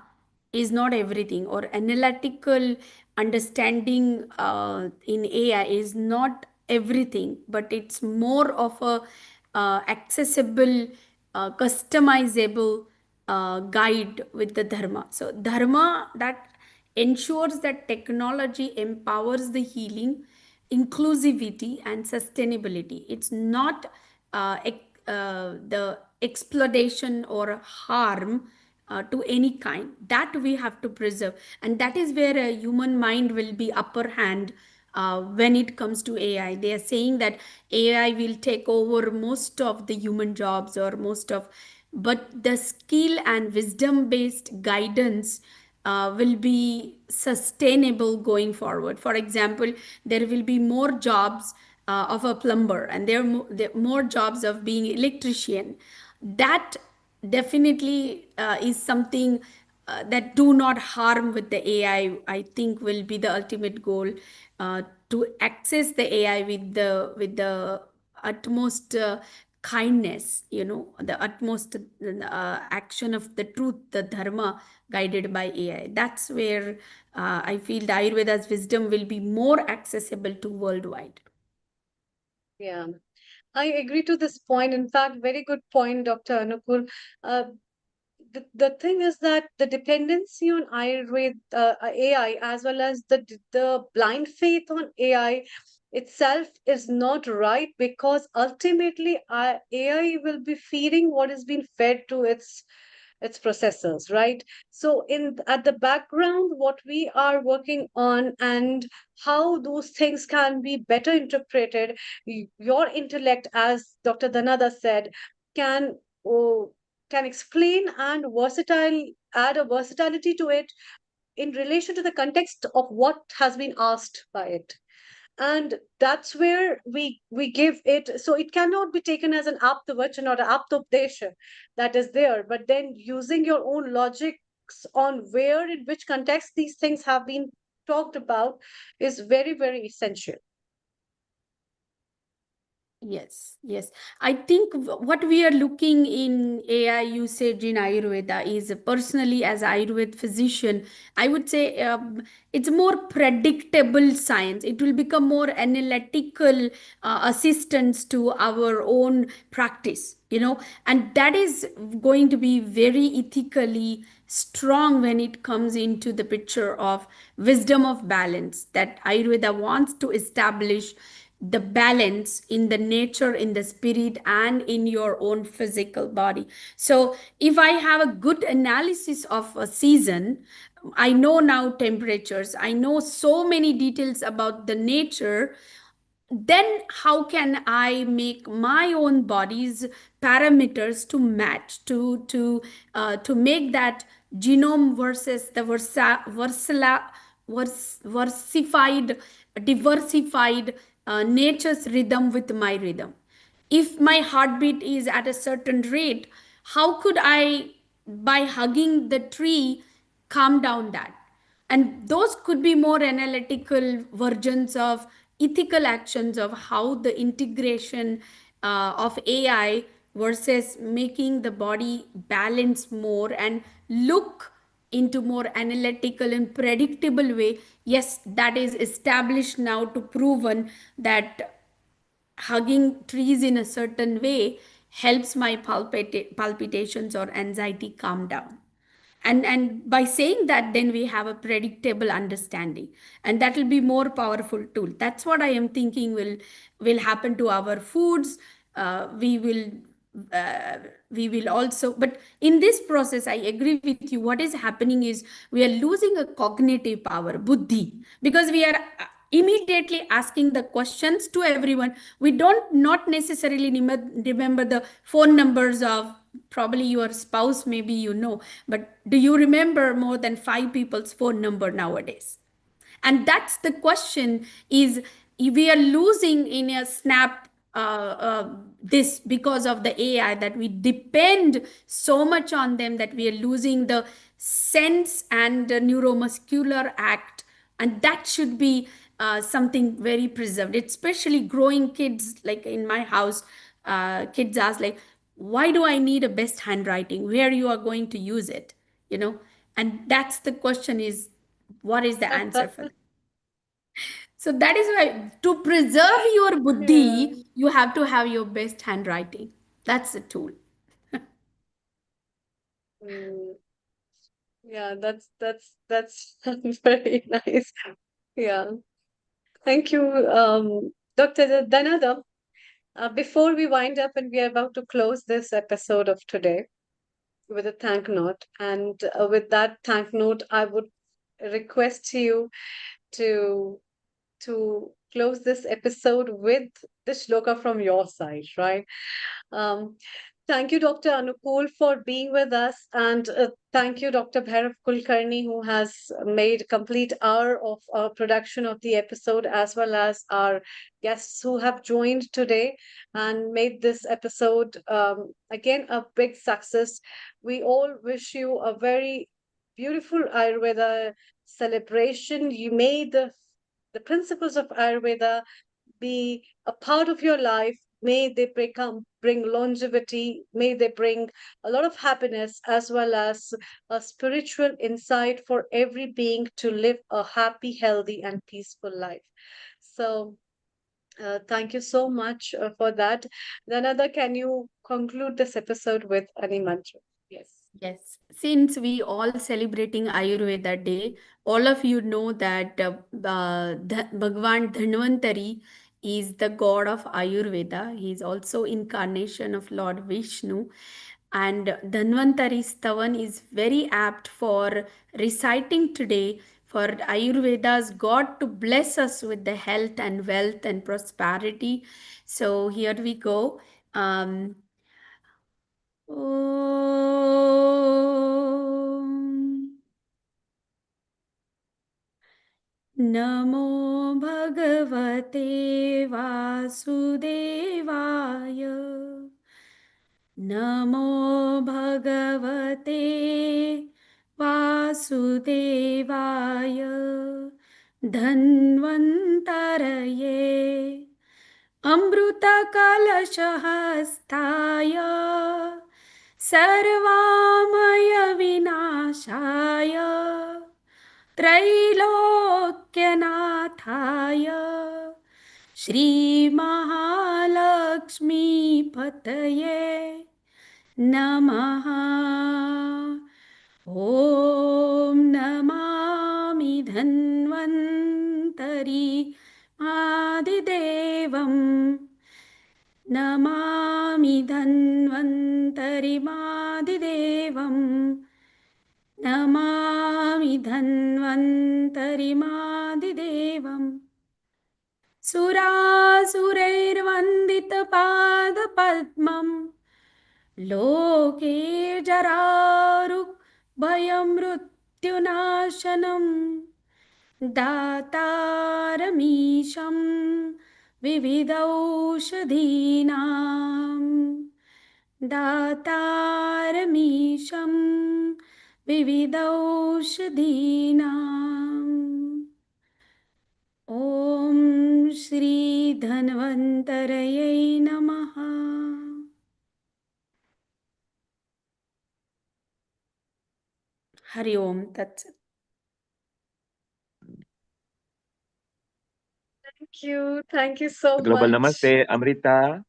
is not everything, or analytical understanding in AI is not everything, but it's more of a accessible, customizable guide with the dharma. So dharma that ensures that technology empowers the healing, inclusivity, and sustainability. It's not the exploitation or harm to any kind. That we have to preserve, and that is where a human mind will be upper hand. When it comes to AI, they are saying that AI will take over most of the human jobs, or most of, but the skill and wisdom based guidance will be sustainable going forward. For example, there will be more jobs of a plumber, and there are more jobs of being electrician. That definitely is something that do not harm with the AI. I think will be the ultimate goal, to access the AI with the utmost kindness, the utmost action of the truth, the dharma guided by AI. That's where I feel the Ayurveda's wisdom will be more accessible to worldwide. Yeah. I agree to this point. In fact, very good point, Dr. Anupur. The thing is that the dependency on Ayurveda, AI, as well as the blind faith on AI itself is not right, because ultimately AI will be feeding what is being fed to its processors, right? So in at the background, what we are working on and how those things can be better interpreted, your intellect, as Dr. Danada said, can oh, can explain and versatile add a versatility to it in relation to the context of what has been asked by it. And that's where we give it, so it cannot be taken as an aptavachan or an aptopdesha that is there, but then using your own logics on where in which context these things have been talked about is very, very essential. Yes, yes. I think what we are looking in AI usage in Ayurveda is, personally, as Ayurveda physician, I would say it's more predictable science. It will become more analytical assistance to our own practice, and that is going to be very ethically strong when it comes into the picture of wisdom of balance that Ayurveda wants to establish, the balance in the nature, in the spirit, and in your own physical body. So if I have a good analysis of a season, I know now temperatures, I know so many details about the nature, then how can I make my own body's parameters to match, to make that genome versus the versified, diversified nature's rhythm with my rhythm. If my heartbeat is at a certain rate, how could I, by hugging the tree, calm down that? And those could be more analytical versions of ethical actions of how the integration of AI versus making the body balance more and look into more analytical and predictable way. Yes, that is established now to proven that hugging trees in a certain way helps my palpitations or anxiety calm down. And by saying that, then we have a predictable understanding, and that will be more powerful tool. That's what I am thinking will happen to our foods. Uh, we will uh, we will also, but in this process I agree with you, what is happening is we are losing a cognitive power, buddhi, because we are immediately asking the questions to everyone. We don't not necessarily remember the phone numbers of probably your spouse, maybe but do you remember more than 5 people's phone number nowadays? And that's the question, is we are losing in a snap this because of the AI, that we depend so much on them that we are losing the sense and the neuromuscular act, and that should be something very preserved, especially growing kids. Like in my house, kids ask like, why do I need a best handwriting, where you are going to use it, and that's the question, is what is the answer for that? So that is why, to preserve your Yeah. buddhi, you have to have your best handwriting. That's the tool. Mm, yeah, that's very nice. Yeah. Thank you, Dr. Danada. Before we wind up and we are about to close this episode of today with a thank note, and with that thank note, I would request you to close this episode with the shloka from your side, right? Um, Thank you, Dr. Anupul, for being with us. And thank you, Dr. Bhairav Kulkarni, who has made complete hour of production of the episode, as well as our guests who have joined today and made this episode, again, a big success. We all wish you a very beautiful Ayurveda celebration. You made the principles of Ayurveda be a part of your life. May they bring longevity. May they bring a lot of happiness, as well as a spiritual insight for every being to live a happy, healthy, and peaceful life. So Thank you so much for that. Dhanada, can you conclude this episode with any mantra? Yes. Yes, since we all celebrating Ayurveda Day, all of you know that Bhagwan Dhanvantari is the god of Ayurveda. He is also incarnation of Lord Vishnu. And Dhanvantari Stavan is very apt for reciting today for Ayurveda's God to bless us with the health and wealth and prosperity. So here we go. Um, ॐ नमो भगवते वासुदेवाय नमो भगवते वासुदेवाय धन्वन्तरये अमृतकलशहस्ताय सर्वामयविनाशाय त्रैलोक्यनाथाय श्रीमहालक्ष्मीपतये नमः ॐ नमामि धन्वन्तरि आदिदेवं नमामि धन्वन्तरिमादिदेवं नमामि धन्वन्तरिमादिदेवम् सुरासुरैर्वन्दितपादपद्मम् लोके जरारुभयमृत्युनाशनम् दातारमीशं विविधौषधीनां दातारमीशं विविधौषधीनाम् ॐ श्री धन्वन्तरयै नमः हरि ओम तत्सत् Thank you so Global much. Namaste, Amrita.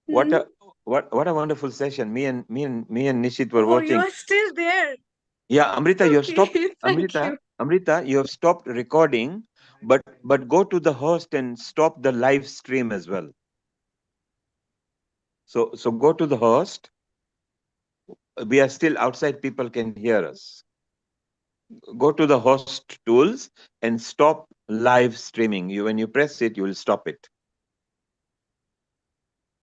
What Hmm? a wonderful session. Me and Nishit were Oh, you watching. are still there. Yeah, Amrita, you have stopped. Okay, thank you. Amrita, you have stopped recording, but go to the host and stop the live stream as well. So go to the host. We are still outside. People can hear us. Go to the host tools and stop live streaming. When you press it, you will stop it.